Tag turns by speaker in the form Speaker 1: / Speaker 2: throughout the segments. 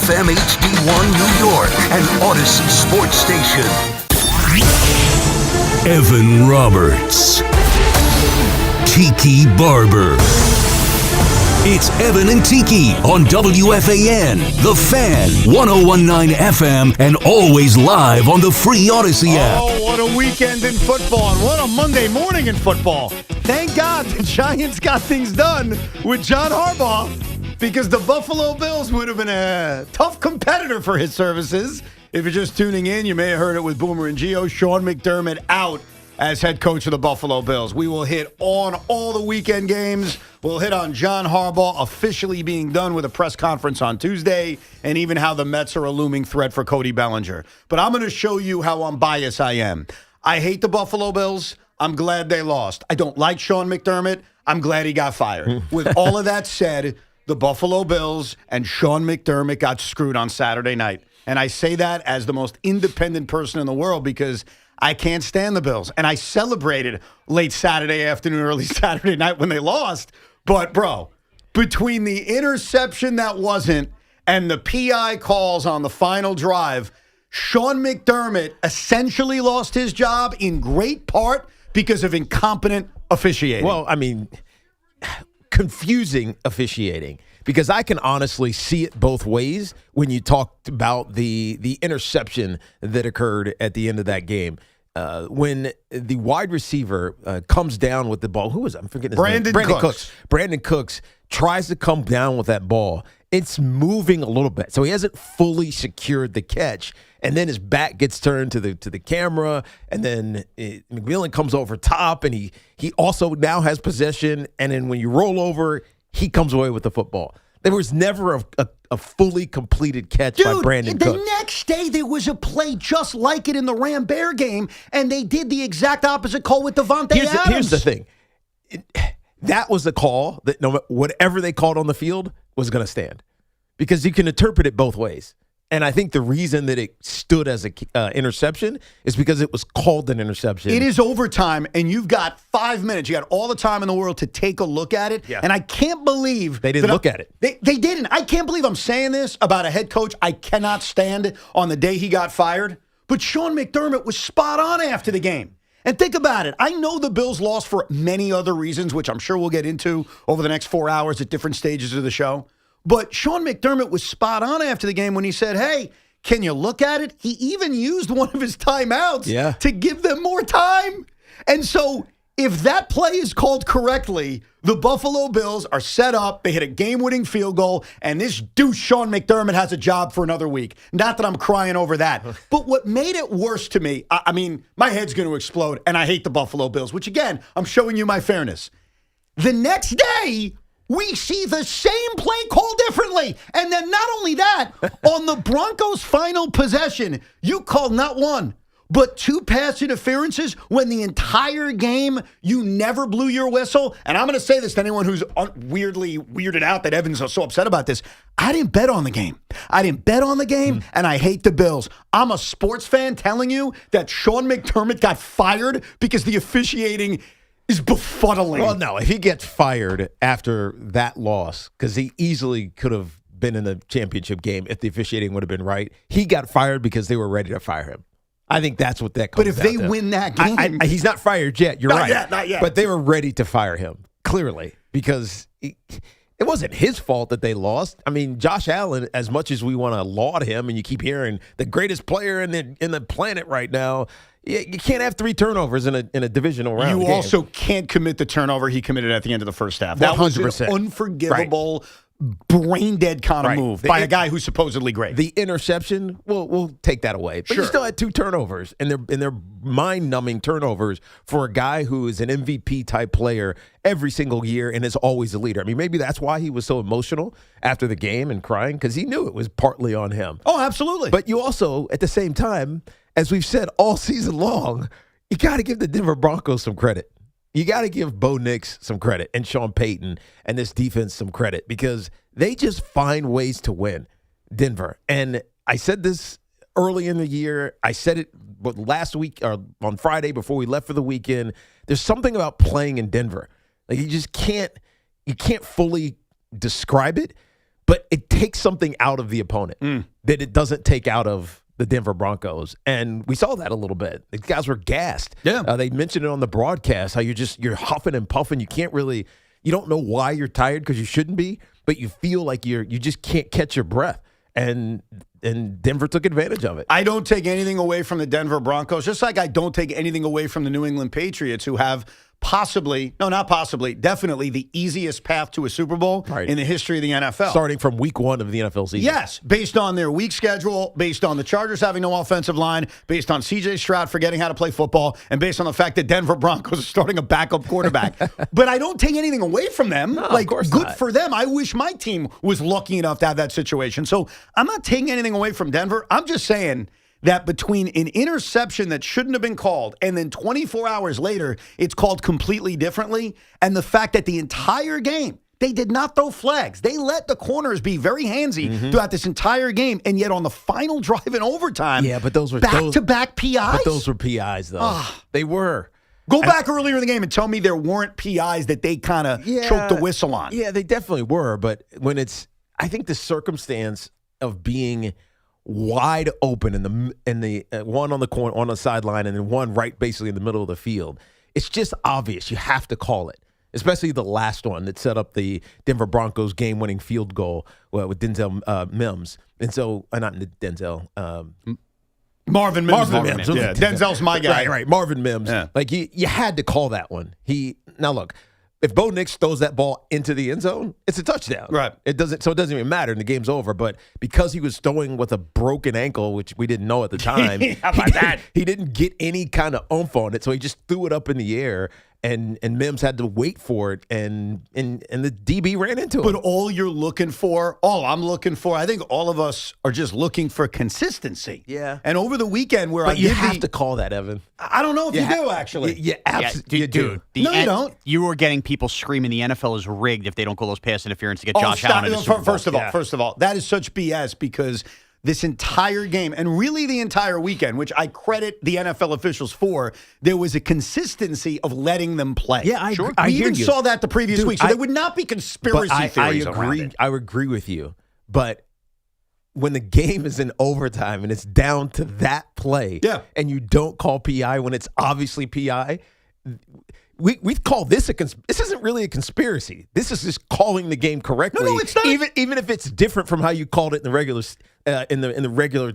Speaker 1: FM HD1 New York and Odyssey Sports Station. Evan Roberts. Tiki Barber. It's Evan and Tiki on WFAN, The Fan, 101.9 FM, and always live on the free Odyssey app.
Speaker 2: Oh, what a weekend in football, and what a Monday morning in football. Thank God the Giants got things done with John Harbaugh, because the Buffalo Bills would have been a tough competitor for his services. If you're just tuning in, you may have heard it with Boomer and Gio. Sean McDermott out as head coach of the Buffalo Bills. We will hit on all the weekend games. We'll hit on John Harbaugh officially being done with a press conference on Tuesday, and even how the Mets are a looming threat for Cody Bellinger. But I'm going to show you how unbiased I am. I hate the Buffalo Bills. I'm glad they lost. I don't like Sean McDermott. I'm glad he got fired. With all of that said, the Buffalo Bills and Sean McDermott got screwed on Saturday night. And I say that as the most independent person in the world because I can't stand the Bills. And I celebrated late Saturday afternoon, early Saturday night when they lost. But, bro, between the interception that wasn't and the PI calls on the final drive, Sean McDermott essentially lost his job in great part because of incompetent officiating.
Speaker 3: Well, I mean, confusing officiating. Because I can honestly see it both ways when you talked about the interception that occurred at the end of that game. When the wide receiver comes down with the ball. Who was it? I'm forgetting his name. Brandon Cooks. Brandon Cooks tries to come down with that ball. It's moving a little bit. So he hasn't fully secured the catch. And then his back gets turned to the camera. And then McMillan comes over top. And he also now has possession. And then when you roll over, he comes away with the football. There was never a fully completed catch by Brandon Cooks.
Speaker 2: The next day there was a play just like it in the Ram-Bear game, and they did the exact opposite call with Devontae Adams.
Speaker 3: Here's the thing. That was a call that whatever they called on the field was going to stand. Because you can interpret it both ways. And I think the reason that it stood as an interception is because it was called an interception.
Speaker 2: It is overtime, and you've got 5 minutes. You got all the time in the world to take a look at it. Yeah. And I can't believe
Speaker 3: they didn't look at it.
Speaker 2: They didn't. I can't believe I'm saying this about a head coach I cannot stand on the day he got fired. But Sean McDermott was spot on after the game. And think about it. I know the Bills lost for many other reasons, which I'm sure we'll get into over the next 4 hours at different stages of the show. But Sean McDermott was spot on after the game when he said, hey, can you look at it? He even used one of his timeouts to give them more time. And so if that play is called correctly, the Buffalo Bills are set up. They hit a game-winning field goal, and this douche Sean McDermott has a job for another week. Not that I'm crying over that. But what made it worse to me, I mean, my head's going to explode, and I hate the Buffalo Bills, which, again, I'm showing you my fairness. The next day, we see the same play called differently. And then not only that, on the Broncos' final possession, you called not one, but 2 pass interferences when the entire game you never blew your whistle. And I'm going to say this to anyone who's weirdly weirded out that Evans is so upset about this. I didn't bet on the game. And I hate the Bills. I'm a sports fan telling you that Sean McDermott got fired because the officiating is befuddling.
Speaker 3: Well, no, if he gets fired after that loss, because he easily could have been in the championship game if the officiating would have been right, he got fired because they were ready to fire him. I think that's what that comes down to.
Speaker 2: But if they win that game...
Speaker 3: he's not fired yet, you're right.
Speaker 2: Not yet.
Speaker 3: But they were ready to fire him, clearly, because it wasn't his fault that they lost. I mean, Josh Allen, as much as we want to laud him, and you keep hearing the greatest player in the planet right now, you can't have 3 turnovers in a divisional round.
Speaker 2: You also can't commit the turnover he committed at the end of the first half. That 100%. Was an unforgivable, brain-dead kind of move by a guy who's supposedly great.
Speaker 3: The interception, we'll take that away. But you still had 2 turnovers, and they're mind-numbing turnovers for a guy who is an MVP-type player every single year and is always a leader. I mean, maybe that's why he was so emotional after the game and crying, because he knew it was partly on him.
Speaker 2: Oh, absolutely.
Speaker 3: But you also, at the same time, as we've said all season long, you got to give the Denver Broncos some credit. You got to give Bo Nix some credit and Sean Payton and this defense some credit because they just find ways to win, Denver. And I said this early in the year. I said it last week or on Friday before we left for the weekend. There's something about playing in Denver. Like you can't fully describe it, but it takes something out of the opponent that it doesn't take out of the Denver Broncos. And we saw that a little bit. The guys were gassed.
Speaker 2: Yeah.
Speaker 3: They mentioned it on the broadcast, how you're huffing and puffing. You don't know why you're tired because you shouldn't be, but you feel like you just can't catch your breath. And Denver took advantage of it.
Speaker 2: I don't take anything away from the Denver Broncos, just like I don't take anything away from the New England Patriots, who have definitely the easiest path to a Super Bowl in the history of the NFL.
Speaker 3: Starting from week 1 of the NFL season.
Speaker 2: Yes, based on their weak schedule, based on the Chargers having no offensive line, based on C.J. Stroud forgetting how to play football, and based on the fact that Denver Broncos are starting a backup quarterback. But I don't take anything away from them.
Speaker 3: No, of course
Speaker 2: good
Speaker 3: not.
Speaker 2: for them. I wish my team was lucky enough to have that situation. So I'm not taking anything away from Denver. I'm just saying that between an interception that shouldn't have been called and then 24 hours later, it's called completely differently, and the fact that the entire game, they did not throw flags. They let the corners be very handsy throughout this entire game, and yet on the final drive in overtime,
Speaker 3: but those were
Speaker 2: back-to-back PIs?
Speaker 3: But those were PIs, though. They were.
Speaker 2: Go back earlier in the game and tell me there weren't PIs that they kind of choked the whistle on.
Speaker 3: Yeah, they definitely were, but I think the circumstance of being wide open in the one on the corner on the sideline and then one right basically in the middle of the field. It's just obvious. You have to call it, especially the last one that set up the Denver Broncos game-winning field goal with Denzel Mims. And so, not Denzel.
Speaker 2: Marvin Mims.
Speaker 3: Yeah,
Speaker 2: Denzel's my guy.
Speaker 3: Right. Marvin Mims.
Speaker 2: Yeah.
Speaker 3: Like, you had to call that one. Now, look. If Bo Nix throws that ball into the end zone, it's a touchdown.
Speaker 2: Right.
Speaker 3: It doesn't even matter, and the game's over. But because he was throwing with a broken ankle, which we didn't know at the time,
Speaker 2: How about that?
Speaker 3: He didn't get any kind of oomph on it, so he just threw it up in the air, and Mims had to wait for it, and the DB ran into it.
Speaker 2: But all I'm looking for, I think all of us are just looking for consistency.
Speaker 3: Yeah.
Speaker 2: And over the weekend where
Speaker 3: you have to call that, Evan.
Speaker 2: I don't know if you do, actually.
Speaker 3: You absolutely do.
Speaker 2: No, you don't.
Speaker 4: You were getting people screaming the NFL is rigged if they don't call those pass interference to get Josh Allen in the Super Bowl.
Speaker 2: First of all, that is such BS because this entire game, and really the entire weekend, which I credit the NFL officials for, there was a consistency of letting them play.
Speaker 3: Yeah, I
Speaker 2: We
Speaker 3: hear
Speaker 2: even
Speaker 3: you.
Speaker 2: saw that the previous week, so there would not be conspiracy theories around it.
Speaker 3: I agree with you, but when the game is in overtime and it's down to that play, and you don't call PI when it's obviously PI, we call this this isn't really a conspiracy. This is just calling the game correctly.
Speaker 2: No, it's not.
Speaker 3: Even if it's different from how you called it in the regular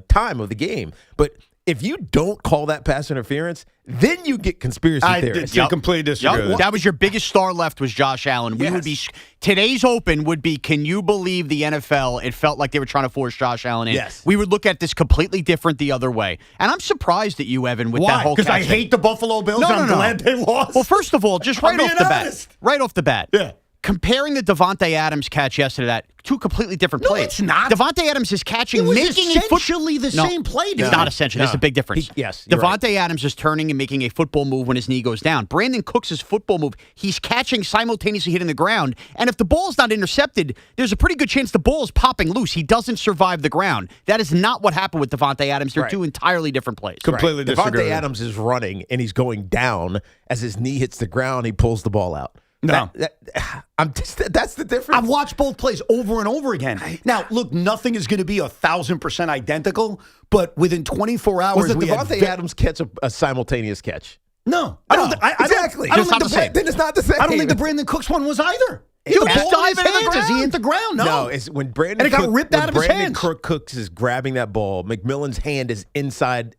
Speaker 3: time of the game. But if you don't call that pass interference, then you get conspiracy theories.
Speaker 2: I completely disagree with that.
Speaker 4: That was your biggest star left was Josh Allen. We would be today's open would be, can you believe the NFL? It felt like they were trying to force Josh Allen in.
Speaker 3: Yes.
Speaker 4: We would look at this completely different the other way. And I'm surprised at you, Evan, with that whole
Speaker 2: Because I hate the Buffalo Bills and I'm glad they lost?
Speaker 4: Well, first of all, just right off the bat.
Speaker 2: Yeah.
Speaker 4: Comparing the Devontae Adams catch yesterday to that, two completely different plays.
Speaker 2: No, it's not.
Speaker 4: Devontae Adams is catching,
Speaker 2: It was
Speaker 4: making
Speaker 2: essentially the same play.
Speaker 4: It's not essentially. There's a big difference.
Speaker 3: Yes, you're right.
Speaker 4: Devontae Adams is turning and making a football move when his knee goes down. Brandon Cooks' football move, he's catching simultaneously hitting the ground. And if the ball's not intercepted, there's a pretty good chance the ball is popping loose. He doesn't survive the ground. That is not what happened with Devontae Adams. They're two entirely different plays.
Speaker 2: Completely disagree.
Speaker 3: Devontae Adams is running and he's going down. As his knee hits the ground, he pulls the ball out.
Speaker 2: No.
Speaker 3: That's the difference.
Speaker 2: I've watched both plays over and over again. Now, look, nothing is going to be 1,000% identical, but within 24 hours,
Speaker 3: Was the Devontae Adams catch a simultaneous catch?
Speaker 2: No.
Speaker 3: Exactly.
Speaker 2: I don't think
Speaker 3: Then it's not the same.
Speaker 2: I don't think the Brandon Cooks one was either.
Speaker 4: He was
Speaker 2: ball in his
Speaker 4: diving in the
Speaker 2: hands as he hit the ground. No,
Speaker 3: it's when Brandon
Speaker 2: and it got ripped out of his hands.
Speaker 3: Brandon Cooks is grabbing that ball. McMillan's hand is inside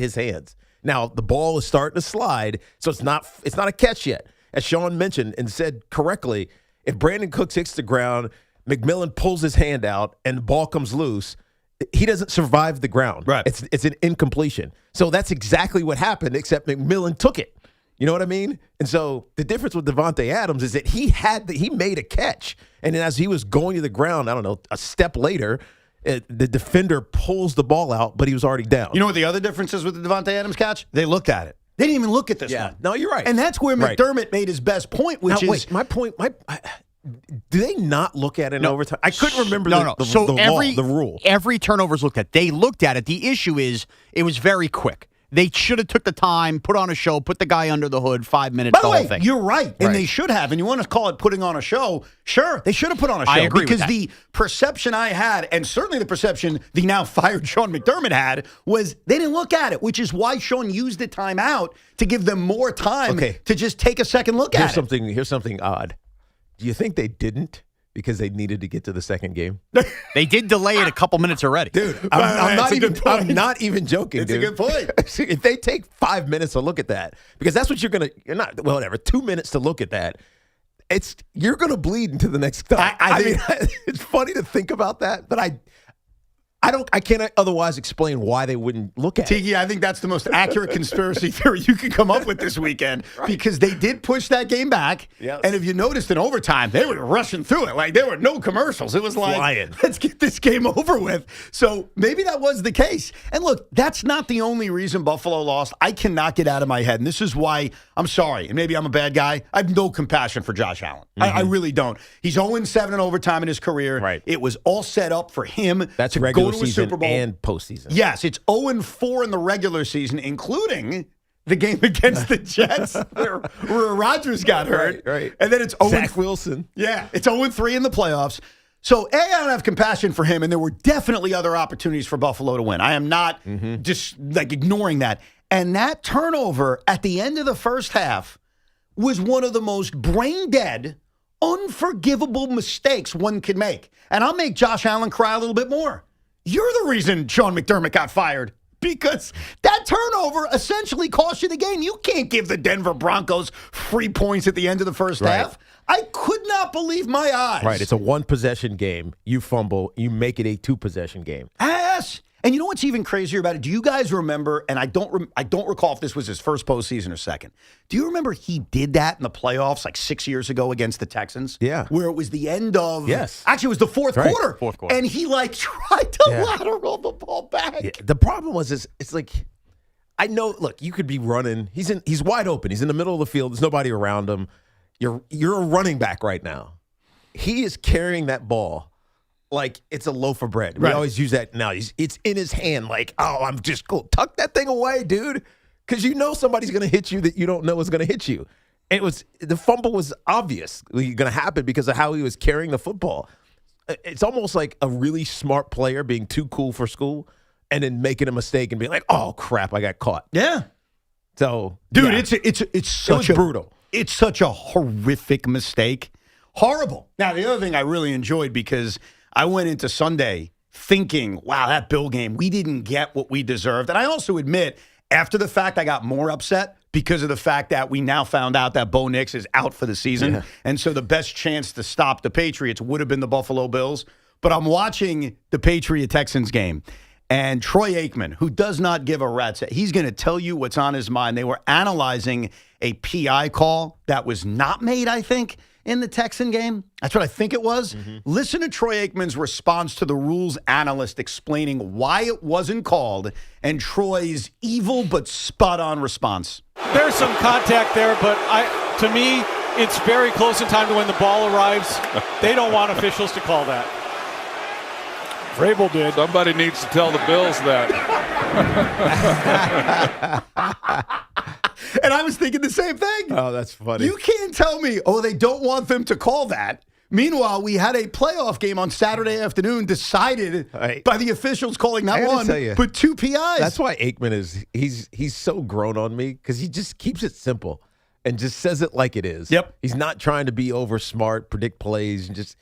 Speaker 3: his hands. Now the ball is starting to slide, so it's not a catch yet. As Sean mentioned and said correctly, if Brandon Cooks hits the ground, McMillan pulls his hand out, and the ball comes loose, he doesn't survive the ground.
Speaker 2: Right.
Speaker 3: It's an incompletion. So that's exactly what happened, except McMillan took it. You know what I mean? And so the difference with Devontae Adams is that he made a catch, and then as he was going to the ground, I don't know, a step later, the defender pulls the ball out, but he was already down.
Speaker 2: You know what the other difference is with the Devontae Adams catch? They looked at it. They didn't even look at this one.
Speaker 3: No, you're right.
Speaker 2: And that's where McDermott made his best point, which is...
Speaker 3: Wait, my point... do they not look at it in overtime? I couldn't remember the rule.
Speaker 4: Every turnover's looked at. They looked at it. The issue is it was very quick. They should have took the time, put on a show, put the guy under the hood, 5 minutes,
Speaker 2: By the
Speaker 4: whole
Speaker 2: way,
Speaker 4: thing.
Speaker 2: you're right, and they should have. And you want to call it putting on a show? Sure, they should have put on a show.
Speaker 4: I agree with
Speaker 2: because
Speaker 4: that.
Speaker 2: the perception I had, and certainly the perception the now fired Sean McDermott had, was they didn't look at it, which is why Sean used the timeout to give them more time to just take a second look at it.
Speaker 3: Here's something odd. Do you think they didn't because they needed to get to the second game?
Speaker 4: They did delay it a couple minutes already.
Speaker 3: Dude, I'm not even joking,
Speaker 2: It's
Speaker 3: dude.
Speaker 2: a good point.
Speaker 3: If they take 5 minutes to look at that, because that's what you're not, well, whatever, 2 minutes to look at that, you're going to bleed into the next time. I mean, it's funny to think about that, but I can't otherwise explain why they wouldn't look at it.
Speaker 2: Tiki, I think that's the most accurate conspiracy theory you could come up with this weekend because they did push that game back.
Speaker 3: Yes.
Speaker 2: And if you noticed in overtime, they were rushing through it. Like there were no commercials. It was like,
Speaker 3: Flying.
Speaker 2: let's get this game over with. So maybe that was the case. And look, that's not the only reason Buffalo lost. I cannot get out of my head. And this is why I'm sorry. And maybe I'm a bad guy. I have no compassion for Josh Allen. I really don't. He's 0-7 in overtime in his career.
Speaker 3: Right.
Speaker 2: It was all set up for him
Speaker 3: That's
Speaker 2: to
Speaker 3: regular
Speaker 2: go to a
Speaker 3: season
Speaker 2: Super Bowl.
Speaker 3: and postseason.
Speaker 2: Yes, it's 0-4 in the regular season, including the game against the Jets where Rodgers got hurt.
Speaker 3: Right.
Speaker 2: And then it's
Speaker 3: Zach Wilson.
Speaker 2: Yeah, it's 0-3 in the playoffs. So, I don't have compassion for him, and there were definitely other opportunities for Buffalo to win. I am not just like ignoring that. And that turnover at the end of the first half was one of the most brain-dead, unforgivable mistakes one could make. And I'll make Josh Allen cry a little bit more. You're the reason Sean McDermott got fired because that turnover essentially cost you the game. You can't give the Denver Broncos free points at the end of the first half. I could not believe my eyes.
Speaker 3: Right. It's a one-possession game. You fumble. You make it a two-possession game.
Speaker 2: Yes. And you know what's even crazier about it? Do you guys remember, and I don't recall if this was his first postseason or second, do you remember he did that in the playoffs like 6 years ago against the Texans?
Speaker 3: Yeah.
Speaker 2: Where it was the end of,
Speaker 3: Yes.
Speaker 2: Actually, it was the fourth quarter.
Speaker 4: Fourth quarter.
Speaker 2: And he like tried to lateral the ball back.
Speaker 3: Yeah. The problem was it's like, I know, look, you could be running. He's wide open. He's in the middle of the field. There's nobody around him. You're a running back right now. He is carrying that ball like it's a loaf of bread. We always use that now. It's in his hand like, oh, I'm just cool. Tuck that thing away, dude, because you know somebody's going to hit you that you don't know is going to hit you. And the fumble was obviously going to happen because of how he was carrying the football. It's almost like a really smart player being too cool for school and then making a mistake and being like, oh, crap, I got caught.
Speaker 2: Yeah.
Speaker 3: So,
Speaker 2: Dude,
Speaker 3: yeah.
Speaker 2: it's such
Speaker 3: brutal.
Speaker 2: It's such a horrific mistake. Horrible. Now, the other thing I really enjoyed because I went into Sunday thinking, wow, that Bill game, we didn't get what we deserved. And I also admit, after the fact, I got more upset because of the fact that we now found out that Bo Nix is out for the season. Yeah. And so the best chance to stop the Patriots would have been the Buffalo Bills. But I'm watching the Patriot-Texans game. And Troy Aikman, who does not give a rat's, he's going to tell you what's on his mind. They were analyzing a PI call that was not made, I think, in the Texan game. That's what I think it was. Listen to Troy Aikman's response to the rules analyst explaining why it wasn't called and Troy's evil but spot-on response.
Speaker 5: There's some contact there, but to me, it's very close in time to when the ball arrives. They don't want officials to call that. Vrabel did.
Speaker 6: Somebody needs to tell the Bills that.
Speaker 2: And I was thinking the same thing.
Speaker 3: Oh, that's funny.
Speaker 2: You can't tell me, they don't want them to call that. Meanwhile, we had a playoff game on Saturday afternoon decided by the officials calling not one, but two PIs.
Speaker 3: That's why Aikman he's so grown on me because he just keeps it simple and just says it like it is.
Speaker 2: Yep.
Speaker 3: He's not trying to be over smart, predict plays, and just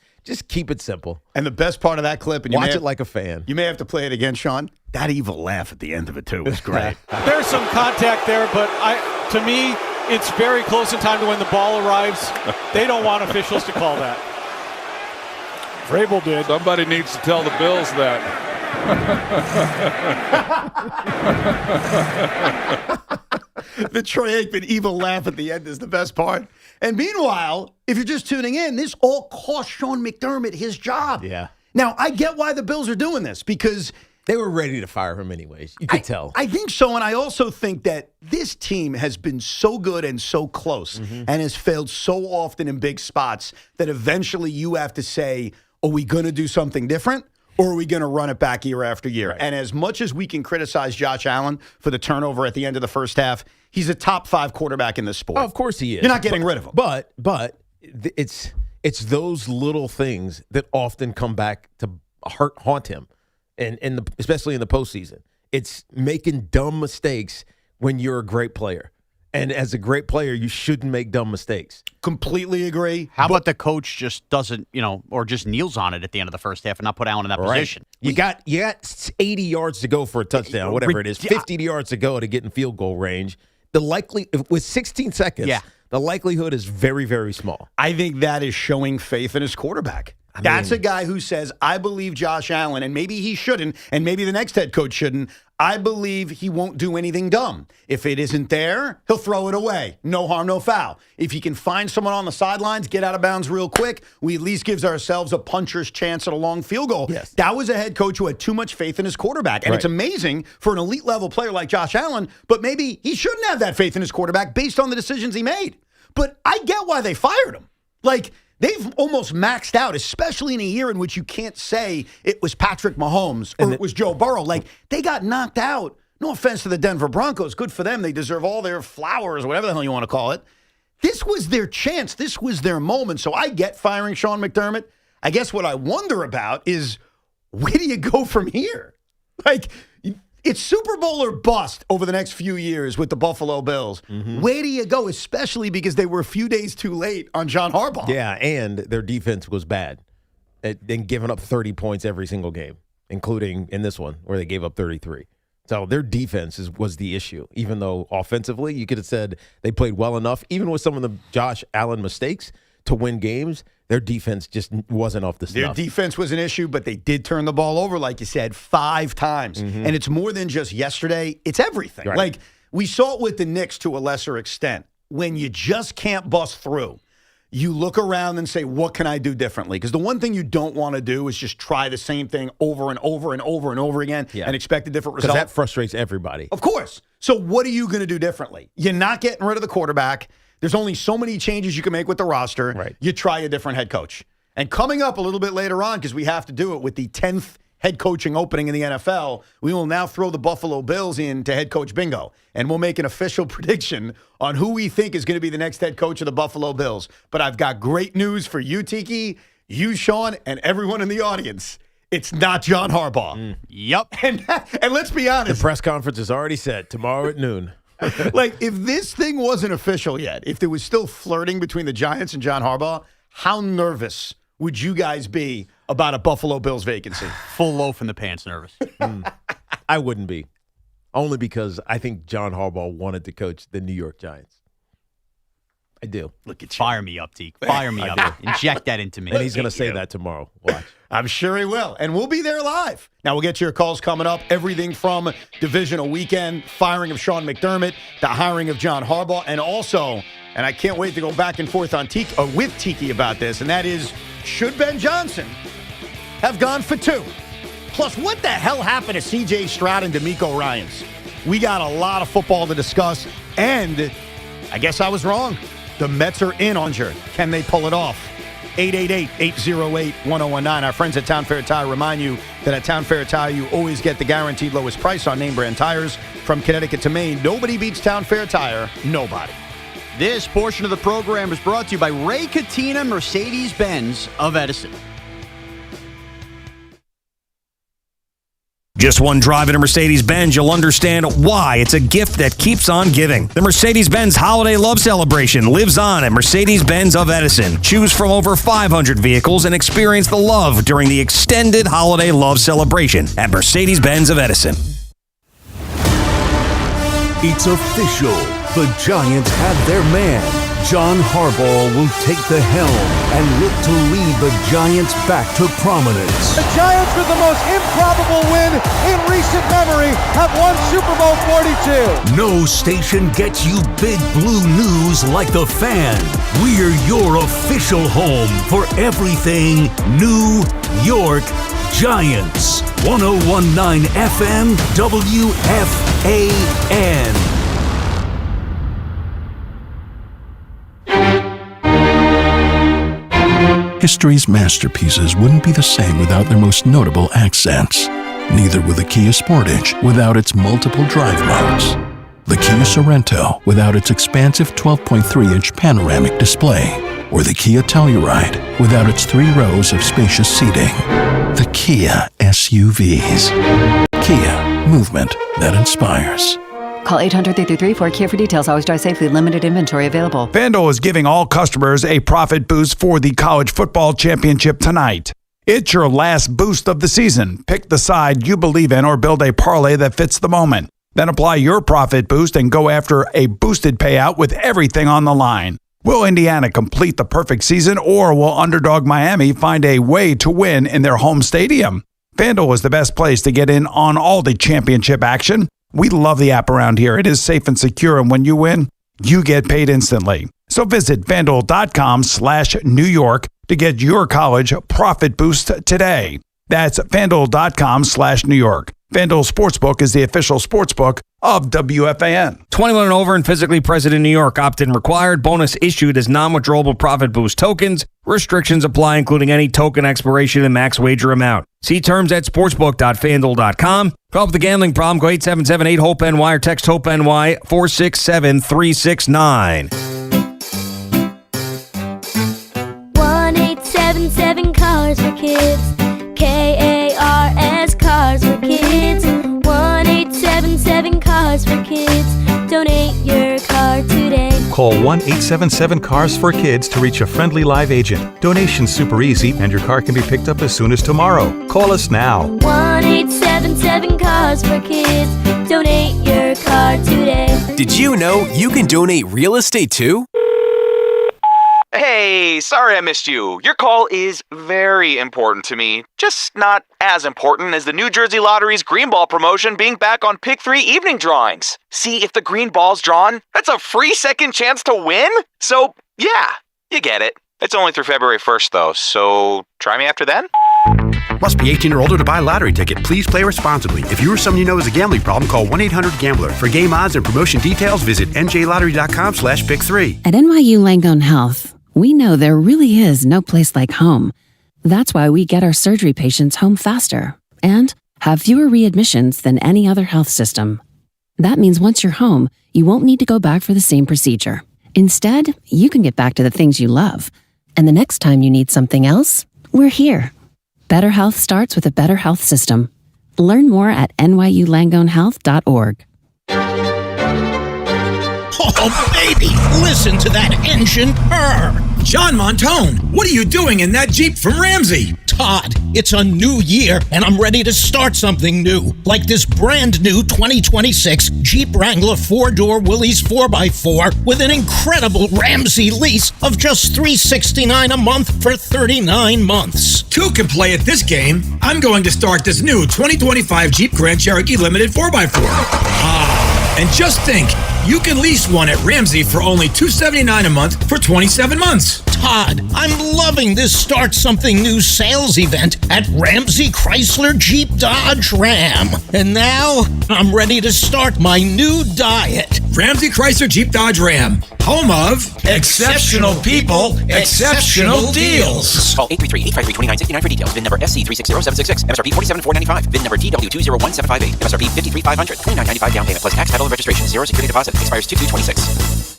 Speaker 3: keep it simple.
Speaker 2: And the best part of that clip, and
Speaker 3: watch it like a fan.
Speaker 2: You may have to play it again, Sean. That evil laugh at the end of it, too, was great.
Speaker 5: There's some contact there, but to me, it's very close in time to when the ball arrives. They don't want officials to call that. Vrabel did.
Speaker 6: Somebody needs to tell the Bills that.
Speaker 2: The Troy Aikman evil laugh at the end is the best part. And meanwhile, if you're just tuning in, this all cost Sean McDermott his job.
Speaker 3: Yeah.
Speaker 2: Now, I get why the Bills are doing this because
Speaker 3: they were ready to fire him anyways. You could tell.
Speaker 2: I think so, and I also think that this team has been so good and so close and has failed so often in big spots that eventually you have to say, are we going to do something different? or are we going to run it back year after year?
Speaker 3: Right.
Speaker 2: And as much as we can criticize Josh Allen for the turnover at the end of the first half, he's a top 5 quarterback in this sport.
Speaker 3: Oh, of course he is.
Speaker 2: You're not getting rid of him.
Speaker 3: But it's those little things that often come back to haunt him, and especially in the postseason. It's making dumb mistakes when you're a great player. And as a great player, you shouldn't make dumb mistakes.
Speaker 2: Completely agree.
Speaker 4: How about the coach just doesn't, or just kneels on it at the end of the first half and not put Allen in that position?
Speaker 3: You got 80 yards to go for a touchdown, whatever it is, 50 yards to go to get in field goal range. With 16 seconds, the likelihood is very, very small.
Speaker 2: I think that is showing faith in his quarterback. That's a guy who says, I believe Josh Allen, and maybe he shouldn't, and maybe the next head coach shouldn't. I believe he won't do anything dumb. If it isn't there, he'll throw it away. No harm, no foul. If he can find someone on the sidelines, get out of bounds real quick, we at least gives ourselves a puncher's chance at a long field goal.
Speaker 3: Yes.
Speaker 2: That was a head coach who had too much faith in his quarterback. And it's amazing for an elite level player like Josh Allen, but maybe he shouldn't have that faith in his quarterback based on the decisions he made. But I get why they fired him. They've almost maxed out, especially in a year in which you can't say it was Patrick Mahomes or it was Joe Burrow. They got knocked out. No offense to the Denver Broncos. Good for them. They deserve all their flowers, whatever the hell you want to call it. This was their chance. This was their moment. So I get firing Sean McDermott. I guess what I wonder about is, where do you go from here? It's Super Bowl or bust over the next few years with the Buffalo Bills. Mm-hmm. Where do you go, especially because they were a few days too late on John Harbaugh?
Speaker 3: Yeah, and their defense was bad and giving up 30 points every single game, including in this one where they gave up 33. So their defense was the issue, even though offensively you could have said they played well enough, even with some of the Josh Allen mistakes, to win games. Their defense just wasn't off the snuff.
Speaker 2: Their defense was an issue, but they did turn the ball over, like you said, 5 times. Mm-hmm. And it's more than just yesterday. It's everything.
Speaker 3: Right.
Speaker 2: We saw it with the Knicks to a lesser extent. When you just can't bust through, you look around and say, what can I do differently? Because the one thing you don't want to do is just try the same thing over and over and over and over again and expect a different result.
Speaker 3: Because that frustrates everybody.
Speaker 2: Of course. So what are you going to do differently? You're not getting rid of the quarterback. There's only so many changes you can make with the roster.
Speaker 3: Right.
Speaker 2: You try a different head coach. And coming up a little bit later on, because we have to do it with the 10th head coaching opening in the NFL, we will now throw the Buffalo Bills into head coach bingo. And we'll make an official prediction on who we think is going to be the next head coach of the Buffalo Bills. But I've got great news for you, Tiki, you, Sean, and everyone in the audience. It's not John Harbaugh.
Speaker 4: Yep.
Speaker 2: And let's be honest.
Speaker 3: The press conference is already set tomorrow at noon.
Speaker 2: If this thing wasn't official yet, if there was still flirting between the Giants and John Harbaugh, how nervous would you guys be about a Buffalo Bills vacancy?
Speaker 4: Full loaf in the pants nervous.
Speaker 3: I wouldn't be. Only because I think John Harbaugh wanted to coach the New York Giants. I do.
Speaker 2: Look at you.
Speaker 4: Fire me up, Deke. Fire me up. Inject that into me.
Speaker 3: And he's going to say that tomorrow. Watch.
Speaker 2: I'm sure he will. And we'll be there live. Now, we'll get to your calls coming up. Everything from divisional weekend, firing of Sean McDermott, the hiring of John Harbaugh, and also, and I can't wait to go back and forth on with Tiki about this, and that is, should Ben Johnson have gone for 2? Plus, what the hell happened to C.J. Stroud and DeMeco Ryans? We got a lot of football to discuss, and I guess I was wrong. The Mets are in on Jer. Can they pull it off? 888-808-1019. Our friends at Town Fair Tire remind you that at Town Fair Tire, you always get the guaranteed lowest price on name brand tires. From Connecticut to Maine, nobody beats Town Fair Tire. Nobody.
Speaker 4: This portion of the program is brought to you by Ray Katina Mercedes-Benz of Edison.
Speaker 7: Just one drive in a Mercedes-Benz, you'll understand why it's a gift that keeps on giving. The Mercedes-Benz Holiday Love Celebration lives on at Mercedes-Benz of Edison. Choose from over 500 vehicles and experience the love during the extended Holiday Love Celebration at Mercedes-Benz of Edison.
Speaker 1: It's official. The Giants have their man. John Harbaugh will take the helm and look to lead the Giants back to prominence.
Speaker 8: The Giants, with the most improbable win in recent memory, have won Super Bowl 42.
Speaker 1: No station gets you big blue news like The Fan. We're your official home for everything New York Giants. 101.9 FM WFAN.
Speaker 9: History's masterpieces wouldn't be the same without their most notable accents. Neither would the Kia Sportage without its multiple drive modes. The Kia Sorento without its expansive 12.3-inch panoramic display. Or the Kia Telluride without its 3 rows of spacious seating. The Kia SUVs. Kia, movement that inspires.
Speaker 10: Call 800-333-4KIA for details. Always drive safely. Limited inventory available.
Speaker 11: FanDuel is giving all customers a profit boost for the college football championship tonight. It's your last boost of the season. Pick the side you believe in or build a parlay that fits the moment. Then apply your profit boost and go after a boosted payout with everything on the line. Will Indiana complete the perfect season, or will underdog Miami find a way to win in their home stadium? FanDuel is the best place to get in on all the championship action. We love the app around here. It is safe and secure, and when you win, you get paid instantly. So visit FanDuel.com/New York to get your college profit boost today. That's FanDuel.com/New York. FanDuel Sportsbook is the official sportsbook of WFAN.
Speaker 7: 21 and over and physically present in New York. Opt-in required. Bonus issued as non-withdrawable profit boost tokens. Restrictions apply, including any token expiration and max wager amount. See terms at sportsbook.fanduel.com. Call up the gambling problem. Go 877-8-HOPE-NY or text HOPE-NY 467-369.
Speaker 12: 1-877 Cars for Kids. KARS Cars for Kids. 1-877 Cars for Kids. Donate your car today.
Speaker 13: Call 1-877-CARS-FOR-KIDS to reach a friendly live agent. Donation's super easy, and your car can be picked up as soon as tomorrow. Call us now.
Speaker 12: 1-877 Cars for Kids. Donate your car today.
Speaker 14: Did you know you can donate real estate too?
Speaker 15: Hey, sorry I missed you. Your call is very important to me. Just not as important as the New Jersey Lottery's Green Ball promotion being back on Pick 3 evening drawings. See, if the green ball's drawn, that's a free second chance to win? So, yeah, you get it. It's only through February 1st, though, so try me after then?
Speaker 16: Must be 18 or older to buy a lottery ticket. Please play responsibly. If you or someone you know has a gambling problem, call 1-800-GAMBLER. For game odds and promotion details, visit njlottery.com/pick3.
Speaker 17: At NYU Langone Health, we know there really is no place like home. That's why we get our surgery patients home faster and have fewer readmissions than any other health system. That means once you're home, you won't need to go back for the same procedure. Instead, you can get back to the things you love. And the next time you need something else, we're here. Better health starts with a better health system. Learn more at nyulangonehealth.org.
Speaker 18: Oh, baby, listen to that engine purr. John Montone, what are you doing in that Jeep from Ramsey? Todd, it's a new year, and I'm ready to start something new, like this brand new 2026 Jeep Wrangler 4-door Willys 4x4 with an incredible Ramsey lease of just $369 a month for 39 months.
Speaker 19: Two can play at this game. I'm going to start this new 2025 Jeep Grand Cherokee Limited 4x4. And just think, you can lease one at Ramsey for only $279 a month for 27 months.
Speaker 18: Todd, I'm loving this Start Something New sales event at Ramsey Chrysler Jeep Dodge Ram. And now, I'm ready to start my new diet.
Speaker 19: Ramsey Chrysler Jeep Dodge Ram, home of exceptional people, exceptional deals.
Speaker 20: Call 833-853-2969 for details. VIN number SC360766. MSRP $47,495. VIN number DW201758. MSRP $53,500. $29.95 down payment plus tax, title, and registration. Zero security deposit. Expires 2/2/26.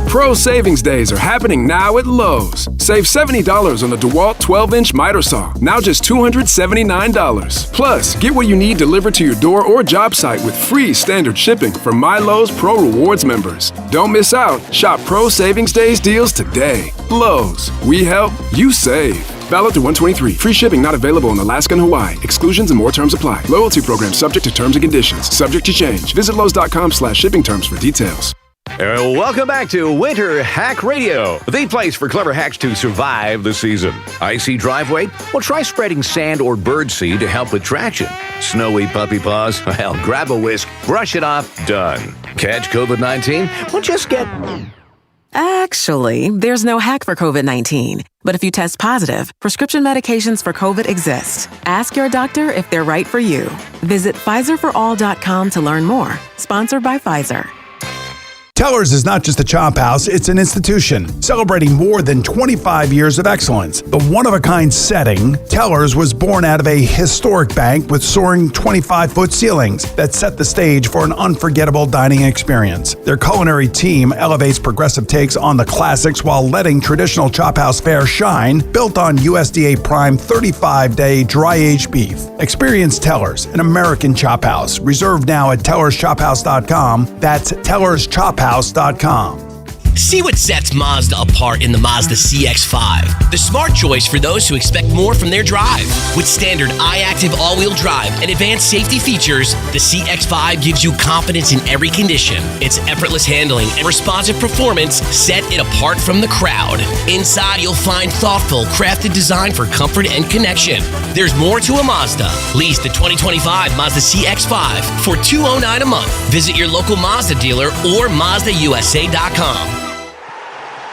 Speaker 21: Pro Savings Days are happening now at Lowe's. Save $70 on the DeWalt 12-inch miter saw, now just $279. Plus, get what you need delivered to your door or job site with free standard shipping from My Lowe's Pro Rewards members. Don't miss out. Shop Pro Savings Days deals today. Lowe's. We help, you save. Valid through 1/23. Free shipping not available in Alaska and Hawaii. Exclusions and more terms apply. Loyalty program subject to terms and conditions. Subject to change. Visit Lowe's.com/shipping terms for details.
Speaker 22: Welcome back to Winter Hack Radio, the place for clever hacks to survive the season. Icy driveway? Well, try spreading sand or birdseed to help with traction. Snowy puppy paws? Well, grab a whisk, brush it off, done. Catch COVID-19? Well, just get...
Speaker 23: Actually, there's no hack for COVID-19. But if you test positive, prescription medications for COVID exist. Ask your doctor if they're right for you. Visit PfizerForAll.com to learn more. Sponsored by Pfizer.
Speaker 11: Tellers is not just a chop house, it's an institution celebrating more than 25 years of excellence. The one-of-a-kind setting, Tellers was born out of a historic bank with soaring 25-foot ceilings that set the stage for an unforgettable dining experience. Their culinary team elevates progressive takes on the classics while letting traditional chop house fare shine, built on USDA Prime 35-day dry-aged beef. Experience Tellers, an American chop house. Reserved now at tellerschophouse.com. That's tellerschophouse.com.
Speaker 3: See what sets Mazda apart in the Mazda CX-5. The smart choice for those who expect more from their drive. With standard I-Active all-wheel drive and advanced safety features, the CX-5 gives you confidence in every condition. Its effortless handling and responsive performance set it apart from the crowd. Inside, you'll find thoughtful, crafted design for comfort and connection. There's more to a Mazda. Lease the 2025 Mazda CX-5 for $209 a month. Visit your local Mazda dealer or MazdaUSA.com.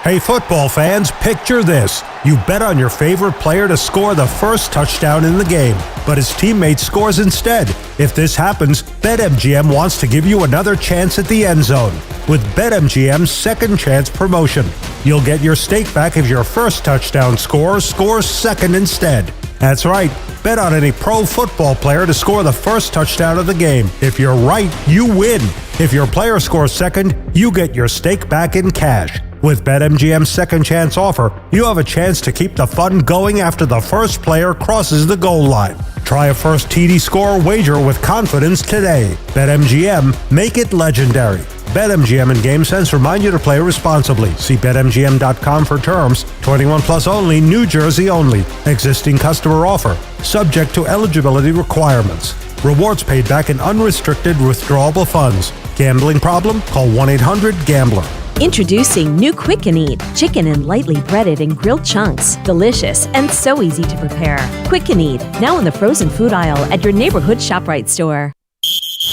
Speaker 5: Hey, football fans, picture this. You bet on your favorite player to score the first touchdown in the game, but his teammate scores instead. If this happens, BetMGM wants to give you another chance at the end zone with BetMGM's second chance promotion. You'll get your stake back if your first touchdown scorer scores second instead. That's right. Bet on any pro football player to score the first touchdown of the game. If you're right, you win. If your player scores second, you get your stake back in cash. With BetMGM's second chance offer, you have a chance to keep the fun going after the first player crosses the goal line. Try a first TD score wager with confidence today. BetMGM, make it legendary. BetMGM and GameSense remind you to play responsibly. See BetMGM.com for terms. 21 plus only, New Jersey only. Existing customer offer. Subject to eligibility requirements. Rewards paid back in unrestricted withdrawable funds. Gambling problem? Call 1-800-GAMBLER.
Speaker 6: Introducing new Quick and Eat, chicken and lightly breaded in grilled chunks. Delicious and so easy to prepare. Quick and Eat, now in the frozen food aisle at your neighborhood ShopRite store.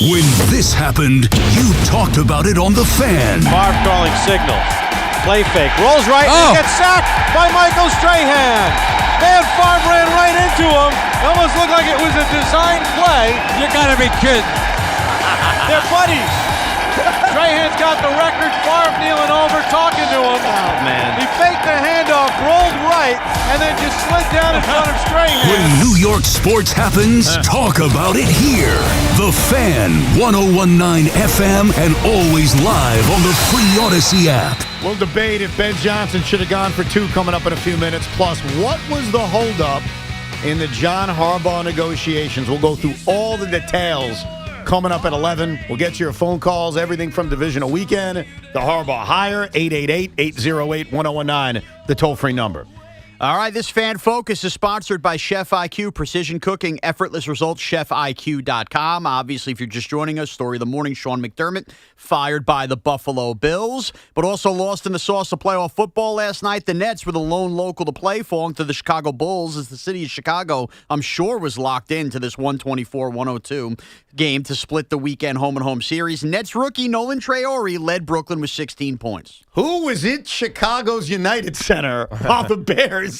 Speaker 1: When this happened, you talked about it on The Fan.
Speaker 8: Favre calling signals. Play fake. Rolls right and gets sacked by Michael Strahan. Man, Favre ran right into him. It almost looked like it was a design play. You gotta be kidding. They're buddies. Strahan's got the record. Favre kneeling over, talking to him. Oh, man. He faked the handoff, rolled right, and then just slid down in front of Strahan.
Speaker 1: When New York sports happens, talk about it here. The Fan, 101.9 FM, and always live on the free Odyssey app.
Speaker 2: We'll debate if Ben Johnson should have gone for two coming up in a few minutes. Plus, what was the holdup in the John Harbaugh negotiations? We'll go through all the details coming up at 11. We'll get to your phone calls, everything from Divisional Weekend, the Harbaugh hire, 888-808-1019, the toll-free number.
Speaker 4: All right, this Fan Focus is sponsored by Chef IQ, precision cooking, effortless results, chefiq.com. Obviously, if you're just joining us, story of the morning, Sean McDermott fired by the Buffalo Bills, but also lost in the sauce of playoff football last night. The Nets were the lone local to play, falling to the Chicago Bulls as the city of Chicago, I'm sure, was locked into this 124-102 game to split the weekend home-and-home series. Nets rookie Nolan Traore led Brooklyn with 16 points.
Speaker 2: Who was at Chicago's United Center while the Bears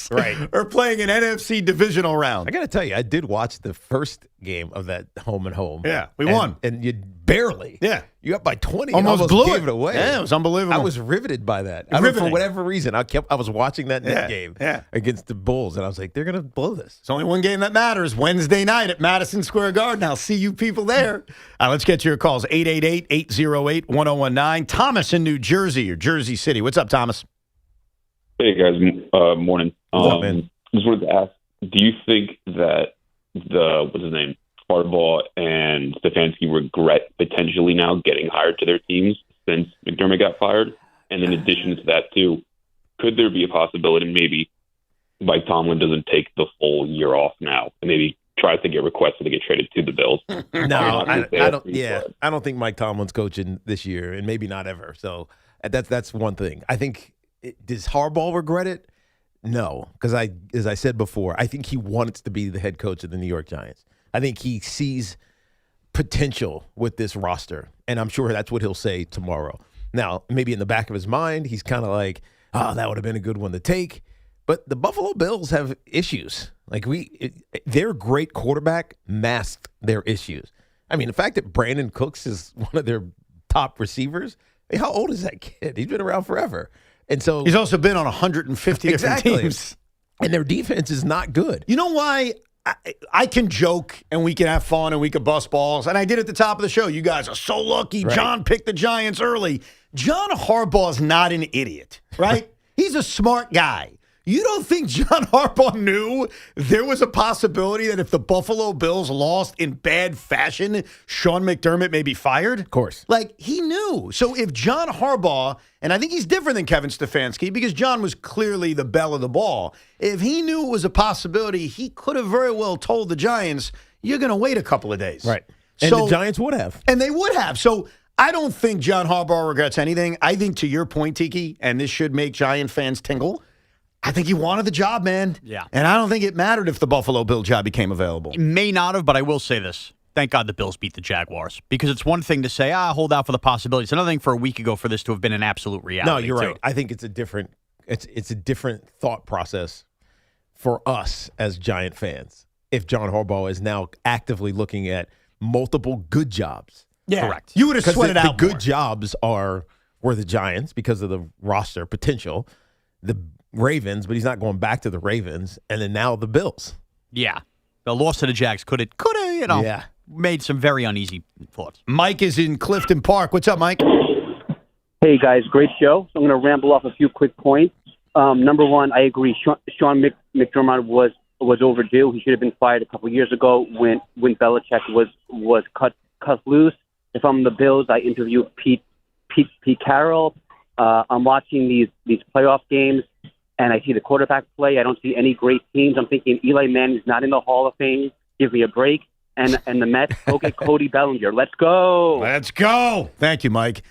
Speaker 2: are playing an NFC Divisional Round?
Speaker 24: I got to tell you, I did watch the first game of that home and home.
Speaker 2: Yeah, we won.
Speaker 24: And you barely.
Speaker 2: Yeah.
Speaker 24: You up by 20
Speaker 2: almost
Speaker 24: and
Speaker 2: blew
Speaker 24: gave it away.
Speaker 2: Yeah, it was unbelievable.
Speaker 24: I was riveted by that. For whatever reason, I was watching that net game against the Bulls, and I was like, they're going to blow this.
Speaker 2: It's only one game that matters. Wednesday night at Madison Square Garden. I'll see you people there. Let's get to your calls. 888-808-1019. Thomas in New Jersey, or Jersey City. What's up, Thomas?
Speaker 25: Hey, guys. Morning.
Speaker 24: What's up, man?
Speaker 25: Just wanted to ask, do you think that Harbaugh and Stefanski regret potentially now getting hired to their teams since McDermott got fired? And in addition to that, too, could there be a possibility maybe Mike Tomlin doesn't take the full year off now and maybe tries to get requested to get traded to the Bills?
Speaker 24: No, I don't. Yeah, I don't think Mike Tomlin's coaching this year, and maybe not ever. So that's one thing. I think does Harbaugh regret it? No, because as I said before, I think he wants to be the head coach of the New York Giants. I think he sees potential with this roster, and I'm sure that's what he'll say tomorrow. Now, maybe in the back of his mind, he's kind of like, oh, that would have been a good one to take. But the Buffalo Bills have issues. Like their great quarterback masked their issues. I mean, the fact that Brandon Cooks is one of their top receivers, How old is that kid? He's been around forever. And so
Speaker 2: he's also been on 150 different teams.
Speaker 24: And their defense is not good.
Speaker 2: You know why? I can joke and we can have fun and we can bust balls. And I did at the top of the show. You guys are so lucky. Right. John picked the Giants early. John Harbaugh's not an idiot, right? He's a smart guy. You don't think John Harbaugh knew there was a possibility that if the Buffalo Bills lost in bad fashion, Sean McDermott may be fired?
Speaker 24: Of course.
Speaker 2: Like, he knew. So if John Harbaugh, and I think he's different than Kevin Stefanski because John was clearly the belle of the ball. If he knew it was a possibility, he could have very well told the Giants, you're going to wait a couple of days.
Speaker 24: Right. And the Giants would have.
Speaker 2: And they would have. So I don't think John Harbaugh regrets anything. I think to your point, Tiki, and this should make Giant fans tingle, I think he wanted the job, man.
Speaker 4: Yeah.
Speaker 2: And I don't think it mattered if the Buffalo Bill job became available.
Speaker 4: It may not have, but I will say this. Thank God the Bills beat the Jaguars. Because it's one thing to say, hold out for the possibility. It's another thing for a week ago for this to have been an absolute reality.
Speaker 24: No, you're right. I think it's a different thought process for us as Giant fans. If John Harbaugh is now actively looking at multiple good jobs.
Speaker 2: Yeah.
Speaker 4: Correct.
Speaker 2: You would have sweated out
Speaker 24: the
Speaker 2: more.
Speaker 24: good jobs were the Giants because of the roster potential. The Ravens, but he's not going back to the Ravens, and then now the Bills.
Speaker 4: Yeah. The loss to the Jags could have, made some very uneasy thoughts.
Speaker 2: Mike is in Clifton Park. What's up, Mike?
Speaker 7: Hey, guys. Great show. So I'm going to ramble off a few quick points. Number one, I agree. Sean McDermott was overdue. He should have been fired a couple years ago when Belichick was cut loose. If I'm the Bills, I interview Pete Carroll. I'm watching these playoff games, and I see the quarterback play. I don't see any great teams. I'm thinking Eli Manning's not in the Hall of Fame. Give me a break. And the Mets, go get Cody Bellinger. Let's go.
Speaker 2: Let's go. Thank you, Mike.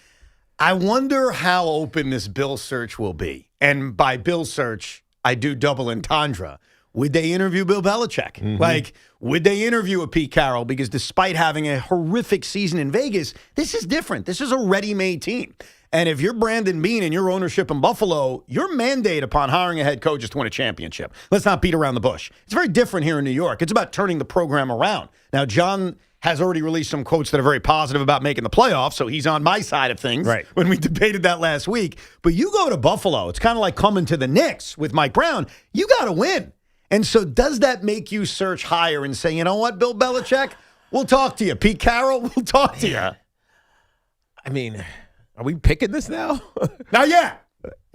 Speaker 2: I wonder how open this Bill search will be. And by Bill search, I do double entendre. Would they interview Bill Belichick? Mm-hmm. Would they interview a Pete Carroll? Because despite having a horrific season in Vegas, this is different. This is a ready-made team. And if you're Brandon Beane and your ownership in Buffalo, your mandate upon hiring a head coach is to win a championship. Let's not beat around the bush. It's very different here in New York. It's about turning the program around. Now, John has already released some quotes that are very positive about making the playoffs, so he's on my side of things when we debated that last week. But you go to Buffalo, it's kind of like coming to the Knicks with Mike Brown. You got to win. And so does that make you search higher and say, you know what, Bill Belichick, we'll talk to you. Pete Carroll, we'll talk to you.
Speaker 24: I mean, are we picking this now?
Speaker 2: Now, yeah.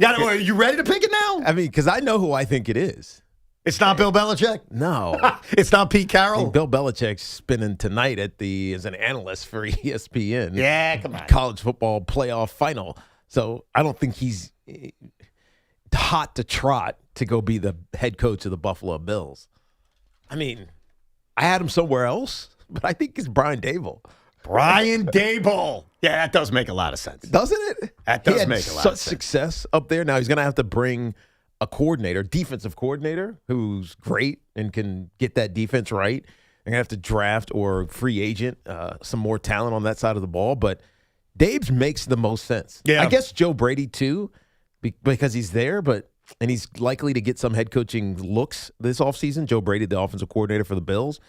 Speaker 2: Are you ready to pick it now?
Speaker 24: I mean, because I know who I think it is.
Speaker 2: It's not Bill Belichick?
Speaker 24: No.
Speaker 2: It's not Pete Carroll?
Speaker 24: I think Bill Belichick's spinning tonight as an analyst for ESPN.
Speaker 2: Yeah, come on.
Speaker 24: College football playoff final. So I don't think he's hot to trot to go be the head coach of the Buffalo Bills. I mean, I had him somewhere else, but I think it's Brian Daboll.
Speaker 2: Brian Daboll. Yeah, that does make a lot of sense.
Speaker 24: Doesn't it?
Speaker 2: That does make a lot of sense.
Speaker 24: Such success up there. Now he's going to have to bring a coordinator, defensive coordinator, who's great and can get that defense right. They're going to have to draft or free agent some more talent on that side of the ball. But Daboll makes the most sense.
Speaker 2: Yeah.
Speaker 24: I guess Joe Brady, too, because he's there, and he's likely to get some head coaching looks this offseason. Joe Brady, the offensive coordinator for the Bills.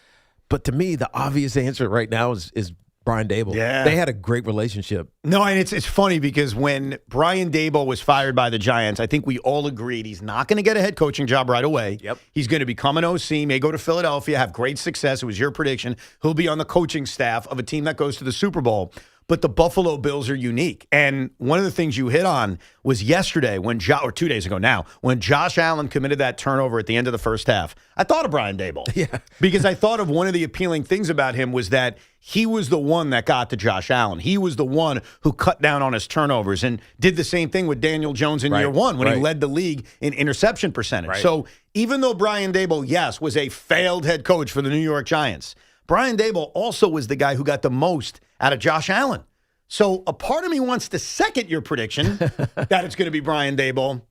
Speaker 24: But to me, the obvious answer right now is Brian Daboll.
Speaker 2: Yeah.
Speaker 24: They had a great relationship.
Speaker 2: No, and it's funny because when Brian Daboll was fired by the Giants, I think we all agreed he's not going to get a head coaching job right away.
Speaker 24: Yep.
Speaker 2: He's going to become an OC, may go to Philadelphia, have great success. It was your prediction. He'll be on the coaching staff of a team that goes to the Super Bowl. But the Buffalo Bills are unique. And one of the things you hit on was yesterday or 2 days ago now, when Josh Allen committed that turnover at the end of the first half. I thought of Brian Daboll.
Speaker 24: Yeah.
Speaker 2: Because I thought of one of the appealing things about him was that he was the one that got to Josh Allen. He was the one who cut down on his turnovers and did the same thing with Daniel Jones in year one when he led the league in interception percentage.
Speaker 24: Right.
Speaker 2: So even though Brian Daboll, yes, was a failed head coach for the New York Giants, Brian Daboll also was the guy who got the most out of Josh Allen. So a part of me wants to second your prediction that it's going to be Brian Daboll.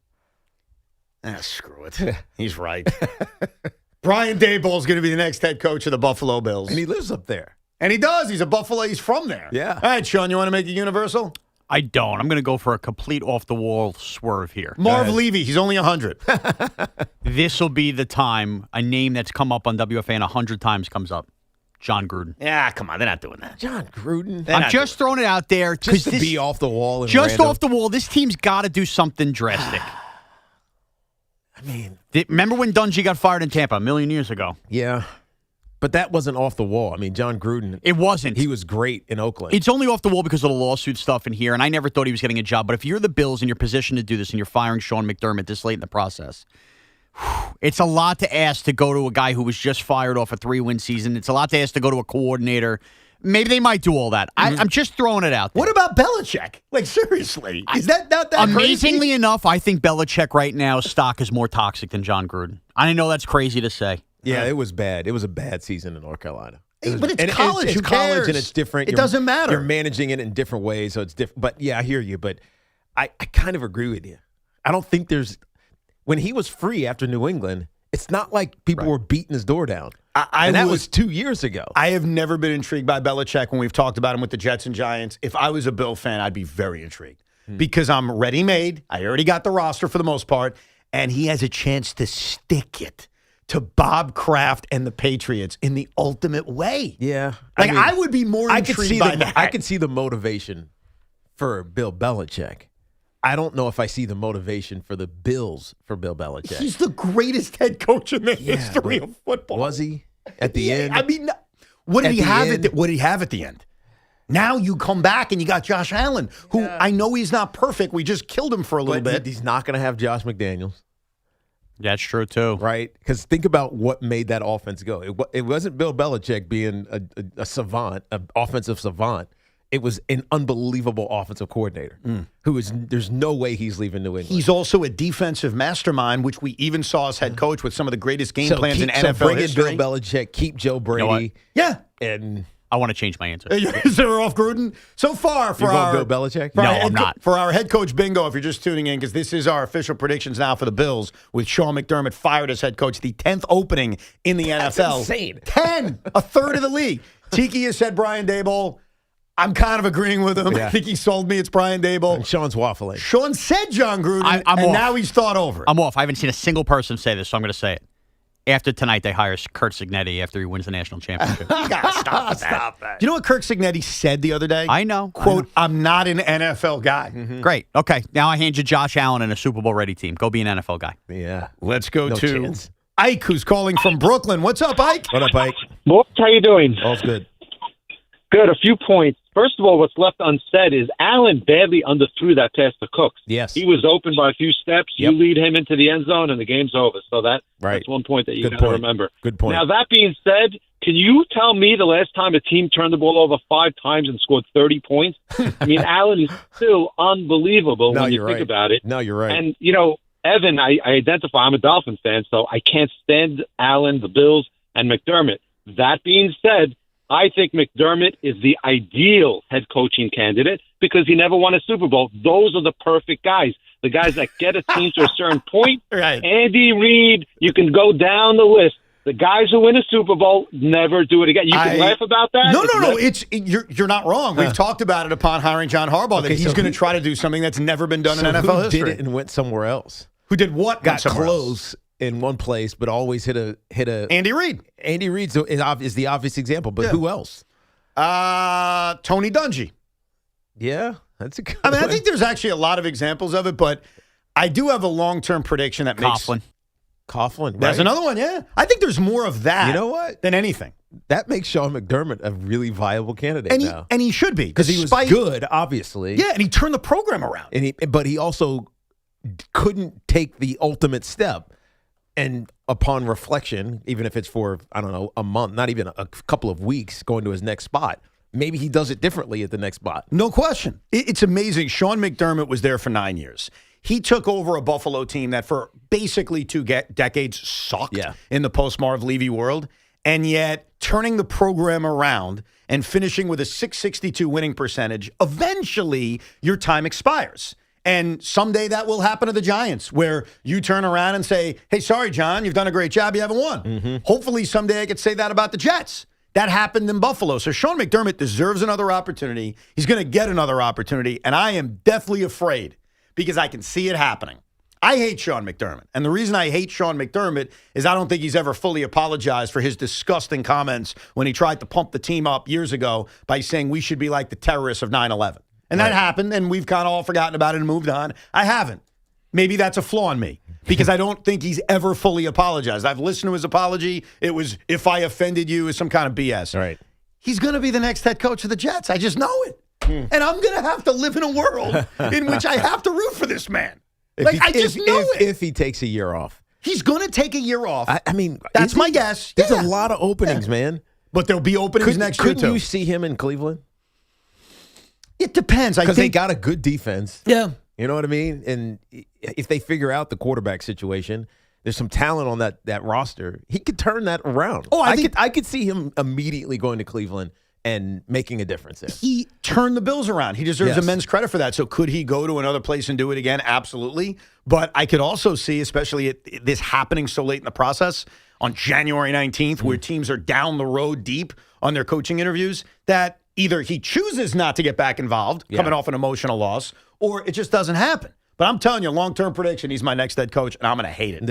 Speaker 2: Screw it. He's right. Brian Daboll is going to be the next head coach of the Buffalo Bills.
Speaker 24: And he lives up there.
Speaker 2: And he does. He's a Buffalo. He's from there.
Speaker 24: Yeah.
Speaker 2: All right, Sean, you want to make it universal?
Speaker 4: I don't. I'm going to go for a complete off-the-wall swerve here.
Speaker 2: Marv Levy. He's only 100.
Speaker 4: This will be the time a name that's come up on WFAN 100 times comes up. John Gruden.
Speaker 2: Yeah, come on. They're not doing that.
Speaker 24: John Gruden.
Speaker 4: I'm just throwing it out there.
Speaker 24: Just to be off the wall. And
Speaker 4: just
Speaker 24: random.
Speaker 4: off the wall. This team's got to do something drastic.
Speaker 24: I mean.
Speaker 4: Remember when Dungy got fired in Tampa a million years ago?
Speaker 24: Yeah. But that wasn't off the wall. I mean, John Gruden.
Speaker 4: It wasn't.
Speaker 24: He was great in Oakland.
Speaker 4: It's only off the wall because of the lawsuit stuff in here, and I never thought he was getting a job. But if you're the Bills and you're positioned to do this and you're firing Sean McDermott this late in the process, it's a lot to ask to go to a guy who was just fired off a 3-win season. It's a lot to ask to go to a coordinator. Maybe they might do all that. I'm just throwing it out there.
Speaker 2: What about Belichick? Like, seriously. Is that not that
Speaker 4: Amazingly
Speaker 2: crazy?
Speaker 4: enough, I think Belichick right now, stock is more toxic than John Gruden. I know that's crazy to say.
Speaker 24: Yeah, it was bad. It was a bad season in North Carolina.
Speaker 2: But it's college.
Speaker 24: It's
Speaker 2: Who
Speaker 24: college
Speaker 2: cares?
Speaker 24: and it's different.
Speaker 2: It doesn't matter.
Speaker 24: You're managing it in different ways, so it's different. But yeah, I hear you. But I kind of agree with you. I don't think there's when he was free after New England. It's not like people were beating his door down. And that was 2 years ago.
Speaker 2: I have never been intrigued by Belichick when we've talked about him with the Jets and Giants. If I was a Bill fan, I'd be very intrigued because I'm ready-made. I already got the roster for the most part, and he has a chance to stick it to Bob Kraft and the Patriots in the ultimate way.
Speaker 24: Yeah.
Speaker 2: Like, I would be more intrigued by that.
Speaker 24: I could see the motivation for Bill Belichick. I don't know if I see the motivation for the Bills for Bill Belichick.
Speaker 2: He's the greatest head coach in the history of football.
Speaker 24: Was he at the end?
Speaker 2: I mean, what did he have at the end? Now you come back and you got Josh Allen, who I know he's not perfect. We just killed him for a little bit.
Speaker 24: He's not going to have Josh McDaniels.
Speaker 4: That's true, too.
Speaker 24: Right? Because think about what made that offense go. It wasn't Bill Belichick being a savant, an offensive savant. It was an unbelievable offensive coordinator there's no way he's leaving New England.
Speaker 2: He's also a defensive mastermind, which we even saw as head coach with some of the greatest game plans in NFL
Speaker 24: bring
Speaker 2: history.
Speaker 24: in Bill Belichick, keep Joe Brady.
Speaker 2: Yeah.
Speaker 24: And
Speaker 4: I want to change my answer.
Speaker 2: Is there off Gruden? So far for
Speaker 24: Bill Belichick?
Speaker 4: No, I'm not.
Speaker 2: For our head coach bingo, if you're just tuning in, because this is our official predictions now for the Bills, with Sean McDermott fired as head coach, the 10th opening in the NFL.
Speaker 24: That's insane.
Speaker 2: 10, a third of the league. Tiki has said Brian Daboll. I'm kind of agreeing with him.
Speaker 24: Yeah.
Speaker 2: I think he sold me. It's Brian Daboll.
Speaker 24: And Sean's waffling.
Speaker 2: Sean said John Gruden,
Speaker 4: I'm
Speaker 2: and
Speaker 4: off.
Speaker 2: now he's thought over it.
Speaker 4: I'm off. I haven't seen a single person say this, so I'm going to say it. After tonight, they hire Kurt Signetti after he wins the national championship.
Speaker 2: You got to stop that. You know what Kirk Signetti said the other day?
Speaker 4: I know.
Speaker 2: Quote, I'm not an NFL guy.
Speaker 4: Great. Okay. Now I hand you Josh Allen and a Super Bowl ready team. Go be an NFL guy.
Speaker 24: Yeah.
Speaker 2: Let's go
Speaker 24: No
Speaker 2: to
Speaker 24: chance.
Speaker 2: Ike, who's calling from Brooklyn. What's up, Ike?
Speaker 24: What up, Ike?
Speaker 9: Boys, how you doing?
Speaker 24: All's good.
Speaker 9: Good. A few points. First of all, what's left unsaid is Allen badly underthrew that pass to Cooks.
Speaker 24: Yes.
Speaker 9: He was open by a few steps.
Speaker 24: Yep.
Speaker 9: You lead him into the end zone, and the game's over. So
Speaker 24: Right.
Speaker 9: that's one point that you
Speaker 24: Good
Speaker 9: got to
Speaker 24: point.
Speaker 9: remember.
Speaker 24: Good point.
Speaker 9: Now, that being said, can you tell me the last time a team turned the ball over 5 times and scored 30 points? I mean, Allen is still unbelievable
Speaker 24: No,
Speaker 9: when you
Speaker 24: you're
Speaker 9: think
Speaker 24: right.
Speaker 9: about it.
Speaker 24: No, you're right.
Speaker 9: And, Evan, I identify, I'm a Dolphins fan, so I can't stand Allen, the Bills, and McDermott. That being said, I think McDermott is the ideal head coaching candidate because he never won a Super Bowl. Those are the perfect guys. The guys that get a team to a certain point.
Speaker 2: Right.
Speaker 9: Andy Reid, you can go down the list. The guys who win a Super Bowl never do it again. You can laugh about that.
Speaker 2: No. You're not wrong. We've talked about it upon hiring John Harbaugh that he's going to try to do something that's never been done in NFL
Speaker 24: who
Speaker 2: history.
Speaker 24: did it and went somewhere else?
Speaker 2: Who did what?
Speaker 24: Got
Speaker 2: somewhere else?
Speaker 24: close in one place, but always hit a.
Speaker 2: Andy Reid.
Speaker 24: Andy Reid is the obvious example, but who else?
Speaker 2: Tony Dungy.
Speaker 24: Yeah, that's a good
Speaker 2: I mean, I
Speaker 24: one.
Speaker 2: think there's actually a lot of examples of it, but I do have a long-term prediction that makes
Speaker 24: Coughlin. Right?
Speaker 2: There's another one, yeah. I think there's more of that.
Speaker 24: You know what?
Speaker 2: Than anything.
Speaker 24: That makes Sean McDermott a really viable candidate now.
Speaker 2: And he should be.
Speaker 24: Because he was good, obviously.
Speaker 2: Yeah, and he turned the program around.
Speaker 24: But he also couldn't take the ultimate step. And upon reflection, even if it's for, I don't know, a month, not even a couple of weeks, going to his next spot, maybe he does it differently at the next spot.
Speaker 2: No question. It's amazing. Sean McDermott was there for 9 years. He took over a Buffalo team that for basically 2 decades sucked in the post-Marv Levy world, and yet turning the program around and finishing with a .662 winning percentage, eventually your time expires. And someday that will happen to the Giants, where you turn around and say, hey, sorry, John, you've done a great job. You haven't won.
Speaker 24: Mm-hmm.
Speaker 2: Hopefully someday I could say that about the Jets. That happened in Buffalo. So Sean McDermott deserves another opportunity. He's going to get another opportunity, and I am deathly afraid because I can see it happening. I hate Sean McDermott. And the reason I hate Sean McDermott is I don't think he's ever fully apologized for his disgusting comments when he tried to pump the team up years ago by saying we should be like the terrorists of 9/11. And that happened, and we've kind of all forgotten about it and moved on. I haven't. Maybe that's a flaw in me because I don't think he's ever fully apologized. I've listened to his apology. It was, if I offended you, is some kind of BS.
Speaker 24: Right.
Speaker 2: He's going to be the next head coach of the Jets. I just know it. And I'm going to have to live in a world in which I have to root for this man. I just know it.
Speaker 24: If he takes a year off.
Speaker 2: He's going to take a year off.
Speaker 24: I mean,
Speaker 2: that's my guess.
Speaker 24: There's a lot of openings, man.
Speaker 2: But there'll be openings next year, too.
Speaker 24: Couldn't you see him in Cleveland?
Speaker 2: It depends.
Speaker 24: Because they got a good defense.
Speaker 2: Yeah.
Speaker 24: You know what I mean? And if they figure out the quarterback situation, there's some talent on that roster. He could turn that around. Oh, I could see him immediately going to Cleveland and making a difference there.
Speaker 2: He turned the Bills around. He deserves immense credit for that. So could he go to another place and do it again? Absolutely. But I could also see, especially this happening so late in the process, on January 19th, where teams are down the road deep on their coaching interviews, that either he chooses not to get back involved, coming off an emotional loss, or it just doesn't happen. But I'm telling you, long-term prediction, he's my next head coach, and I'm going to hate it.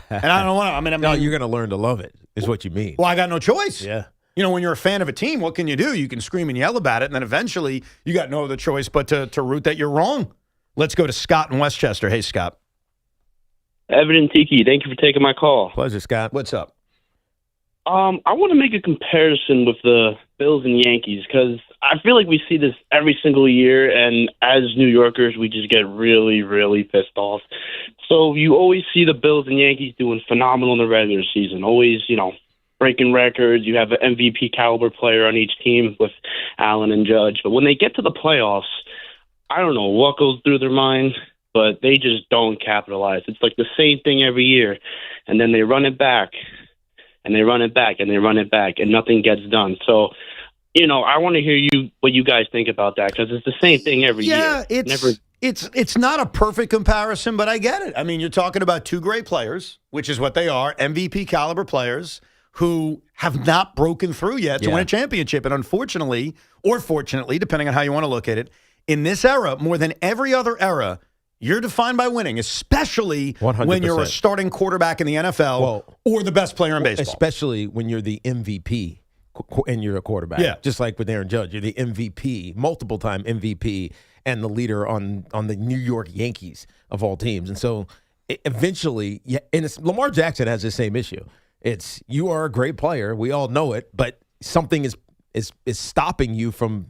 Speaker 2: And I don't want to.
Speaker 24: No, you're going to learn to love it, is what you mean.
Speaker 2: Well, I got no choice.
Speaker 24: Yeah.
Speaker 2: You know, when you're a fan of a team, what can you do? You can scream and yell about it, and then eventually you got no other choice but to root that you're wrong. Let's go to Scott in Westchester. Hey, Scott.
Speaker 10: Evan and Tiki, thank you for taking my call.
Speaker 24: Pleasure, Scott.
Speaker 2: What's up?
Speaker 10: I want to make a comparison with the Bills and Yankees because I feel like we see this every single year, and as New Yorkers, we just get really, really pissed off. So you always see the Bills and Yankees doing phenomenal in the regular season, always, breaking records. You have an MVP caliber player on each team with Allen and Judge. But when they get to the playoffs, I don't know what goes through their mind, but they just don't capitalize. It's like the same thing every year. And then they run it back, and they run it back, and they run it back, and nothing gets done. So, I want to hear what you guys think about that because it's the same thing every year.
Speaker 2: Yeah, it's not a perfect comparison, but I get it. I mean, you're talking about two great players, which is what they are, MVP caliber players, who have not broken through yet to win a championship. And unfortunately, or fortunately, depending on how you want to look at it, in this era, more than every other era, you're defined by winning, especially
Speaker 24: 100%.
Speaker 2: When you're a starting quarterback in the NFL or the best player in baseball.
Speaker 24: Especially when you're the MVP and you're a quarterback. Yeah. Just like with Aaron Judge, you're the MVP, multiple-time MVP, and the leader on the New York Yankees of all teams. And so eventually, Lamar Jackson has the same issue. It's you are a great player. We all know it, but something is stopping you from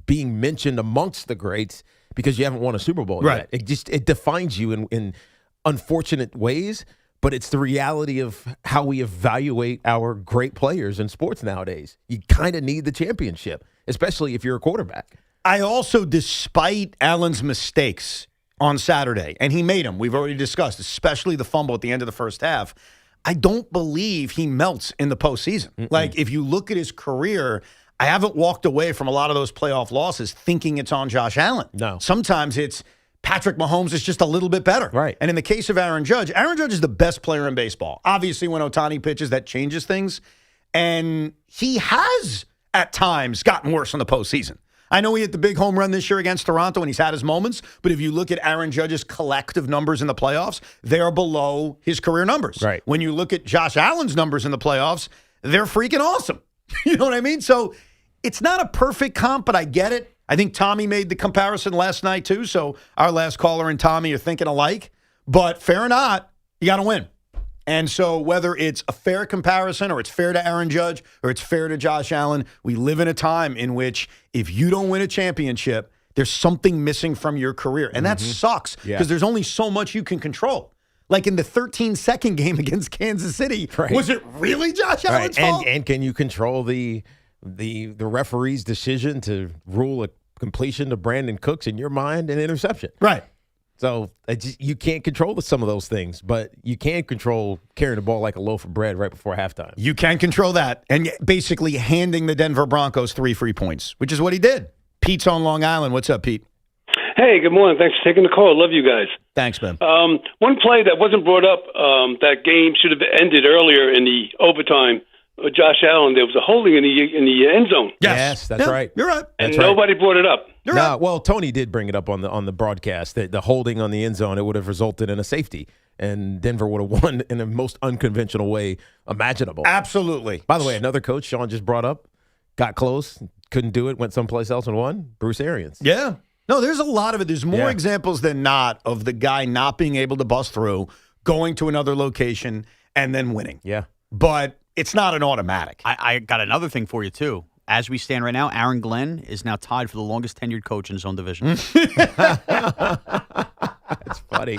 Speaker 24: being mentioned amongst the greats because you haven't won a Super Bowl yet. It defines you in unfortunate ways, but it's the reality of how we evaluate our great players in sports nowadays. You kind of need the championship, especially if you're a quarterback.
Speaker 2: I also, despite Allen's mistakes on Saturday, and he made them, we've already discussed, especially the fumble at the end of the first half, I don't believe he melts in the postseason. Like, if you look at his career, I haven't walked away from a lot of those playoff losses thinking it's on Josh Allen.
Speaker 24: No.
Speaker 2: Sometimes it's Patrick Mahomes is just a little bit better.
Speaker 24: Right.
Speaker 2: And in the case of Aaron Judge is the best player in baseball. Obviously, when Ohtani pitches, that changes things. And he has, at times, gotten worse in the postseason. I know he hit the big home run this year against Toronto, and he's had his moments. But if you look at Aaron Judge's collective numbers in the playoffs, they're below his career numbers.
Speaker 24: Right.
Speaker 2: When you look at Josh Allen's numbers in the playoffs, they're freaking awesome. You know what I mean? So it's not a perfect comp, but I get it. I think Tommy made the comparison last night, too. So our last caller and Tommy are thinking alike. But fair or not, you got to win. And so whether it's a fair comparison or it's fair to Aaron Judge or it's fair to Josh Allen, we live in a time in which if you don't win a championship, there's something missing from your career. And that sucks because there's only so much you can control. Like in the 13-second game against Kansas City, was it really Josh Allen's fault?
Speaker 24: And can you control the referee's decision to rule a completion to Brandon Cooks in your mind an interception?
Speaker 2: Right.
Speaker 24: So you can't control some of those things, but you can control carrying the ball like a loaf of bread right before halftime.
Speaker 2: You can control that and basically handing the Denver Broncos 3 free points, which is what he did. Pete's on Long Island. What's up, Pete?
Speaker 12: Hey, good morning. Thanks for taking the call. Love you guys.
Speaker 2: Thanks, man.
Speaker 12: One play that wasn't brought up, that game should have ended earlier in the overtime. Josh Allen, there was a holding in the end zone.
Speaker 24: Yes, that's right.
Speaker 2: You're right.
Speaker 12: And nobody brought it up.
Speaker 24: Well, Tony did bring it up on the broadcast that the holding on the end zone, it would have resulted in a safety, and Denver would have won in the most unconventional way imaginable.
Speaker 2: Absolutely.
Speaker 24: By the way, another coach Sean just brought up, got close, couldn't do it, went someplace else and won. Bruce Arians.
Speaker 2: Yeah. No, there's a lot of it. There's more examples than not of the guy not being able to bust through, going to another location, and then winning.
Speaker 24: Yeah.
Speaker 2: But it's not an automatic.
Speaker 4: I got another thing for you, too. As we stand right now, Aaron Glenn is now tied for the longest tenured coach in his own division.
Speaker 24: That's funny.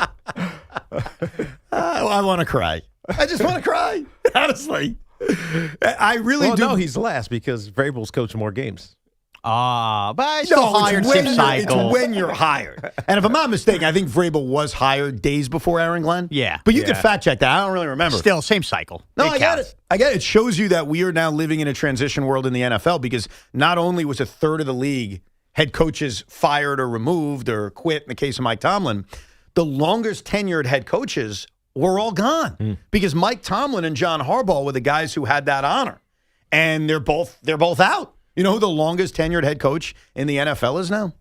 Speaker 2: I want to cry. I just want to cry. Honestly. I really do.
Speaker 24: No, he's last because Vrabel's coaching more games.
Speaker 4: But I still hired same cycle.
Speaker 2: It's when you're hired. And if I'm not mistaken, I think Vrabel was hired days before Aaron Glenn.
Speaker 4: Yeah.
Speaker 2: But you can fact check that. I don't really remember.
Speaker 4: Still, same cycle.
Speaker 2: No, I get it. I get it. It shows you that we are now living in a transition world in the NFL because not only was a third of the league head coaches fired or removed or quit in the case of Mike Tomlin, the longest tenured head coaches were all gone because Mike Tomlin and John Harbaugh were the guys who had that honor. And they're both out. You know who the longest tenured head coach in the NFL is now?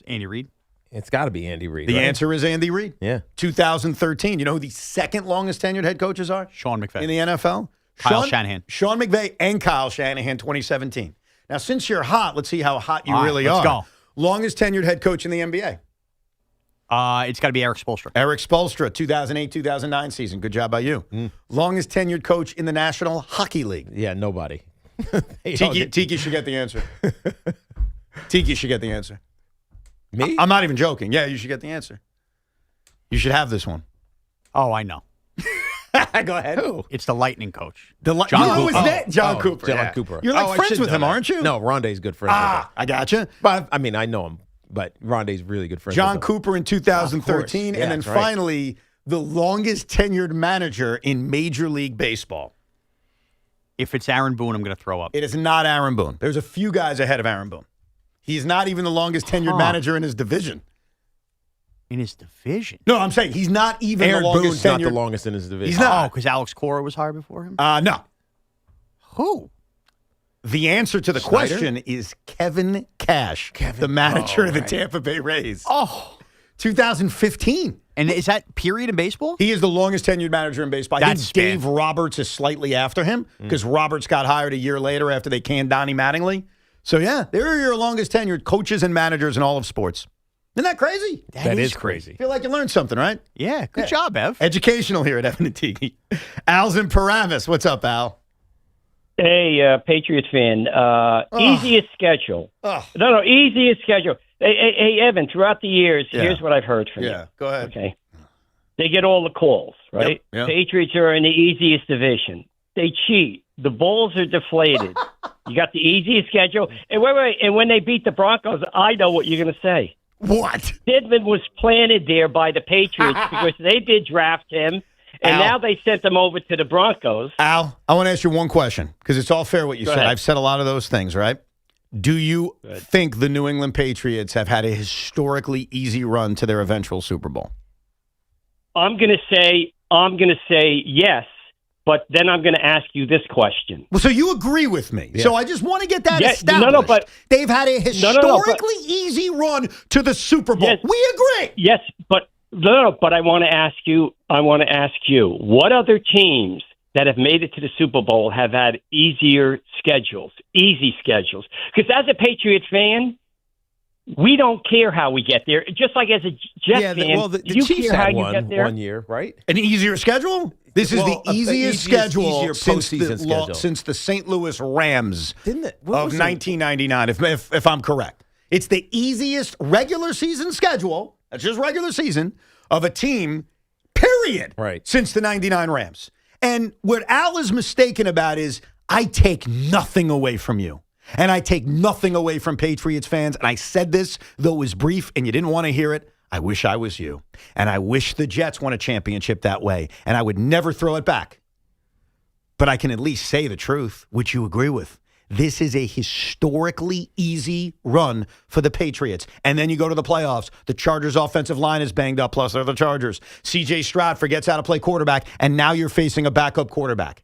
Speaker 4: Andy Reid.
Speaker 24: It's got to be Andy Reid.
Speaker 2: The answer is Andy Reid.
Speaker 24: Yeah.
Speaker 2: 2013. You know who the second longest tenured head coaches are?
Speaker 4: Sean McVay.
Speaker 2: In the NFL?
Speaker 4: Kyle Shanahan.
Speaker 2: Sean McVay and Kyle Shanahan, 2017. Now, since you're hot, let's see how hot you really
Speaker 4: let's
Speaker 2: are.
Speaker 4: go.
Speaker 2: Longest tenured head coach in the NBA?
Speaker 4: It's got to be Eric Spoelstra.
Speaker 2: Eric Spoelstra, 2008-2009 season. Good job by you. Longest tenured coach in the National Hockey League?
Speaker 24: Yeah, nobody.
Speaker 2: Tiki should get the answer. Tiki should get the answer.
Speaker 24: Me?
Speaker 2: I'm not even joking. Yeah, you should get the answer. You should have this one.
Speaker 4: Oh, I know.
Speaker 2: Go ahead.
Speaker 24: Who?
Speaker 4: It's the Lightning coach.
Speaker 2: John Cooper. John Cooper.
Speaker 24: John Cooper.
Speaker 2: You're like friends with him, aren't you?
Speaker 24: No, Rondé's good friends with him.
Speaker 2: I gotcha.
Speaker 24: But I mean, I know him, but Rondé's really good friends
Speaker 2: John
Speaker 24: with him.
Speaker 2: Cooper in 2013,
Speaker 24: Yeah,
Speaker 2: and then
Speaker 24: that's right.
Speaker 2: finally the longest tenured manager in Major League Baseball.
Speaker 4: If it's Aaron Boone, I'm going to throw up.
Speaker 2: It is not Aaron Boone. There's a few guys ahead of Aaron Boone. He's not even the longest tenured manager in his division.
Speaker 4: In his division?
Speaker 2: No, I'm saying he's not even
Speaker 24: Aaron
Speaker 2: the longest
Speaker 24: Boone's
Speaker 2: tenured.
Speaker 24: not the longest in his division.
Speaker 2: He's not.
Speaker 4: Oh, because Alex Cora was hired before him?
Speaker 2: No.
Speaker 4: Who?
Speaker 2: The answer to the question is Kevin Cash, the manager of the Tampa Bay Rays.
Speaker 4: Oh.
Speaker 2: 2015.
Speaker 4: And is that period in baseball?
Speaker 2: He is the longest tenured manager in baseball. I think Dave Roberts is slightly after him because Roberts got hired a year later after they canned Donnie Mattingly. So, yeah, they're your longest tenured coaches and managers in all of sports. Isn't that crazy?
Speaker 24: That is crazy.
Speaker 2: I feel like you learned something, right?
Speaker 4: Yeah, good job, Ev.
Speaker 2: Educational here at Evan and Tiki. Al's in Paramus. What's up, Al?
Speaker 13: Hey, Patriots fan. Easiest schedule. No, easiest schedule. Hey, Evan, throughout the years, here's what I've heard from you.
Speaker 2: Yeah, go ahead.
Speaker 13: Okay. They get all the calls, right?
Speaker 2: Yep.
Speaker 13: Patriots are in the easiest division. They cheat. The balls are deflated. You got the easiest schedule. And wait. And when they beat the Broncos, I know what you're going to say.
Speaker 2: What?
Speaker 13: Stidham was planted there by the Patriots because they did draft him. And now they sent them over to the Broncos.
Speaker 2: Al, I want to ask you one question because it's all fair what you
Speaker 13: Go
Speaker 2: said.
Speaker 13: ahead.
Speaker 2: I've said a lot of those things, right? Do you think the New England Patriots have had a historically easy run to their eventual Super Bowl?
Speaker 13: I'm going to say yes, but then I'm going to ask you this question.
Speaker 2: Well, so you agree with me.
Speaker 13: Yeah.
Speaker 2: So I just want to get that
Speaker 13: Yeah,
Speaker 2: established.
Speaker 13: no, but
Speaker 2: they've had a historically easy run to the Super Bowl.
Speaker 13: Yes.
Speaker 2: We agree.
Speaker 13: Yes, but I want to ask you, what other teams that have made it to the Super Bowl have had easy schedules? Because as a Patriots fan, we don't care how we get there. Just like as a Jets fan,
Speaker 24: the
Speaker 13: you
Speaker 24: Chiefs
Speaker 13: care how
Speaker 24: had
Speaker 13: you get there.
Speaker 24: 1 year, right?
Speaker 2: An easier schedule? This is the easiest schedule
Speaker 24: easier
Speaker 2: since
Speaker 24: postseason schedule.
Speaker 2: since the St. Louis Rams
Speaker 24: Didn't it?
Speaker 2: of 1999, if I'm correct. It's the easiest regular season schedule, that's just regular season, of a team, period, since the 99 Rams. And what Al is mistaken about is I take nothing away from you. And I take nothing away from Patriots fans. And I said this, though it was brief and you didn't want to hear it. I wish I was you. And I wish the Jets won a championship that way. And I would never throw it back. But I can at least say the truth, which you agree with. This is a historically easy run for the Patriots. And then you go to the playoffs. The Chargers' offensive line is banged up, plus they're the Chargers. C.J. Stroud forgets how to play quarterback, and now you're facing a backup quarterback.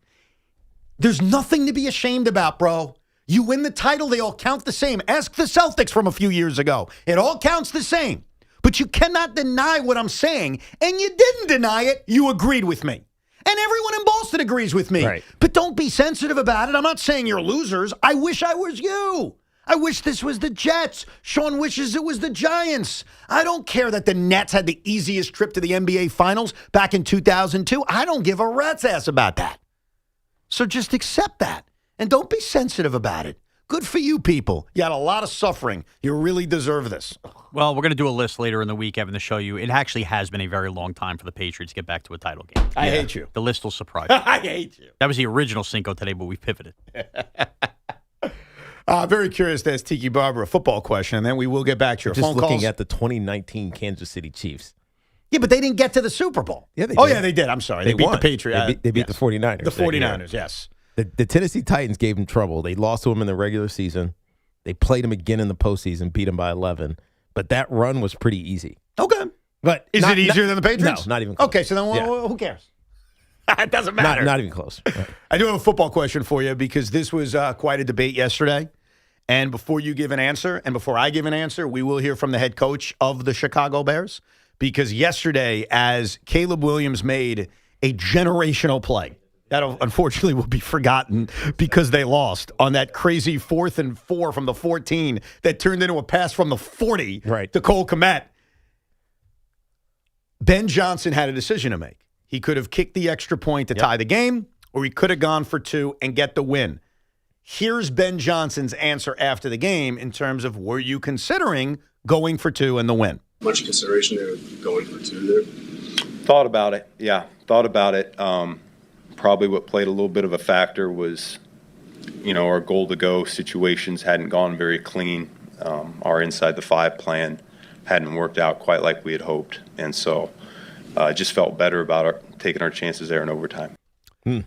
Speaker 2: There's nothing to be ashamed about, bro. You win the title, they all count the same. Ask the Celtics from a few years ago. It all counts the same. But you cannot deny what I'm saying, and you didn't deny it. You agreed with me. And everyone in Boston agrees with me.
Speaker 24: Right.
Speaker 2: But don't be sensitive about it. I'm not saying you're losers. I wish I was you. I wish this was the Jets. Sean wishes it was the Giants. I don't care that the Nets had the easiest trip to the NBA Finals back in 2002. I don't give a rat's ass about that. So just accept that. And don't be sensitive about it. Good for you people. You had a lot of suffering. You really deserve this.
Speaker 4: Well, we're going to do a list later in the week, Evan, to show you. It actually has been a very long time for the Patriots to get back to a title game.
Speaker 2: I hate you.
Speaker 4: The list will surprise you.
Speaker 2: I hate you.
Speaker 4: That was the original Cinco today, but we pivoted.
Speaker 2: Very curious to ask Tiki Barber a football question, and then we will get back to your phone calls.
Speaker 24: Just looking at the 2019 Kansas City Chiefs.
Speaker 2: Yeah, but they didn't get to the Super Bowl.
Speaker 24: Yeah, they
Speaker 2: did.
Speaker 24: did.
Speaker 2: They did. I'm sorry. They beat
Speaker 24: won.
Speaker 2: the Patriots.
Speaker 24: They beat the 49ers.
Speaker 2: The 49ers, yes.
Speaker 24: The Tennessee Titans gave them trouble. They lost to them in the regular season. They played them again in the postseason, beat them by 11. But that run was pretty easy.
Speaker 2: Okay.
Speaker 24: But
Speaker 2: Is it easier than the Patriots?
Speaker 24: No, not even close.
Speaker 2: Okay, so then who cares? It doesn't matter.
Speaker 24: Not even close.
Speaker 2: I do have a football question for you because this was quite a debate yesterday. And before you give an answer and before I give an answer, we will hear from the head coach of the Chicago Bears. Because yesterday, as Caleb Williams made a generational play, that unfortunately will be forgotten because they lost on that crazy 4th and 4 from the 14 that turned into a pass from the 40 to Cole Kmet. Ben Johnson had a decision to make. He could have kicked the extra point to tie the game, or he could have gone for 2 and get the win. Here's Ben Johnson's answer after the game in terms of, were you considering going for 2 and the win?
Speaker 14: Much consideration there going for 2 there?
Speaker 15: Thought about it, yeah. Thought about it. Probably what played a little bit of a factor was, our goal-to-go situations hadn't gone very clean. Our inside the 5 plan hadn't worked out quite like we had hoped. And so just felt better about taking our chances there in overtime.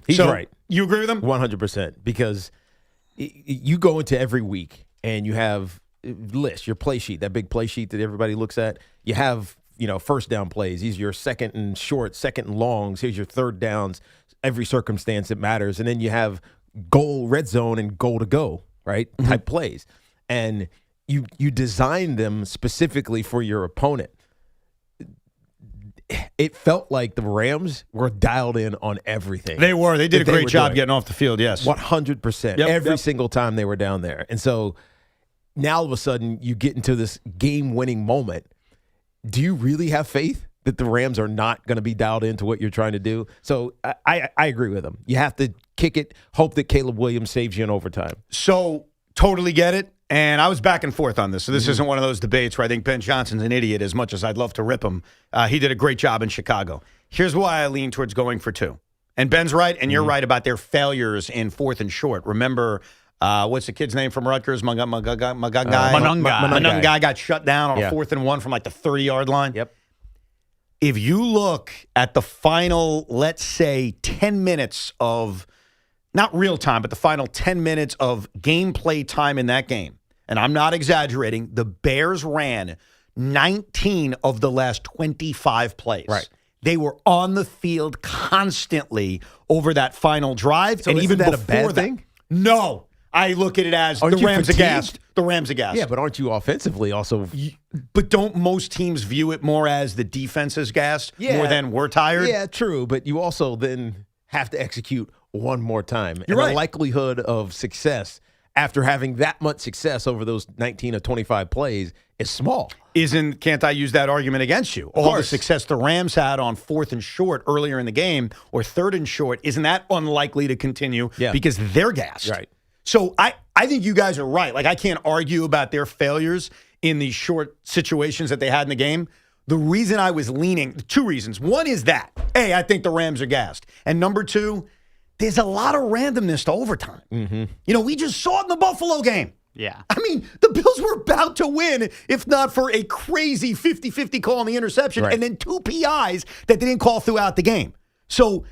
Speaker 24: He's right.
Speaker 2: You agree with him?
Speaker 24: 100%. Because you go into every week and you have list, your play sheet, that big play sheet that everybody looks at. You have, first down plays. These are your second and short, second and longs. Here's your third downs. Every circumstance that matters. And then you have goal, red zone, and goal to go, right?
Speaker 2: Mm-hmm.
Speaker 24: Type plays. And you design them specifically for your opponent. It felt like the Rams were dialed in on everything.
Speaker 2: They were. They did a great job getting off the field, yes.
Speaker 24: 100%. Every single time they were down there. And so now all of a sudden you get into this game-winning moment. Do you really have faith that the Rams are not going to be dialed into what you're trying to do? So I agree with them. You have to kick it, hope that Caleb Williams saves you in overtime.
Speaker 2: So totally get it. And I was back and forth on this. So this isn't one of those debates where I think Ben Johnson's an idiot as much as I'd love to rip him. He did a great job in Chicago. Here's why I lean towards going for 2. And Ben's right, and you're right about their failures in 4th and short. Remember, what's the kid's name from Rutgers? Manungai got shut down on a 4th and 1 from like the 30-yard line.
Speaker 24: Yep.
Speaker 2: If you look at the final, let's say, 10 minutes of, not real time, but the final 10 minutes of gameplay time in that game, and I'm not exaggerating, the Bears ran 19 of the last 25 plays.
Speaker 24: Right.
Speaker 2: They were on the field constantly over that final drive.
Speaker 24: So
Speaker 2: and even
Speaker 24: that a
Speaker 2: before
Speaker 24: bad
Speaker 2: that,
Speaker 24: thing?
Speaker 2: No. I look at it as
Speaker 24: Aren't
Speaker 2: the
Speaker 24: you
Speaker 2: Rams
Speaker 24: fatigued?
Speaker 2: aghast. The Rams aghast.
Speaker 24: Yeah, but aren't you offensively also?
Speaker 2: But don't most teams view it more as the defense is gassed more than we're tired?
Speaker 24: Yeah, true. But you also then have to execute one more time.
Speaker 2: You're right.
Speaker 24: The likelihood of success after having that much success over those 19 or 25 plays is small.
Speaker 2: Can't I use that argument against you? All the success the Rams had on 4th and short earlier in the game or 3rd and short, isn't that unlikely to continue because they're gassed?
Speaker 24: Right.
Speaker 2: So I think you guys are right. Like, I can't argue about their failures in these short situations that they had in the game. The reason I was leaning, 2 reasons. One is that, A, I think the Rams are gassed. And number 2, there's a lot of randomness to overtime.
Speaker 24: Mm-hmm.
Speaker 2: We just saw it in the Buffalo game.
Speaker 4: Yeah.
Speaker 2: I mean, the Bills were about to win if not for a crazy 50-50 call on the interception and then 2 PIs that they didn't call throughout the game. So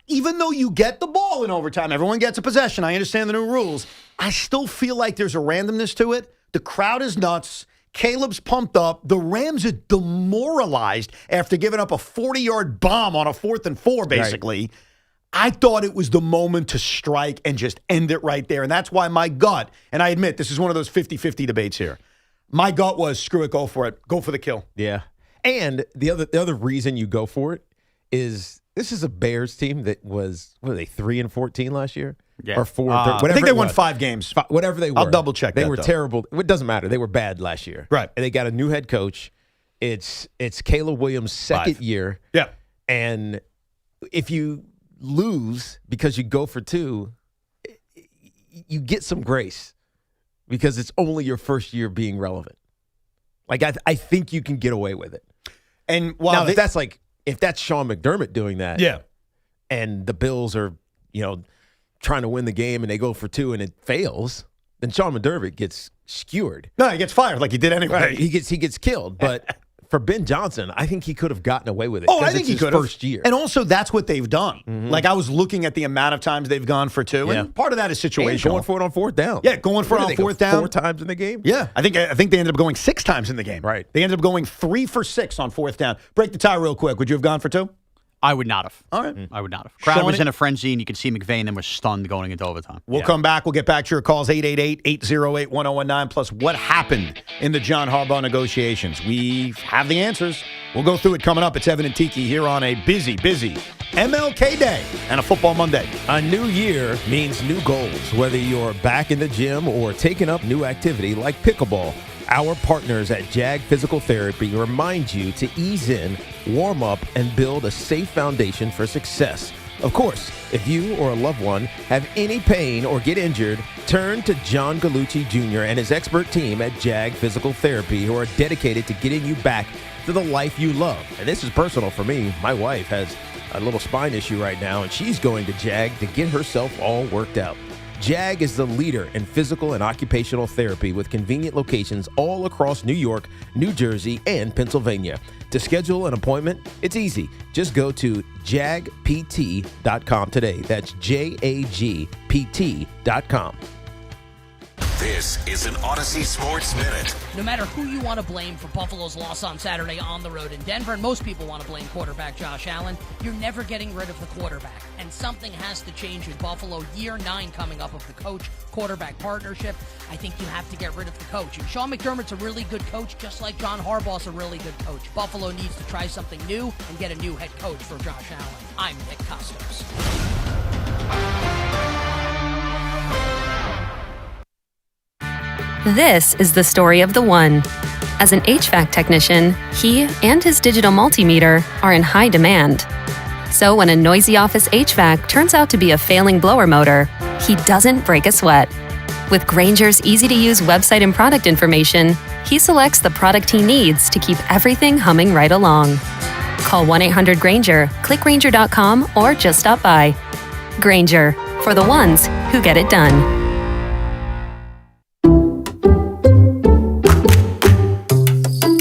Speaker 2: even though you get the ball in overtime, everyone gets a possession. I understand the new rules. I still feel like there's a randomness to it. The crowd is nuts. Caleb's pumped up. The Rams are demoralized after giving up a 40-yard bomb on a 4th and 4, basically. I thought it was the moment to strike and just end it right there. And that's why my gut, and I admit this is one of those 50-50 debates here. My gut was, screw it, go for it. Go for the kill.
Speaker 24: Yeah. And the other reason you go for it is this is a Bears team that was, what were they, 3-14 last year?
Speaker 2: Yeah.
Speaker 24: Or 4
Speaker 2: I think they won 5 games.
Speaker 24: Whatever they were.
Speaker 2: I'll double check
Speaker 24: They
Speaker 2: that,
Speaker 24: were
Speaker 2: though.
Speaker 24: terrible. It doesn't matter. They were bad last year.
Speaker 2: Right.
Speaker 24: And they got a new head coach. It's Caleb Williams' second year.
Speaker 2: Yeah.
Speaker 24: And if you lose because you go for 2, you get some grace because it's only your first year being relevant. Like, I think you can get away with it.
Speaker 2: And while
Speaker 24: now, if that's Sean McDermott doing that,
Speaker 2: yeah,
Speaker 24: and the Bills are, trying to win the game and they go for 2 and it fails, then Sean McDermott gets skewered.
Speaker 2: No, he gets fired like he did anyway.
Speaker 24: Right. He gets killed. But for Ben Johnson, I think he could have gotten away with it.
Speaker 2: Oh, I think he could have.
Speaker 24: First year.
Speaker 2: And also, that's what they've done. Like, I was looking at the amount of times they've gone for 2, and part of that is situational.
Speaker 24: And going for it on 4th down.
Speaker 2: Yeah, going for it on 4th down.
Speaker 24: 4 times in the game?
Speaker 2: Yeah. I think they ended up going 6 times in the game.
Speaker 24: Right.
Speaker 2: They ended up going 3 for 6 on 4th down. Break the tie real quick. Would you have gone for 2?
Speaker 4: I would not have.
Speaker 2: All right.
Speaker 4: I would not have. Crowd
Speaker 2: Sean,
Speaker 4: was in a frenzy, and you could see McVay and them were stunned going into overtime.
Speaker 2: We'll come back. We'll get back to your calls, 888-808-1019, plus what happened in the John Harbaugh negotiations. We have the answers. We'll go through it coming up. It's Evan and Tiki here on a busy MLK Day and a football Monday.
Speaker 24: A new year means new goals, whether you're back in the gym or taking up new activity like pickleball. Our partners at Jag Physical Therapy remind you to ease in, warm up, and build a safe foundation for success. Of course, if you or a loved one have any pain or get injured, turn to John Gallucci Jr. and his expert team at Jag Physical Therapy, who are dedicated to getting you back to the life you love. And this is personal for me. My wife has a little spine issue right now, and she's going to Jag to get herself all worked out. Jag is the leader in physical and occupational therapy with convenient locations all across New York, New Jersey, and Pennsylvania. To schedule an appointment, it's easy. Just go to jagpt.com today. That's jagpt.com.
Speaker 16: This is an Odyssey Sports Minute.
Speaker 17: No matter who you want to blame for Buffalo's loss on Saturday on the road in Denver, and most people want to blame quarterback Josh Allen, you're never getting rid of the quarterback. And something has to change in Buffalo. Year 9 coming up of the coach-quarterback partnership. I think you have to get rid of the coach. And Sean McDermott's a really good coach, just like John Harbaugh's a really good coach. Buffalo needs to try something new and get a new head coach for Josh Allen. I'm Nick Costos.
Speaker 6: This is the story of the one. As an HVAC technician, he and his digital multimeter are in high demand. So when a noisy office HVAC turns out to be a failing blower motor, he doesn't break a sweat. With Grainger's easy-to-use website and product information, he selects the product he needs to keep everything humming right along. Call 1-800-GRAINGER, click Grainger.com, or just stop by. Grainger, for the ones who get it done.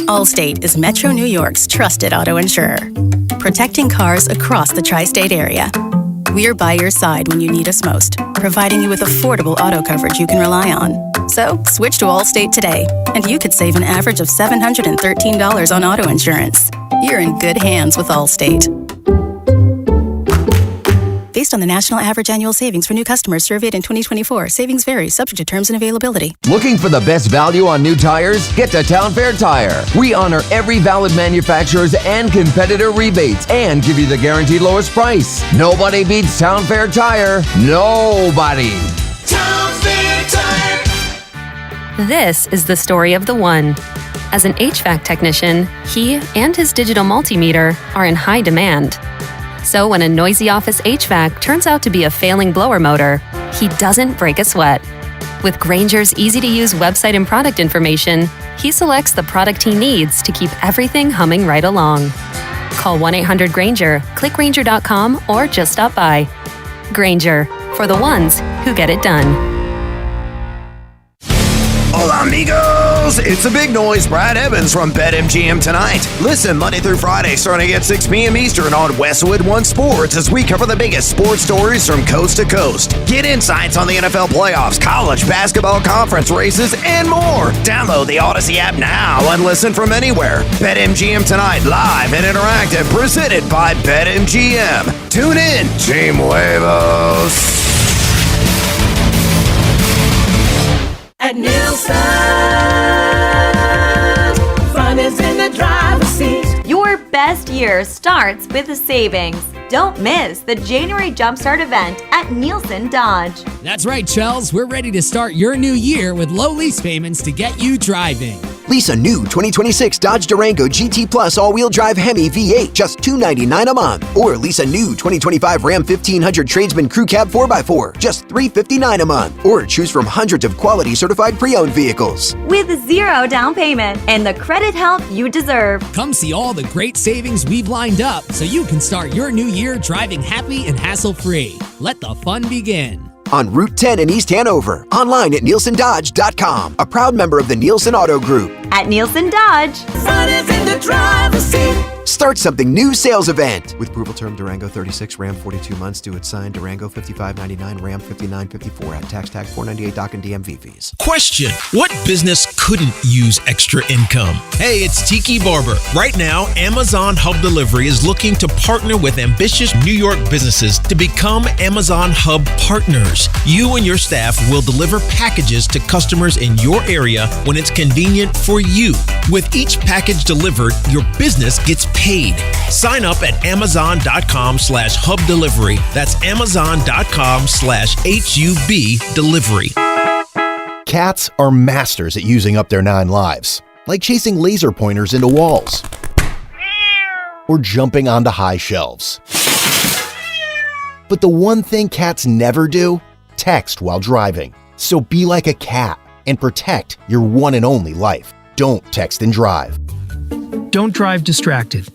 Speaker 18: Allstate is Metro New York's trusted auto insurer, protecting cars across the tri-state area. We're by your side when you need us most, providing you with affordable auto coverage you can rely on. So, switch to Allstate today, and you could save an average of $713 on auto insurance. You're in good hands with Allstate. Based on the national average annual savings for new customers surveyed in 2024, savings vary, subject to terms and availability.
Speaker 19: Looking for the best value on new tires? Get to Town Fair Tire. We honor every valid manufacturer's and competitor rebates and give you the guaranteed lowest price. Nobody beats Town Fair Tire. Nobody.
Speaker 16: Town Fair Tire.
Speaker 6: This is the story of the one. As an HVAC technician, he and his digital multimeter are in high demand. So when a noisy office HVAC turns out to be a failing blower motor, he doesn't break a sweat. With Grainger's easy-to-use website and product information, he selects the product he needs to keep everything humming right along. Call 1-800-GRAINGER, click Grainger.com, or just stop by. Grainger, for the ones who get it done.
Speaker 20: Hola, amigos! It's a big noise. Brad Evans from BetMGM tonight. Listen Monday through Friday starting at 6 p.m. Eastern on Westwood One Sports as we cover the biggest sports stories from coast to coast. Get insights on the NFL playoffs, college basketball conference races, and more. Download the Odyssey app now and listen from anywhere. BetMGM tonight, live and interactive, presented by BetMGM. Tune in, Team Huevos.
Speaker 3: At Nielsen, fun is in the driver's seat.
Speaker 11: Your best year starts with a savings. Don't miss the January Jumpstart event at Nielsen Dodge.
Speaker 21: That's right, Chels. We're ready to start your new year with low lease payments to get you driving.
Speaker 22: Lease a new 2026 Dodge Durango GT Plus all-wheel drive Hemi V8, just $299 a month. Or lease a new 2025 Ram 1500 Tradesman Crew Cab 4x4, just $359 a month. Or choose from hundreds of quality certified pre-owned vehicles.
Speaker 11: With zero down payment and the credit help you deserve.
Speaker 21: Come see all the great savings we've lined up so you can start your new year driving happy and hassle-free. Let the fun begin.
Speaker 22: On Route 10 in East Hanover. Online at nielsendodge.com. A proud member of the Nielsen Auto Group.
Speaker 11: At Nielsen Dodge.
Speaker 3: Fun is in the driver's seat.
Speaker 22: Start something new sales event. With approval term Durango 36, Ram 42 months due at sign, Durango 55.99, Ram 59.54 at tax tag 498 dock and DMV fees.
Speaker 23: Question: what business couldn't use extra income? Hey, it's Tiki Barber. Right now, Amazon Hub Delivery is looking to partner with ambitious New York businesses to become Amazon Hub partners. You and your staff will deliver packages to customers in your area when it's convenient for you. With each package delivered, your business gets paid. Sign up at amazon.com/hub delivery. That's amazon.com/HUB delivery.
Speaker 26: Cats are masters at using up their 9 lives, like chasing laser pointers into walls or jumping onto high shelves. But the one thing cats never do? Text while driving. So be like a cat and protect your one and only life. Don't text and drive.
Speaker 27: Don't drive distracted.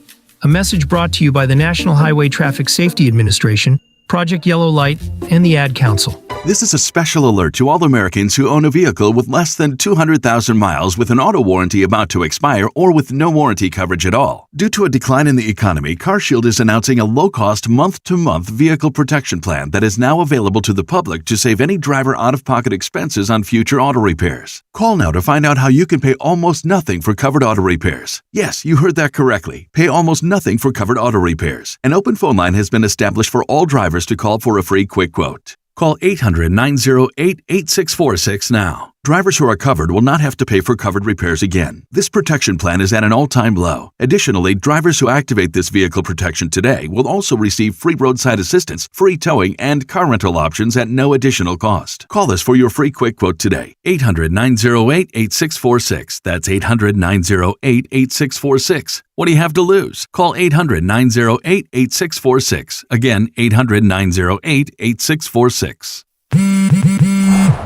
Speaker 27: A message brought to you by the National Highway Traffic Safety Administration, Project Yellow Light, and the Ad Council.
Speaker 28: This is a special alert to all Americans who own a vehicle with less than 200,000 miles with an auto warranty about to expire or with no warranty coverage at all. Due to a decline in the economy, CarShield is announcing a low-cost month-to-month vehicle protection plan that is now available to the public to save any driver out-of-pocket expenses on future auto repairs. Call now to find out how you can pay almost nothing for covered auto repairs. Yes, you heard that correctly. Pay almost nothing for covered auto repairs. An open phone line has been established for all drivers to call for a free quick quote. Call 800-908-8646 now. Drivers who are covered will not have to pay for covered repairs again. This protection plan is at an all-time low. Additionally, drivers who activate this vehicle protection today will also receive free roadside assistance, free towing, and car rental options at no additional cost. Call us for your free quick quote today. 800-908-8646. That's 800-908-8646. What do you have to lose? Call 800-908-8646. Again, 800-908-8646.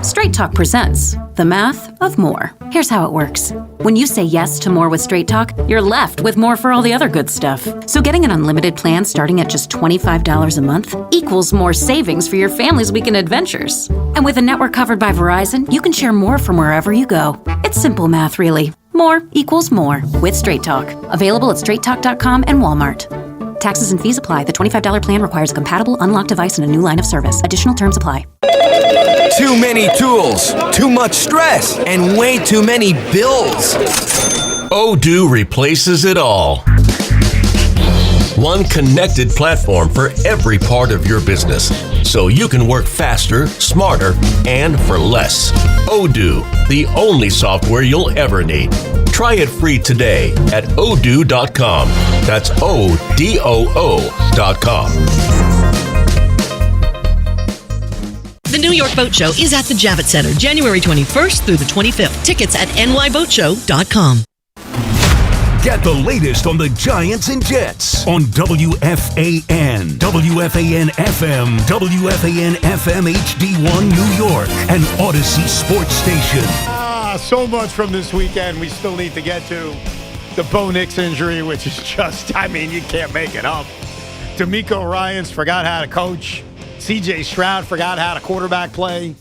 Speaker 29: Straight Talk presents The Math of More. Here's how it works. When you say yes to more with Straight Talk, you're left with more for all the other good stuff. So getting an unlimited plan starting at just $25 a month equals more savings for your family's weekend adventures. And with a network covered by Verizon, you can share more from wherever you go. It's simple math, really. More equals more with Straight Talk. Available at straighttalk.com and Walmart. Taxes and fees apply. The $25 plan requires a compatible unlocked device and a new line of service. Additional terms apply.
Speaker 30: Too many tools, too much stress, and way too many bills.
Speaker 31: Odoo replaces it all. One connected platform for every part of your business, so you can work faster, smarter, and for less. Odoo, the only software you'll ever need. Try it free today at odoo.com. That's ODOO.com.
Speaker 32: The New York Boat Show is at the Javits Center, January 21st through the 25th. Tickets at nyboatshow.com.
Speaker 1: Get the latest on the Giants and Jets on WFAN, WFAN FM, WFAN FM HD1 New York, and Odyssey Sports Station.
Speaker 2: So much from this weekend we still need to get to. The Bo Nix injury, which is just, I mean, you can't make it up. DeMeco Ryans forgot how to coach. CJ Stroud forgot how to quarterback play.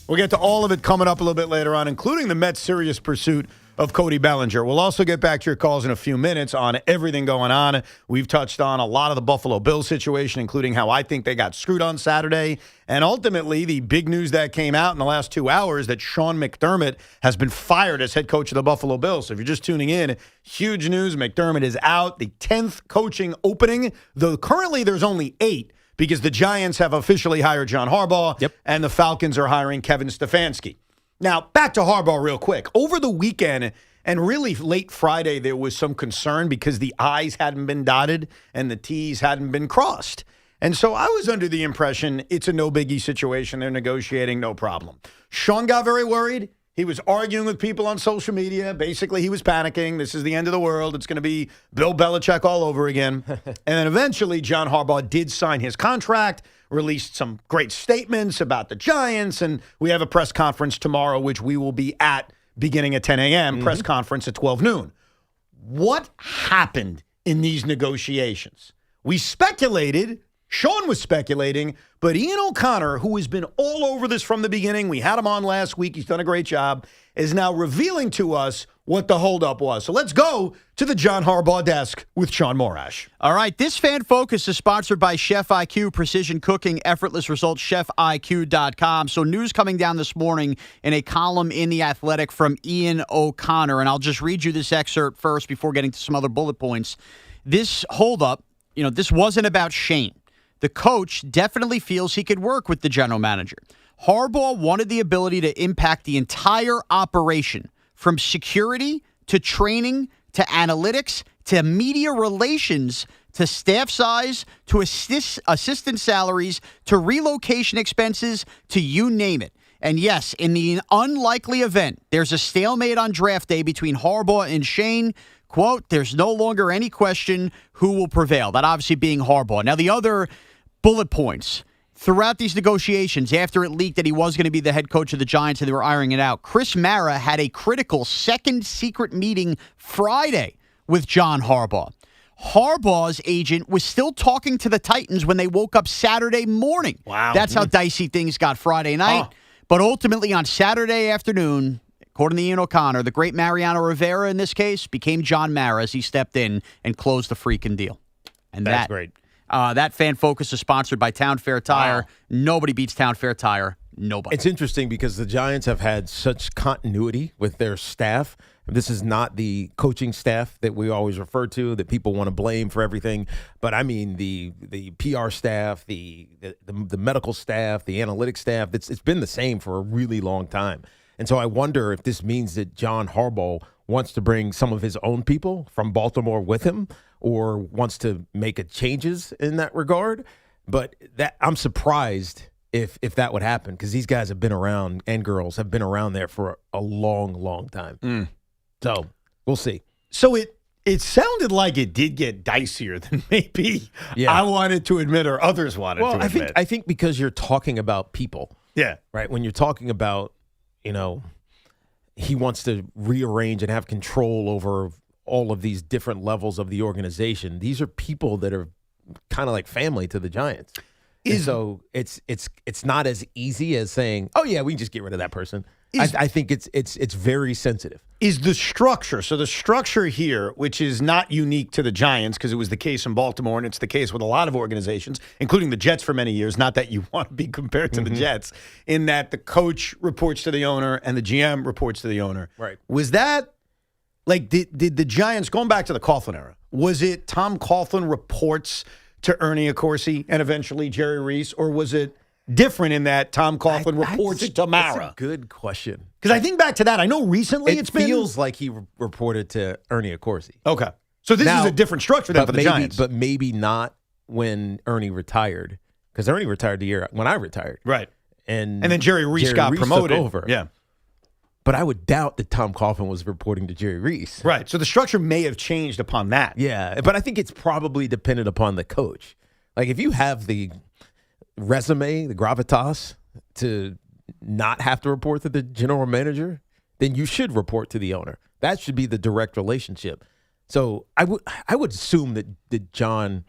Speaker 2: We'll get to all of it coming up a little bit later on, including the Mets' serious pursuit of Cody Bellinger. We'll also get back to your calls in a few minutes on everything going on. We've touched on a lot of the Buffalo Bills situation, including how I think they got screwed on Saturday. And ultimately, the big news that came out in the last 2 hours that Sean McDermott has been fired as head coach of the Buffalo Bills. So if you're just tuning in, huge news. McDermott is out. The 10th coaching opening, though currently there's only 8. because the Giants have officially hired John Harbaugh, and the Falcons are hiring Kevin Stefanski. Now, back to Harbaugh real quick. Over the weekend, and really late Friday, there was some concern because the I's hadn't been dotted and the T's hadn't been crossed. And so I was under the impression it's a no-biggie situation. They're negotiating, no problem. Sean got very worried. He was arguing with people on social media. Basically, he was panicking. This is the end of the world. It's going to be Bill Belichick all over again. And then eventually, John Harbaugh did sign his contract, released some great statements about the Giants, and we have a press conference tomorrow, which we will be at beginning at 10 a.m., press conference at 12 noon. What happened in these negotiations? We speculated, Sean was speculating, but Ian O'Connor, who has been all over this from the beginning, we had him on last week, he's done a great job, is now revealing to us what the holdup was. So let's go to the John Harbaugh desk with Shaun Morash.
Speaker 4: All right, this Fan Focus is sponsored by Chef IQ, precision cooking, effortless results, chefiq.com. So news coming down this morning in a column in The Athletic from Ian O'Connor, and I'll just read you this excerpt first before getting to some other bullet points. This holdup, this wasn't about Shane. The coach definitely feels he could work with the general manager. Harbaugh wanted the ability to impact the entire operation, from security to training to analytics to media relations to staff size to assistant salaries to relocation expenses to you name it. And yes, in the unlikely event there's a stalemate on draft day between Harbaugh and Shane, quote, there's no longer any question who will prevail. That obviously being Harbaugh. Now, the other bullet points throughout these negotiations, after it leaked that he was going to be the head coach of the Giants and they were ironing it out, Chris Mara had a critical second secret meeting Friday with John Harbaugh. Harbaugh's agent was still talking to the Titans when they woke up Saturday morning.
Speaker 2: Wow.
Speaker 4: That's how dicey things got Friday night. But ultimately on Saturday afternoon, according to Ian O'Connor, the great Mariano Rivera in this case became John Mara as he stepped in and closed the freaking deal. And
Speaker 5: that's great.
Speaker 4: That Fan Focus is sponsored by Town Fair Tire. Wow. Nobody beats Town Fair Tire. Nobody.
Speaker 5: It's interesting because the Giants have had such continuity with their staff. This is not the coaching staff that we always refer to, that people want to blame for everything. But I mean the PR staff, the medical staff, the analytics staff. It's been the same for a really long time. And so I wonder if this means that John Harbaugh wants to bring some of his own people from Baltimore with him, or wants to make changes in that regard. But that I'm surprised if that would happen, because these guys have been around, and girls have been around there for a long, long time. So we'll see.
Speaker 2: So it sounded like it did get dicier than maybe I wanted to admit or others wanted to admit.
Speaker 5: I think because you're talking about people.
Speaker 2: Yeah.
Speaker 5: Right? When you're talking about, he wants to rearrange and have control over all of these different levels of the organization. These are people that are kind of like family to the Giants. So it's not as easy as saying, oh yeah, we can just get rid of that person. I think it's very sensitive.
Speaker 2: Is the structure, so the structure here, which is not unique to the Giants because it was the case in Baltimore and it's the case with a lot of organizations, including the Jets for many years, not that you want to be compared to the Jets, in that the coach reports to the owner and the GM reports to the owner.
Speaker 5: Right.
Speaker 2: Was that, like, did the Giants, going back to the Coughlin era, was it Tom Coughlin reports to Ernie Accorsi and eventually Jerry Reese, or was it different in that Tom Coughlin reports to Mara?
Speaker 5: That's a good question.
Speaker 2: Because I think back to that. I know recently
Speaker 5: it feels like he reported to Ernie Accorsi.
Speaker 2: Okay. So this is a different structure than for the Giants.
Speaker 5: But maybe not when Ernie retired, because Ernie retired the year when I retired.
Speaker 2: Right.
Speaker 5: And
Speaker 2: then Jerry Reese got promoted.
Speaker 5: Took over.
Speaker 2: Yeah.
Speaker 5: But I would doubt that Tom Coughlin was reporting to Jerry Reese.
Speaker 2: Right. So the structure may have changed upon that.
Speaker 5: Yeah. But I think it's probably dependent upon the coach. Like, if you have the resume, the gravitas to not have to report to the general manager, then you should report to the owner. That should be the direct relationship. So I would assume that John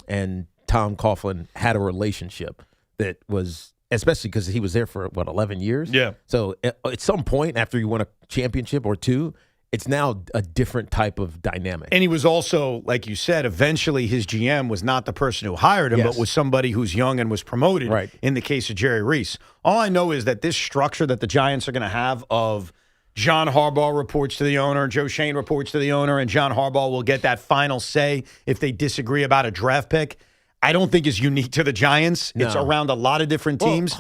Speaker 5: and Tom Coughlin had a relationship that was, especially because he was there for 11 years.
Speaker 2: Yeah.
Speaker 5: So at some point after you win a championship or two, it's now a different type of dynamic.
Speaker 2: And he was also, like you said, eventually his GM was not the person who hired him, but was somebody who's young and was promoted.
Speaker 5: Right.
Speaker 2: In the case of Jerry Reese. All I know is that this structure that the Giants are going to have of John Harbaugh reports to the owner, Joe Schoen reports to the owner, and John Harbaugh will get that final say if they disagree about a draft pick. I don't think is unique to the Giants.
Speaker 5: No.
Speaker 2: It's around a lot of different teams.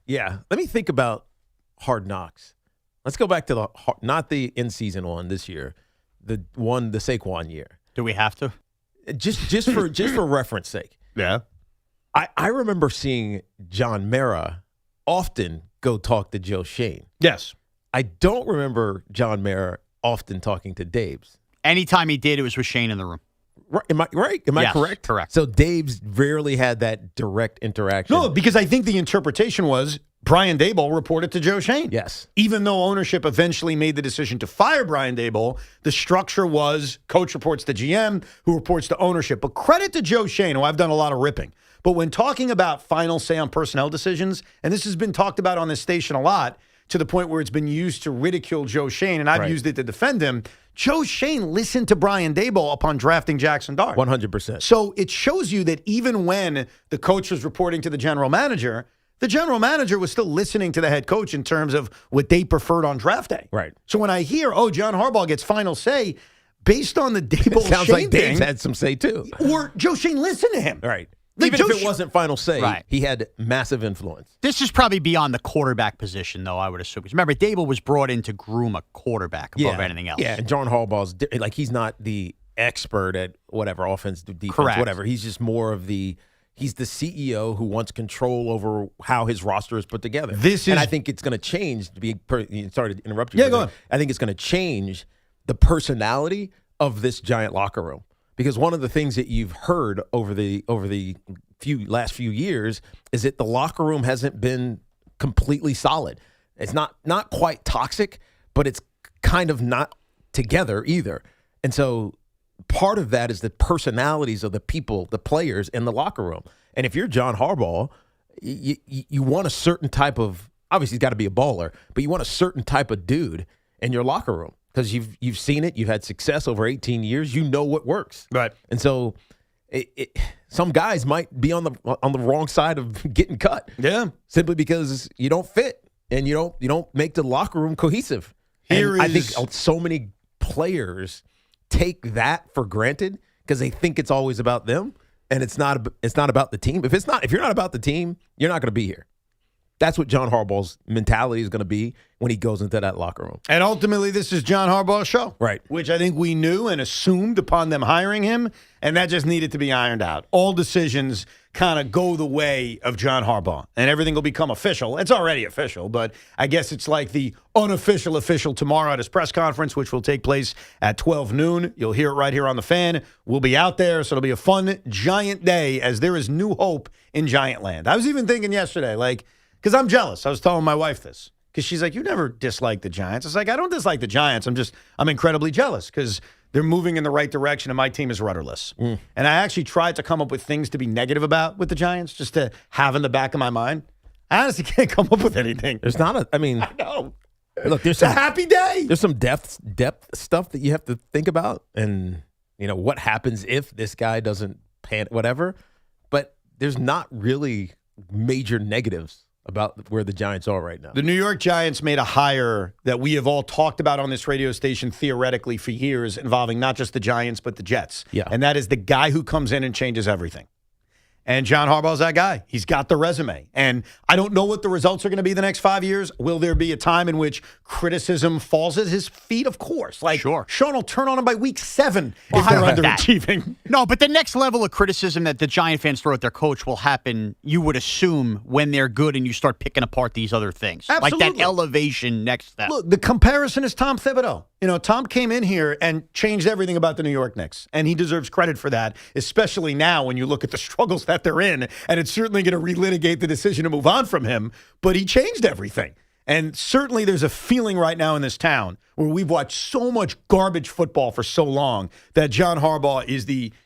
Speaker 5: Yeah. Let me think about Hard Knocks. Let's go back to not the in-season one this year, the Saquon year.
Speaker 4: Do we have to?
Speaker 5: Just for reference sake.
Speaker 2: Yeah.
Speaker 5: I remember seeing John Mara often go talk to Joe Schoen.
Speaker 2: Yes.
Speaker 5: I don't remember John Mara often talking to Daboll.
Speaker 4: Anytime he did, it was with Shane in the room.
Speaker 5: Right? Am I right? Am I correct?
Speaker 4: Correct.
Speaker 5: So Daboll rarely had that direct interaction.
Speaker 2: No, because I think the interpretation was Brian Daboll reported to Joe Schoen.
Speaker 5: Yes.
Speaker 2: Even though ownership eventually made the decision to fire Brian Daboll, the structure was coach reports to GM, who reports to ownership. But credit to Joe Schoen, who I've done a lot of ripping. But when talking about final say on personnel decisions, and this has been talked about on this station a lot, to the point where it's been used to ridicule Joe Schoen, and I've used it to defend him, Joe Schoen listened to Brian Daboll upon drafting Jackson Dart.
Speaker 5: 100%.
Speaker 2: So it shows you that even when the coach was reporting to the general manager was still listening to the head coach in terms of what they preferred on draft day.
Speaker 5: Right.
Speaker 2: So when I hear, John Harbaugh gets final say, based on the Daboll
Speaker 5: sounds
Speaker 2: Schoen
Speaker 5: like
Speaker 2: thing,
Speaker 5: Dave's had some say too.
Speaker 2: Or Joe Schoen listened to him.
Speaker 5: Right.
Speaker 2: Like
Speaker 5: Even
Speaker 2: Joe
Speaker 5: if it wasn't final say, he had massive influence.
Speaker 4: This is probably beyond the quarterback position, though, I would assume. Because remember, Daboll was brought in to groom a quarterback above anything else.
Speaker 5: Yeah, and John Harbaugh's he's not the expert at whatever offense, defense,
Speaker 4: Correct.
Speaker 5: whatever. He's just more of he's the CEO who wants control over how his roster is put together. And I think it's going to change. Sorry to interrupt you.
Speaker 2: Yeah, go on.
Speaker 5: I think it's going to change the personality of this Giant locker room. Because one of the things that you've heard over the last few years is that the locker room hasn't been completely solid. It's not quite toxic, but it's kind of not together either. And so part of that is the personalities of the people, the players in the locker room. And if you're John Harbaugh, you want a certain type of, obviously he's got to be a baller, but you want a certain type of dude in your locker room. Because you've seen it, you've had success over 18 years, you know what works,
Speaker 2: right?
Speaker 5: And so, some guys might be on the wrong side of getting cut, simply because you don't fit and you don't make the locker room cohesive. I think so many players take that for granted because they think it's always about them, and it's not about the team. If you're not about the team, you're not going to be here. That's what John Harbaugh's mentality is going to be when he goes into that locker room.
Speaker 2: And ultimately, this is John Harbaugh's show.
Speaker 5: Right.
Speaker 2: Which I think we knew and assumed upon them hiring him, and that just needed to be ironed out. All decisions kind of go the way of John Harbaugh, and everything will become official. It's already official, but I guess it's like the unofficial official tomorrow at his press conference, which will take place at 12 noon. You'll hear it right here on the Fan. We'll be out there, so it'll be a fun Giant day as there is new hope in Giant land. I was even thinking yesterday, because I'm jealous. I was telling my wife this. Because she's like, you never dislike the Giants. It's like, I don't dislike the Giants. I'm incredibly jealous because they're moving in the right direction and my team is rudderless. And I actually tried to come up with things to be negative about with the Giants, just to have in the back of my mind. I honestly can't come up with anything.
Speaker 5: There's not
Speaker 2: I know.
Speaker 5: Look,
Speaker 2: it's a happy day.
Speaker 5: There's some depth stuff that you have to think about. And, what happens if this guy doesn't pan, whatever. But there's not really major negatives about where the Giants are right now.
Speaker 2: The New York Giants made a hire that we have all talked about on this radio station theoretically for years, involving not just the Giants, but the Jets.
Speaker 5: Yeah.
Speaker 2: And that is the guy who comes in and changes everything. And John Harbaugh's that guy. He's got the resume. And I don't know what the results are going to be the next 5 years. Will there be a time in which criticism falls at his feet? Of course. Sure. Sean will turn on him by week 7 if they're underachieving.
Speaker 4: No, but the next level of criticism that the Giant fans throw at their coach will happen, you would assume, when they're good and you start picking apart these other things.
Speaker 2: Absolutely.
Speaker 4: Like that elevation next step.
Speaker 2: Look, the comparison is Tom Thibodeau. Tom came in here and changed everything about the New York Knicks, and he deserves credit for that, especially now when you look at the struggles that they're in, and it's certainly going to relitigate the decision to move on from him, but he changed everything. And certainly there's a feeling right now in this town where we've watched so much garbage football for so long that John Harbaugh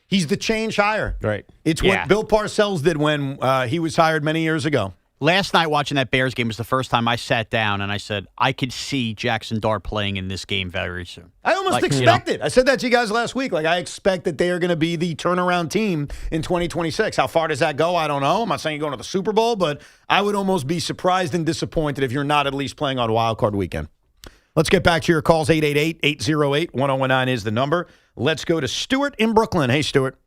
Speaker 2: he's the change hire.
Speaker 5: Right.
Speaker 2: It's what Bill Parcells did when he was hired many years ago.
Speaker 4: Last night watching that Bears game was the first time I sat down and I said, I could see Jackson Dart playing in this game very soon.
Speaker 2: I almost expect it. I said that to you guys last week. I expect that they are going to be the turnaround team in 2026. How far does that go? I don't know. I'm not saying you're going to the Super Bowl, but I would almost be surprised and disappointed if you're not at least playing on Wild Card Weekend. Let's get back to your calls. 888-808-1019 is the number. Let's go to Stuart in Brooklyn. Hey, Stuart.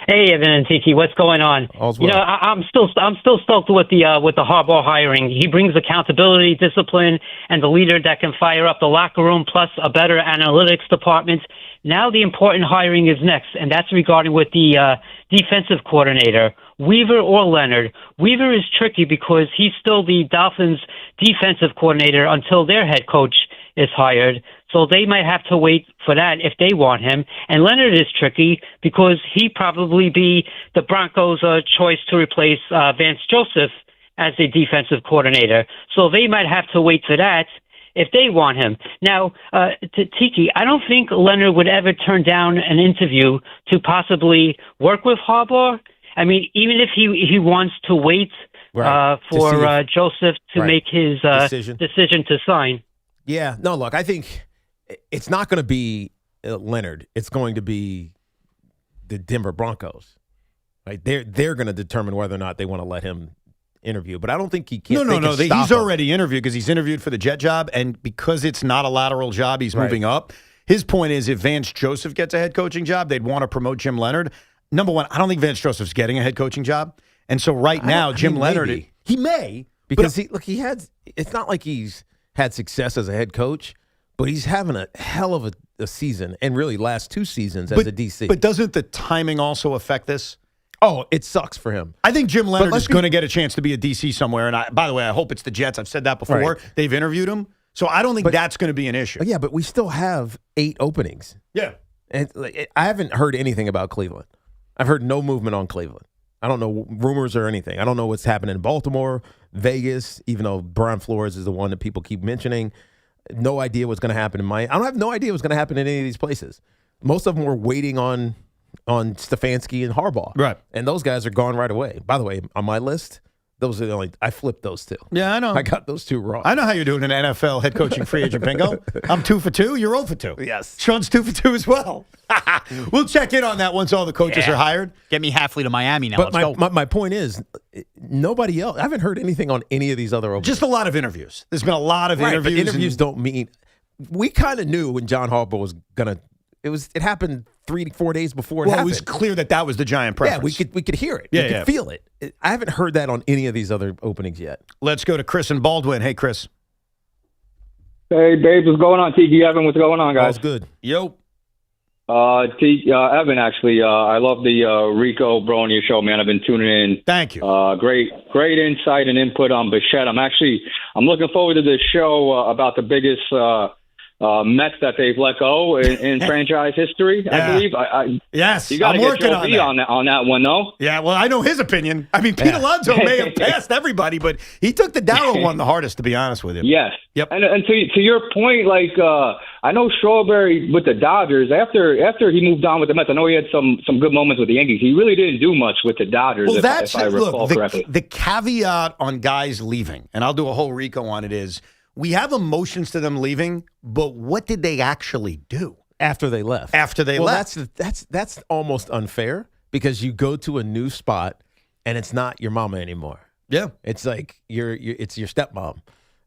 Speaker 7: Hey, Evan and Tiki, what's going on?
Speaker 5: All's well.
Speaker 7: You know, I'm still stoked with the Harbaugh hiring. He brings accountability, discipline, and the leader that can fire up the locker room, plus a better analytics department. Now the important hiring is next, and that's regarding with the defensive coordinator, Weaver or Leonard. Weaver is tricky because he's still the Dolphins' defensive coordinator until their head coach is hired. So they might have to wait for that if they want him. And Leonard is tricky because he probably be the Broncos' choice to replace Vance Joseph as the defensive coordinator. So they might have to wait for that if they want him. Now, Tiki, I don't think Leonard would ever turn down an interview to possibly work with Harbaugh. I mean, even if he wants to wait for Joseph to make his decision to sign.
Speaker 5: Yeah, no, look, I think it's not going to be Leonard. It's going to be the Denver Broncos. Right? They're going to determine whether or not they want to let him interview. But I don't think he can.
Speaker 2: No. He's already interviewed because he's interviewed for the Jet job, and because it's not a lateral job, he's moving up. His point is, if Vance Joseph gets a head coaching job, they'd want to promote Jim Leonard. Number one, I don't think Vance Joseph's getting a head coaching job, and so now Jim Leonard, he may
Speaker 5: because he had. It's not like he's had success as a head coach, but he's having a hell of a season, and really last 2 seasons as a DC.
Speaker 2: But doesn't the timing also affect this?
Speaker 5: Oh, it sucks for him.
Speaker 2: I think Jim Leonard is going to get a chance to be a DC somewhere. And by the way, I hope it's the Jets. I've said that before.
Speaker 5: Right.
Speaker 2: They've interviewed him. So I don't think that's going to be an issue.
Speaker 5: Yeah, but we still have 8 openings.
Speaker 2: Yeah.
Speaker 5: And I haven't heard anything about Cleveland. I've heard no movement on Cleveland. I don't know rumors or anything. I don't know what's happening in Baltimore, Vegas, even though Brian Flores is the one that people keep mentioning. No idea what's going to happen in Miami. I don't have no idea what's going to happen in any of these places. Most of them were waiting on Stefanski and Harbaugh.
Speaker 2: Right.
Speaker 5: And those guys are gone right away. By the way, on my list, those are the only, I flipped those 2.
Speaker 2: Yeah, I know.
Speaker 5: I got those 2 wrong.
Speaker 2: I know how you're doing in NFL head coaching free agent bingo. I'm 2 for 2. You're 0 for 2.
Speaker 5: Yes.
Speaker 2: Sean's 2 for 2 as well. We'll check in on that once all the coaches are hired.
Speaker 4: Get me halfway to Miami now.
Speaker 5: But
Speaker 4: Let's go.
Speaker 5: my point is, nobody else. I haven't heard anything on any of these other openings.
Speaker 2: Just a lot of interviews. There's been a lot of interviews.
Speaker 5: But interviews don't mean. We kind of knew when John Harbaugh was gonna. It happened 3-4 days before it happened.
Speaker 2: It was clear that was the giant preference.
Speaker 5: Yeah, we could hear it.
Speaker 2: Yeah,
Speaker 5: we could feel it. I haven't heard that on any of these other openings yet.
Speaker 2: Let's go to Chris and Baldwin. Hey, Chris.
Speaker 8: Hey, Dave, what's going on? Tiki, Evan, what's going on, guys?
Speaker 5: All's good.
Speaker 2: Yo.
Speaker 8: Evan, actually, I love the Rico Bro on your show, man. I've been tuning in.
Speaker 2: Thank you.
Speaker 8: Great insight and input on Bichette. I'm looking forward to this show about the biggest Mets that they've let go in franchise history. I believe.
Speaker 2: Yes,
Speaker 8: you got to get Joe B
Speaker 2: on
Speaker 8: that one, though.
Speaker 2: Yeah, well, I know his opinion. I mean, Pete Alonso may have passed everybody, but he took the Daboll one the hardest, to be honest with you.
Speaker 8: Yes.
Speaker 2: Yep.
Speaker 8: And to your point, I know Strawberry with the Dodgers, after he moved on with the Mets, I know he had some good moments with the Yankees. He really didn't do much with the Dodgers,
Speaker 2: well,
Speaker 8: if I recall correctly.
Speaker 2: The caveat on guys leaving, and I'll do a whole Rico on it, is we have emotions to them leaving, but what did they actually do
Speaker 5: after they left? That's almost unfair because you go to a new spot and it's not your mama anymore.
Speaker 2: Yeah,
Speaker 5: it's like it's your stepmom,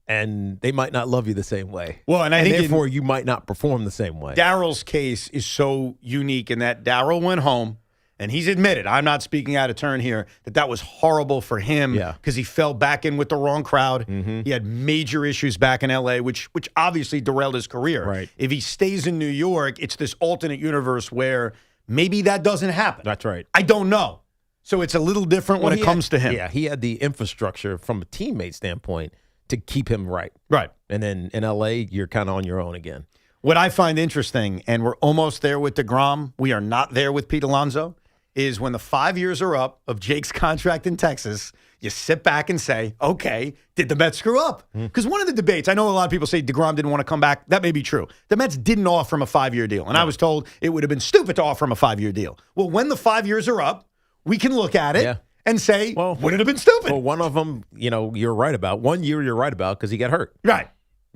Speaker 5: and they might not love you the same way.
Speaker 2: Well, and I think
Speaker 5: therefore you might not perform the same way.
Speaker 2: Darryl's case is so unique in that Daryl went home. And he's admitted, I'm not speaking out of turn here, that was horrible for him because he fell back in with the wrong crowd.
Speaker 5: Mm-hmm.
Speaker 2: He had major issues back in L.A., which obviously derailed his career.
Speaker 5: Right.
Speaker 2: If he stays in New York, it's this alternate universe where maybe that doesn't happen.
Speaker 5: That's right.
Speaker 2: I don't know. So it's a little different when it comes to him.
Speaker 5: Yeah, he had the infrastructure from a teammate standpoint to keep him right.
Speaker 2: Right.
Speaker 5: And then in L.A., you're kind of on your own again.
Speaker 2: What I find interesting, and we're almost there with DeGrom, we are not there with Pete Alonso, is when the 5 years are up of Jake's contract in Texas, you sit back and say, okay, did the Mets screw up? Because one of the debates, I know a lot of people say DeGrom didn't want to come back. That may be true. The Mets didn't offer him a 5-year deal. And I was told it would have been stupid to offer him a 5-year deal. Well, when the 5 years are up, we can look at it and say, would it have been stupid?
Speaker 5: Well, one of them, you're right about. 1 year you're right about because he got hurt.
Speaker 2: Right.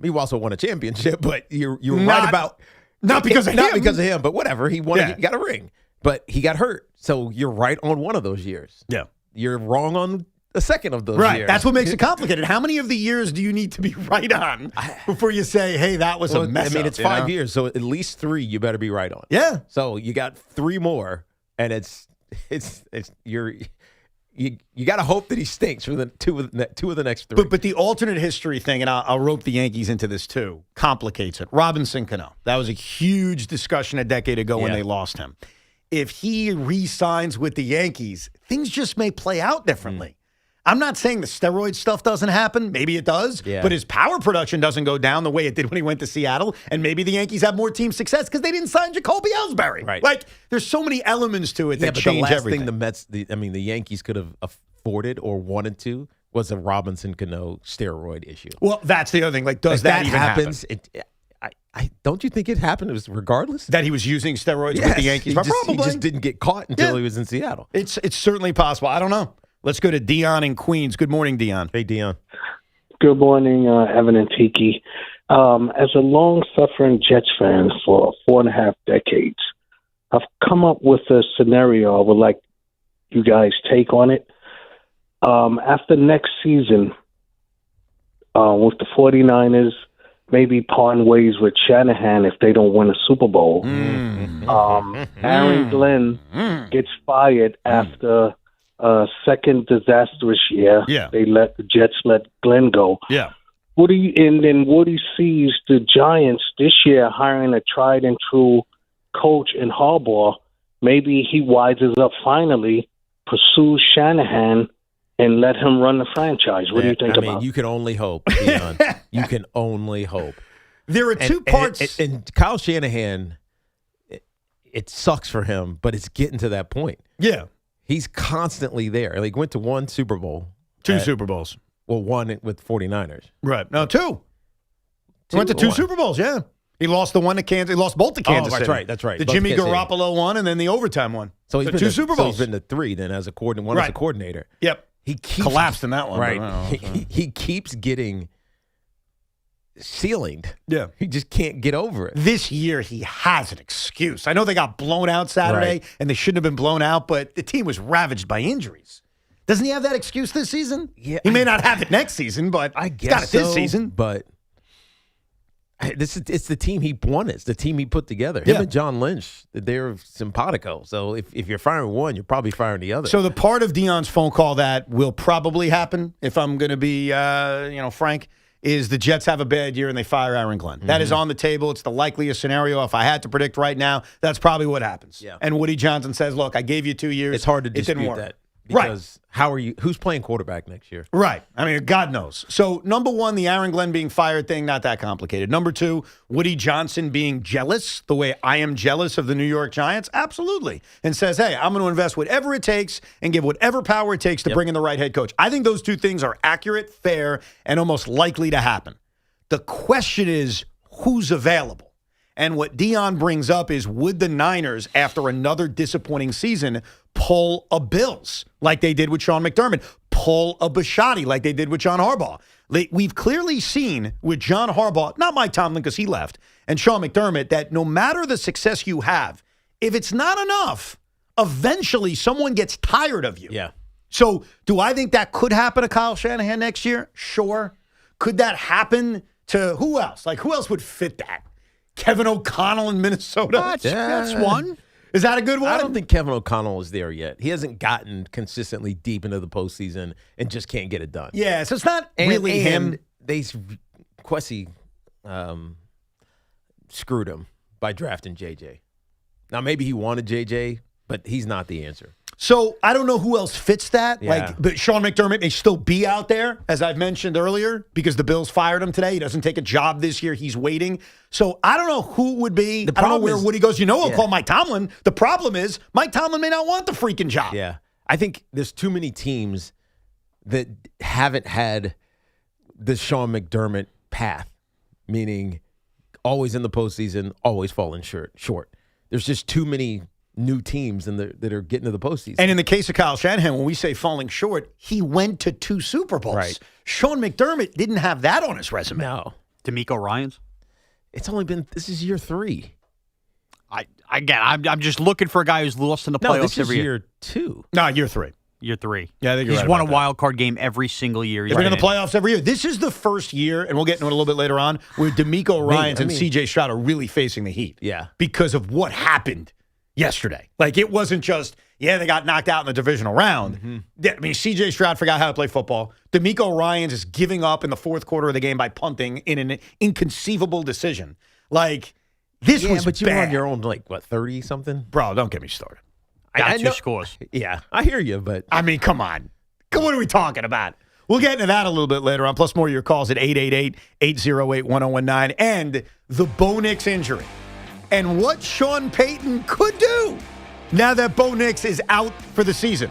Speaker 5: He also won a championship, but you're right about.
Speaker 2: Not because of him.
Speaker 5: Not because of him, but whatever. He won. He got a ring. But he got hurt. So you're right on one of those years.
Speaker 2: Yeah.
Speaker 5: You're wrong on the second of those
Speaker 2: years.
Speaker 5: Right.
Speaker 2: That's what makes it complicated. How many of the years do you need to be right on before you say, hey, that was a mess up?
Speaker 5: I mean, it's 5 years, so at least 3 you better be right on.
Speaker 2: Yeah.
Speaker 5: So you got 3 more, and it's You got to hope that he stinks for the two of the next three.
Speaker 2: But the alternate history thing, and I'll rope the Yankees into this too, complicates it. Robinson Cano. That was a huge discussion a decade ago when they lost him. If he re-signs with the Yankees, things just may play out differently. I'm not saying the steroid stuff doesn't happen. Maybe it does.
Speaker 5: Yeah.
Speaker 2: But his power production doesn't go down the way it did when he went to Seattle. And maybe the Yankees have more team success because they didn't sign Jacoby Ellsbury.
Speaker 5: Right.
Speaker 2: Like, there's so many elements to it that
Speaker 5: but
Speaker 2: change
Speaker 5: the last
Speaker 2: everything.
Speaker 5: thing the Yankees could have afforded or wanted to was a Robinson Cano steroid issue.
Speaker 2: Well, that's the other thing. Like, does
Speaker 5: if
Speaker 2: that even
Speaker 5: happens,
Speaker 2: happen?
Speaker 5: I don't you think it happened regardless?
Speaker 2: That he was using steroids with the Yankees?
Speaker 5: He just didn't get caught until he was in Seattle.
Speaker 2: It's certainly possible. I don't know. Let's go to Dion in Queens. Good morning, Dion.
Speaker 5: Hey, Dion.
Speaker 9: Good morning, Evan and Tiki. As a long-suffering Jets fan for 4.5 decades, I've come up with a scenario I would like you guys take on it. After next season, with the 49ers, maybe pawn ways with Shanahan if they don't win a Super Bowl. Aaron Glenn gets fired after second disastrous year.
Speaker 2: Yeah.
Speaker 9: The Jets let Glenn go.
Speaker 2: Yeah.
Speaker 9: And then Woody sees the Giants this year hiring a tried and true coach in Harbaugh. Maybe he wises up finally, pursues Shanahan, and let him run the franchise. What do you think about it?
Speaker 5: You can only hope, Dion. You can only hope.
Speaker 2: There are two parts.
Speaker 5: And Kyle Shanahan, it sucks for him, but it's getting to that point.
Speaker 2: Yeah.
Speaker 5: He's constantly there. Like, went to one Super Bowl.
Speaker 2: Two Super Bowls.
Speaker 5: Well, one with 49ers.
Speaker 2: Right. No, two. He went to two Super Bowls, yeah. He lost the one to Kansas. He lost both to Kansas City.
Speaker 5: That's right.
Speaker 2: The
Speaker 5: Both
Speaker 2: Jimmy
Speaker 5: Kansas City.
Speaker 2: Garoppolo one and then the overtime one.
Speaker 5: So he's been
Speaker 2: two Super Bowls.
Speaker 5: So he's been to three then as a coordinator. As a coordinator.
Speaker 2: Yep.
Speaker 5: He keeps
Speaker 2: collapsed in that one.
Speaker 5: Right. He keeps getting ceilinged.
Speaker 2: Yeah.
Speaker 5: He just can't get over it.
Speaker 2: This year, he has an excuse. I know they got blown out Saturday, and they shouldn't have been blown out, but the team was ravaged by injuries. Doesn't he have that excuse this season?
Speaker 5: Yeah.
Speaker 2: He may not have it next season, but
Speaker 5: I guess
Speaker 2: he's got it this
Speaker 5: so,
Speaker 2: season.
Speaker 5: But it's the team he won. It's the team he put together. Him and John Lynch, they're simpatico. So if you're firing one, you're probably firing the other.
Speaker 2: So the part of Dion's phone call that will probably happen, if I'm going to be frank, is the Jets have a bad year and they fire Aaron Glenn. Mm-hmm. That is on the table. It's the likeliest scenario. If I had to predict right now, that's probably what happens.
Speaker 5: Yeah.
Speaker 2: And Woody Johnson says, look, I gave you 2 years.
Speaker 5: It's hard to
Speaker 2: It didn't
Speaker 5: dispute
Speaker 2: work.
Speaker 5: that. Because how are you? Who's playing quarterback next year?
Speaker 2: Right. I mean, God knows. So, number one, the Aaron Glenn being fired thing, not that complicated. Number two, Woody Johnson being jealous the way I am jealous of the New York Giants. Absolutely. And says, hey, I'm going to invest whatever it takes and give whatever power it takes to bring in the right head coach. I think those two things are accurate, fair, and almost likely to happen. The question is, who's available? And what Dion brings up is, would the Niners, after another disappointing season, pull a Bills like they did with Sean McDermott, pull a Bisciotti like they did with John Harbaugh? We've clearly seen with John Harbaugh, not Mike Tomlin because he left, and Sean McDermott, that no matter the success you have, if it's not enough, eventually someone gets tired of you.
Speaker 5: Yeah.
Speaker 2: So do I think that could happen to Kyle Shanahan next year? Sure. Could that happen to who else? Like, who else would fit that? Kevin O'Connell in Minnesota.
Speaker 4: That's one.
Speaker 2: Is that a good one?
Speaker 5: I don't think Kevin O'Connell is there yet. He hasn't gotten consistently deep into the postseason and just can't get it done.
Speaker 2: Yeah, so it's not really him.
Speaker 5: Quessy screwed him by drafting JJ. Now, maybe he wanted JJ, but he's not the answer.
Speaker 2: So I don't know who else fits that.
Speaker 5: Yeah.
Speaker 2: But Sean McDermott may still be out there, as I've mentioned earlier, because the Bills fired him today. He doesn't take a job this year. He's waiting. So I don't know who would be. I don't know where Woody goes. I'll call Mike Tomlin. The problem is Mike Tomlin may not want the freaking job.
Speaker 5: Yeah. I think there's too many teams that haven't had the Sean McDermott path, meaning always in the postseason, always falling short. There's just too many new teams that are getting to the postseason.
Speaker 2: And in the case of Kyle Shanahan, when we say falling short, he went to 2 Super Bowls.
Speaker 5: Right.
Speaker 2: Sean McDermott didn't have that on his resume.
Speaker 5: No.
Speaker 4: DeMeco Ryans?
Speaker 5: This is year 3.
Speaker 4: I'm just looking for a guy who's lost in the playoffs
Speaker 5: this is
Speaker 4: every year.
Speaker 5: year 2.
Speaker 2: No, year 3.
Speaker 4: Year 3.
Speaker 2: Yeah, I think you're
Speaker 4: He's
Speaker 2: right
Speaker 4: won a
Speaker 2: about that.
Speaker 4: wild card game every single year.
Speaker 2: They've been in the playoffs every year. This is the first year, and we'll get into it a little bit later on, where DeMeco Ryans and C.J. Stroud are really facing the heat.
Speaker 5: Yeah.
Speaker 2: Because of what happened yesterday. Like, it wasn't just, they got knocked out in the divisional round. I mean, C.J. Stroud forgot how to play football. DeMeco Ryans is giving up in the fourth quarter of the game by punting in an inconceivable decision. Like, this was
Speaker 5: but you
Speaker 2: bad.
Speaker 5: were on your own, 30-something?
Speaker 2: Bro, don't get me started.
Speaker 4: Got
Speaker 5: know.
Speaker 4: two scores.
Speaker 5: Yeah, I hear you, but...
Speaker 2: I mean, come on. What are we talking about? We'll get into that a little bit later on, plus more of your calls at 888-808-1019. And the Bo Nix injury. And what Sean Payton could do now that Bo Nix is out for the season.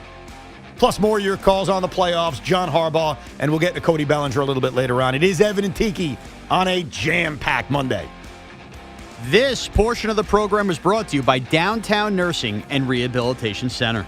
Speaker 2: Plus more of your calls on the playoffs, John Harbaugh, and we'll get to Cody Bellinger a little bit later on. It is Evan and Tiki on a jam-packed Monday.
Speaker 4: This portion of the program is brought to you by Downtown Nursing and Rehabilitation Center.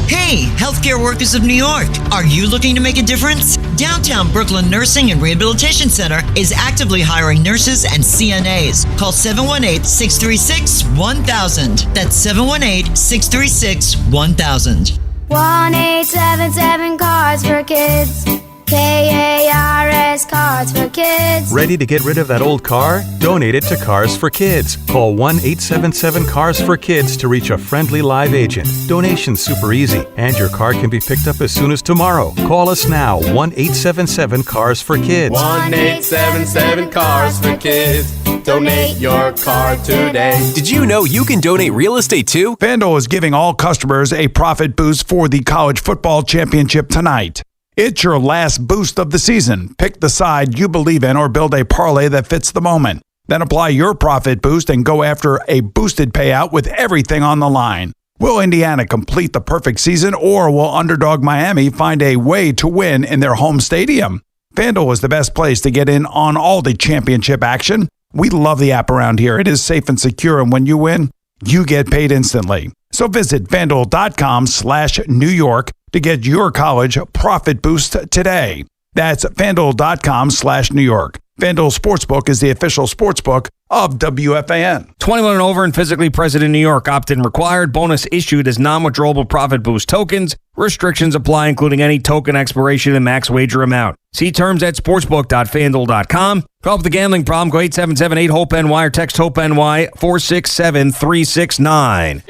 Speaker 6: Hey, healthcare workers of New York, are you looking to make a difference? Downtown Brooklyn Nursing and Rehabilitation Center is actively hiring nurses and CNAs. Call 718-636-1000. That's 718-636-1000.
Speaker 10: 1-877 Cards for Kids. KARS Cards for Kids.
Speaker 12: Ready to get rid of that old car? Donate it to Cars for Kids. Call 1-877-CARS-FOR-KIDS to reach a friendly live agent. Donation's super easy, and your car can be picked up as soon as tomorrow. Call us now, 1-877-CARS-FOR-KIDS.
Speaker 13: 1-877-CARS-FOR-KIDS. Donate your car today.
Speaker 14: Did you know you can donate real estate too?
Speaker 15: FanDuel is giving all customers a profit boost for the college football championship tonight. It's your last boost of the season. Pick the side you believe in or build a parlay that fits the moment. Then apply your profit boost and go after a boosted payout with everything on the line. Will Indiana complete the perfect season, or will underdog Miami find a way to win in their home stadium? FanDuel is the best place to get in on all the championship action. We love the app around here. It is safe and secure, and when you win, you get paid instantly. So visit FanDuel.com/New York to get your college profit boost today. That's FanDuel.com/New York. FanDuel Sportsbook is the official sportsbook of WFAN.
Speaker 16: 21 and over and physically present in New York. Opt-in required. Bonus issued as non-withdrawable profit boost tokens. Restrictions apply, including any token expiration and max wager amount. See terms at sportsbook.fanduel.com. Help with the gambling problem, go 877-8-HOPE-NY or text HOPE-NY 467-369.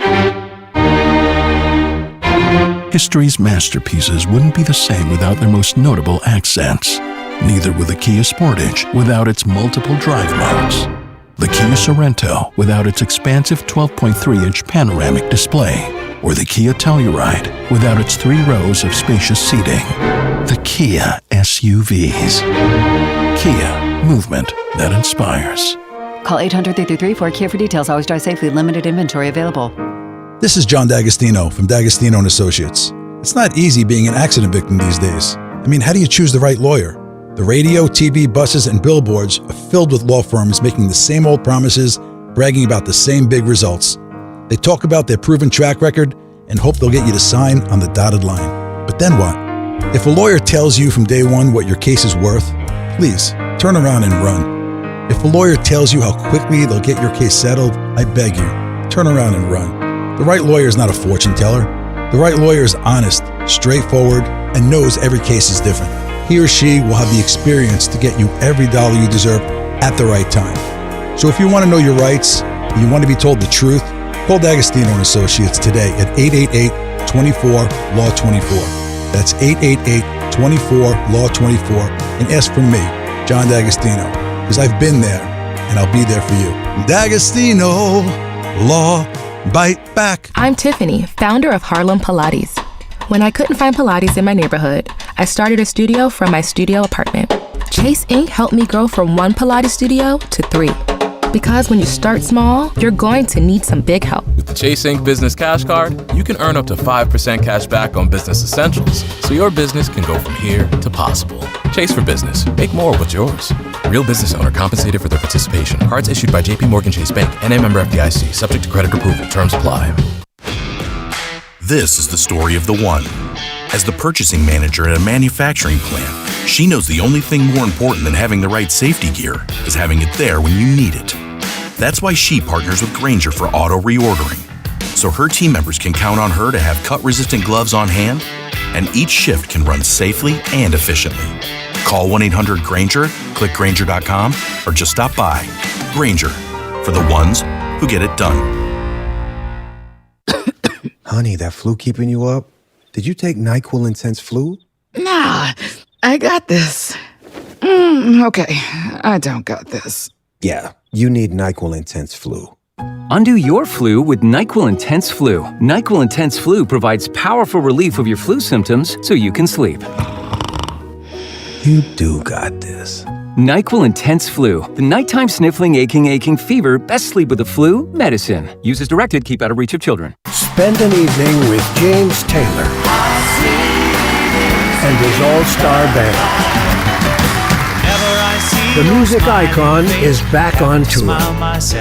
Speaker 17: History's masterpieces wouldn't be the same without their most notable accents. Neither would the Kia Sportage without its multiple drive modes. The Kia Sorento without its expansive 12.3-inch panoramic display. Or the Kia Telluride without its 3 rows of spacious seating. The Kia SUVs. Kia, movement that inspires.
Speaker 18: Call 800-333-4KIA for details. Always drive safely. Limited inventory available.
Speaker 19: This is John D'Agostino from D'Agostino & Associates. It's not easy being an accident victim these days. I mean, how do you choose the right lawyer? The radio, TV, buses, and billboards are filled with law firms making the same old promises, bragging about the same big results. They talk about their proven track record and hope they'll get you to sign on the dotted line. But then what? If a lawyer tells you from day one what your case is worth, please turn around and run. If a lawyer tells you how quickly they'll get your case settled, I beg you, turn around and run. The right lawyer is not a fortune teller. The right lawyer is honest, straightforward, and knows every case is different. He or she will have the experience to get you every dollar you deserve at the right time. So if you want to know your rights and you want to be told the truth, call D'Agostino & Associates today at 888-24-LAW-24. That's 888-24-LAW-24 and ask for me, John D'Agostino, because I've been there and I'll be there for you. D'Agostino Law. Bite back.
Speaker 24: I'm Tiffany, founder of Harlem Pilates. When I couldn't find Pilates in my neighborhood, I started a studio from my studio apartment. Chase Inc. helped me grow from 1 Pilates studio to 3. Because when you start small, you're going to need some big help.
Speaker 25: With the Chase Inc. Business Cash Card, you can earn up to 5% cash back on business essentials, so your business can go from here to possible. Chase for Business. Make more what's yours. Real business owner compensated for their participation. Cards issued by J.P. Morgan Chase Bank, N.A. member FDIC. Subject to credit approval. Terms apply.
Speaker 33: This is the story of the one. As the purchasing manager at a manufacturing plant, she knows the only thing more important than having the right safety gear is having it there when you need it. That's why she partners with Grainger for auto reordering, so her team members can count on her to have cut-resistant gloves on hand, and each shift can run safely and efficiently. Call 1-800-GRAINGER, click Grainger.com, or just stop by. Grainger, for the ones who get it done.
Speaker 3: Honey, that flu keeping you up? Did you take NyQuil Intense Flu?
Speaker 11: Nah, I got this. Okay, I don't got this.
Speaker 3: Yeah, you need NyQuil Intense Flu.
Speaker 14: Undo your flu with NyQuil Intense Flu. NyQuil Intense Flu provides powerful relief of your flu symptoms so you can sleep.
Speaker 3: You do got this.
Speaker 14: NyQuil Intense Flu. The nighttime sniffling, aching fever. Best sleep with the flu medicine. Use as directed. Keep out of reach of children.
Speaker 20: Spend an evening with James Taylor and his all-star band. The music icon is back on tour.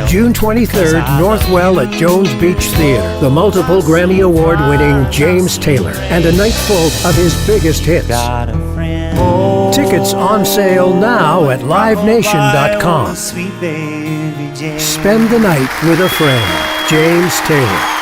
Speaker 20: June 23rd, Northwell at Jones Beach Theater. The multiple Grammy Award-winning James Taylor and a night full of his biggest hits. Tickets on sale now at livenation.com. Spend the night with a friend. James Taylor.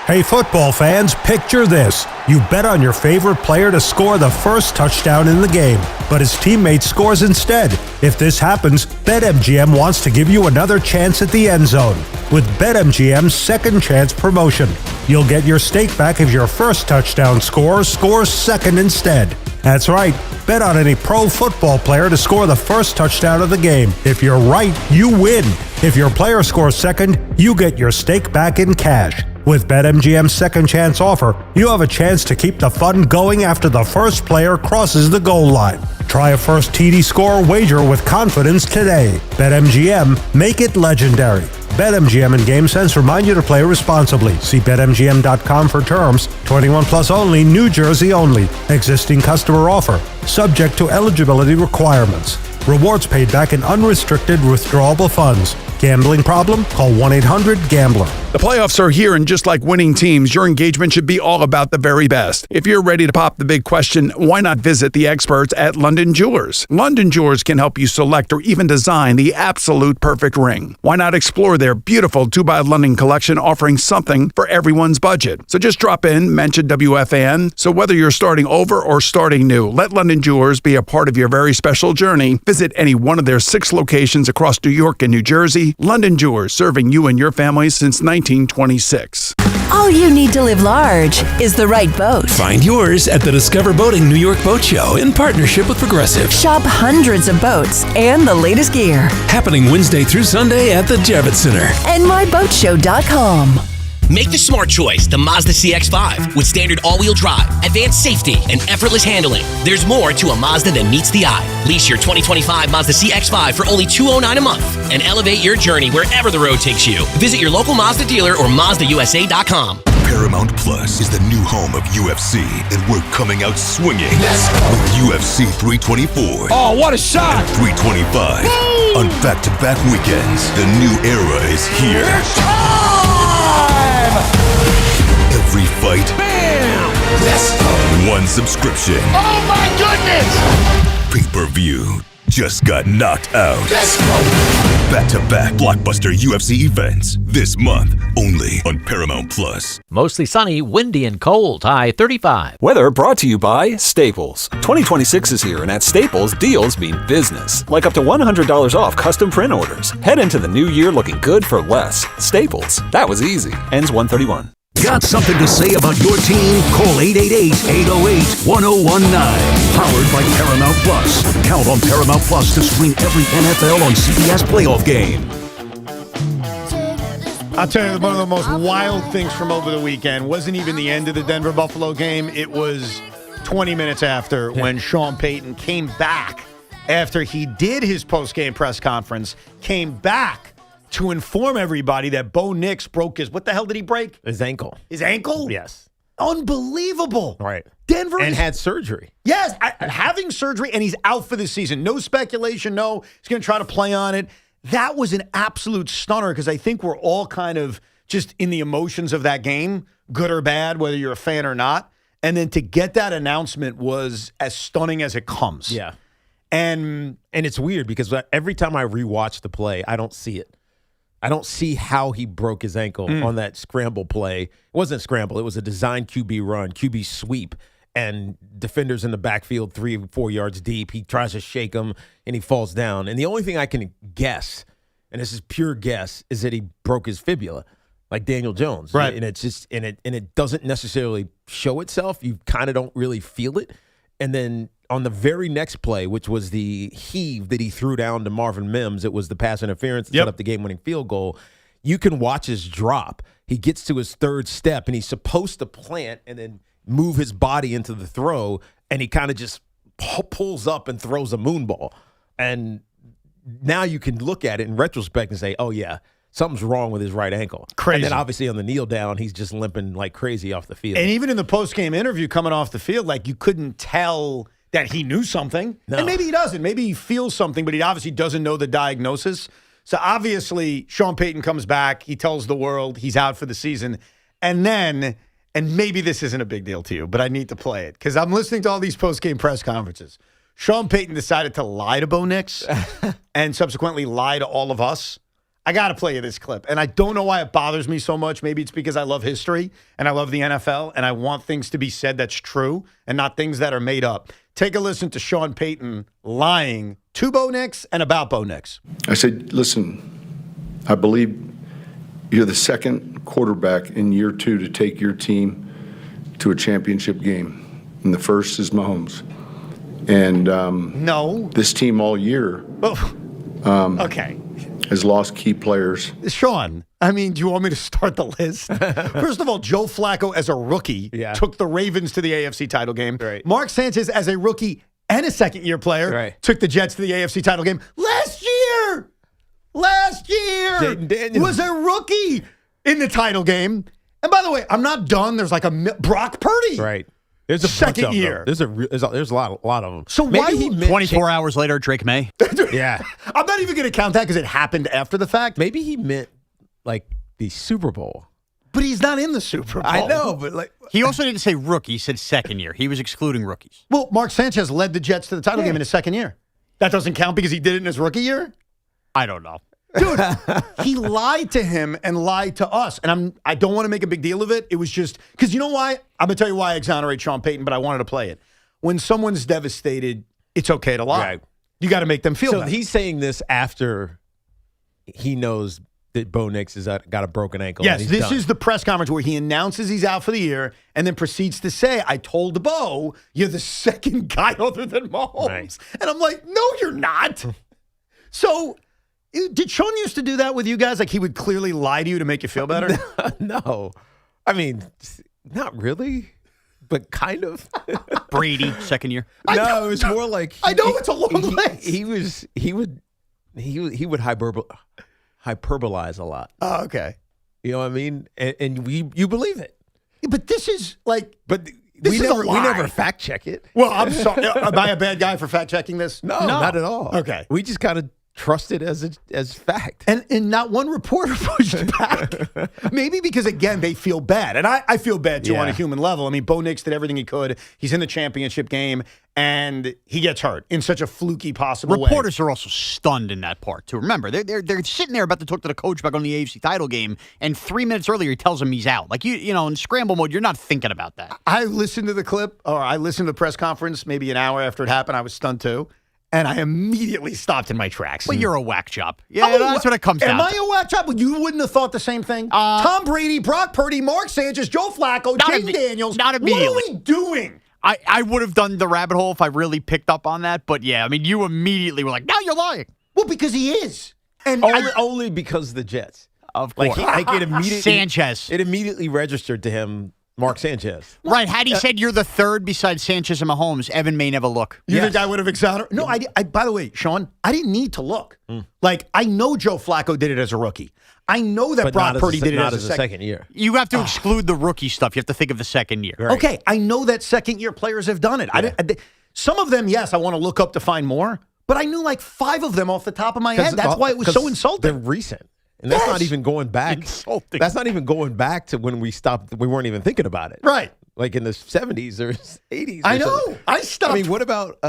Speaker 21: Hey football fans, picture this. You bet on your favorite player to score the first touchdown in the game, but his teammate scores instead. If this happens, BetMGM wants to give you another chance at the end zone with BetMGM's second chance promotion. You'll get your stake back if your first touchdown scorer scores second instead. That's right. Bet on any pro football player to score the first touchdown of the game. If you're right, you win. If your player scores second, you get your stake back in cash. With BetMGM's second chance offer, you have a chance to keep the fun going after the first player crosses the goal line. Try a first TD score wager with confidence today. BetMGM, make it legendary. BetMGM and GameSense remind you to play responsibly. See BetMGM.com for terms. 21 plus only, New Jersey only. Existing customer offer. Subject to eligibility requirements. Rewards paid back in unrestricted withdrawable funds. Gambling problem? Call 1-800-GAMBLER.
Speaker 15: The playoffs are here, and just like winning teams, your engagement should be all about the very best. If you're ready to pop the big question, why not visit the experts at London Jewelers? London Jewelers can help you select or even design the absolute perfect ring. Why not explore their beautiful 2x London collection, offering something for everyone's budget? So just drop in, mention WFAN. So whether you're starting over or starting new, let London Jewelers be a part of your very special journey. Visit any one of their 6 locations across New York and New Jersey. London Jewelers, serving you and your family since 1926.
Speaker 22: All you need to live large is the right boat.
Speaker 23: Find yours at the Discover Boating New York Boat Show in partnership with Progressive.
Speaker 22: Shop hundreds of boats and the latest gear.
Speaker 23: Happening Wednesday through Sunday at the Javits Center.
Speaker 22: NYBoatShow.com.
Speaker 26: Make the smart choice, the Mazda CX-5. With standard all-wheel drive, advanced safety, and effortless handling, there's more to a Mazda than meets the eye. Lease your 2025 Mazda CX-5 for only $209 a month and elevate your journey wherever the road takes you. Visit your local Mazda dealer or MazdaUSA.com.
Speaker 27: Paramount Plus is the new home of UFC, and we're coming out swinging with UFC 324.
Speaker 28: Oh, what a shot!
Speaker 27: And 325. Boom! On back-to-back weekends, the new era is here.
Speaker 28: It's time!
Speaker 27: Every fight.
Speaker 28: Bam! Let's go!
Speaker 27: One subscription.
Speaker 28: Oh my goodness!
Speaker 27: Pay-per-view just got knocked out.
Speaker 28: Let's go!
Speaker 27: Back-to-back blockbuster UFC events this month only on Paramount Plus.
Speaker 29: Mostly sunny, windy, and cold. High 35.
Speaker 12: Weather brought to you by Staples. 2026 is here, and at Staples, deals mean business. Like up to $100 off custom print orders. Head into the new year looking good for less. Staples. That was easy. Ends 1/31.
Speaker 1: Got something to say about your team? Call 888-808-1019. Powered by Paramount Plus. Count on Paramount Plus to stream every NFL on CBS playoff game.
Speaker 2: I'll tell you, one of the most wild things from over the weekend wasn't even the end of the Denver-Buffalo game. It was 20 minutes after when Sean Payton came back after he did his post-game press conference, came back to inform everybody that Bo Nix broke his, what the hell did he break?
Speaker 5: His ankle.
Speaker 2: His ankle?
Speaker 5: Yes.
Speaker 2: Unbelievable.
Speaker 5: Right.
Speaker 2: Denver
Speaker 5: and had surgery.
Speaker 2: Yes, having surgery, and he's out for the season. No speculation, no. He's going to try to play on it. That was an absolute stunner because I think we're all kind of just in the emotions of that game, good or bad, whether you're a fan or not. And then to get that announcement was as stunning as it comes.
Speaker 5: Yeah.
Speaker 2: And
Speaker 5: it's weird because every time I rewatch the play, I don't see it. I don't see how he broke his ankle on that scramble play. It wasn't a scramble. It was a design QB run, QB sweep, and defenders in the backfield 3 or 4 yards deep. He tries to shake him, and he falls down. And the only thing I can guess, and this is pure guess, is that he broke his fibula. like Daniel Jones.
Speaker 2: Right.
Speaker 5: And it's just and it doesn't necessarily show itself. You kind of don't really feel it. And then on the very next play, which was the heave that he threw down to Marvin Mims, it was the pass interference that set up the game-winning field goal. You can watch his drop. He gets to his third step, and he's supposed to plant and then move his body into the throw, and he kind of just pulls up and throws a moonball. And now you can look at it in retrospect and say, oh, yeah, something's wrong with his right ankle.
Speaker 2: Crazy.
Speaker 5: And then obviously on the kneel down, he's just limping like crazy off the field.
Speaker 2: And even in the post-game interview coming off the field, like you couldn't tell that he knew something.
Speaker 5: No.
Speaker 2: And maybe he doesn't. Maybe he feels something, but he obviously doesn't know the diagnosis. So obviously Sean Payton comes back. He tells the world he's out for the season. And then, and maybe this isn't a big deal to you, but I need to play it because I'm listening to all these post-game press conferences. Sean Payton decided to lie to Bo Nix and subsequently lie to all of us. I got to play you this clip. And I don't know why it bothers me so much. Maybe it's because I love history and I love the NFL and I want things to be said that's true and not things that are made up. Take a listen to Sean Payton lying to Bo Nix and about Bo Nix.
Speaker 4: I said, listen, I believe you're the second quarterback in year 2 to take your team to a championship game. And the first is Mahomes. And
Speaker 2: no,
Speaker 4: this team all year
Speaker 2: okay.
Speaker 4: has lost key players.
Speaker 2: Sean, I mean, do you want me to start the list? First of all, Joe Flacco as a rookie took the Ravens to the AFC title game.
Speaker 5: Right.
Speaker 2: Mark Sanchez as a rookie and a second-year player took the Jets to the AFC title game last year.
Speaker 5: Jaden Daniels
Speaker 2: was a rookie in the title game. And by the way, I'm not done. There's like a Brock Purdy.
Speaker 5: Right. There's a
Speaker 2: second
Speaker 5: bunch of
Speaker 2: year.
Speaker 5: Them. There's a lot of them.
Speaker 2: So
Speaker 5: maybe
Speaker 2: why
Speaker 5: he meant
Speaker 6: 24 hours later, Drake May.
Speaker 5: Yeah.
Speaker 2: I'm not even going to count that because it happened after the fact.
Speaker 5: Maybe he meant like the Super Bowl.
Speaker 2: But he's not in the Super Bowl.
Speaker 5: I know, but like
Speaker 6: he also didn't say rookie. He said second year. He was excluding rookies.
Speaker 2: Well, Mark Sanchez led the Jets to the title game in his second year. That doesn't count because he did it in his rookie year?
Speaker 6: I don't know.
Speaker 2: Dude, he lied to him and lied to us. And I don't want to make a big deal of it. It was just because you know why? I'm going to tell you why I exonerate Sean Payton, but I wanted to play it. When someone's devastated, it's okay to lie.
Speaker 5: Right.
Speaker 2: You got to make them feel
Speaker 5: so
Speaker 2: better.
Speaker 5: He's saying this after he knows that Bo Nix has got a broken ankle.
Speaker 2: Yes,
Speaker 5: and
Speaker 2: this
Speaker 5: he's done.
Speaker 2: is the press conference where he announces he's out for the year and then proceeds to say, I told Bo, you're the second guy other than Mahomes.
Speaker 5: Right.
Speaker 2: And I'm like, no, you're not. So did Sean used to do that with you guys? Like he would clearly lie to you to make you feel better?
Speaker 5: No. I mean, not really, but kind of.
Speaker 6: Brady, second year.
Speaker 5: It was more like
Speaker 2: I know it's a long list.
Speaker 5: He would hyperbolize a lot.
Speaker 2: Oh, okay.
Speaker 5: You know what I mean? And you believe it.
Speaker 2: But this is like,
Speaker 5: but
Speaker 2: we
Speaker 5: never fact check it.
Speaker 2: Well, I'm sorry. Am I a bad guy for fact checking this?
Speaker 5: No, not at all.
Speaker 2: Okay.
Speaker 5: We just kind of trust it as fact.
Speaker 2: And not one reporter pushed back. Maybe because, again, they feel bad. And I feel bad, too, on a human level. I mean, Bo Nix did everything he could. He's in the championship game, and he gets hurt in such a fluky possible way.
Speaker 6: Reporters are also stunned in that part, too. Remember, they're sitting there about to talk to the coach back on the AFC title game, and 3 minutes earlier he tells him he's out. Like, you know, in scramble mode, you're not thinking about that.
Speaker 2: I listened to the clip, or I listened to the press conference maybe an hour after it happened. I was stunned, too. And I immediately stopped in my tracks.
Speaker 6: Well, you're a whack job. Yeah, that's what it comes down to.
Speaker 2: Am I a whack job? Well, you wouldn't have thought the same thing? Tom Brady, Brock Purdy, Mark Sanchez, Joe Flacco, Jaden Daniels.
Speaker 6: Not immediately.
Speaker 2: What are we doing?
Speaker 6: I would have done the rabbit hole if I really picked up on that. But, yeah, I mean, you immediately were like, no, you're lying.
Speaker 2: Well, because he is. And
Speaker 5: only because the Jets.
Speaker 6: Of course.
Speaker 5: It immediately,
Speaker 6: Sanchez.
Speaker 5: It immediately registered to him, Mark Sanchez.
Speaker 6: Right. Had he said you're the third besides Sanchez and Mahomes, Evan may never look.
Speaker 2: You think I would have exonerated? No, I by the way, Sean, I didn't need to look. Like, I know Joe Flacco did it as a rookie. I know that Brock Purdy did it as a second
Speaker 5: year.
Speaker 6: You have to exclude the rookie stuff. You have to think of the second year.
Speaker 2: Right. Okay, I know that second-year players have done it. Yeah. Some of them, yes, I want to look up to find more, but I knew like 5 of them off the top of my head. That's why it was so insulting.
Speaker 5: They're recent. And that's not even going back.
Speaker 6: Insulting.
Speaker 5: That's not even going back to when we stopped. We weren't even thinking about it.
Speaker 2: Right.
Speaker 5: Like in the 70s or 80s.
Speaker 2: I know.
Speaker 5: Something.
Speaker 2: I stopped.
Speaker 5: I mean, what about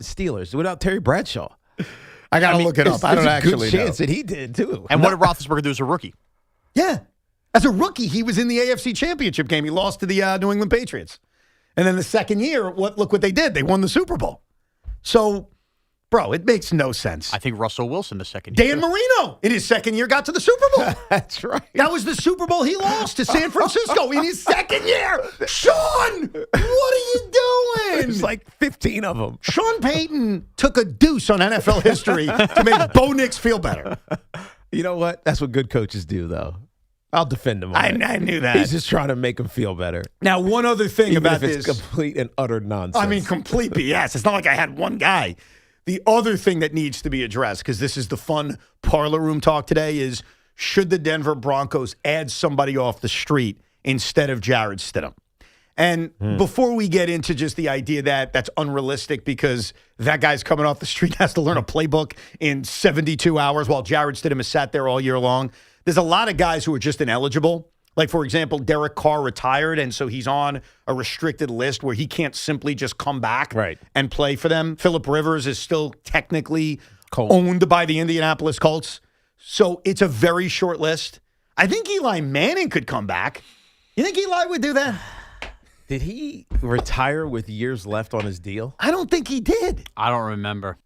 Speaker 5: Steelers? What about Terry Bradshaw?
Speaker 2: I got to look it up. I don't actually know.
Speaker 5: There's a good chance that he did, too.
Speaker 6: And what did Roethlisberger do as a rookie?
Speaker 2: Yeah. As a rookie, he was in the AFC Championship game. He lost to the New England Patriots. And then the second year, look what they did. They won the Super Bowl. So Bro, it makes no sense.
Speaker 6: I think Russell Wilson the second year.
Speaker 2: Dan Marino in his second year got to the Super Bowl.
Speaker 5: That's right.
Speaker 2: That was the Super Bowl he lost to San Francisco in his second year. Sean, what are you doing?
Speaker 5: There's like 15 of them.
Speaker 2: Sean Payton took a deuce on NFL history to make Bo Nix feel better.
Speaker 5: You know what? That's what good coaches do, though. I'll defend him.
Speaker 2: I knew that.
Speaker 5: He's just trying to make him feel better.
Speaker 2: Now, one other thing
Speaker 5: Even
Speaker 2: about
Speaker 5: if it's
Speaker 2: this.
Speaker 5: complete and utter nonsense.
Speaker 2: I mean, complete BS. It's not like I had one guy. The other thing that needs to be addressed, because this is the fun parlor room talk today, is should the Denver Broncos add somebody off the street instead of Jarrett Stidham? And before we get into just the idea that that's unrealistic because that guy's coming off the street has to learn a playbook in 72 hours while Jarrett Stidham has sat there all year long, there's a lot of guys who are just ineligible. Like, for example, Derek Carr retired, and so he's on a restricted list where he can't simply just come back and play for them. Phillip Rivers is still technically owned by the Indianapolis Colts. So it's a very short list. I think Eli Manning could come back. You think Eli would do that?
Speaker 5: Did he retire with years left on his deal?
Speaker 2: I don't think he did.
Speaker 6: I don't remember.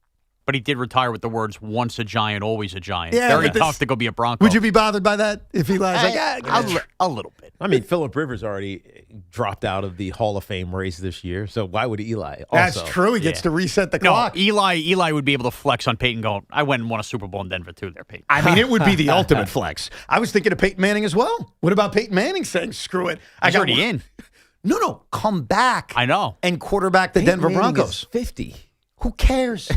Speaker 6: But he did retire with the words, once a Giant, always a Giant.
Speaker 2: Yeah,
Speaker 6: Very tough to go be a Bronco.
Speaker 2: Would you be bothered by that if Eli's like,
Speaker 6: a little bit.
Speaker 5: I mean, Phillip Rivers already dropped out of the Hall of Fame race this year, so why would Eli also?
Speaker 2: That's true. He gets to reset the clock.
Speaker 6: Eli would be able to flex on Peyton going, I went and won a Super Bowl in Denver too there, Peyton.
Speaker 2: I mean, it would be the ultimate flex. I was thinking of Peyton Manning as well. What about Peyton Manning saying, screw it?
Speaker 6: He's already in.
Speaker 2: No, come back.
Speaker 6: I know.
Speaker 2: And quarterback the
Speaker 5: Peyton
Speaker 2: Denver
Speaker 5: Manning
Speaker 2: Broncos.
Speaker 5: is 50.
Speaker 2: Who cares?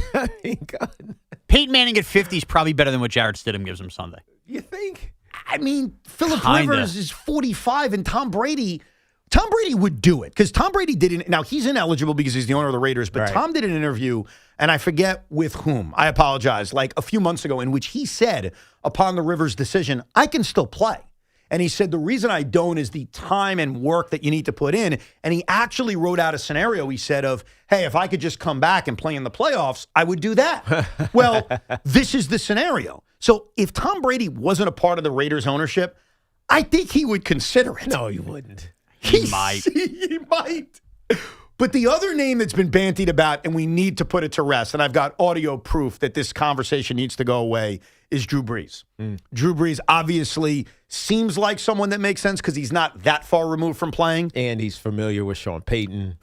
Speaker 6: Peyton Manning at 50 is probably better than what Jarrett Stidham gives him Sunday.
Speaker 5: You think?
Speaker 2: I mean, Phillip
Speaker 6: Kinda.
Speaker 2: Rivers is 45, and Tom Brady would do it because Tom Brady didn't. Now, he's ineligible because he's the owner of the Raiders, but Tom did an interview, and I forget with whom. I apologize, like a few months ago, in which he said, upon the Rivers decision, I can still play. And he said, the reason I don't is the time and work that you need to put in. And he actually wrote out a scenario, he said, of, hey, if I could just come back and play in the playoffs, I would do that. Well, this is the scenario. So if Tom Brady wasn't a part of the Raiders ownership, I think he would consider it.
Speaker 5: No, he wouldn't.
Speaker 6: He might.
Speaker 2: He might. But the other name that's been bantied about, and we need to put it to rest, and I've got audio proof that this conversation needs to go away, is Drew Brees. Drew Brees obviously seems like someone that makes sense because he's not that far removed from playing.
Speaker 5: And he's familiar with Sean Payton.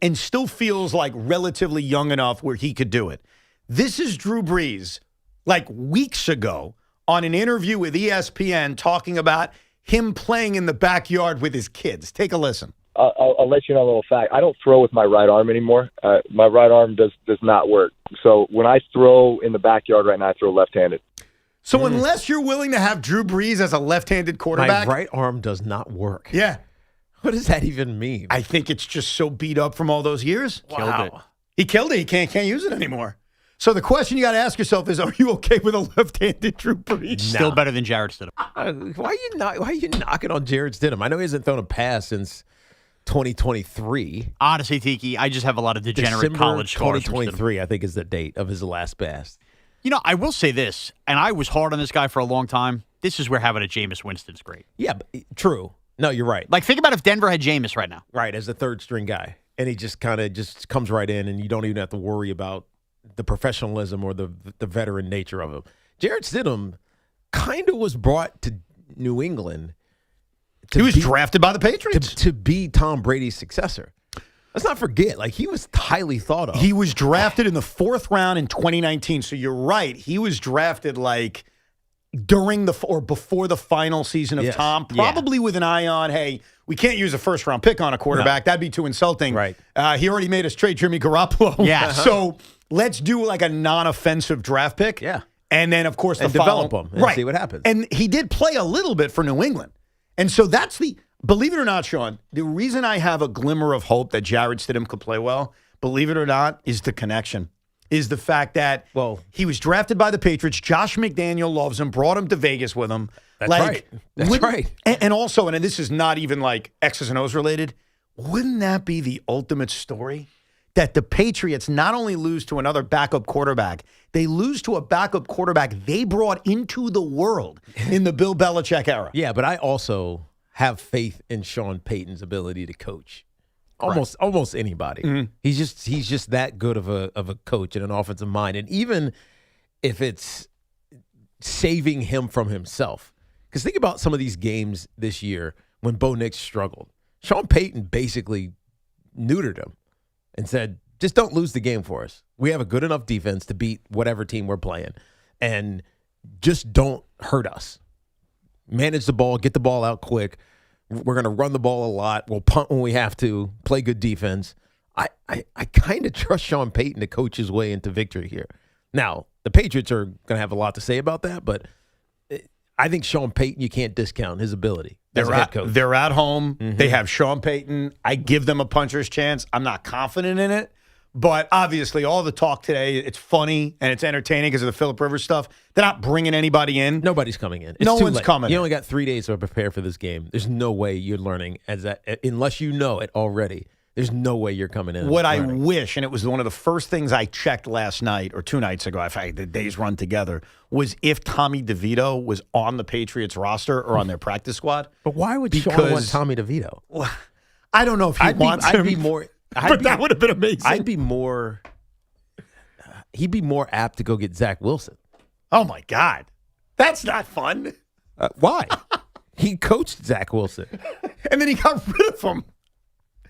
Speaker 2: And still feels like relatively young enough where he could do it. This is Drew Brees, like weeks ago, on an interview with ESPN talking about him playing in the backyard with his kids. Take a listen.
Speaker 7: I'll let you know a little fact. I don't throw with my right arm anymore. My right arm does not work. So when I throw in the backyard right now, I throw left-handed.
Speaker 2: So unless you're willing to have Drew Brees as a left-handed quarterback.
Speaker 5: My right arm does not work.
Speaker 2: Yeah.
Speaker 5: What does that even mean?
Speaker 2: I think it's just so beat up from all those years.
Speaker 6: Killed it.
Speaker 2: He killed it. He can't use it anymore. So the question you got to ask yourself is, are you okay with a left-handed Drew Brees?
Speaker 6: Still better than Jarrett Stidham.
Speaker 5: Why are you knocking on Jarrett Stidham? I know he hasn't thrown a pass since 2023.
Speaker 6: Honestly, Tiki, I just have a lot of degenerate
Speaker 5: December
Speaker 6: college scores.
Speaker 5: 2023, I think, is the date of his last pass.
Speaker 6: You know, I will say this, and I was hard on this guy for a long time. This is where having a Jameis Winston's great.
Speaker 5: Yeah, true. No, you're right.
Speaker 6: Like, think about if Denver had Jameis right now.
Speaker 5: Right, as the third-string guy. And he just kind of just comes right in, and you don't even have to worry about the professionalism or the veteran nature of him. Jarrett Stidham kind of was brought to New England.
Speaker 2: He was drafted by the Patriots.
Speaker 5: To be Tom Brady's successor. Let's not forget, like, he was highly thought of.
Speaker 2: He was drafted in the 4th round in 2019. So you're right. He was drafted like during or before the final season of Tom, probably with an eye on, hey, we can't use a first-round pick on a quarterback. No. That'd be too insulting.
Speaker 5: Right.
Speaker 2: He already made us trade Jimmy Garoppolo.
Speaker 6: Yeah.
Speaker 2: So let's do like a non-offensive draft pick.
Speaker 5: Yeah.
Speaker 2: And then, of course,
Speaker 5: develop him and see what happens.
Speaker 2: And he did play a little bit for New England. And so that's believe it or not, Sean, the reason I have a glimmer of hope that Jarrett Stidham could play well, believe it or not, is the connection. Is the fact that he was drafted by the Patriots. Josh McDaniel loves him, brought him to Vegas with him.
Speaker 5: That's right. That's right.
Speaker 2: And also, and this is not even like X's and O's related, wouldn't that be the ultimate story? That the Patriots not only lose to another backup quarterback, they lose to a backup quarterback they brought into the world in the Bill Belichick era.
Speaker 5: Yeah, but I also have faith in Sean Payton's ability to coach. almost anybody.
Speaker 2: Mm-hmm.
Speaker 5: He's just that good of a coach and an offensive mind. And even if it's saving him from himself, because think about some of these games this year when Bo Nix struggled. Sean Payton basically neutered him and said, just don't lose the game for us. We have a good enough defense to beat whatever team we're playing. And just don't hurt us. Manage the ball, get the ball out quick. We're going to run the ball a lot. We'll punt when we have to, play good defense. I kind of trust Sean Payton to coach his way into victory here. Now, the Patriots are going to have a lot to say about that, but I think Sean Payton, you can't discount his ability as a head coach.
Speaker 2: They're at home. Mm-hmm. They have Sean Payton. I give them a puncher's chance. I'm not confident in it. But obviously, all the talk today, it's funny and it's entertaining because of the Phillip Rivers stuff. They're not bringing anybody in.
Speaker 5: Nobody's coming in.
Speaker 2: No one's coming in.
Speaker 5: You only got 3 days to prepare for this game. There's no way you're learning unless you know it already. There's no way you're coming in.
Speaker 2: What I wish, and it was one of the first things I checked last night or 2 nights ago, if the days run together, was if Tommy DeVito was on the Patriots roster or on their practice squad.
Speaker 5: But why would Sean want Tommy DeVito?
Speaker 2: Well, I don't know if he wants him. That would have been amazing.
Speaker 5: He'd be more apt to go get Zach Wilson.
Speaker 2: Oh, my God. That's not fun.
Speaker 5: Why? He coached Zach Wilson.
Speaker 2: And then he got rid of him.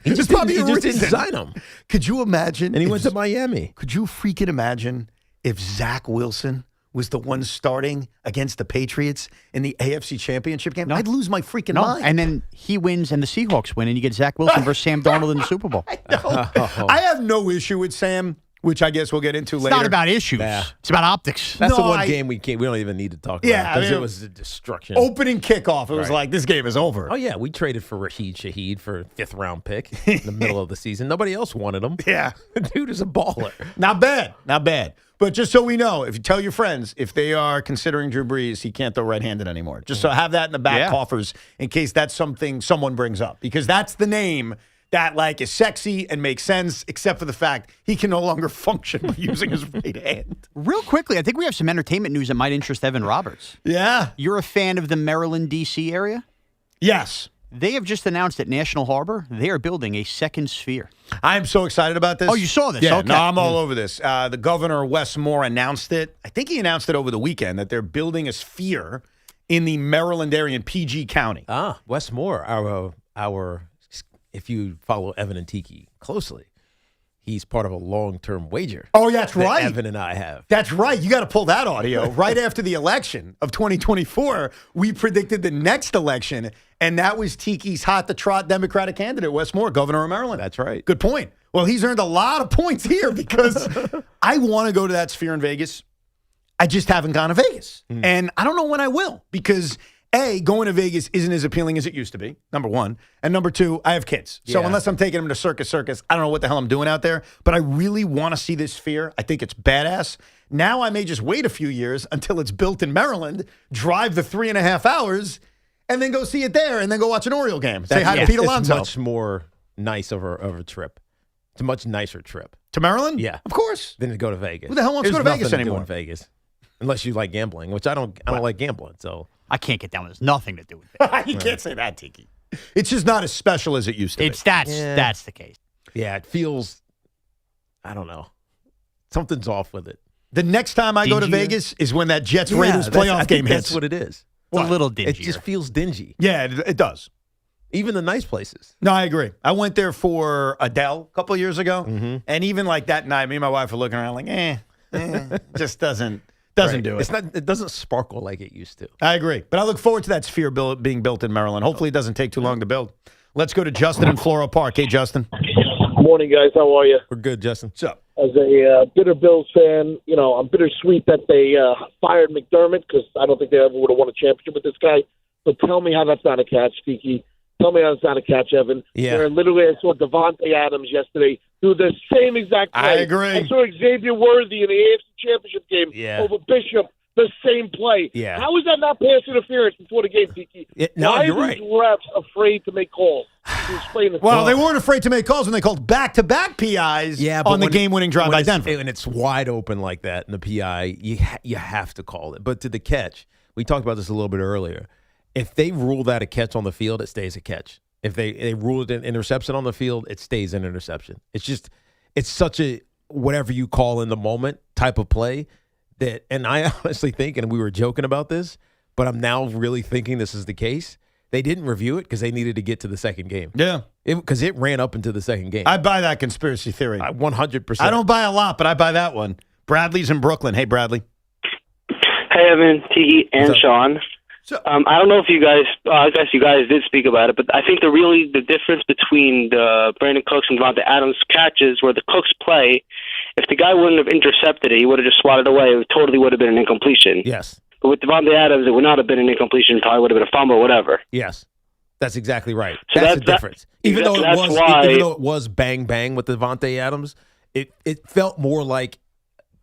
Speaker 5: He just didn't sign him.
Speaker 2: Could you imagine?
Speaker 5: And he went to Miami.
Speaker 2: Could you freaking imagine if Zach Wilson was the one starting against the Patriots in the AFC Championship game? No. I'd lose my freaking mind.
Speaker 6: And then he wins and the Seahawks win, and you get Zach Wilson versus Sam Darnold in the Super Bowl.
Speaker 2: I have no issue with Sam, which I guess we'll get into later.
Speaker 6: It's not about issues. It's about optics.
Speaker 5: That's the one game we don't even need to talk about because it was a destruction.
Speaker 2: Opening kickoff, it was like, this game is over.
Speaker 5: Oh, yeah, we traded for Rashid Shaheed for a 5th-round pick in the middle of the season. Nobody else wanted him.
Speaker 2: Yeah.
Speaker 5: The dude is a baller.
Speaker 2: Not bad. But just so we know, if you tell your friends, if they are considering Drew Brees, he can't throw right-handed anymore. Just so have that in the back coffers in case that's something someone brings up. Because that's the name that is sexy and makes sense, except for the fact he can no longer function by using his right hand.
Speaker 6: Real quickly, I think we have some entertainment news that might interest Evan Roberts.
Speaker 2: Yeah.
Speaker 6: You're a fan of the Maryland, D.C. area?
Speaker 2: Yes.
Speaker 6: They have just announced at National Harbor they are building a second sphere.
Speaker 2: I'm so excited about this.
Speaker 6: Oh, you saw this?
Speaker 2: Yeah,
Speaker 6: okay.
Speaker 2: No, I'm all over this. The governor, Wes Moore, announced it. I think he announced it over the weekend that they're building a sphere in the Maryland area in PG County.
Speaker 5: Wes Moore, our if you follow Evan and Tiki closely, he's part of a long-term wager.
Speaker 2: Oh, yeah, that's right.
Speaker 5: Evan and I have.
Speaker 2: That's right. You got to pull that audio. Right after the election of 2024, we predicted the next election, and that was Tiki's hot-to-trot Democratic candidate, Wes Moore, governor of Maryland.
Speaker 5: That's right.
Speaker 2: Good point. Well, he's earned a lot of points here because I want to go to that sphere in Vegas. I just haven't gone to Vegas. And I don't know when I will because A, going to Vegas isn't as appealing as it used to be, number one. And number two, I have kids. So unless I'm taking them to Circus, I don't know what the hell I'm doing out there. But I really want to see this sphere. I think it's badass. Now I may just wait a few years until it's built in Maryland, drive the 3.5 hours, and then go see it there, and then go watch an Oriole game. Say hi to Pete Alonso.
Speaker 5: It's much more nice of a trip. It's a much nicer trip.
Speaker 2: To Maryland?
Speaker 5: Yeah.
Speaker 2: Of course.
Speaker 5: Than to go to Vegas.
Speaker 2: Who the hell wants to go to Vegas anymore?
Speaker 5: In Vegas. Unless you like gambling, which I don't like gambling, so.
Speaker 6: I can't get down. There's nothing to do with it.
Speaker 2: You can't say that, Tiki. It's just not as special as it used to be.
Speaker 6: That's the case.
Speaker 5: Yeah, it feels, I don't know. Something's off with it.
Speaker 2: The next time I go to Vegas is when that Jets-Raiders playoff game hits.
Speaker 5: That's what it is.
Speaker 6: It's a little dingy.
Speaker 5: It just feels dingy.
Speaker 2: Yeah, it does.
Speaker 5: Even the nice places.
Speaker 2: No, I agree. I went there for Adele a couple of years ago, and even like that night, me and my wife were looking around like, just doesn't do it.
Speaker 5: It doesn't sparkle like it used to.
Speaker 2: I agree. But I look forward to that sphere being built in Maryland. Hopefully it doesn't take too long to build. Let's go to Justin in Floral Park. Hey, Justin.
Speaker 8: Morning, guys. How are you?
Speaker 5: We're good, Justin.
Speaker 2: What's up?
Speaker 8: As a bitter Bills fan, I'm bittersweet that they fired McDermott because I don't think they ever would have won a championship with this guy. But tell me how that's not a catch, Tiki. Tell me how it's not a catch, Evan.
Speaker 5: Yeah.
Speaker 8: Where literally I saw Devontae Adams yesterday do the same exact play.
Speaker 2: I agree.
Speaker 8: I saw Xavier Worthy in the AFC Championship game over Bishop, the same play.
Speaker 5: Yeah.
Speaker 8: How is that not pass interference before the game, Tiki? Why
Speaker 5: you're
Speaker 8: are
Speaker 5: right.
Speaker 8: these refs afraid to make calls? To explain this.
Speaker 2: Well, they weren't afraid to make calls when they called back-to-back PIs on the game-winning drive by Denver.
Speaker 5: And it's wide open like that in the PI, you have to call it. But to the catch, we talked about this a little bit earlier. If they rule that a catch on the field, it stays a catch. If they rule it an interception on the field, it stays an interception. It's such a whatever you call in the moment type of play that, and I honestly think, and we were joking about this, but I'm now really thinking this is the case. They didn't review it because they needed to get to the second game.
Speaker 2: Yeah.
Speaker 5: Because it ran up into the second game.
Speaker 2: I buy that conspiracy theory.
Speaker 5: 100%.
Speaker 2: I don't buy a lot, but I buy that one. Bradley's in Brooklyn. Hey, Bradley.
Speaker 9: Hey, Evan, Tiki, and Sean. I don't know if you guys, I guess you guys did speak about it, but I think the difference between the Brandon Cooks and Devontae Adams catches where the Cooks play, if the guy wouldn't have intercepted it, he would have just swatted away. It totally would have been an incompletion.
Speaker 5: Yes.
Speaker 9: But with Devontae Adams, it would not have been an incompletion. Probably would have been a fumble or whatever.
Speaker 5: Yes. That's exactly right.
Speaker 9: So
Speaker 5: That's the difference. Even though it was bang bang with Devontae Adams, it felt more like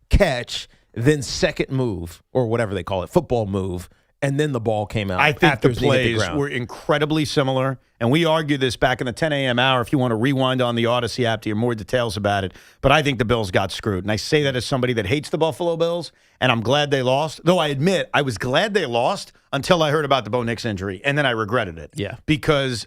Speaker 5: catch than second move or whatever they call it, football move, and then the ball came out.
Speaker 2: I think
Speaker 5: after
Speaker 2: the
Speaker 5: it was hitting
Speaker 2: plays were incredibly similar, and we argued this back in the 10 a.m. hour. If you want to rewind on the Odyssey app to hear more details about it, but I think the Bills got screwed, and I say that as somebody that hates the Buffalo Bills, and I'm glad they lost. Though I admit I was glad they lost until I heard about the Bo Nix injury, and then I regretted it.
Speaker 5: Yeah,
Speaker 2: because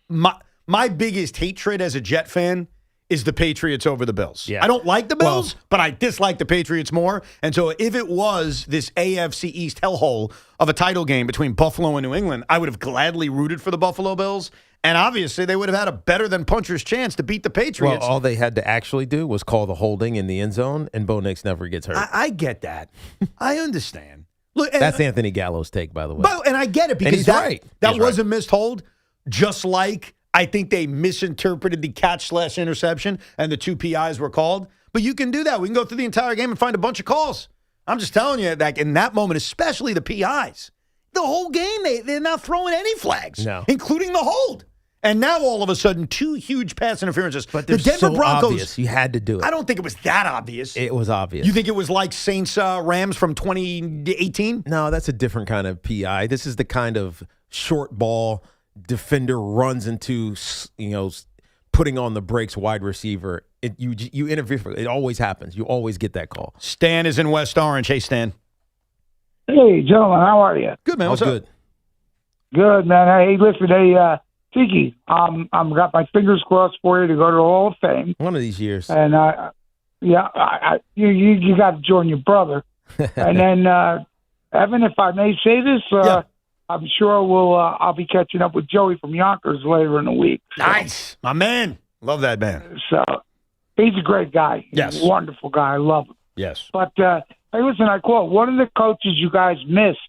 Speaker 2: my biggest hatred as a Jet fan is the Patriots over the Bills.
Speaker 5: Yeah.
Speaker 2: I don't like the Bills, but I dislike the Patriots more. And so if it was this AFC East hellhole of a title game between Buffalo and New England, I would have gladly rooted for the Buffalo Bills. And obviously they would have had a better than puncher's chance to beat the Patriots.
Speaker 5: Well, all they had to actually do was call the holding in the end zone, and Bo Nix never gets hurt.
Speaker 2: I get that. I understand. Look,
Speaker 5: that's Anthony Gallo's take, by the way.
Speaker 2: And I get it because
Speaker 5: he's right.
Speaker 2: That was a missed hold, just like I think they misinterpreted the catch/interception and the 2 PIs were called. But you can do that. We can go through the entire game and find a bunch of calls. I'm just telling you that in that moment, especially the PIs, the whole game, they're not throwing any flags, including the hold. And now all of a sudden, 2 huge pass interferences.
Speaker 5: But
Speaker 2: the Denver Broncos,
Speaker 5: obvious. You had to do it.
Speaker 2: I don't think it was that obvious.
Speaker 5: It was obvious.
Speaker 2: You think it was like Saints Rams from 2018?
Speaker 5: No, that's a different kind of PI. This is the kind of short ball defender runs into, putting on the brakes wide receiver. You interfere. It always happens. You always get that call.
Speaker 2: Stan is in West Orange. Hey, Stan.
Speaker 10: Hey, gentlemen, how are you?
Speaker 2: Good, man. What's
Speaker 5: good?
Speaker 2: up?
Speaker 10: Good, man. Hey, listen, Tiki, I'm got my fingers crossed for you to go to the Hall of Fame.
Speaker 5: One of these years.
Speaker 10: And you got to join your brother. And then, Evan, if I may say this, I'm sure I'll be catching up with Joey from Yonkers later in the week.
Speaker 2: So. Nice, my man. Love that man.
Speaker 10: So he's a great guy.
Speaker 2: Yes,
Speaker 10: he's a wonderful guy. I love him.
Speaker 2: Yes.
Speaker 10: But hey, listen, I quote one of the coaches you guys missed.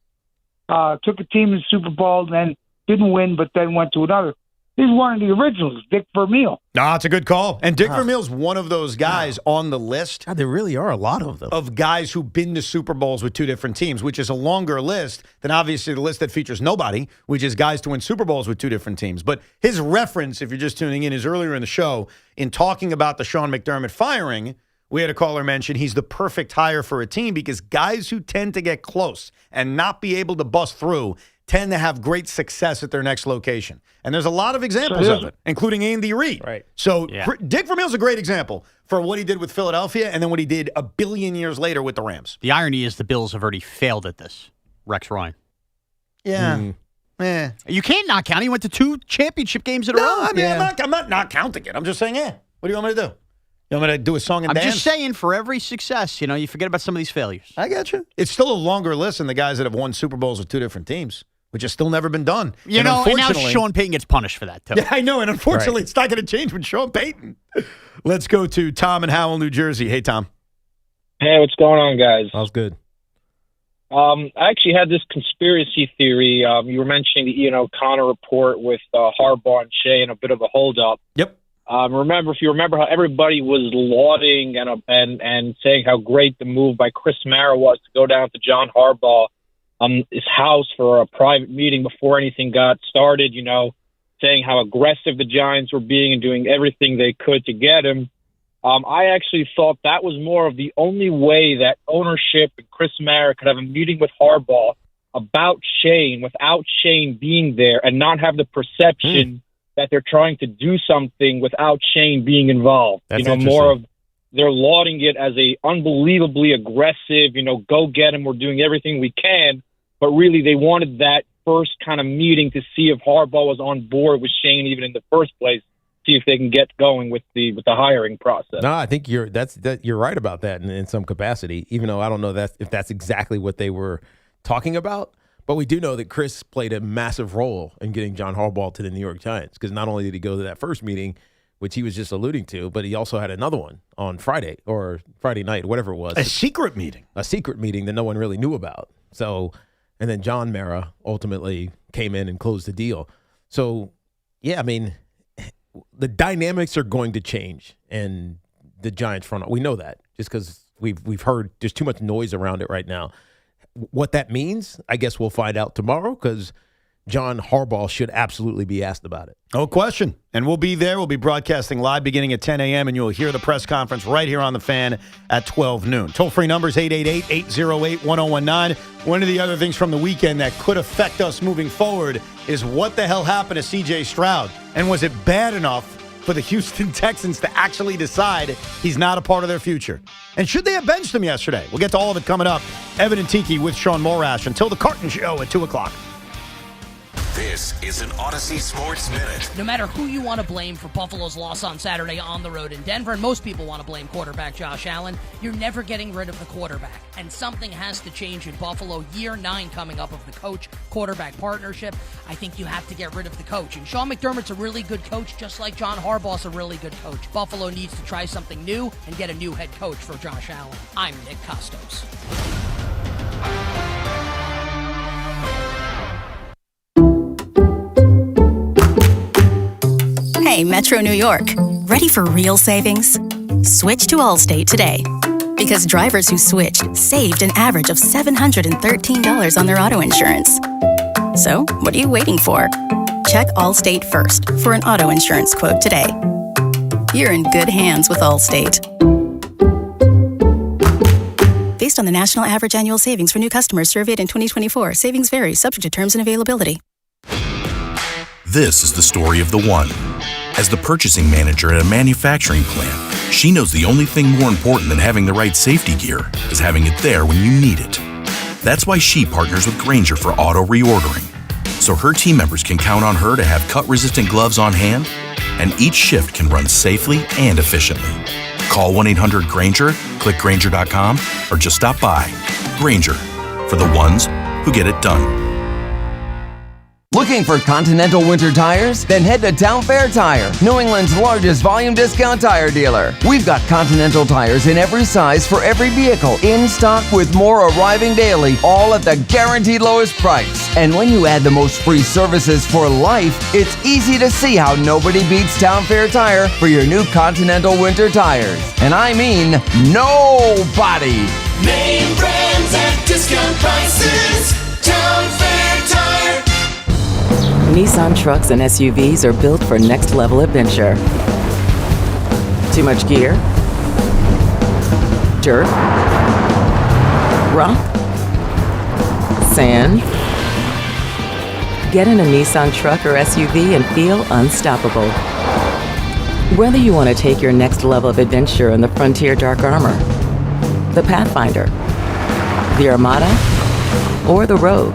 Speaker 10: Took a team to the Super Bowl and then didn't win, but then went to another. He's one of the originals, Dick Vermeil.
Speaker 2: No, it's a good call. And Dick Vermeil's one of those guys on the list.
Speaker 5: God, there really are a lot of them.
Speaker 2: Of guys who've been to Super Bowls with 2 different teams, which is a longer list than obviously the list that features nobody, which is guys to win Super Bowls with 2 different teams. But his reference, if you're just tuning in, is earlier in the show in talking about the Sean McDermott firing. We had a caller mention he's the perfect hire for a team because guys who tend to get close and not be able to bust through tend to have great success at their next location. And there's a lot of examples of it, including Andy Reid.
Speaker 5: Right.
Speaker 2: So Dick Vermeil's a great example for what he did with Philadelphia and then what he did a billion years later with the Rams.
Speaker 6: The irony is the Bills have already failed at this. Rex Ryan.
Speaker 2: Yeah.
Speaker 6: You can't not count. He went to 2 championship games in a row.
Speaker 2: I mean, I'm not counting it. I'm just saying, what do you want me to do? You want me to do a song and dance?
Speaker 6: I'm just saying, for every success, you forget about some of these failures.
Speaker 2: I got you. It's still a longer list than the guys that have won Super Bowls with 2 different teams, which has still never been done.
Speaker 6: And now Sean Payton gets punished for that, too.
Speaker 2: Yeah, I know, and unfortunately, it's not going to change with Sean Payton. Let's go to Tom in Howell, New Jersey. Hey, Tom.
Speaker 13: Hey, what's going on, guys?
Speaker 5: All's good.
Speaker 13: I actually had this conspiracy theory. You were mentioning the Connor report with Harbaugh and Shea and a bit of a holdup.
Speaker 2: Yep.
Speaker 13: If you remember how everybody was lauding and saying how great the move by Chris Mara was to go down to John Harbaugh his house for a private meeting before anything got started, saying how aggressive the Giants were being and doing everything they could to get him. I actually thought that was more of the only way that ownership and Chris Mara could have a meeting with Harbaugh about Shane without Shane being there and not have the perception that they're trying to do something without Shane being involved.
Speaker 5: That's
Speaker 13: More of they're lauding it as a unbelievably aggressive, go get him, we're doing everything we can. But really they wanted that first kind of meeting to see if Harbaugh was on board with Shane even in the first place, see if they can get going with the hiring process.
Speaker 5: No, I think you're right about that in some capacity, even though I don't know if that's exactly what they were talking about. But we do know that Chris played a massive role in getting John Harbaugh to the New York Giants, because not only did he go to that first meeting, which he was just alluding to, but he also had another one on Friday night, whatever it was.
Speaker 2: A secret meeting.
Speaker 5: A secret meeting that no one really knew about. So, and then John Mara ultimately came in and closed the deal. So, yeah, I mean, the dynamics are going to change in the Giants front. We know that just because we've heard there's too much noise around it right now. What that means, I guess we'll find out tomorrow, because John Harbaugh should absolutely be asked about it.
Speaker 2: No question. And we'll be there. We'll be broadcasting live beginning at 10 a.m., and you'll hear the press conference right here on The Fan at 12 noon. Toll-free numbers 888-808-1019. One of the other things from the weekend that could affect us moving forward is what the hell happened to C.J. Stroud? And was it bad enough for the Houston Texans to actually decide he's not a part of their future? And should they have benched him yesterday? We'll get to all of it coming up. Evan and Tiki with Shaun Morash until the Carton Show at 2 o'clock.
Speaker 28: This is an Odyssey Sports Minute.
Speaker 3: No matter who you want to blame for Buffalo's loss on Saturday on the road in Denver, and most people want to blame quarterback Josh Allen, you're never getting rid of the quarterback. And something has to change in Buffalo. Year 9 coming up of the coach-quarterback partnership. I think you have to get rid of the coach. And Sean McDermott's a really good coach, just like John Harbaugh's a really good coach. Buffalo needs to try something new and get a new head coach for Josh Allen. I'm Nick Costos.
Speaker 11: Hey, Metro New York. Ready for real savings? Switch to Allstate today. Because drivers who switched saved an average of $713 on their auto insurance. So, what are you waiting for? Check Allstate first for an auto insurance quote today. You're in good hands with Allstate. Based on the national average annual savings for new customers surveyed in 2024, savings vary, subject to terms and availability.
Speaker 14: This is the story of the one. As the purchasing manager at a manufacturing plant, she knows the only thing more important than having the right safety gear is having it there when you need it. That's why she partners with Grainger for auto reordering, so her team members can count on her to have cut-resistant gloves on hand, and each shift can run safely and efficiently. Call 1-800-GRAINGER, click Grainger.com, or just stop by. Grainger, for the ones who get it done.
Speaker 16: Looking for Continental winter tires? Then head to Town Fair Tire, New England's largest volume discount tire dealer. We've got Continental tires in every size for every vehicle, in stock with more arriving daily, all at the guaranteed lowest price. And when you add the most free services for life, it's easy to see how nobody beats Town Fair Tire for your new Continental winter tires. And I mean nobody.
Speaker 28: Name brands at discount prices. Town Fair Tire.
Speaker 17: Nissan trucks and SUVs are built for next-level adventure. Too much gear? Dirt? Rock? Sand? Get in a Nissan truck or SUV and feel unstoppable. Whether you want to take your next level of adventure in the Frontier Dark Armor, the Pathfinder, the Armada, or the Rogue,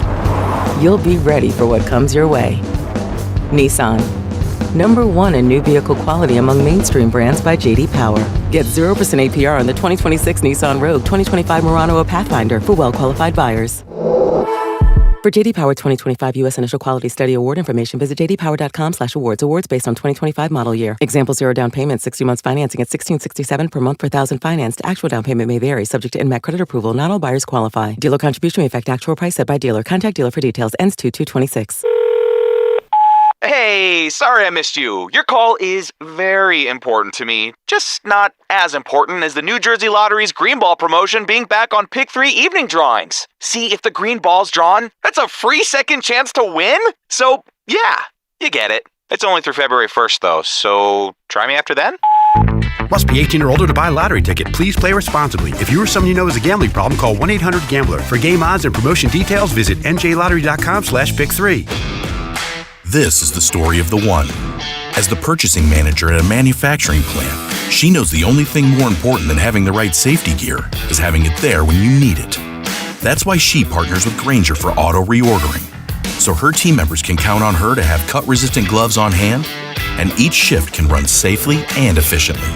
Speaker 17: you'll be ready for what comes your way. Nissan, #1 in new vehicle quality among mainstream brands by J.D. Power. Get 0% APR on the 2026 Nissan Rogue, 2025 Murano, or Pathfinder for well-qualified buyers. For J.D. Power 2025 U.S. Initial Quality Study Award information, visit jdpower.com/awards. Awards based on 2025 model year. Example: 0 down payment, 60 months financing at $1,667 per month per thousand financed. Actual down payment may vary, subject to INMAC credit approval. Not all buyers qualify. Dealer contribution may affect actual price set by dealer. Contact dealer for details. Ends 2/2/26.
Speaker 18: Hey, sorry I missed you. Your call is very important to me. Just not as important as the New Jersey Lottery's Green Ball promotion being back on Pick 3 evening drawings. See, if the green ball's drawn, that's a free second chance to win? So, yeah, you get it. It's only through February 1st, though, so try me after then?
Speaker 19: Must be 18 or older to buy a lottery ticket. Please play responsibly. If you or someone you know has a gambling problem, call 1-800-GAMBLER. For game odds and promotion details, visit njlottery.com/pick3.
Speaker 14: This is the story of the one. As the purchasing manager at a manufacturing plant, she knows the only thing more important than having the right safety gear is having it there when you need it. That's why she partners with Grainger for auto reordering, so her team members can count on her to have cut-resistant gloves on hand, and each shift can run safely and efficiently.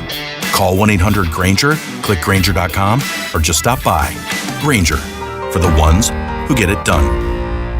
Speaker 14: Call 1-800-GRANGER, click Grainger.com, or just stop by. Grainger, for the ones who get it done.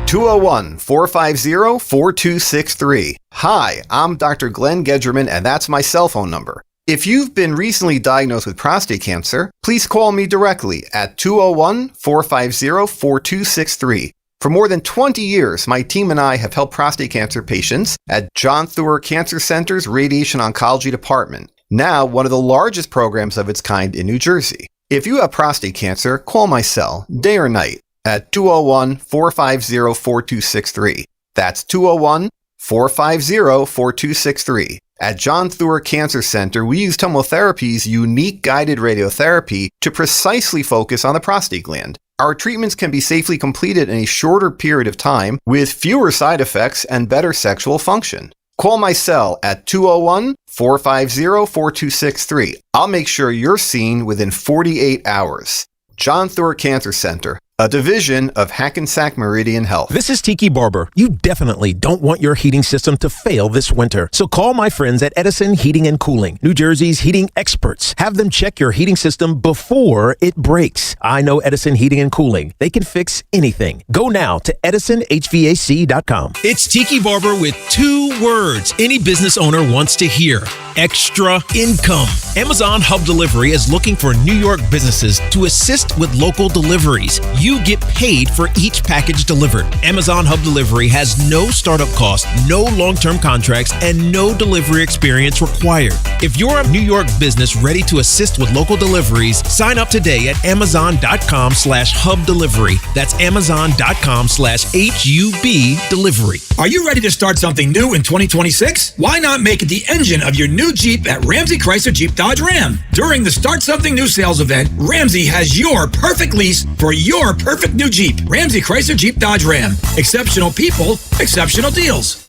Speaker 15: 201-450-4263. Hi, I'm Dr. Glenn Gedgerman, and that's my cell phone number. If you've been recently diagnosed with prostate cancer, please call me directly at 201-450-4263. For more than 20 years, my team and I have helped prostate cancer patients at John Theurer Cancer Center's Radiation Oncology Department, now one of the largest programs of its kind in New Jersey. If you have prostate cancer, call my cell, day or night, at 201-450-4263. That's 201-450-4263. At John Theurer Cancer Center, we use TomoTherapy's unique guided radiotherapy to precisely focus on the prostate gland. Our treatments can be safely completed in a shorter period of time with fewer side effects and better sexual function. Call my cell at 201-450-4263. I'll make sure you're seen within 48 hours. John Theurer Cancer Center, a division of Hackensack Meridian Health.
Speaker 5: This is Tiki Barber. You definitely don't want your heating system to fail this winter. So call my friends at Edison Heating and Cooling, New Jersey's heating experts. Have them check your heating system before it breaks. I know Edison Heating and Cooling. They can fix anything. Go now to edisonhvac.com.
Speaker 20: It's Tiki Barber with 2 words any business owner wants to hear. Extra income. Amazon Hub Delivery is looking for New York businesses to assist with local deliveries. You get paid for each package delivered. Amazon Hub Delivery has no startup cost, no long-term contracts, and no delivery experience required. If you're a New York business ready to assist with local deliveries, sign up today at amazon.com/hub delivery. That's amazon.com/HUB delivery.
Speaker 21: Are you ready to start something new in 2026? Why not make it the engine of your new Jeep at Ramsey Chrysler Jeep Dodge Ram? During the Start Something New sales event, Ramsey has your perfect lease for your perfect new Jeep. Ramsey Chrysler Jeep Dodge Ram. Exceptional people, exceptional deals.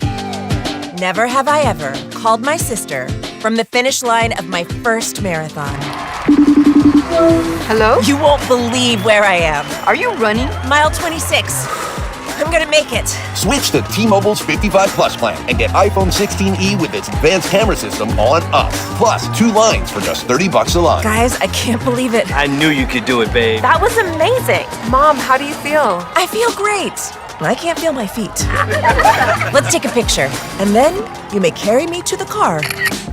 Speaker 22: Never have I ever called my sister from the finish line of my first marathon. Hello? You won't believe where I am. Are you running? Mile 26. I'm gonna make it.
Speaker 23: Switch to T-Mobile's 55 Plus plan and get iPhone 16e with its advanced camera system on us. Plus 2 lines for just $30 a line.
Speaker 22: Guys, I can't believe it.
Speaker 23: I knew you could do it, babe.
Speaker 22: That was amazing. Mom, how do you feel? I feel great. I can't feel my feet. Let's take a picture, and then you may carry me to the car.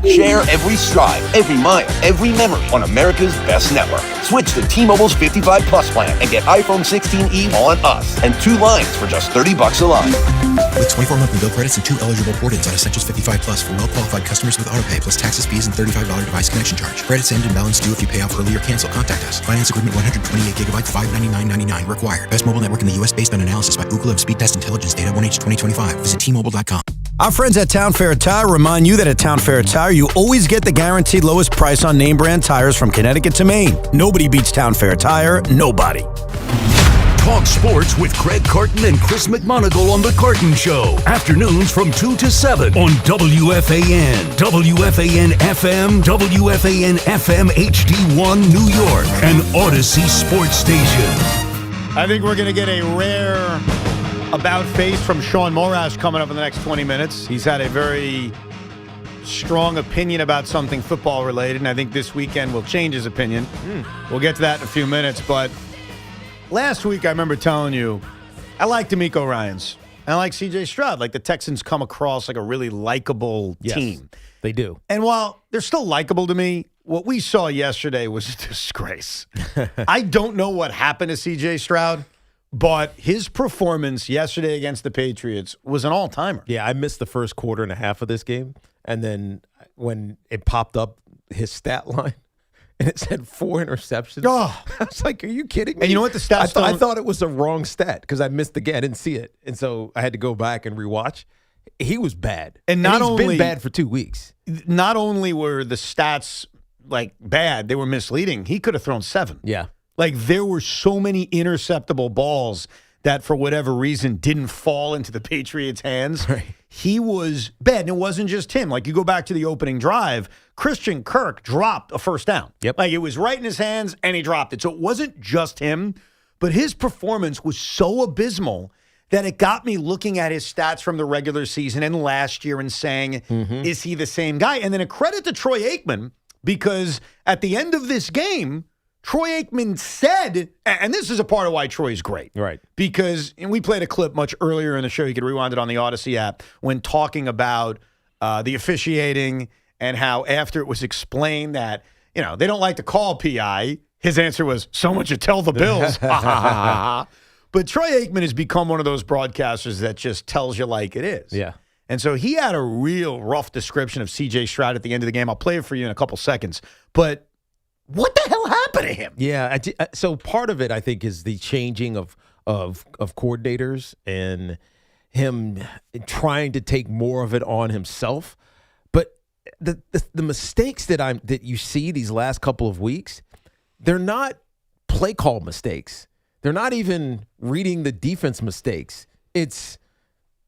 Speaker 23: Share every stride, every mile, every memory on America's best network. Switch to T-Mobile's 55 Plus plan and get iPhone 16e on us and 2 lines for just $30 a line.
Speaker 24: With 24 monthly bill credits and 2 eligible port-ins on Essentials 55 Plus for well-qualified customers with AutoPay, plus taxes, fees, and $35 device connection charge. Credits end and balance due if you pay off early or cancel. Contact us. Finance agreement 128 gigabytes, $599.99 required. Best mobile network in the U.S. based on analysis by Ookla of Speed Test Intelligence data 1H 2025. Visit T-Mobile.com.
Speaker 2: Our friends at Town Fair Tire remind you that at Town Fair Tire, you always get the guaranteed lowest price on name brand tires from Connecticut to Maine. Nobody beats Town Fair Tire. Nobody.
Speaker 1: Talk sports with Craig Carton and Chris McMonagle on The Carton Show. Afternoons from 2 to 7 on WFAN, WFAN FM, WFAN FM HD1 New York, and Odyssey Sports Station.
Speaker 2: I think we're going to get a rare about face from Shaun Morash coming up in the next 20 minutes. He's had a very strong opinion about something football related, and I think this weekend will change his opinion. We'll get to that in a few minutes, but last week I remember telling you I like DeMeco Ryans. And I like C.J. Stroud. Like the Texans come across like a really likable team.
Speaker 5: They do.
Speaker 2: And while they're still likable to me, what we saw yesterday was a disgrace. I don't know what happened to C.J. Stroud, but his performance yesterday against the Patriots was an all-timer.
Speaker 5: Yeah, I missed the first quarter and a half of this game. And then when it popped up, his stat line, and it said 4 interceptions.
Speaker 2: Oh.
Speaker 5: I was like, are you kidding me?
Speaker 2: And you know what the stats
Speaker 5: I thought it was the wrong stat because I missed the game. I didn't see it. And so I had to go back and rewatch. He was bad.
Speaker 2: And
Speaker 5: he's been bad for 2 weeks.
Speaker 2: Not only were the stats like bad, they were misleading. He could have thrown 7.
Speaker 5: Yeah.
Speaker 2: Like there were so many interceptable balls that for whatever reason didn't fall into the Patriots' hands.
Speaker 5: Right.
Speaker 2: He was bad. And it wasn't just him. Like you go back to the opening drive, Christian Kirk dropped a first down.
Speaker 5: Yep.
Speaker 2: Like it was right in his hands and he dropped it. So it wasn't just him, but his performance was so abysmal that it got me looking at his stats from the regular season and last year and saying, is he the same guy? And then a credit to Troy Aikman, because at the end of this game, Troy Aikman said, and this is a part of why Troy's great.
Speaker 5: Right.
Speaker 2: Because, and we played a clip much earlier in the show, you could rewind it on the Odyssey app, when talking about the officiating and how after it was explained that, they don't like to call PI, his answer was, so much you tell the Bills. But Troy Aikman has become one of those broadcasters that just tells you like it is.
Speaker 5: Yeah.
Speaker 2: And so he had a real rough description of C.J. Stroud at the end of the game. I'll play it for you in a couple seconds. But what the hell happened to him?
Speaker 5: Yeah. So part of it, I think, is the changing of coordinators and him trying to take more of it on himself. But the mistakes that you see these last couple of weeks, they're not play call mistakes. They're not even reading the defense mistakes. It's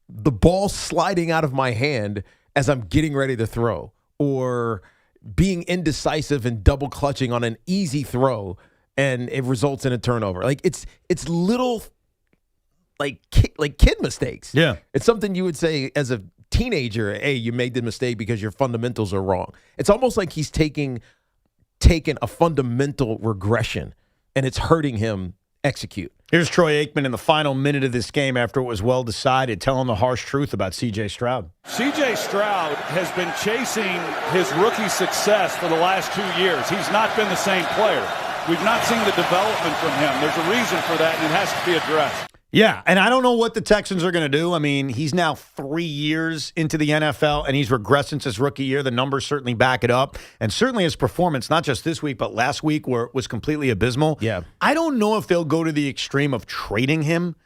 Speaker 5: the ball sliding out of my hand as I'm getting ready to throw, or being indecisive and double clutching on an easy throw, and it results in a turnover. Like it's little like kid mistakes.
Speaker 2: Yeah.
Speaker 5: It's something you would say as a teenager, hey, you made the mistake because your fundamentals are wrong. It's almost like he's taken a fundamental regression, and it's hurting him execute.
Speaker 2: Here's Troy Aikman in the final minute of this game after it was well decided, telling the harsh truth about C.J. Stroud.
Speaker 4: C.J. Stroud has been chasing his rookie success for the last 2 years. He's not been the same player. We've not seen the development from him. There's a reason for that, and it has to be addressed.
Speaker 2: Yeah, and I don't know what the Texans are going to do. I mean, he's now 3 years into the NFL, and he's regressed since his rookie year. The numbers certainly back it up. And certainly his performance, not just this week, but last week, where it was completely abysmal.
Speaker 5: Yeah.
Speaker 2: I don't know if they'll go to the extreme of trading him.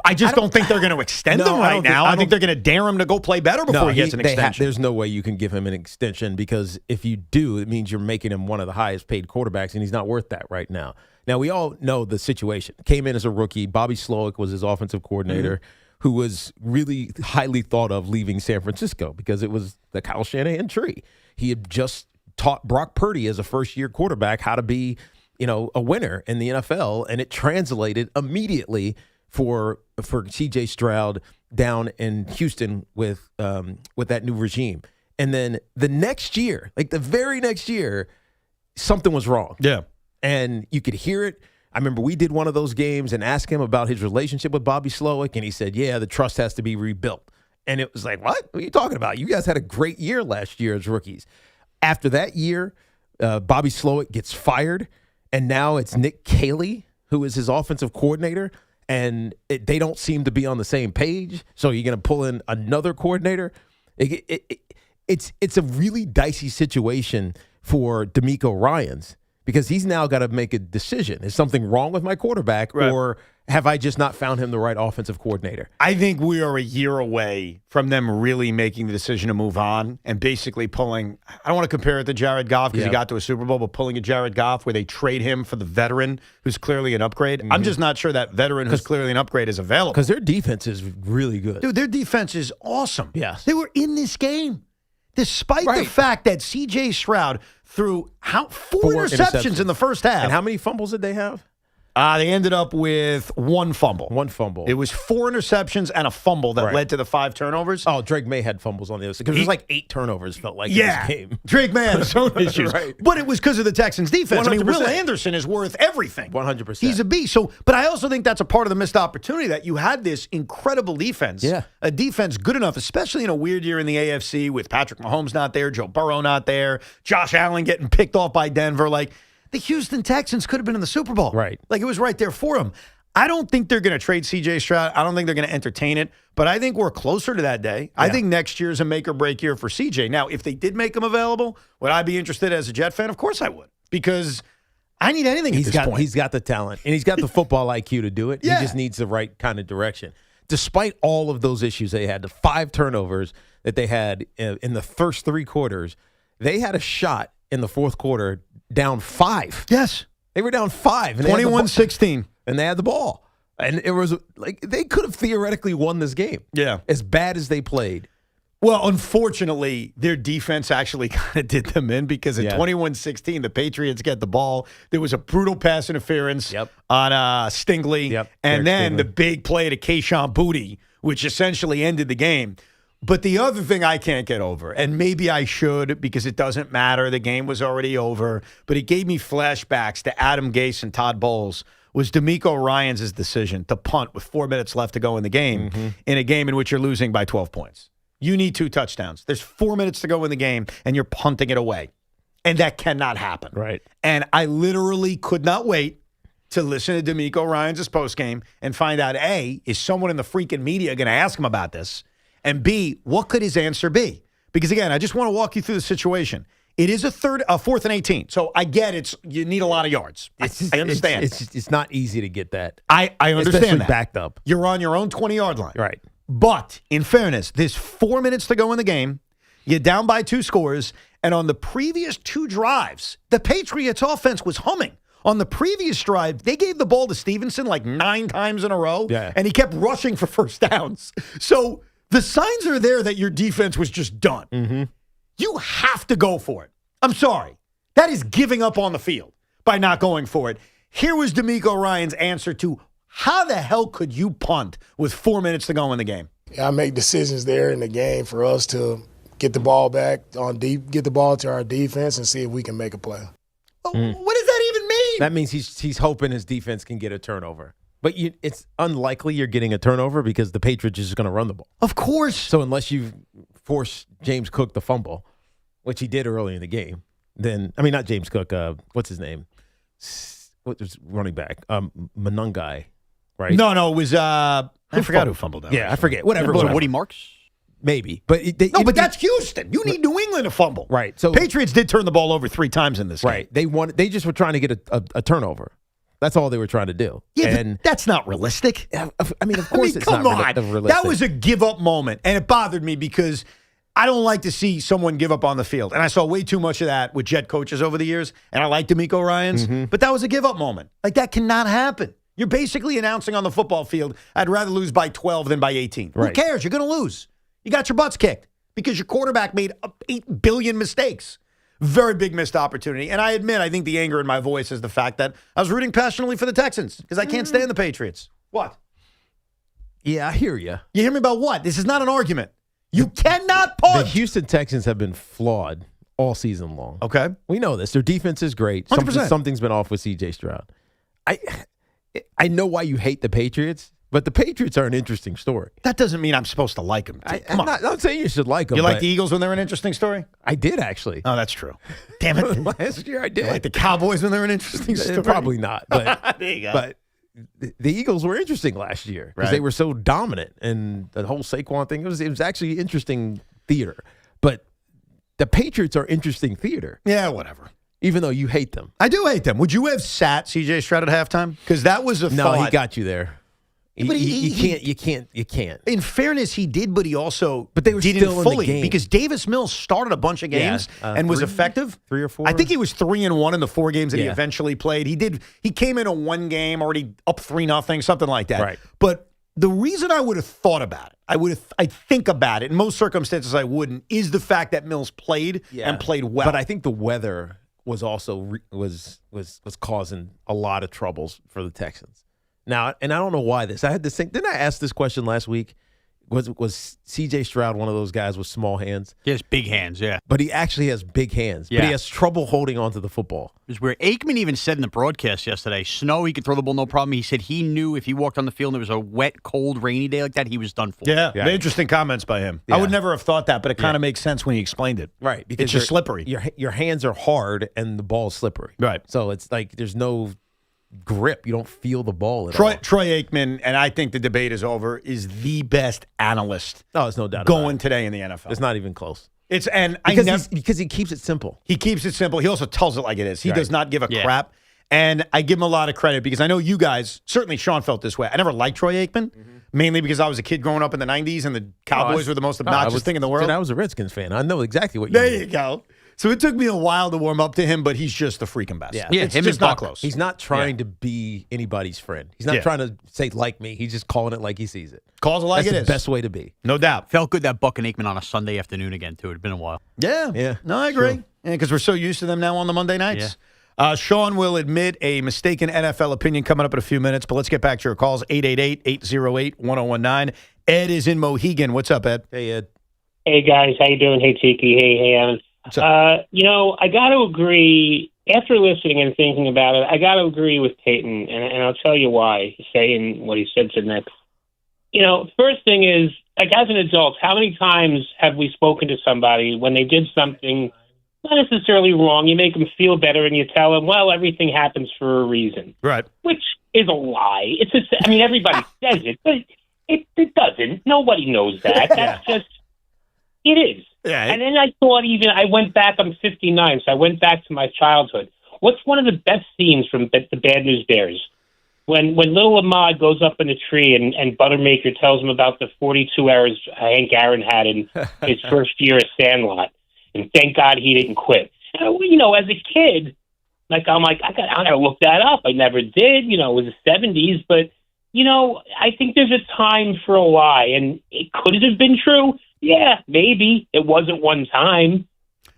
Speaker 2: I just don't think they're going to extend him right now. I think they're going to dare him to go play better before he gets an extension.
Speaker 5: There's no way you can give him an extension, because if you do, it means you're making him one of the highest paid quarterbacks, and he's not worth that right now. Now, we all know the situation. Came in as a rookie. Bobby Slowick was his offensive coordinator, who was really highly thought of leaving San Francisco because it was the Kyle Shanahan tree. He had just taught Brock Purdy as a first-year quarterback how to be, a winner in the NFL, and it translated immediately for C.J. Stroud down in Houston with that new regime. And then the next year, like the very next year, something was wrong.
Speaker 2: Yeah.
Speaker 5: And you could hear it. I remember we did one of those games and asked him about his relationship with Bobby Slowick, and he said, yeah, the trust has to be rebuilt. And it was like, what are you talking about? You guys had a great year last year as rookies. After that year, Bobby Slowick gets fired, and now it's Nick Caley, who is his offensive coordinator, and they don't seem to be on the same page. So you're going to pull in another coordinator? It's a really dicey situation for DeMeco Ryans, because he's now got to make a decision. Is something wrong with my quarterback, or have I just not found him the right offensive coordinator?
Speaker 2: I think we are a year away from them really making the decision to move on and basically pulling, I don't want to compare it to Jared Goff because he got to a Super Bowl, but pulling a Jared Goff where they trade him for the veteran who's clearly an upgrade. I'm just not sure that veteran who's clearly an upgrade is available.
Speaker 5: Because their defense is really good.
Speaker 2: Dude, their defense is awesome.
Speaker 5: Yes.
Speaker 2: They were in this game. Despite the fact that C.J. Stroud threw four interceptions in the first half.
Speaker 5: And how many fumbles did they have?
Speaker 2: They ended up with one fumble.
Speaker 5: One fumble.
Speaker 2: It was 4 interceptions and a fumble that led to the 5 turnovers.
Speaker 5: Oh, Drake May had fumbles on the other side. Because it was like 8 turnovers, felt like, in this game.
Speaker 2: Drake May had his own issues. But it was because of the Texans' defense.
Speaker 5: 100%.
Speaker 2: I mean, Will Anderson is worth everything.
Speaker 5: 100%.
Speaker 2: He's a beast. But I also think that's a part of the missed opportunity, that you had this incredible defense.
Speaker 5: Yeah.
Speaker 2: A defense good enough, especially in a weird year in the AFC with Patrick Mahomes not there, Joe Burrow not there, Josh Allen getting picked off by Denver. Like, the Houston Texans could have been in the Super Bowl.
Speaker 5: Right.
Speaker 2: Like, it was right there for them. I don't think they're going to trade C.J. Stroud. I don't think they're going to entertain it. But I think we're closer to that day. Yeah. I think next year is a make-or-break year for C.J. Now, if they did make him available, would I be interested as a Jet fan? Of course I would. Because I need anything at this point.
Speaker 5: He's got the talent. And he's got the football IQ to do it.
Speaker 2: Yeah.
Speaker 5: He just needs the right kind of direction. Despite all of those issues they had, the 5 turnovers that they had in the first 3 quarters, they had a shot in the fourth quarter down 5.
Speaker 2: Yes.
Speaker 5: They were down 5.
Speaker 2: 21-16.
Speaker 5: And they had the ball. And it was like they could have theoretically won this game.
Speaker 2: Yeah.
Speaker 5: As bad as they played.
Speaker 2: Well, unfortunately, their defense actually kind of did them in because in 21-16, the Patriots get the ball. There was a brutal pass interference on Stingley. And then the big play to Keyshawn Boutte, which essentially ended the game. But the other thing I can't get over, and maybe I should because it doesn't matter, the game was already over, but it gave me flashbacks to Adam Gase and Todd Bowles, was DeMeco Ryans' decision to punt with 4 minutes left to go in the game, in a game in which you're losing by 12 points. You need 2 touchdowns. There's 4 minutes to go in the game, and you're punting it away. And that cannot happen.
Speaker 5: Right.
Speaker 2: And I literally could not wait to listen to DeMeco Ryans' postgame and find out, A, is someone in the freaking media going to ask him about this? And B, what could his answer be? Because, again, I just want to walk you through the situation. It is a 4th and 18. So I get you need a lot of yards. I understand.
Speaker 5: It's not easy to get that.
Speaker 2: I understand
Speaker 5: especially
Speaker 2: that.
Speaker 5: Backed up.
Speaker 2: You're on your own 20-yard line.
Speaker 5: Right.
Speaker 2: But in fairness, there's 4 minutes to go in the game. You're down by 2 scores. And on the previous 2 drives, the Patriots offense was humming. On the previous drive, they gave the ball to Stevenson like 9 times in a row.
Speaker 5: Yeah.
Speaker 2: And he kept rushing for first downs. So the signs are there that your defense was just done.
Speaker 5: Mm-hmm.
Speaker 2: You have to go for it. I'm sorry. That is giving up on the field by not going for it. Here was DeMeco Ryans' answer to how the hell could you punt with 4 minutes to go in the game?
Speaker 7: I make decisions there in the game for us to get the ball back get the ball to our defense and see if we can make a play.
Speaker 2: What does that even mean?
Speaker 5: That means he's hoping his defense can get a turnover. But it's unlikely you're getting a turnover because the Patriots are just going to run the ball.
Speaker 2: Of course.
Speaker 5: So unless you force James Cook to fumble, which he did early in the game, then – I mean, not James Cook. What's his name? What was running back? Manungai, right?
Speaker 2: No, it was I forgot who fumbled that.
Speaker 5: Yeah, I forget. Whatever.
Speaker 6: Was it Woody Marks?
Speaker 5: Maybe. But
Speaker 2: but that's Houston. You need New England to fumble.
Speaker 5: Right. So
Speaker 2: Patriots did turn the ball over 3 times in this game.
Speaker 5: Right. They just were trying to get a turnover. That's all they were trying to do.
Speaker 2: Yeah,
Speaker 5: and
Speaker 2: but that's not realistic.
Speaker 5: I mean, of course it's not realistic.
Speaker 2: That was a give-up moment, and it bothered me because I don't like to see someone give up on the field. And I saw way too much of that with Jet coaches over the years, and I like DeMeco Ryans, but that was a give-up moment. Like, that cannot happen. You're basically announcing on the football field, I'd rather lose by 12 than by 18.
Speaker 5: Right.
Speaker 2: Who cares? You're going to lose. You got your butts kicked because your quarterback made 8 billion mistakes. Very big missed opportunity. And I admit, I think the anger in my voice is the fact that I was rooting passionately for the Texans because I can't stand the Patriots. What?
Speaker 5: Yeah, I hear you.
Speaker 2: You hear me about what? This is not an argument. You cannot punt.
Speaker 5: The Houston Texans have been flawed all season long.
Speaker 2: Okay.
Speaker 5: We know this. Their defense is great.
Speaker 2: 100%.
Speaker 5: Something's been off with C.J. Stroud. I know why you hate the Patriots, but the Patriots are an interesting story.
Speaker 2: That doesn't mean I'm supposed to like them. Come on.
Speaker 5: I'm not saying you should like them.
Speaker 2: You like the Eagles when they're an interesting story?
Speaker 5: I did, actually.
Speaker 2: Oh, that's true. Damn it.
Speaker 5: Last year I did.
Speaker 2: You like the Cowboys when they're an interesting story?
Speaker 5: Probably not. But,
Speaker 2: there you go.
Speaker 5: But the Eagles were interesting last year because they were so dominant. And the whole Saquon thing, it was actually interesting theater. But the Patriots are interesting theater.
Speaker 2: Yeah, whatever.
Speaker 5: Even though you hate them.
Speaker 2: I do hate them. Would you have sat C.J. Stroud at halftime? Because that was a thought.
Speaker 5: No, he got you there.
Speaker 2: But
Speaker 5: You can't.
Speaker 2: In fairness, he did, but he also
Speaker 5: they were
Speaker 2: didn't
Speaker 5: still in
Speaker 2: fully
Speaker 5: the game.
Speaker 2: because Davis Mills started a bunch of games and was effective.
Speaker 5: 3 or 4.
Speaker 2: I think he was 3-1 in the 4 games that he eventually played. He came in a 1 game already up 3-0, something like that.
Speaker 5: Right.
Speaker 2: But the reason I would have thought about it, I think about it. In most circumstances, I wouldn't. Is the fact that Mills played and played well.
Speaker 5: But I think the weather was also was causing a lot of troubles for the Texans. Now, and I don't know why this. I had this thing. Didn't I ask this question last week? Was C.J. Stroud one of those guys with small hands?
Speaker 6: He has big hands, yeah.
Speaker 5: But he actually has big hands.
Speaker 6: Yeah.
Speaker 5: But he has trouble holding onto the football.
Speaker 6: It was where Aikman even said in the broadcast yesterday, snow, he could throw the ball no problem. He said he knew if he walked on the field and it was a wet, cold, rainy day like that, he was done for.
Speaker 2: Yeah. Interesting comments by him. I would never have thought that, but it kind of makes sense when he explained it.
Speaker 5: Right. Because
Speaker 2: it's just slippery.
Speaker 5: Your hands are hard and the ball's slippery.
Speaker 2: Right.
Speaker 5: So it's like there's no grip. You don't feel the ball at all.
Speaker 2: Troy Aikman, and I think the debate is over, is the best analyst
Speaker 5: there's no doubt
Speaker 2: going today in the NFL.
Speaker 5: It's not even close.
Speaker 2: Because
Speaker 5: he keeps it simple.
Speaker 2: He keeps it simple. He also tells it like it is. He does not give a
Speaker 6: Yeah.
Speaker 2: crap. And I give him a lot of credit because I know you guys, certainly Sean felt this way. I never liked Troy Aikman, mainly because I was a kid growing up in the 90s and the Cowboys were the most obnoxious thing in the world.
Speaker 5: I was a Redskins fan. I know exactly what you
Speaker 2: There
Speaker 5: mean.
Speaker 2: you go. So it took me a while to warm up to him, but he's just the freaking best.
Speaker 5: Yeah,
Speaker 2: It's just not close.
Speaker 5: He's not trying to be anybody's friend. He's not trying to say like me. He's just calling it like he sees it.
Speaker 2: Calls it like
Speaker 5: That's
Speaker 2: it
Speaker 5: the
Speaker 2: is.
Speaker 5: best way to be.
Speaker 2: No doubt.
Speaker 6: Felt good that Buck and Aikman on a Sunday afternoon again, too. It had been a while.
Speaker 2: Yeah. No, I agree. Because we're so used to them now on the Monday nights. Sean will admit a mistaken NFL opinion coming up in a few minutes, but let's get back to your calls. 888-808-1019. Ed is in Mohegan. What's up, Ed?
Speaker 5: Hey, Ed.
Speaker 8: Hey, guys. How you doing? Hey, Tiki. Hey, Evan. I got to agree, after listening and thinking about it, I got to agree with Payton, and I'll tell you why, saying what he said to Nick. First thing is, like, as an adult, how many times have we spoken to somebody when they did something not necessarily wrong, you make them feel better, and you tell them, well, everything happens for a reason.
Speaker 2: Right.
Speaker 8: Which is a lie. Everybody says it, but it doesn't. Nobody knows that. That's just, it is.
Speaker 2: Yeah.
Speaker 8: And then I went back, I'm 59, so I went back to my childhood. What's one of the best scenes from the Bad News Bears? When little Ahmad goes up in a tree and Buttermaker tells him about the 42 hours Hank Aaron had in his first year at Sandlot. And thank God he didn't quit. And, as a kid, I gotta look that up. I never did. It was the 70s, but I think there's a time for a lie, and it could have been true. Yeah, maybe it wasn't one time.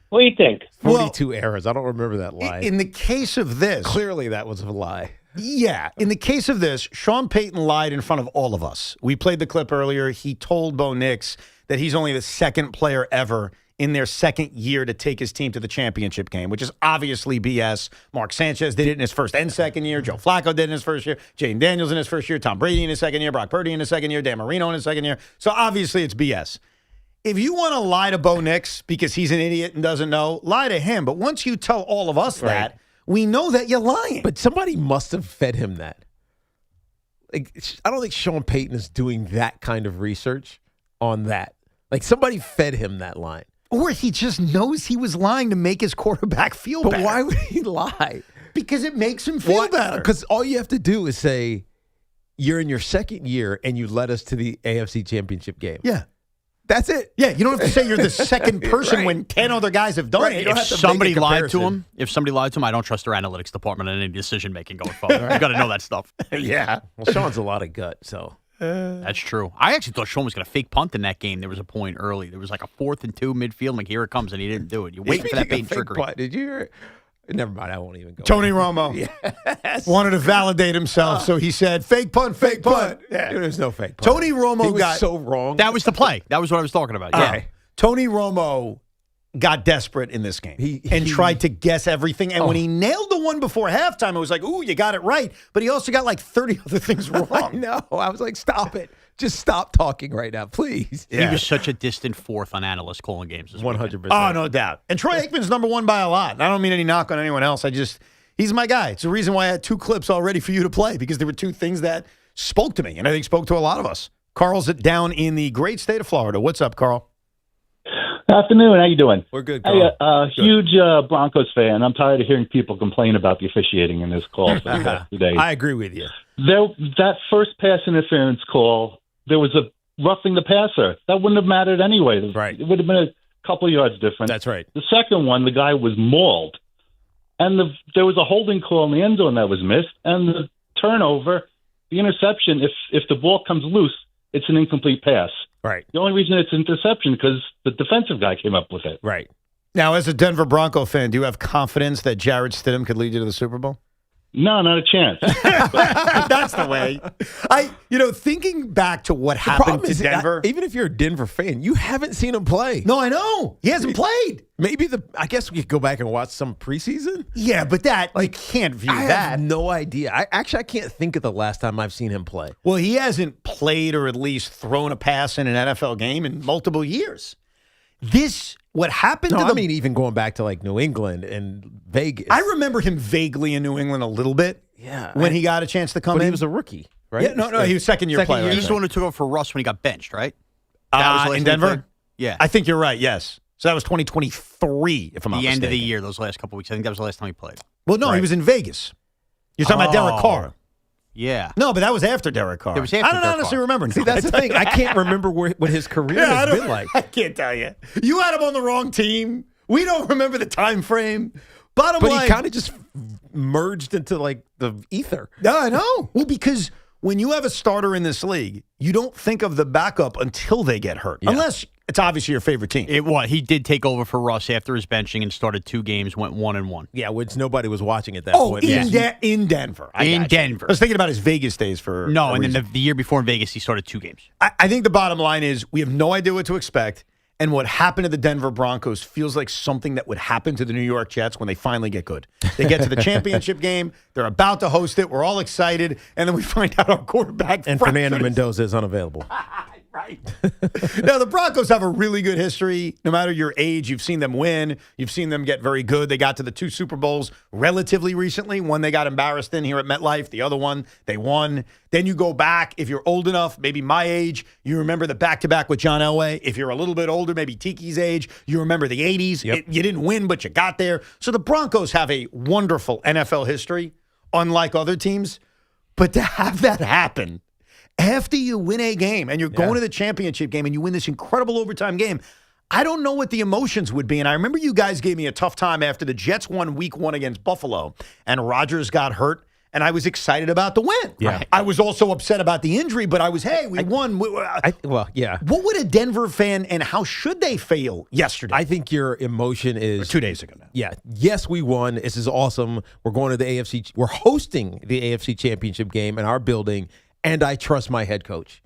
Speaker 8: What do you think?
Speaker 5: 42 errors. I don't remember that lie.
Speaker 2: In the case of this,
Speaker 5: clearly that was a lie.
Speaker 2: Yeah. In the case of this, Sean Payton lied in front of all of us. We played the clip earlier. He told Bo Nix that he's only the second player ever in their second year to take his team to the championship game, which is obviously BS. Mark Sanchez did it in his first and second year. Joe Flacco did it in his first year. Jane Daniels in his first year. Tom Brady in his second year. Brock Purdy in his second year. Dan Marino in his second year. So obviously it's BS. If you want to lie to Bo Nix because he's an idiot and doesn't know, lie to him. But once you tell all of us that, we know that you're lying.
Speaker 5: But somebody must have fed him that. Like, I don't think Sean Payton is doing that kind of research on that. Like, somebody fed him that line.
Speaker 2: Or he just knows he was lying to make his quarterback feel better.
Speaker 5: But why would he lie?
Speaker 2: Because it makes him feel better.
Speaker 5: Because all you have to do is say, you're in your second year and you led us to the AFC Championship game.
Speaker 2: Yeah.
Speaker 5: That's it.
Speaker 2: Yeah, you don't have to say you're the second person when 10 other guys have done it.
Speaker 6: If somebody lied to him, I don't trust their analytics department in any decision making going forward. You got to know that stuff.
Speaker 2: Yeah.
Speaker 5: Well, Sean's a lot of gut, so.
Speaker 6: That's true. I actually thought Sean was going to fake punt in that game. There was a point early. There was like a 4th and 2 midfield. I'm like, here it comes, and he didn't do it. You wait for that Payton trickery.
Speaker 5: Did you hear it? Never mind. I won't even go.
Speaker 2: Tony Romo wanted to validate himself, so he said, fake punt, fake punt.
Speaker 5: Yeah. There's no fake punt.
Speaker 2: Tony Romo
Speaker 5: was so wrong.
Speaker 6: That was the play. That was what I was talking about. Yeah.
Speaker 2: Tony Romo got desperate in this game and tried to guess everything. And when he nailed the one before halftime, it was like, ooh, you got it right. But he also got like 30 other things wrong.
Speaker 5: No, I was like, stop it. Just stop talking right now, please.
Speaker 6: He was such a distant fourth on analysts calling games.
Speaker 5: 100%.
Speaker 2: Oh, no doubt. And Troy Aikman's number one by a lot. And I don't mean any knock on anyone else. He's my guy. It's the reason why I had 2 clips already for you to play, because there were 2 things that spoke to me and I think spoke to a lot of us. Carl's down in the great state of Florida. What's up, Carl?
Speaker 9: Afternoon. How you doing?
Speaker 5: We're good,
Speaker 9: Carl.
Speaker 5: Carl.
Speaker 9: Huge Broncos fan. I'm tired of hearing people complain about the officiating in this call for the past 2 days.
Speaker 5: I agree with you.
Speaker 9: That first pass interference call, there was a roughing the passer. That wouldn't have mattered anyway.
Speaker 5: Right.
Speaker 9: It would have been a couple of yards different.
Speaker 5: That's right.
Speaker 9: The second one, the guy was mauled. And there was a holding call in the end zone that was missed. And the turnover, the interception, if the ball comes loose, it's an incomplete pass.
Speaker 5: Right.
Speaker 9: The only reason it's interception because the defensive guy came up with it.
Speaker 5: Right.
Speaker 2: Now, as a Denver Bronco fan, do you have confidence that Jarrett Stidham could lead you to the Super Bowl?
Speaker 9: No, not a chance.
Speaker 2: That's the way. Thinking back to what happened to Denver.
Speaker 5: Even if you're a Denver fan, you haven't seen him play.
Speaker 2: No, I know. He hasn't played.
Speaker 5: Maybe I guess we could go back and watch some preseason.
Speaker 2: Yeah, but you can't view
Speaker 5: I
Speaker 2: that.
Speaker 5: have no idea. I can't think of the last time I've seen him play.
Speaker 2: Well, he hasn't played or at least thrown a pass in an NFL game in multiple years. What happened to them?
Speaker 5: Even going back to like New England and Vegas.
Speaker 2: I remember him vaguely in New England a little bit.
Speaker 5: Yeah.
Speaker 2: When he got a chance to come in.
Speaker 5: But he was a rookie, right?
Speaker 2: Yeah, no, he was second-year player.
Speaker 6: He's the one who took over for Russ when he got benched, right?
Speaker 2: In Denver?
Speaker 6: Yeah.
Speaker 2: I think you're right, yes. So that was 2023, if I'm not mistaken.
Speaker 6: The end of the year, those last couple weeks. I think that was the last time he played.
Speaker 2: Well, no, he was in Vegas. You're talking about Derek Carr.
Speaker 6: Yeah.
Speaker 2: No, but that was after Derek Carr.
Speaker 6: It was after
Speaker 2: I don't
Speaker 6: Derek
Speaker 2: honestly
Speaker 6: Carr.
Speaker 2: remember.
Speaker 5: See, that's the thing. I can't remember what his career has been like.
Speaker 2: I can't tell you. You had him on the wrong team We don't remember the time frame. Bottom
Speaker 5: But
Speaker 2: line,
Speaker 5: he kind of just merged into like the ether.
Speaker 2: No, I know. Well, because when you have a starter in this league, you don't think of the backup until they get hurt, unless it's obviously your favorite team.
Speaker 6: He did take over for Russ after his benching and started 2 games, went 1-1.
Speaker 5: Yeah, which nobody was watching at that
Speaker 2: Oh,
Speaker 5: point.
Speaker 2: in Denver.
Speaker 6: In Denver.
Speaker 2: I was thinking about his Vegas days for
Speaker 6: No,
Speaker 2: a
Speaker 6: and
Speaker 2: reason.
Speaker 6: then the year before in Vegas, he started 2 games.
Speaker 2: I think the bottom line is we have no idea what to expect. And what happened to the Denver Broncos feels like something that would happen to the New York Jets when they finally get good. They get to the championship game. They're about to host it. We're all excited. And then we find out our quarterback.
Speaker 5: And Fernando Mendoza is unavailable.
Speaker 2: Right. Now, the Broncos have a really good history. No matter your age, you've seen them win. You've seen them get very good. They got to the 2 Super Bowls relatively recently. One they got embarrassed in here at MetLife. The other one they won. Then you go back. If you're old enough, maybe my age, you remember the back-to-back with John Elway. If you're a little bit older, maybe Tiki's age, you remember the 80s. You didn't win, but you got there. So the Broncos have a wonderful NFL history, unlike other teams. But to have that happen after you win a game and you're going to the championship game and you win this incredible overtime game, I don't know what the emotions would be. And I remember you guys gave me a tough time after the Jets won week 1 against Buffalo and Rodgers got hurt. And I was excited about the win.
Speaker 5: Yeah.
Speaker 2: I was also upset about the injury, but I was, we won.
Speaker 5: Well, yeah.
Speaker 2: What would a Denver fan and how should they feel yesterday?
Speaker 5: I think your emotion is...
Speaker 2: Or 2 days ago now.
Speaker 5: Yeah. Yes, we won. This is awesome. We're going to the AFC. We're hosting the AFC Championship game in our building, and I trust my head coach.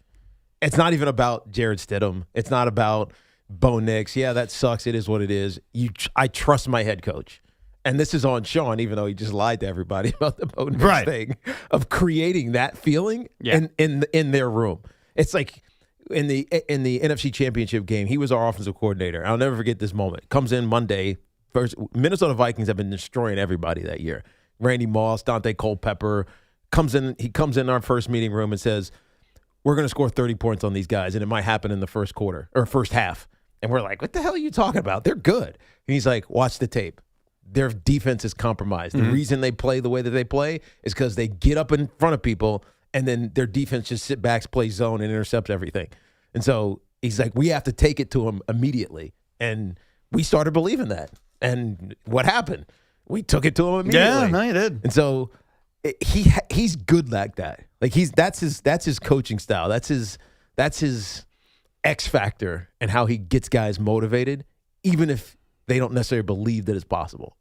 Speaker 5: It's not even about Jared Stidham. It's not about Bo Nix. Yeah, that sucks. It is what it is. I trust my head coach. And this is on Sean, even though he just lied to everybody about the Bo Nix thing, of creating that feeling in their room. It's like in the NFC Championship game, he was our offensive coordinator. I'll never forget this moment. Comes in Monday. First, Minnesota Vikings have been destroying everybody that year. Randy Moss, Dante Culpepper. He comes in our first meeting room and says, we're going to score 30 points on these guys, and it might happen in the first quarter or first half. And we're like, what the hell are you talking about? They're good. And he's like, watch the tape. Their defense is compromised. The reason they play the way that they play is because they get up in front of people, and then their defense just sit back, play zone, and intercepts everything. And so he's like, we have to take it to them immediately. And we started believing that. And what happened? We took it to him immediately.
Speaker 2: Yeah, no, you did.
Speaker 5: And so he's good like that. Like that's his coaching style. That's his X factor and how he gets guys motivated, even if they don't necessarily believe that it's possible.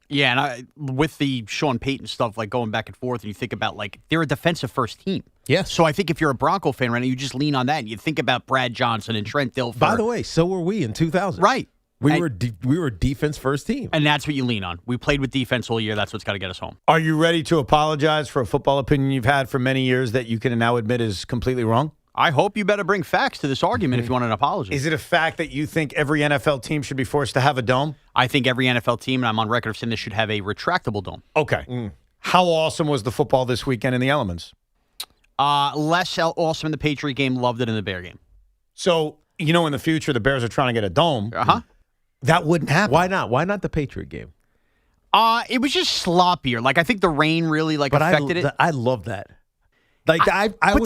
Speaker 6: Yeah, and with the Sean Payton stuff, like going back and forth, and you think about, like, they're a defensive first team.
Speaker 5: Yes.
Speaker 6: So I think if you're a Bronco fan right now, you just lean on that, and you think about Brad Johnson and Trent Dilfer.
Speaker 5: By the way, so were we in 2000.
Speaker 6: Right.
Speaker 5: We were defense first team.
Speaker 6: And that's what you lean on. We played with defense all year. That's what's got to get us home.
Speaker 2: Are you ready to apologize for a football opinion you've had for many years that you can now admit is completely wrong?
Speaker 6: I hope you better bring facts to this argument if you want an apology.
Speaker 2: Is it a fact that you think every NFL team should be forced to have a dome?
Speaker 6: I think every NFL team, and I'm on record of saying this, should have a retractable dome.
Speaker 2: Okay. How awesome was the football this weekend in the elements?
Speaker 6: Less awesome in the Patriot game. Loved it in the Bear game.
Speaker 2: So, in the future, the Bears are trying to get a dome.
Speaker 6: Uh-huh.
Speaker 2: That wouldn't happen.
Speaker 5: Why not? Why not the Patriot game?
Speaker 6: It was just sloppier. Like, I think the rain really affected it.
Speaker 5: I love that. Like I would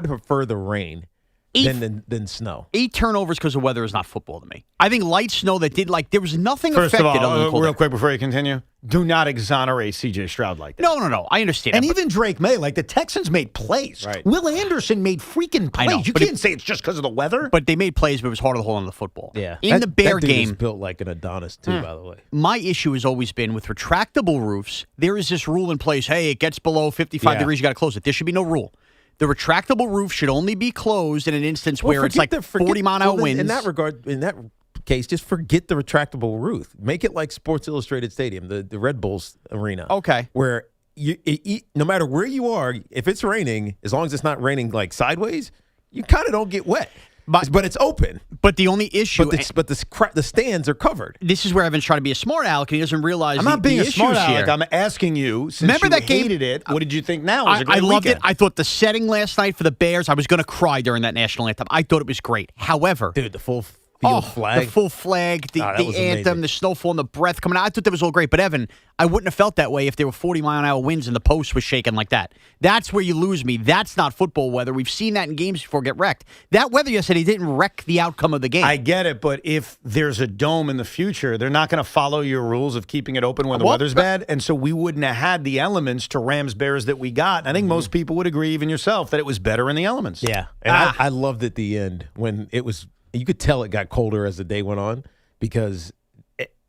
Speaker 5: prefer the rain than snow.
Speaker 6: 8 turnovers because of weather is not football to me. I think light snow that did there was nothing
Speaker 2: First of
Speaker 6: affected.
Speaker 2: all, real quick before you continue, do not exonerate C.J. Stroud like that.
Speaker 6: No. I understand.
Speaker 2: And even Drake May, the Texans made plays.
Speaker 5: Right.
Speaker 2: Will Anderson made freaking plays.
Speaker 6: I know,
Speaker 2: you can't say it's just because of the weather.
Speaker 6: But they made plays, but it was harder to hold on to the football.
Speaker 5: Yeah.
Speaker 6: In the Bear
Speaker 5: that dude
Speaker 6: game,
Speaker 5: is built like an Adonis too. By the way,
Speaker 6: my issue has always been with retractable roofs. There is this rule in place. Hey, it gets below 55 degrees, you got to close it. There should be no rule. The retractable roof should only be closed in an instance where it's like 40-mile-an-hour winds.
Speaker 5: In that regard, in that case, just forget the retractable roof. Make it like Sports Illustrated Stadium, the Red Bulls arena.
Speaker 6: Okay.
Speaker 5: Where no matter where you are, if it's raining, as long as it's not raining like sideways, you kind of don't get wet. But it's open.
Speaker 6: But the only issue...
Speaker 5: But the stands are covered.
Speaker 6: This is where Evan's trying to be a smart aleck, and he doesn't realize
Speaker 2: I'm not being a smart aleck.
Speaker 6: Here.
Speaker 2: I'm asking you, since
Speaker 6: Remember
Speaker 2: you
Speaker 6: that game?
Speaker 2: hated it, what did you think now? It was a
Speaker 6: I
Speaker 2: great
Speaker 6: loved
Speaker 2: weekend.
Speaker 6: it. I thought the setting last night for the Bears, I was going to cry during that national anthem. I thought it was great. However...
Speaker 5: Dude, the full field flag.
Speaker 6: The full flag, the anthem,
Speaker 5: amazing.
Speaker 6: the snowfall, and the breath coming out. I thought that was all great. But, Evan, I wouldn't have felt that way if there were 40-mile-an-hour winds and the post was shaking like that. That's where you lose me. That's not football weather. We've seen that in games before get wrecked. That weather yesterday didn't wreck the outcome of the game.
Speaker 2: I get it, but if there's a dome in the future, they're not going to follow your rules of keeping it open when the weather's bad, and so we wouldn't have had the elements to Rams-Bears that we got. And I think most people would agree, even yourself, that it was better in the elements.
Speaker 5: Yeah, and I loved at the end when it was. You could tell it got colder as the day went on because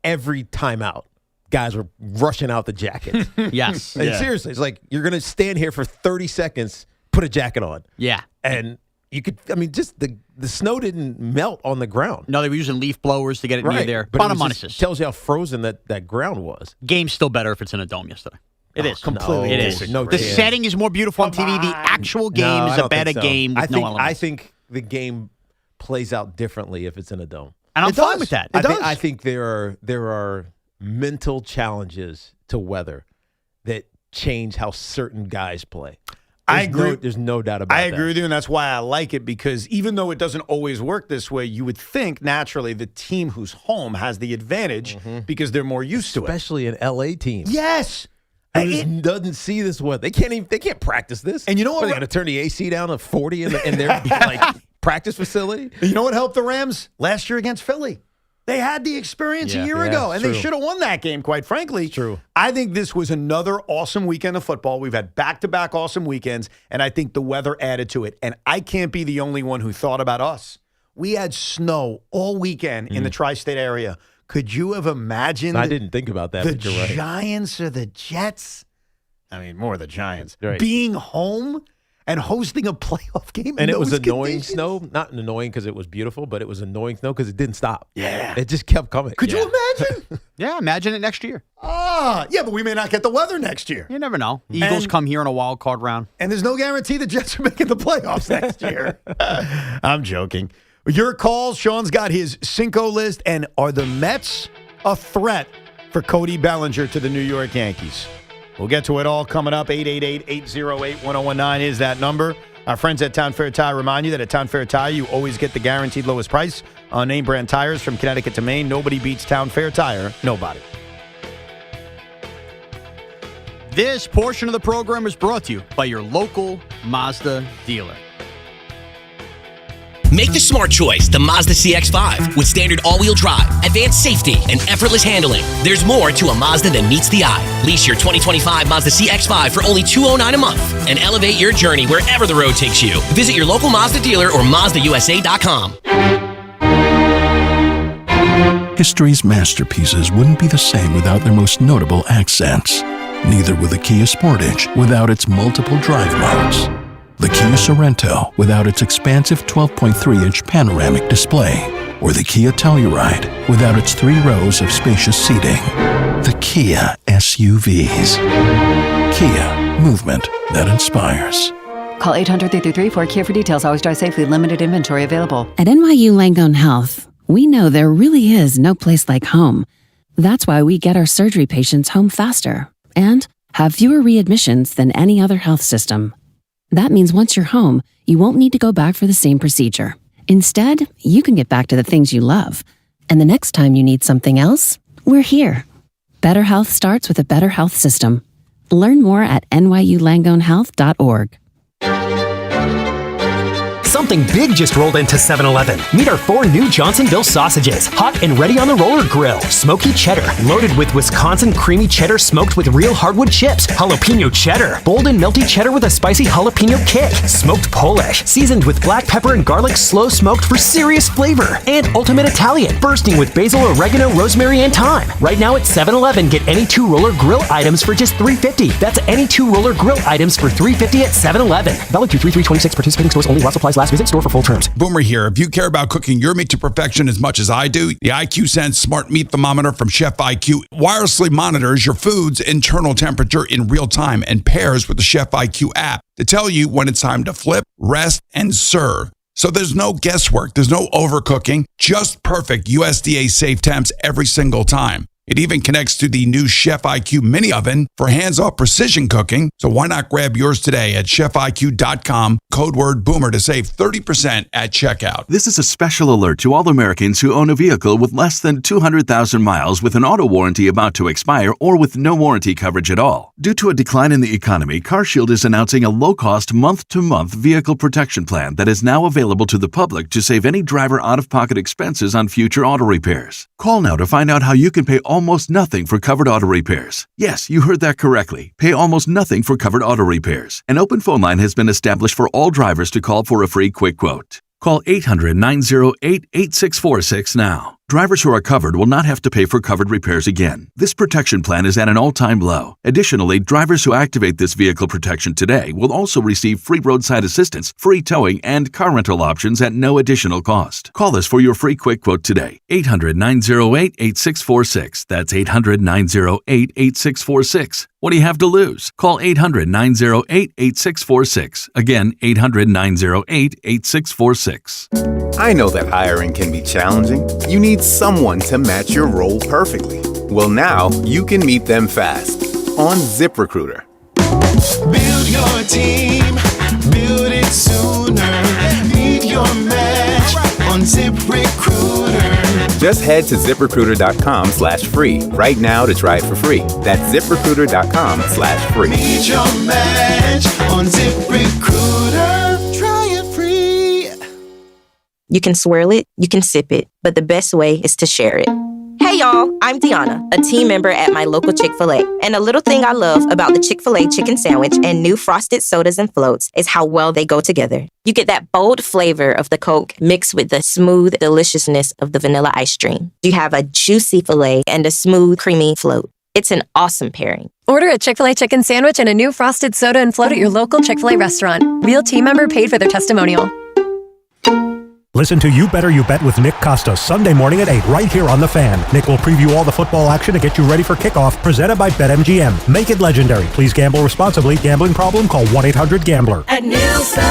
Speaker 5: every timeout, guys were rushing out the jackets.
Speaker 6: Yes.
Speaker 5: And seriously, it's like you're going to stand here for 30 seconds, put a jacket on.
Speaker 6: Yeah.
Speaker 5: And you could, just the snow didn't melt on the ground.
Speaker 6: No, they were using leaf blowers to get it near there.
Speaker 5: But
Speaker 6: Bottom
Speaker 5: it
Speaker 6: line
Speaker 5: just tells you how frozen that ground was.
Speaker 6: Game's still better if it's in a dome yesterday. It is.
Speaker 5: Completely.
Speaker 6: It is.
Speaker 5: No
Speaker 6: the
Speaker 5: chance.
Speaker 6: setting is more beautiful on TV. The actual game is a better game with no elements.
Speaker 5: I think the game plays out differently if it's in a dome.
Speaker 6: And I'm fine with that.
Speaker 5: I think there are mental challenges to weather that change how certain guys play.
Speaker 2: I agree.
Speaker 5: There's no doubt about that.
Speaker 2: I agree with you, and that's why I like it, because even though it doesn't always work this way, you would think naturally the team who's home has the advantage because they're more used to it.
Speaker 5: Especially an LA team.
Speaker 2: Yes.
Speaker 5: Who doesn't see this weather. They can't practice this.
Speaker 2: And you know what?
Speaker 5: They're going to turn the AC down to 40 in their practice facility.
Speaker 2: You know what helped the Rams last year against Philly? They had the experience a year ago, and they should have won that game, quite frankly.
Speaker 5: True.
Speaker 2: I think this was another awesome weekend of football. We've had back-to-back awesome weekends, and I think the weather added to it. And I can't be the only one who thought about us. We had snow all weekend in the tri-state area. Could you have imagined?
Speaker 5: I didn't think about that, but you're right.
Speaker 2: The Giants or the Jets, I mean, more the Giants,
Speaker 5: Right.
Speaker 2: being home and hosting a playoff game.
Speaker 5: And
Speaker 2: in
Speaker 5: it was
Speaker 2: those
Speaker 5: annoying
Speaker 2: conditions?
Speaker 5: snow. Not annoying because it was beautiful, but it was annoying snow because it didn't stop.
Speaker 2: Yeah.
Speaker 5: It just kept coming.
Speaker 2: Could you imagine?
Speaker 6: Yeah, imagine it next year.
Speaker 2: Yeah, but we may not get the weather next year.
Speaker 6: You never know. Eagles come here in a wild card round.
Speaker 2: And there's no guarantee the Jets are making the playoffs next year. I'm joking. Your calls, Sean's got his Cinco list. And are the Mets a threat for Cody Bellinger to the New York Yankees? We'll get to it all coming up. 888-808-1019 is that number. Our friends at Town Fair Tire remind you that at Town Fair Tire, you always get the guaranteed lowest price on name brand tires from Connecticut to Maine. Nobody beats Town Fair Tire. Nobody.
Speaker 6: This portion of the program is brought to you by your local Mazda dealer.
Speaker 3: Make the smart choice, the Mazda CX-5. With standard all-wheel drive, advanced safety, and effortless handling, there's more to a Mazda than meets the eye. Lease your 2025 Mazda CX-5 for only $209 a month and elevate your journey wherever the road takes you. Visit your local Mazda dealer or MazdaUSA.com.
Speaker 10: History's masterpieces wouldn't be the same without their most notable accents. Neither would the Kia Sportage without its multiple drive modes. The Kia Sorento without its expansive 12.3-inch panoramic display, or the Kia Telluride without its 3 rows of spacious seating. The Kia SUVs. Kia, movement that inspires.
Speaker 11: Call 800-333-4KIA for details. Always drive safely. Limited inventory available.
Speaker 12: At NYU Langone Health, we know there really is no place like home. That's why we get our surgery patients home faster and have fewer readmissions than any other health system. That means once you're home, you won't need to go back for the same procedure. Instead, you can get back to the things you love. And the next time you need something else, we're here. Better health starts with a better health system. Learn more at nyulangonehealth.org.
Speaker 13: Something big just rolled into 7-Eleven. Meet our 4 new Johnsonville sausages. Hot and ready on the roller grill. Smoky cheddar. Loaded with Wisconsin creamy cheddar smoked with real hardwood chips. Jalapeno cheddar. Bold and melty cheddar with a spicy jalapeno kick. Smoked Polish. Seasoned with black pepper and garlic slow smoked for serious flavor. And ultimate Italian. Bursting with basil, oregano, rosemary, and thyme. Right now at 7-Eleven, get any 2 roller grill items for just $3.50. That's any 2 roller grill items for $3.50 at 7-Eleven. Valid through 3/3/26. Participating stores only. While supplies last. Visit store for full terms.
Speaker 25: Boomer here. If you care about cooking your meat to perfection as much as I do, the IQ Sense Smart Meat Thermometer from Chef IQ wirelessly monitors your food's internal temperature in real time and pairs with the Chef IQ app to tell you when it's time to flip, rest, and serve. So there's no guesswork. There's no overcooking. Just perfect USDA safe temps every single time. It even connects to the new Chef IQ mini oven for hands-off precision cooking. So why not grab yours today at chefiq.com, code word BOOMER to save 30% at checkout.
Speaker 14: This is a special alert to all Americans who own a vehicle with less than 200,000 miles with an auto warranty about to expire or with no warranty coverage at all. Due to a decline in the economy, CarShield is announcing a low-cost month-to-month vehicle protection plan that is now available to the public to save any driver out-of-pocket expenses on future auto repairs. Call now to find out how you can pay almost nothing for covered auto repairs. Yes, you heard that correctly. Pay almost nothing for covered auto repairs. An open phone line has been established for all drivers to call for a free quick quote. Call 800-908-8646 now. Drivers who are covered will not have to pay for covered repairs again. This protection plan is at an all-time low. Additionally, drivers who activate this vehicle protection today will also receive free roadside assistance, free towing, and car rental options at no additional cost. Call us for your free quick quote today. 800-908-8646. That's 800-908-8646. What do you have to lose? Call 800-908-8646. Again, 800-908-8646.
Speaker 16: I know that hiring can be challenging. You need someone to match your role perfectly. Well, now you can meet them fast on ZipRecruiter.
Speaker 17: Build your team, build it sooner. Meet your match on ZipRecruiter.
Speaker 16: Just head to ZipRecruiter.com/free right now to try it for free. That's ZipRecruiter.com/free.
Speaker 17: Meet your match on ZipRecruiter. Try it free.
Speaker 18: You can swirl it, you can sip it, but the best way is to share it. Hey y'all, I'm Deanna, a team member at my local Chick-fil-A. And a little thing I love about the Chick-fil-A chicken sandwich and new frosted sodas and floats is how well they go together. You get that bold flavor of the Coke mixed with the smooth deliciousness of the vanilla ice cream. You have a juicy filet and a smooth, creamy float. It's an awesome pairing.
Speaker 19: Order a Chick-fil-A chicken sandwich and a new frosted soda and float at your local Chick-fil-A restaurant. Real team member paid for their testimonial.
Speaker 26: Listen to You Better You Bet with Nick Costa Sunday morning at 8 right here on The Fan. Nick will preview all the football action to get you ready for kickoff, presented by BetMGM. Make it legendary. Please gamble responsibly. Gambling problem? Call 1-800-GAMBLER.
Speaker 17: At Nielsen,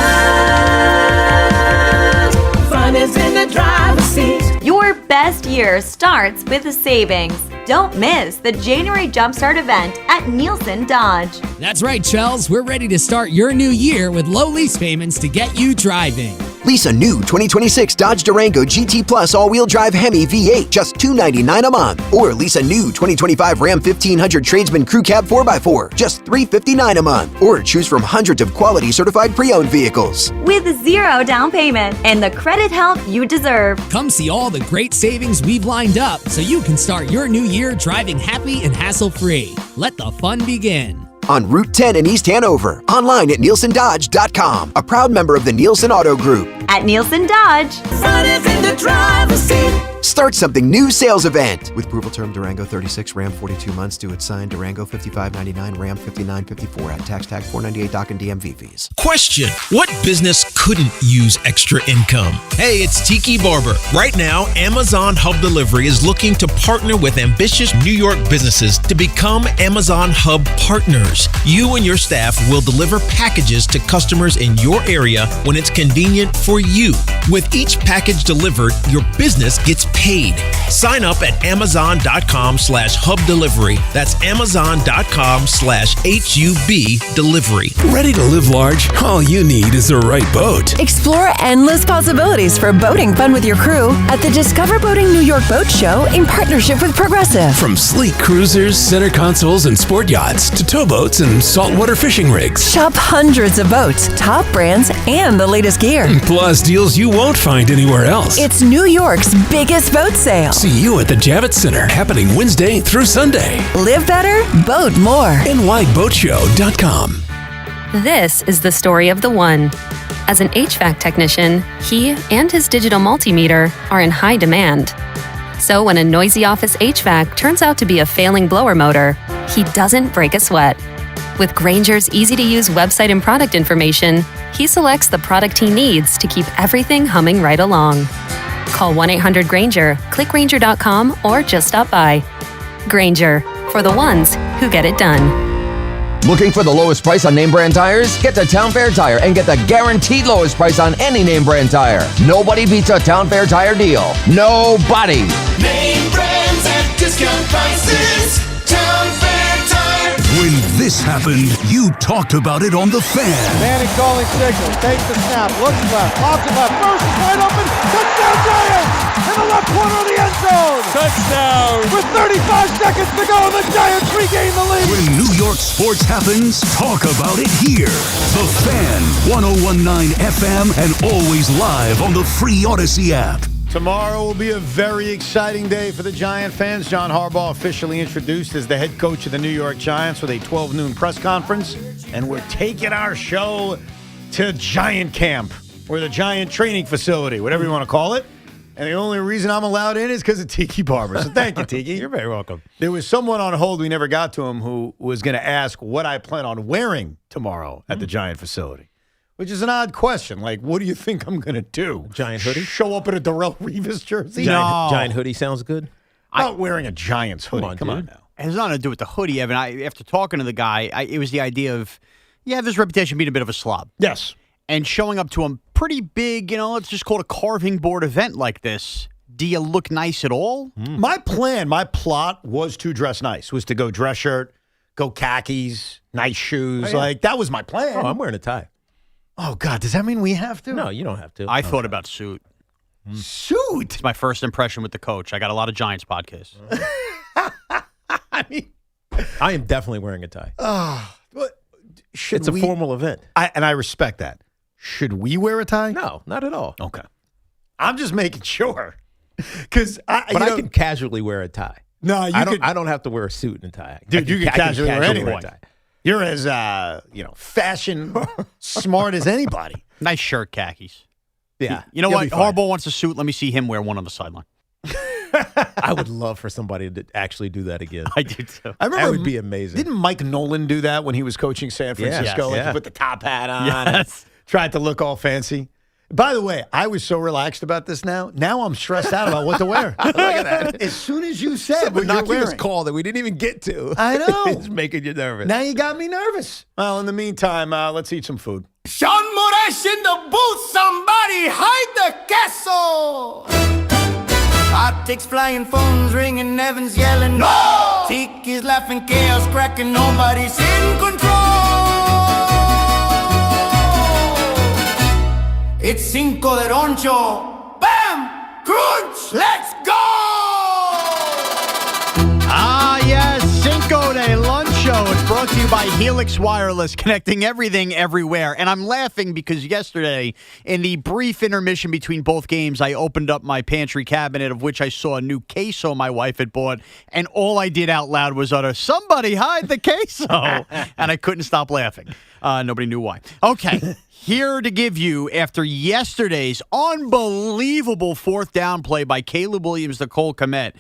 Speaker 17: fun is in the driver's seat.
Speaker 27: Your best year starts with a savings. Don't miss the January Jumpstart event at Nielsen Dodge.
Speaker 28: That's right, Chels. We're ready to start your new year with low lease payments to get you driving.
Speaker 29: Lease a new 2026 Dodge Durango GT Plus all-wheel drive Hemi V8, just $299 a month. Or lease a new 2025 Ram 1500 Tradesman Crew Cab 4x4, just $359 a month. Or choose from hundreds of quality certified pre-owned vehicles.
Speaker 27: With zero down payment and the credit help you deserve.
Speaker 28: Come see all the great savings we've lined up so you can start your new year driving happy and hassle-free. Let the fun begin.
Speaker 29: On Route 10 in East Hanover. Online at nielsendodge.com. A proud member of the Nielsen Auto Group.
Speaker 27: At Nielsen Dodge.
Speaker 17: Fun is in the driver's seat.
Speaker 29: Start something new sales event. With approval term Durango 36, Ram 42 months due at sign, Durango 5599, Ram 5954 at tax tag 498 doc and DMV fees.
Speaker 20: Question: what business couldn't use extra income? Hey, it's Tiki Barber. Right now, Amazon Hub Delivery is looking to partner with ambitious New York businesses to become Amazon Hub partners. You and your staff will deliver packages to customers in your area when it's convenient for you. With each package delivered, your business gets paid. Sign up at Amazon.com/Hub Delivery. That's Amazon.com/HUB Delivery.
Speaker 30: Ready to live large? All you need is the right boat.
Speaker 31: Explore endless possibilities for boating fun with your crew at the Discover Boating New York Boat Show in partnership with Progressive.
Speaker 30: From sleek cruisers, center consoles, and sport yachts to towboats and saltwater fishing rigs.
Speaker 31: Shop hundreds of boats, top brands, and the latest gear.
Speaker 30: Plus deals you won't find anywhere else.
Speaker 31: It's New York's biggest boat sale.
Speaker 30: See you at the Javits Center, happening Wednesday through Sunday.
Speaker 31: Live better, boat more.
Speaker 30: NYBoatShow.com.
Speaker 32: This is the story of the one. As an HVAC technician, he and his digital multimeter are in high demand. So when a noisy office HVAC turns out to be a failing blower motor, he doesn't break a sweat. With Grainger's easy-to-use website and product information, he selects the product he needs to keep everything humming right along. Call 1-800-GRAINGER, click Grainger.com, or just stop by. Grainger, for the ones who get it done.
Speaker 33: Looking for the lowest price on name brand tires? Get to Town Fair Tire and get the guaranteed lowest price on any name brand tire. Nobody beats a Town Fair Tire deal. Nobody.
Speaker 17: Name brands at discount prices. Town Fair Tire.
Speaker 1: When this happened, you talked about it on The Fan.
Speaker 2: Manning calling signal. Takes the snap. Looks left. Lobs it left. First is wide open. Touchdown Giants! In the left corner of the end zone. Touchdown! With 35 seconds to go, the Giants regain the lead.
Speaker 1: When New York sports happens, talk about it here. The Fan, 101.9 FM, and always live on the free Odyssey app.
Speaker 4: Tomorrow will be a very exciting day for the Giant fans. John Harbaugh officially introduced as the head coach of the New York Giants with a 12 noon press conference. And we're taking our show to Giant Camp, or the Giant Training Facility, whatever you want to call it. And the only reason I'm allowed in is because of Tiki Barber. So thank you, Tiki.
Speaker 2: You're very welcome.
Speaker 4: There was someone on hold, we never got to him, who was going to ask what I plan on wearing tomorrow at the Giant facility, which is an odd question. Like, what do you think I'm going to do?
Speaker 2: Giant hoodie?
Speaker 4: Show up in a Darrelle Revis jersey?
Speaker 2: Giant hoodie sounds good.
Speaker 4: I'm not wearing a Giants hoodie. Come on now.
Speaker 5: It has nothing to do with the hoodie, Evan. After talking to the guy, it was the idea of, you have this reputation of being a bit of a slob.
Speaker 4: Yes.
Speaker 5: And showing up to a pretty big, let's just call it a carving board event like this. Do you look nice at all?
Speaker 4: My plot was to dress nice, was to go dress shirt, go khakis, nice shoes.
Speaker 2: Oh, yeah.
Speaker 4: Like, that was my plan.
Speaker 2: Oh, I'm wearing a tie.
Speaker 4: Oh, God, does that mean we have to?
Speaker 2: No, you don't have to.
Speaker 5: I thought about suit.
Speaker 4: Suit?
Speaker 5: It's my first impression with the coach. I got a lot of Giants podcasts.
Speaker 2: I am definitely wearing a tie. It's a formal event.
Speaker 4: And I respect that. Should we wear a tie?
Speaker 2: No, not at all.
Speaker 4: Okay. I'm just making sure. Because
Speaker 2: I can casually wear a tie.
Speaker 4: No,
Speaker 2: I don't have to wear a suit and a tie.
Speaker 4: Dude, you can casually wear anything. You're as fashion smart as anybody.
Speaker 5: Nice shirt, khakis.
Speaker 2: Yeah.
Speaker 5: You know what? Harbaugh wants a suit. Let me see him wear one on the sideline.
Speaker 2: I would love for somebody to actually do that again.
Speaker 5: I do too.
Speaker 4: I remember
Speaker 2: that would be amazing.
Speaker 4: Didn't Mike Nolan do that when he was coaching San Francisco?
Speaker 2: Yes.
Speaker 4: He put the top hat on
Speaker 5: and
Speaker 4: tried to look all fancy. By the way, I was so relaxed about this now. Now I'm stressed out about what to wear. Look at that. As soon as you said what you're wearing.
Speaker 2: Call that we didn't even get to.
Speaker 4: I know.
Speaker 2: It's making you nervous.
Speaker 4: Now you got me nervous. Well, in the meantime, let's eat some food.
Speaker 17: Shaun Morash in the booth. Somebody hide the castle. Optics flying, phones ringing, Evans yelling. No! Tiki's laughing, chaos cracking. Nobody's in control. It's Cinco de Roncho. Bam! Crunch! Let's go!
Speaker 5: Ah, yes. Cinco de Luncho. It's brought to you by Helix Wireless, connecting everything everywhere. And I'm laughing because yesterday, in the brief intermission between both games, I opened up my pantry cabinet, of which I saw a new queso my wife had bought. And all I did out loud was utter, "Somebody hide the queso." And I couldn't stop laughing. Nobody knew why. Okay. Here to give you, after yesterday's unbelievable fourth down play by Caleb Williams to Cole Kmet,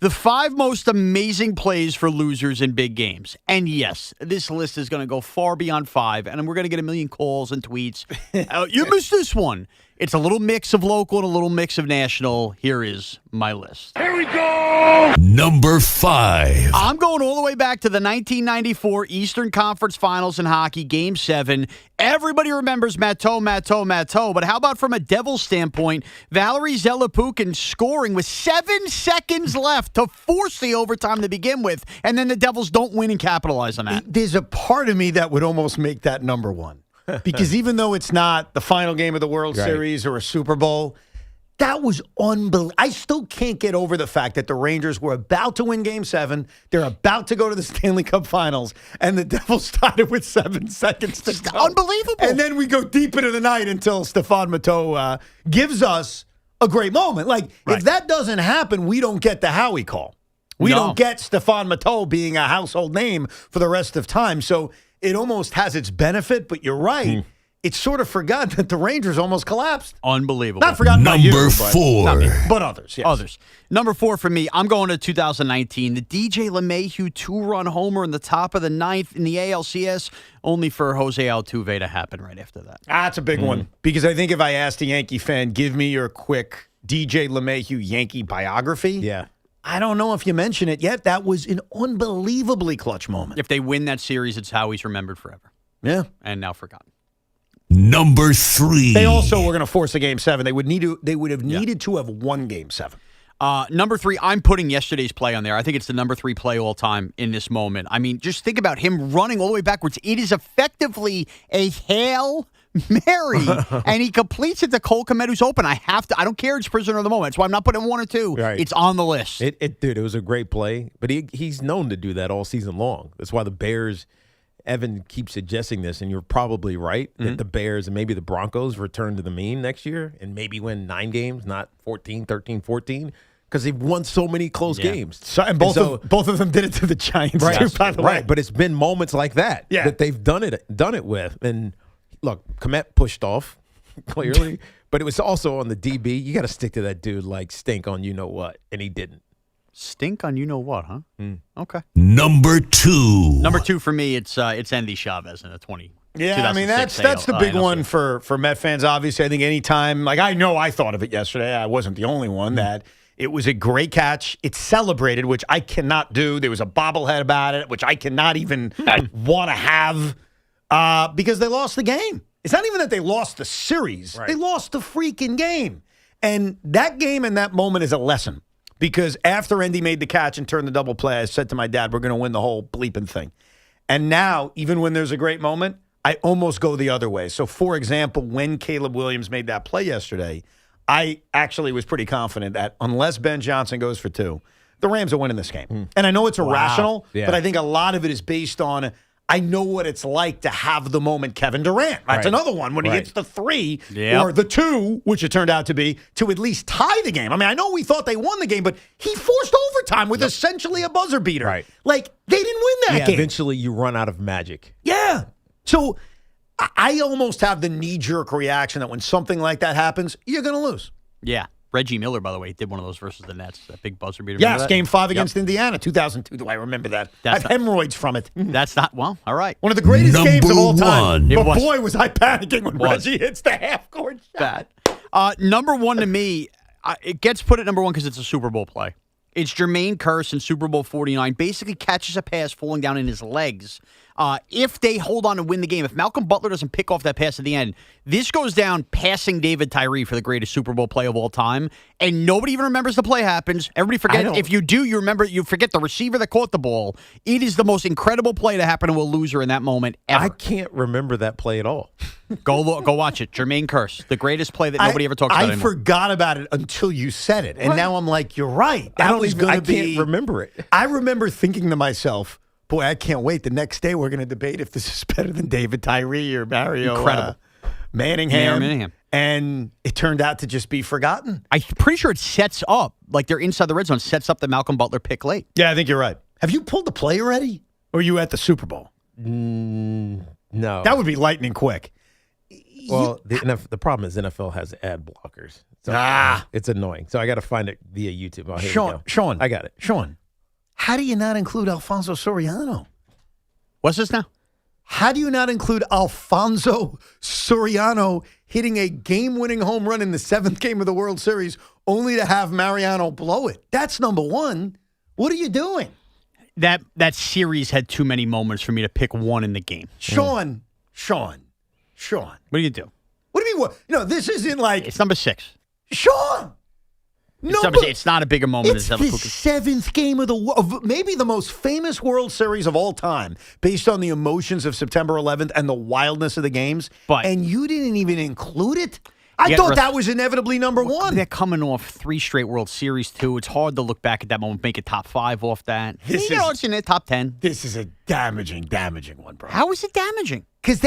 Speaker 5: the 5 most amazing plays for losers in big games. And yes, this list is going to go far beyond 5, and we're going to get a million calls and tweets. You missed this one. It's a little mix of local and a little mix of national. Here is my list.
Speaker 17: Here we go!
Speaker 1: Number 5.
Speaker 5: I'm going all the way back to the 1994 Eastern Conference Finals in hockey, Game 7. Everybody remembers Matteau, but how about from a Devils standpoint, Valerie Zelepukin scoring with 7 seconds left to force the overtime to begin with, and then the Devils don't win and capitalize on that.
Speaker 4: There's a part of me that would almost make that number 1. Because even though it's not the final game of the World Series or a Super Bowl, that was unbelievable. I still can't get over the fact that the Rangers were about to win Game 7. They're about to go to the Stanley Cup Finals, and the Devils started with 7 seconds to go.
Speaker 5: Unbelievable.
Speaker 4: And then we go deep into the night until Stephane Matteau gives us a great moment. Like, if that doesn't happen, we don't get the Howie call. We don't get Stephane Matteau being a household name for the rest of time. So it almost has its benefit, but you're right. It's sort of forgotten that the Rangers almost collapsed.
Speaker 5: Unbelievable.
Speaker 4: Not forgotten by you,
Speaker 1: Number 4.
Speaker 4: Not me, but others. Yes.
Speaker 5: Others. Number 4 for me, I'm going to 2019. The DJ LeMahieu 2-run homer in the top of the 9th in the ALCS, only for Jose Altuve to happen right after that.
Speaker 4: That's a big one. Because I think if I asked a Yankee fan, give me your quick DJ LeMahieu Yankee biography.
Speaker 2: Yeah.
Speaker 4: I don't know if you mentioned it yet. That was an unbelievably clutch moment.
Speaker 5: If they win that series, it's how he's remembered forever.
Speaker 4: Yeah.
Speaker 5: And now forgotten.
Speaker 1: Number 3.
Speaker 4: They also were going to force a Game 7. They would have needed to have won Game 7.
Speaker 5: Number 3, I'm putting yesterday's play on there. I think it's the number 3 play all time in this moment. I mean, just think about him running all the way backwards. It is effectively a Hail Mary, and he completes it to Cole Kmet, who's open. I don't care it's prisoner of the moment. That's why I'm not putting 1 or 2.
Speaker 3: Right.
Speaker 5: It's on the list.
Speaker 3: Dude, it was a great play, but he's known to do that all season long. That's why the Bears, Evan keeps suggesting this, and you're probably right, that the Bears and maybe the Broncos return to the mean next year and maybe win 9 games, not 14, 13, 14, because they've won so many close games.
Speaker 4: And both of them did it to the Giants, too, by the way.
Speaker 3: Right, but it's been moments like that that they've done it with. And look, Kmet pushed off, clearly, but it was also on the DB. You got to stick to that dude like stink on you-know-what, and he didn't.
Speaker 5: Stink on you-know-what, huh? Okay.
Speaker 1: Number 2.
Speaker 5: Number 2 for me, it's Endy Chavez in the 20.
Speaker 4: Yeah, I mean, that's the big one for Met fans, obviously. I think anytime, I know I thought of it yesterday. I wasn't the only one that it was a great catch. It's celebrated, which I cannot do. There was a bobblehead about it, which I cannot even want to have because they lost the game. It's not even that they lost the series. Right. They lost the freaking game. And that game and that moment is a lesson. Because after Endy made the catch and turned the double play, I said to my dad, we're going to win the whole bleeping thing. And now, even when there's a great moment, I almost go the other way. So, for example, when Caleb Williams made that play yesterday, I actually was pretty confident that unless Ben Johnson goes for 2, the Rams are winning this game. And I know it's irrational, but I think a lot of it is based on I know what it's like to have the moment Kevin Durant. That's another one when he hits the 3 or the 2, which it turned out to be, to at least tie the game. I mean, I know we thought they won the game, but he forced overtime with essentially a buzzer beater. Right. Like, they didn't win that game.
Speaker 3: Eventually you run out of magic.
Speaker 4: Yeah. So I almost have the knee-jerk reaction that when something like that happens, you're going to lose.
Speaker 5: Yeah. Reggie Miller, by the way, did one of those versus the Nets, that big buzzer beater.
Speaker 4: Yes, Game 5 against Indiana, 2002. Do I remember that? I have hemorrhoids from it.
Speaker 5: That's not, well, all right.
Speaker 4: One of the greatest games of all time. But boy, was I panicking when Reggie hits the half-court shot.
Speaker 5: Number 1 to me, it gets put at number 1 because it's a Super Bowl play. It's Jermaine Kearse in Super Bowl 49, basically catches a pass falling down in his legs. If they hold on to win the game, if Malcolm Butler doesn't pick off that pass at the end, this goes down passing David Tyree for the greatest Super Bowl play of all time, and nobody even remembers the play happens. Everybody forgets. If you do, you forget the receiver that caught the ball. It is the most incredible play to happen to a loser in that moment ever.
Speaker 3: I can't remember that play at all.
Speaker 5: Go watch it. Jermaine Kearse, the greatest play that nobody ever talks about anymore.
Speaker 4: I forgot about it until you said it, and now I'm like, you're right. I
Speaker 3: can't remember it.
Speaker 4: I remember thinking to myself, boy, I can't wait. The next day we're going to debate if this is better than David Tyree or Mario Manningham. And it turned out to just be forgotten.
Speaker 5: I'm pretty sure it sets up, like they're inside the red zone, sets up the Malcolm Butler pick late.
Speaker 4: Yeah, I think you're right. Have you pulled the play already? Or are you at the Super Bowl?
Speaker 3: No.
Speaker 4: That would be lightning quick.
Speaker 3: Well, the problem is NFL has ad blockers. So it's annoying. So I got to find it via YouTube. Oh,
Speaker 4: Sean,
Speaker 3: I got it.
Speaker 4: Sean, how do you not include Alfonso Soriano?
Speaker 5: What's this now?
Speaker 4: How do you not include Alfonso Soriano hitting a game-winning home run in the 7th game of the World Series only to have Mariano blow it? That's number 1. What are you doing?
Speaker 5: That series had too many moments for me to pick one in the game.
Speaker 4: Sean.
Speaker 5: What do you do?
Speaker 4: What do you mean? What? This isn't like...
Speaker 5: It's number 6.
Speaker 4: Sean!
Speaker 5: It's not a bigger moment.
Speaker 4: It's the 7th game of maybe the most famous World Series of all time, based on the emotions of September 11th and the wildness of the games. And you didn't even include it? I thought that was inevitably number 1.
Speaker 5: They're coming off 3 straight World Series, too. It's hard to look back at that moment, make it top 5 off that. It's in the top 10.
Speaker 4: This is a damaging one, bro.
Speaker 5: How is it damaging?
Speaker 4: Because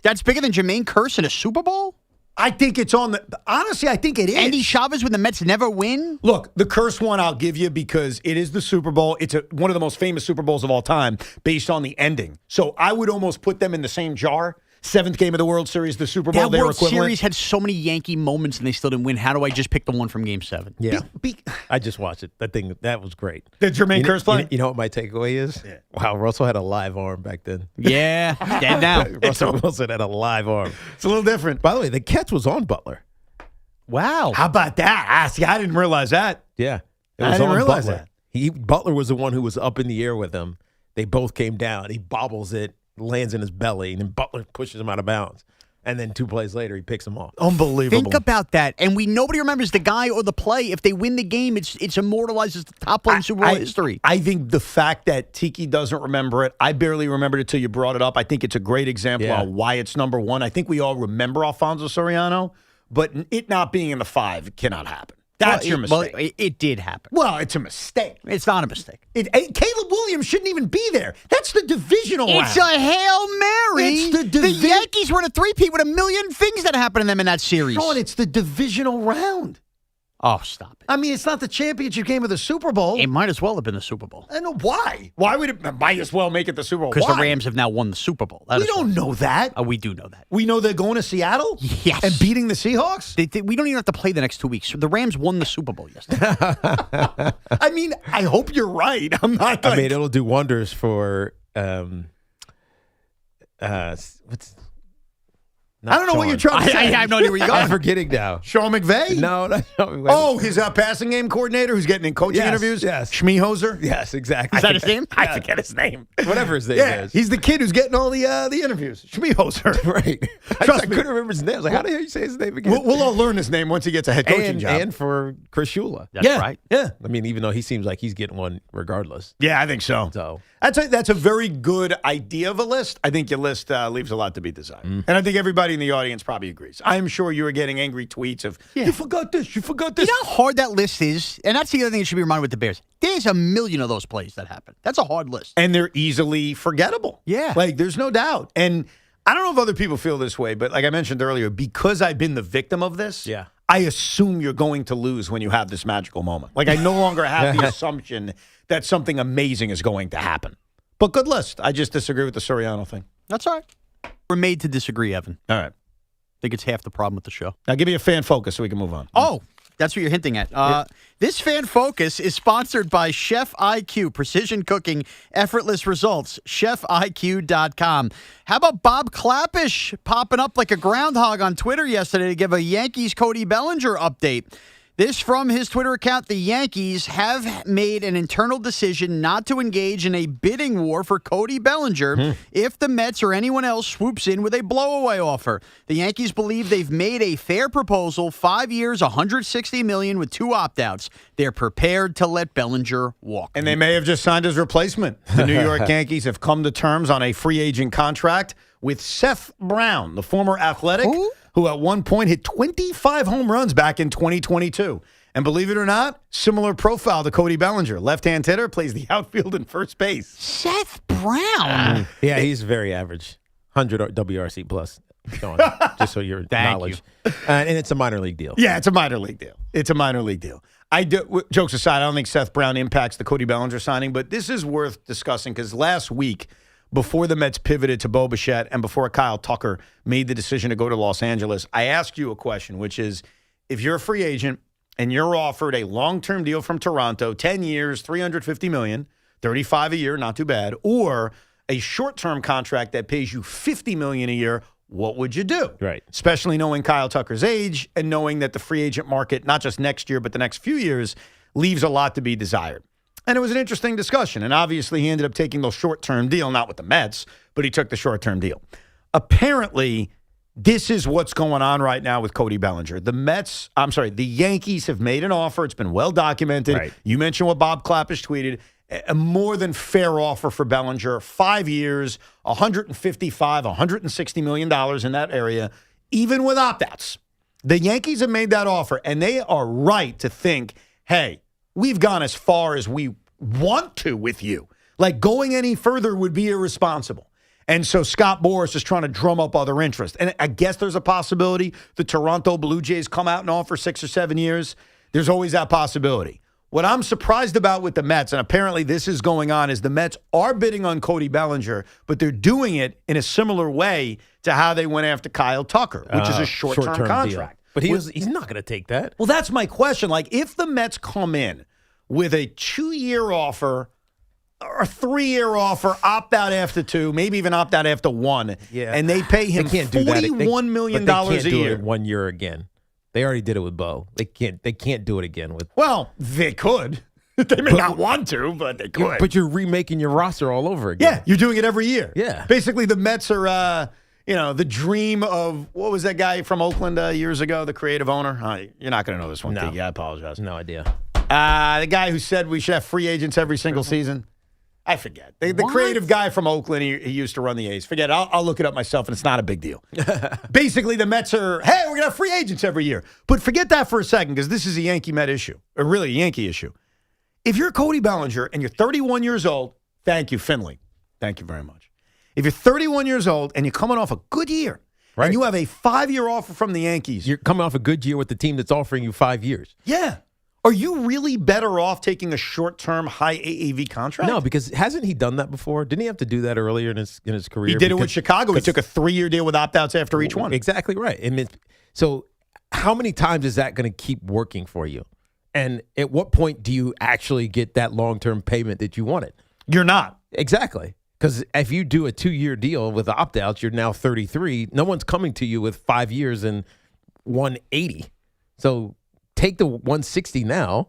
Speaker 5: that's bigger than Jermaine Kearse in a Super Bowl?
Speaker 4: I think it's on the... Honestly, I think it is.
Speaker 5: Endy Chavez when the Mets never win?
Speaker 4: Look, the Kearse one I'll give you because it is the Super Bowl. It's one of the most famous Super Bowls of all time based on the ending. So I would almost put them in the same jar. 7th game of the World Series, the Super Bowl,
Speaker 5: that World Series had so many Yankee moments and they still didn't win. How do I just pick the one from Game 7?
Speaker 3: Yeah. I just watched it. That was great.
Speaker 4: The Jermaine Kearse play?
Speaker 3: You know what my takeaway is? Yeah. Wow, Russell had a live arm back then.
Speaker 5: Yeah, dead now.
Speaker 3: Russell Wilson had a live arm.
Speaker 4: It's a little different.
Speaker 3: By the way, the catch was on Butler.
Speaker 5: Wow.
Speaker 4: How about that? I didn't realize that.
Speaker 3: Yeah.
Speaker 4: I didn't realize that.
Speaker 3: Butler was the one who was up in the air with him. They both came down. He bobbles it, lands in his belly, and then Butler pushes him out of bounds. And then 2 plays later, he picks him off.
Speaker 4: Unbelievable.
Speaker 5: Think about that. And nobody remembers the guy or the play. If they win the game, it's immortalized as the top play in Super Bowl history.
Speaker 4: I think the fact that Tiki doesn't remember it, I barely remembered it till you brought it up. I think it's a great example of why it's number one. I think we all remember Alfonso Soriano, but it not being in the 5 cannot happen. That's your mistake.
Speaker 5: Well, it did happen.
Speaker 4: Well, it's a mistake.
Speaker 5: It's not a mistake.
Speaker 4: Caleb Williams shouldn't even be there. That's the divisional round.
Speaker 5: It's a Hail Mary.
Speaker 4: It's
Speaker 5: the Yankees were in a 3-peat with a million things that happened to them in that series.
Speaker 4: Sean, it's the divisional round.
Speaker 5: Oh, stop it.
Speaker 4: I mean, it's not the championship game of the Super Bowl.
Speaker 5: It might as well have been the Super Bowl.
Speaker 4: I know why. Why would it might as well make it the Super Bowl?
Speaker 5: Because the Rams have now won the Super Bowl.
Speaker 4: We don't know that.
Speaker 5: We do know that.
Speaker 4: We know they're going to Seattle?
Speaker 5: Yes.
Speaker 4: And beating the Seahawks?
Speaker 5: We don't even have to play the next 2 weeks. The Rams won the Super Bowl yesterday.
Speaker 4: I mean, I hope you're right. I'm not.
Speaker 3: I mean, it'll do wonders for what's.
Speaker 4: I don't know what you're trying to say.
Speaker 5: I have no idea where you're going.
Speaker 3: I'm forgetting now.
Speaker 4: Sean McVay?
Speaker 3: No, not Sean McVay.
Speaker 4: Oh, his passing game coordinator who's getting in coaching interviews?
Speaker 3: Yes.
Speaker 4: Schmeehoser?
Speaker 3: Yes, exactly.
Speaker 5: Is that his name?
Speaker 4: I forget his name.
Speaker 3: Whatever his name is.
Speaker 4: He's the kid who's getting all the interviews. Schmeehoser.
Speaker 3: Right. I couldn't remember his name. I was like, how the hell you say his name again?
Speaker 4: We'll all learn his name once he gets a head coaching job.
Speaker 3: And for Chris Shula.
Speaker 5: That's right.
Speaker 4: Yeah.
Speaker 3: I mean, even though he seems like he's getting one regardless.
Speaker 4: Yeah, I think so. That's a very good idea of a list. I think your list leaves a lot to be desired. And I think everybody in the audience probably agrees. I'm sure you were getting angry tweets of, you forgot this, you forgot this.
Speaker 5: You know how hard that list is? And that's the other thing that should be reminded with the Bears. There's a million of those plays that happen. That's a hard list.
Speaker 4: And they're easily forgettable.
Speaker 5: Yeah.
Speaker 4: Like, there's no doubt. And I don't know if other people feel this way, but like I mentioned earlier, because I've been the victim of this, I assume you're going to lose when you have this magical moment. Like, I no longer have the assumption that something amazing is going to happen. But good list. I just disagree with the Soriano thing.
Speaker 5: That's all right. We're made to disagree, Evan.
Speaker 4: All right.
Speaker 5: I think it's half the problem with the show.
Speaker 4: Now, give me a fan focus so we can move on.
Speaker 5: Oh, that's what you're hinting at. This fan focus is sponsored by Chef IQ, precision cooking, effortless results, chefiq.com. How about Bob Clappish popping up like a groundhog on Twitter yesterday to give a Yankees Cody Bellinger update? This from his Twitter account. The Yankees have made an internal decision not to engage in a bidding war for Cody Bellinger if the Mets or anyone else swoops in with a blowaway offer. The Yankees believe they've made a fair proposal, 5 years, $160 million with 2 opt-outs. They're prepared to let Bellinger walk.
Speaker 4: And they may have just signed his replacement. The New York Yankees have come to terms on a free agent contract with Seth Brown, the former Athletic, who at one point hit 25 home runs back in 2022. And believe it or not, similar profile to Cody Bellinger. Left-hand hitter, plays the outfield and first base.
Speaker 5: Seth Brown?
Speaker 3: Yeah, he's very average. 100 WRC plus. Sean, just so your knowledge. And it's a minor league deal.
Speaker 4: Yeah, it's a minor league deal. It's a minor league deal. Jokes aside, I don't think Seth Brown impacts the Cody Bellinger signing, but this is worth discussing because last week, before the Mets pivoted to Bo Bichette and before Kyle Tucker made the decision to go to Los Angeles, I asked you a question, which is, if you're a free agent and you're offered a long-term deal from Toronto, 10 years, $350 million, $35 a year, not too bad, or a short-term contract that pays you $50 million a year, what would you do?
Speaker 3: Right.
Speaker 4: Especially knowing Kyle Tucker's age and knowing that the free agent market, not just next year, but the next few years, leaves a lot to be desired. And it was an interesting discussion. And obviously, he ended up taking the short-term deal, not with the Mets, but he took the short-term deal. Apparently, this is what's going on right now with Cody Bellinger. The Yankees have made an offer. It's been well documented.
Speaker 3: Right.
Speaker 4: You mentioned what Bob Clappish tweeted. A more than fair offer for Bellinger. 5 years, $155, $160 million in that area, even with opt-outs. The Yankees have made that offer, and they are right to think, hey, we've gone as far as we want to with you. Like, going any further would be irresponsible. And so Scott Boras is trying to drum up other interest. And I guess there's a possibility the Toronto Blue Jays come out and offer 6 or 7 years. There's always that possibility. What I'm surprised about with the Mets, and apparently this is going on, is the Mets are bidding on Cody Bellinger, but they're doing it in a similar way to how they went after Kyle Tucker, which is a short-term contract.
Speaker 3: Deal. But he's not going to take that.
Speaker 4: Well, that's my question. Like, if the Mets come in with a 2-year offer or a 3-year offer, opt out after 2, maybe even opt out after 1, and they pay him $41 million a year.
Speaker 3: They can't do it 1 year again. They already did it with Bo. They can't do it again with.
Speaker 4: Well, they could. They may not want to, but they could.
Speaker 3: But you're remaking your roster all over again.
Speaker 4: Yeah, you're doing it every year.
Speaker 3: Yeah.
Speaker 4: Basically, the Mets are, the dream of, what was that guy from Oakland years ago, the creative owner? You're not going to know this one, Tiki. I apologize.
Speaker 3: No idea.
Speaker 4: The guy who said we should have free agents every single season. I forget. The creative guy from Oakland, he used to run the A's. Forget it. I'll look it up myself, and it's not a big deal. Basically, the Mets are, hey, we're going to have free agents every year. But forget that for a second, because this is a Yankee-Met issue, or really a Yankee issue. If you're Cody Bellinger and you're 31 years old, thank you, Finley. Thank you very much. If you're 31 years old and you're coming off a good year, and you have a 5-year offer from the Yankees.
Speaker 3: You're coming off a good year with the team that's offering you 5 years.
Speaker 4: Yeah. Are you really better off taking a short-term, high AAV contract?
Speaker 3: No, because hasn't he done that before? Didn't he have to do that earlier in his career?
Speaker 4: He did it with Chicago. He took a 3-year deal with opt-outs after each one.
Speaker 3: Exactly right. So how many times is that going to keep working for you? And at what point do you actually get that long-term payment that you wanted?
Speaker 4: You're not.
Speaker 3: Exactly. Because if you do a 2-year deal with opt-outs, you're now 33. No one's coming to you with 5 years and 180. So take the 160 now,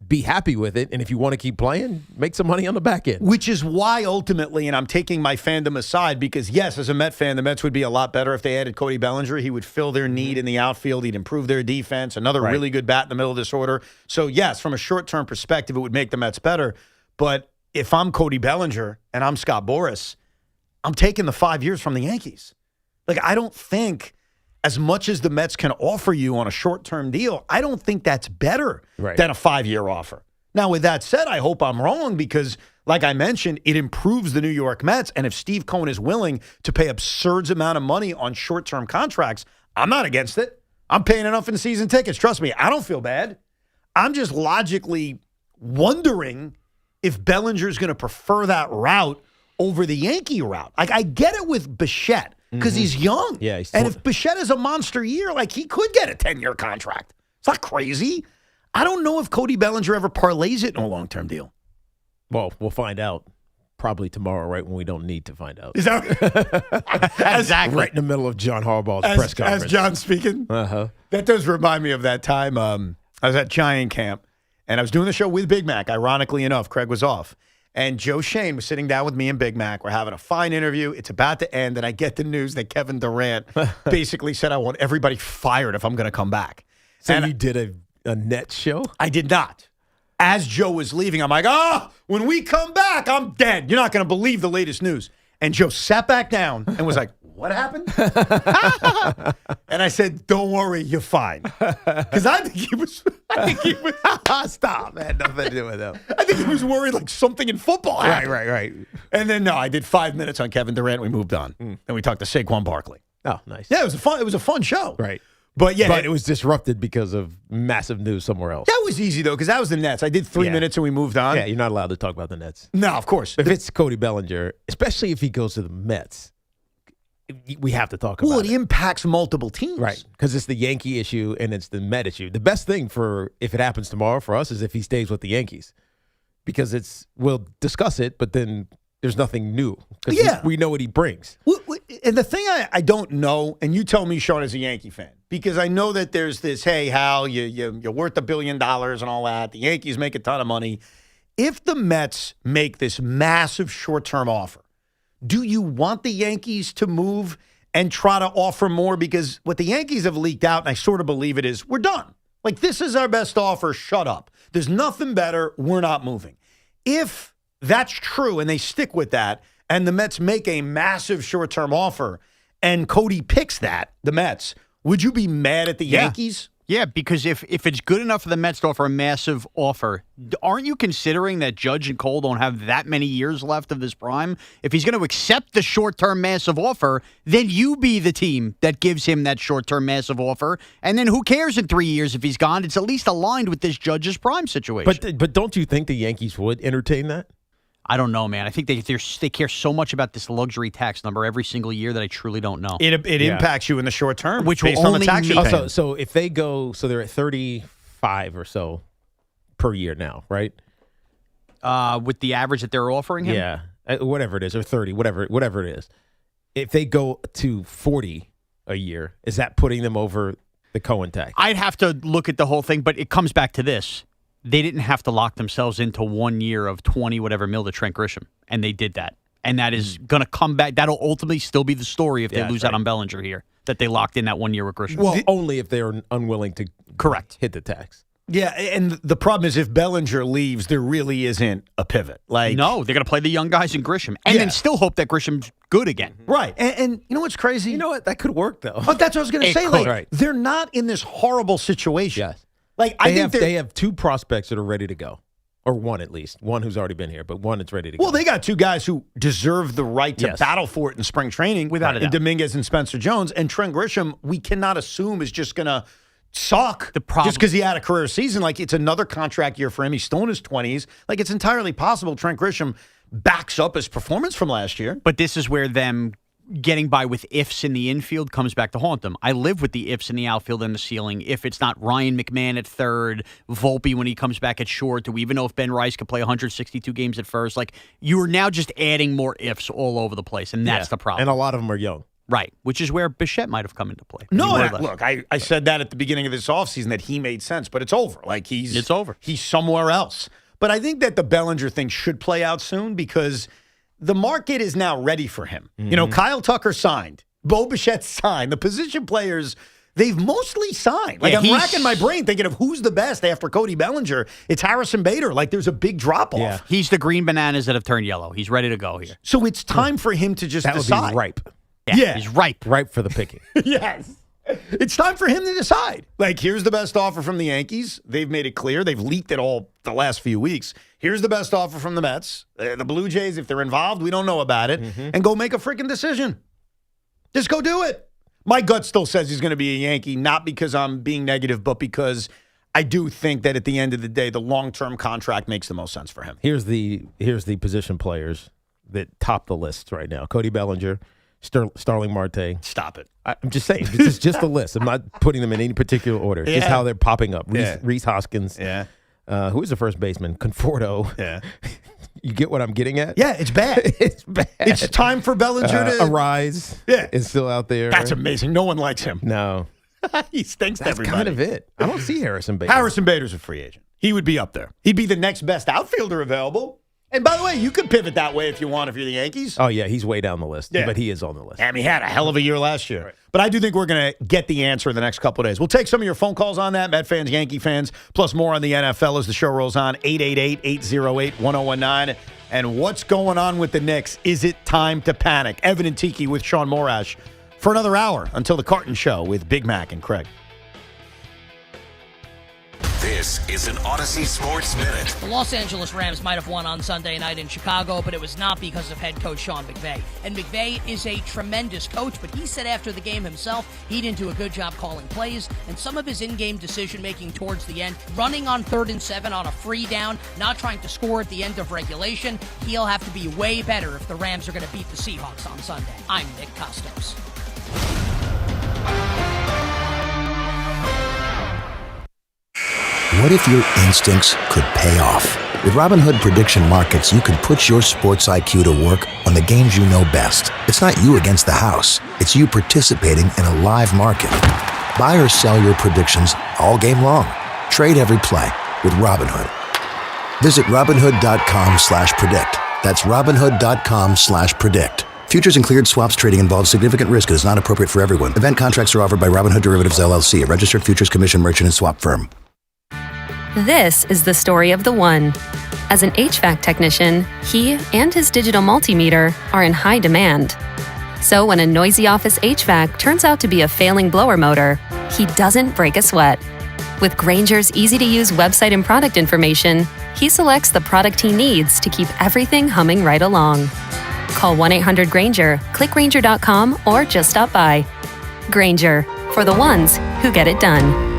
Speaker 3: be happy with it, and if you want to keep playing, make some money on the back end.
Speaker 4: Which is why ultimately, and I'm taking my fandom aside, because yes, as a Met fan, the Mets would be a lot better if they added Cody Bellinger. He would fill their need in the outfield. He'd improve their defense, another really good bat in the middle of this order. So yes, from a short-term perspective, it would make the Mets better. But if I'm Cody Bellinger and I'm Scott Boras, I'm taking the 5 years from the Yankees. I don't think, as much as the Mets can offer you on a short-term deal, I don't think that's better than a 5-year offer. Now, with that said, I hope I'm wrong because, like I mentioned, it improves the New York Mets. And if Steve Cohen is willing to pay absurd amount of money on short-term contracts, I'm not against it. I'm paying enough in season tickets. Trust me, I don't feel bad. I'm just logically wondering if Bellinger's going to prefer that route over the Yankee route. I get it with Bichette. Because he's young.
Speaker 3: Yeah,
Speaker 4: and if Bichette has a monster year, he could get a 10-year contract. It's not crazy. I don't know if Cody Bellinger ever parlays it in a long-term deal.
Speaker 3: Well, we'll find out probably tomorrow, right when we don't need to find out.
Speaker 4: Is that
Speaker 3: exactly right in the middle of John Harbaugh's press conference?
Speaker 4: As John's speaking?
Speaker 3: Uh-huh.
Speaker 4: That does remind me of that time I was at Giant Camp, and I was doing the show with Big Mac. Ironically enough, Craig was off. And Joe Shane was sitting down with me and Big Mac. We're having a fine interview. It's about to end, and I get the news that Kevin Durant basically said, I want everybody fired if I'm going to come back.
Speaker 3: So you did a Nets show?
Speaker 4: I did not. As Joe was leaving, I'm like, when we come back, I'm dead. You're not going to believe the latest news. And Joe sat back down and was like, what happened? And I said, don't worry, you're fine. Because I think he was
Speaker 3: stop, man. Nothing to do with that.
Speaker 4: I think he was worried something in football happened.
Speaker 3: Right.
Speaker 4: And then, no, I did 5 minutes on Kevin Durant. We moved on. Then we talked to Saquon Barkley.
Speaker 3: Oh, nice.
Speaker 4: Yeah, it was a fun show.
Speaker 3: Right.
Speaker 4: But
Speaker 3: it was disrupted because of massive news somewhere else.
Speaker 4: That was easy, though, because that was the Nets. I did 3 minutes and we moved on.
Speaker 3: Yeah, you're not allowed to talk about the Nets.
Speaker 4: No, of course.
Speaker 3: If it's Cody Bellinger, especially if he goes to the Mets, we have to talk about it.
Speaker 4: Well, it impacts multiple teams.
Speaker 3: Right, because it's the Yankee issue and it's the Met issue. The best thing if it happens tomorrow for us is if he stays with the Yankees. Because we'll discuss it, but then there's nothing new. Because we know what he brings.
Speaker 4: And the thing I don't know, and you tell me, Sean, as a Yankee fan, because I know that there's this, hey, Hal, you're worth $1 billion and all that. The Yankees make a ton of money. If the Mets make this massive short-term offer, do you want the Yankees to move and try to offer more? Because what the Yankees have leaked out, and I sort of believe it is, we're done. This is our best offer. Shut up. There's nothing better. We're not moving. If that's true and they stick with that and the Mets make a massive short-term offer and Cody picks that, the Mets, would you be mad at the Yankees?
Speaker 5: Yeah, because if it's good enough for the Mets to offer a massive offer, aren't you considering that Judge and Cole don't have that many years left of his prime? If he's going to accept the short-term massive offer, then you be the team that gives him that short-term massive offer. And then who cares in 3 years if he's gone? It's at least aligned with this Judge's prime situation.
Speaker 3: But don't you think the Yankees would entertain that?
Speaker 5: I don't know, man. I think they care so much about this luxury tax number every single year that I truly don't know.
Speaker 4: It impacts you in the short term,
Speaker 5: which
Speaker 4: based
Speaker 5: will
Speaker 4: on
Speaker 5: only
Speaker 4: the tax you're paying.
Speaker 3: So if they go, so they're at 35 or so per year now, right?
Speaker 5: With the average that they're offering him?
Speaker 3: Yeah, whatever it is, or 30, whatever it is. If they go to 40 a year, is that putting them over the Cohen tax?
Speaker 5: I'd have to look at the whole thing, but it comes back to this. They didn't have to lock themselves into 1 year of 20 whatever mil to Trent Grisham, and they did that. And that is going to come back. That'll ultimately still be the story if they lose out on Bellinger here, that they locked in that 1 year with Grisham.
Speaker 3: Well, only if they're unwilling to hit the tax.
Speaker 4: Yeah, and the problem is if Bellinger leaves, there really isn't a pivot.
Speaker 5: No, they're going to play the young guys in Grisham and then still hope that Grisham's good again.
Speaker 4: Right. And you know what's crazy?
Speaker 3: You know what? That could work, though.
Speaker 4: But that's what I was going to say.
Speaker 3: Right.
Speaker 4: They're not in this horrible situation.
Speaker 3: Yes.
Speaker 4: I think
Speaker 3: they have two prospects that are ready to go. Or one at least. One who's already been here, but one that's ready to go.
Speaker 4: Well, they got two guys who deserve the right to battle for it in spring training.
Speaker 5: Without a doubt.
Speaker 4: Dominguez and Spencer Jones. And Trent Grisham, we cannot assume is just going to suck
Speaker 5: the problem,
Speaker 4: just because he had a career season. It's another contract year for him. He's still in his 20s. It's entirely possible Trent Grisham backs up his performance from last year.
Speaker 5: But this is where them getting by with ifs in the infield comes back to haunt them. I live with the ifs in the outfield and the ceiling. If it's not Ryan McMahon at third, Volpe when he comes back at short, do we even know if Ben Rice could play 162 games at first? You are now just adding more ifs all over the place, and that's the problem.
Speaker 3: And a lot of them are young.
Speaker 5: Right, which is where Bichette might have come into play.
Speaker 4: No, look, I said that at the beginning of this offseason that he made sense, but it's over.
Speaker 5: It's over.
Speaker 4: He's somewhere else. But I think that the Bellinger thing should play out soon because the market is now ready for him.
Speaker 3: Mm-hmm.
Speaker 4: Kyle Tucker signed. Bo Bichette signed. The position players, they've mostly signed. I'm racking my brain thinking of who's the best after Cody Bellinger. It's Harrison Bader. There's a big drop-off. Yeah.
Speaker 5: He's the green bananas that have turned yellow. He's ready to go here.
Speaker 4: So it's time for him to just decide.
Speaker 3: That would be ripe.
Speaker 5: Yeah, he's ripe.
Speaker 3: Ripe for the picking.
Speaker 4: Yes. It's time for him to decide. Here's the best offer from the Yankees. They've made it clear. They've leaked it all the last few weeks. Here's the best offer from the Mets. The Blue Jays, if they're involved, we don't know about it.
Speaker 3: Mm-hmm.
Speaker 4: And go make a freaking decision. Just go do it. My gut still says he's going to be a Yankee, not because I'm being negative, but because I do think that at the end of the day, the long-term contract makes the most sense for him.
Speaker 3: Here's the position players that top the list right now. Cody Bellinger, Starling Marte.
Speaker 4: Stop it.
Speaker 3: I'm just saying. This is just a list. I'm not putting them in any particular order. Just how they're popping up. Reese Hoskins.
Speaker 4: Yeah.
Speaker 3: Who is the first baseman? Conforto.
Speaker 4: Yeah.
Speaker 3: You get what I'm getting at?
Speaker 4: Yeah, it's bad.
Speaker 3: It's bad.
Speaker 4: It's time for Bellinger to
Speaker 3: arise.
Speaker 4: Yeah.
Speaker 3: Is still out there.
Speaker 4: That's amazing. No one likes him.
Speaker 3: No.
Speaker 4: He stinks to
Speaker 3: That's
Speaker 4: everybody.
Speaker 3: kind of it. I don't see Harrison Bader.
Speaker 4: Harrison Bader's a free agent. He would be up there. He'd be the next best outfielder available. And by the way, you could pivot that way if you want if you're the Yankees.
Speaker 3: Oh, yeah, he's way down the list.
Speaker 4: Yeah.
Speaker 3: But he is on the list.
Speaker 4: And he had a hell of a year last year. Right. But I do think we're going to get the answer in the next couple of days. We'll take some of your phone calls on that, Met fans, Yankee fans, plus more on the NFL as the show rolls on, 888-808-1019. And what's going on with the Knicks? Is it time to panic? Evan and Tiki with Shaun Morash for another hour until the Carton Show with Big Mac and Craig.
Speaker 1: This is an Odyssey Sports Minute.
Speaker 6: The Los Angeles Rams might have won on Sunday night in Chicago, but it was not because of head coach Sean McVay. And McVay is a tremendous coach, but he said after the game himself, he didn't do a good job calling plays, and some of his in-game decision-making towards the end, running on 3rd and 7 on a free down, not trying to score at the end of regulation, he'll have to be way better if the Rams are going to beat the Seahawks on Sunday. I'm Nick Costos.
Speaker 7: What if your instincts could pay off? With Robinhood Prediction Markets, you could put your sports IQ to work on the games you know best. It's not you against the house. It's you participating in a live market. Buy or sell your predictions all game long. Trade every play with Robinhood. Visit Robinhood.com/predict. That's Robinhood.com/predict. Futures and cleared swaps trading involves significant risk and is not appropriate for everyone. Event contracts are offered by Robinhood Derivatives LLC, a registered futures commission merchant and swap firm.
Speaker 32: This is the story of the one. As an HVAC technician, he and his digital multimeter are in high demand. So when a noisy office HVAC turns out to be a failing blower motor, he doesn't break a sweat. With Grainger's easy-to-use website and product information, he selects the product he needs to keep everything humming right along. Call 1-800-GRAINGER, click Grainger.com, or just stop by. Grainger, for the ones who get it done.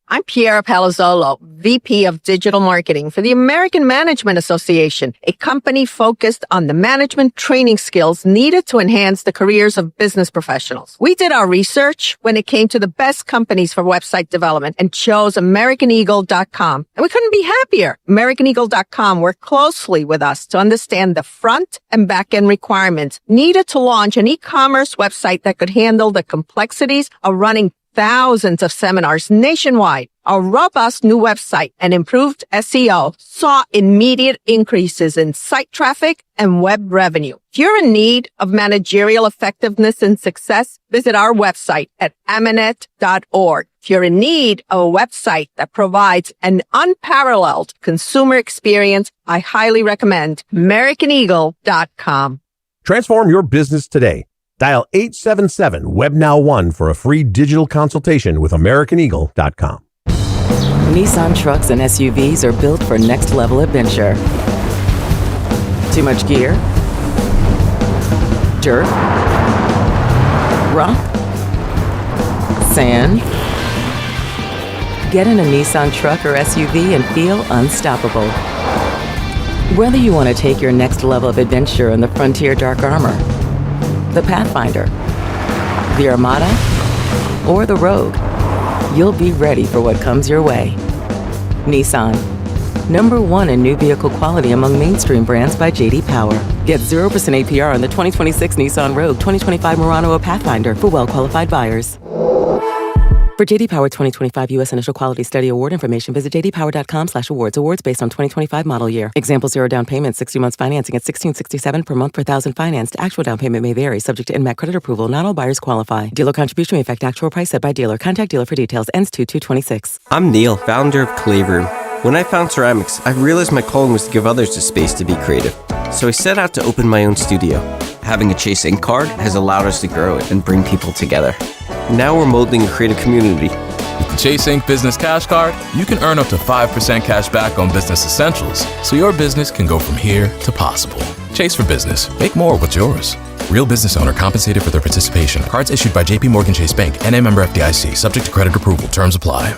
Speaker 8: I'm Piera Palazzolo, VP of Digital Marketing for the American Management Association, a company focused on the management training skills needed to enhance the careers of business professionals. We did our research when it came to the best companies for website development and chose AmericanEagle.com. And we couldn't be happier. AmericanEagle.com worked closely with us to understand the front and back end requirements needed to launch an e-commerce website that could handle the complexities of running thousands of seminars nationwide, our robust new website and improved SEO saw immediate increases in site traffic and web revenue. If you're in need of managerial effectiveness and success, visit our website at amanet.org. If you're in need of a website that provides an unparalleled consumer experience, I highly recommend AmericanEagle.com.
Speaker 9: Transform your business today. Dial 877-WEB-NOW-1 for a free digital consultation with AmericanEagle.com.
Speaker 10: Nissan trucks and SUVs are built for next-level adventure. Too much gear? Dirt? Rock? Sand? Get in a Nissan truck or SUV and feel unstoppable. Whether you want to take your next level of adventure in the Frontier Dark Armor, the Pathfinder, the Armada, or the Rogue, you'll be ready for what comes your way. Nissan, #1 in new vehicle quality among mainstream brands by J.D. Power. Get 0% APR on the 2026 Nissan Rogue, 2025 Murano, or Pathfinder for well-qualified buyers. For J.D. Power 2025 U.S. Initial Quality Study Award information, visit jdpower.com/awards. Awards based on 2025 model year. Example 0 down payment, 60 months financing at $1,667 per month per thousand financed. Actual down payment may vary, subject to INMAC credit approval. Not all buyers qualify. Dealer contribution may affect actual price set by dealer. Contact dealer for details. Ends 2/2/26.
Speaker 11: I'm Neil, founder of Clay Room. When I found ceramics, I realized my calling was to give others the space to be creative. So I set out to open my own studio. Having a Chase Ink card has allowed us to grow it and bring people together. Now we're molding a creative community.
Speaker 12: With the Chase Ink Business Cash Card, you can earn up to 5% cash back on business essentials, so your business can go from here to possible. Chase for business. Make more what's yours. Real business owner compensated for their participation. Cards issued by J.P. Morgan Chase Bank, N.A. member FDIC, subject to credit approval. Terms apply.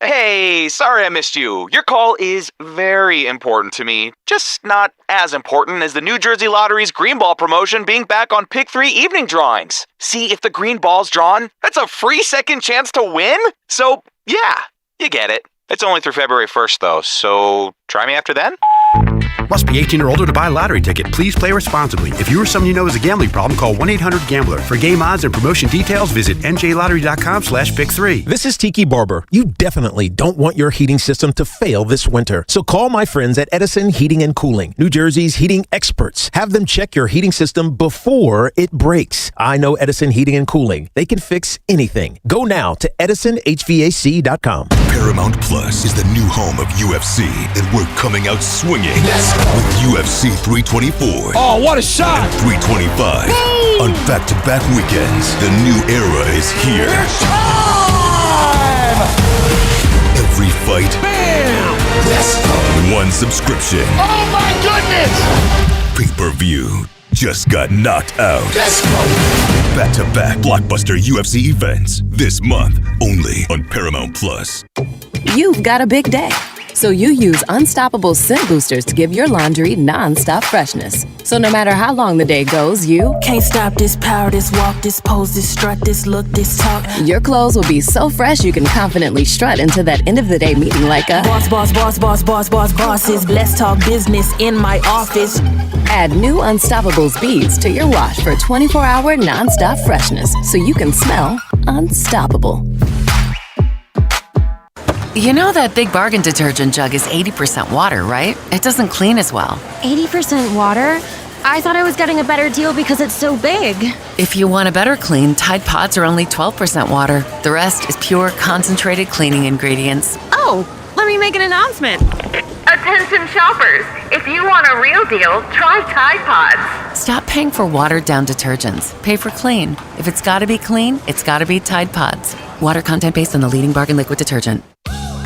Speaker 13: Hey, sorry I missed you. Your call is very important to me. Just not as important as the New Jersey Lottery's Green Ball promotion being back on Pick 3 evening drawings. See, if the green ball's drawn, that's a free second chance to win? So, yeah, you get it. It's only through February 1st, though, so try me after then?
Speaker 14: Must be 18 or older to buy a lottery ticket. Please play responsibly. If you or someone you know has a gambling problem, call 1-800-GAMBLER. For game odds and promotion details, visit njlottery.com/pick3.
Speaker 3: This is Tiki Barber. You definitely don't want your heating system to fail this winter. So call my friends at Edison Heating and Cooling, New Jersey's heating experts. Have them check your heating system before it breaks. I know Edison Heating and Cooling. They can fix anything. Go now to edisonhvac.com.
Speaker 15: Paramount Plus is the new home of UFC, and we're coming out swinging with UFC 324.
Speaker 2: Oh, what a shot!
Speaker 15: And 325 on back-to-back weekends. The new era is here.
Speaker 2: It's time!
Speaker 15: Every fight.
Speaker 2: Bam!
Speaker 15: One subscription.
Speaker 2: Oh my goodness!
Speaker 15: Pay-per-view just got knocked out.
Speaker 2: Let's go!
Speaker 15: Back-to-back blockbuster UFC events this month only on Paramount Plus.
Speaker 31: You've got a big day, so you use Unstoppable Scent Boosters to give your laundry non-stop freshness. So no matter how long the day goes, you
Speaker 16: can't stop this power, this walk, this pose, this strut, this look, this talk.
Speaker 31: Your clothes will be so fresh you can confidently strut into that end of the day meeting like a
Speaker 16: bosses. Let's talk business in my office.
Speaker 31: Add new Unstoppables beads to your wash for 24-hour non-stop freshness so you can smell unstoppable.
Speaker 21: You know that Big Bargain detergent jug is 80% water, right? It doesn't clean as well.
Speaker 22: 80% water? I thought I was getting a better deal because it's so big.
Speaker 21: If you want a better clean, Tide Pods are only 12% water. The rest is pure, concentrated cleaning ingredients.
Speaker 22: Oh, let me make an announcement.
Speaker 23: Attention shoppers, if you want a real deal, try Tide Pods.
Speaker 21: Stop paying for watered-down detergents. Pay for clean. If it's gotta be clean, it's gotta be Tide Pods. Water content based on the leading bargain liquid detergent.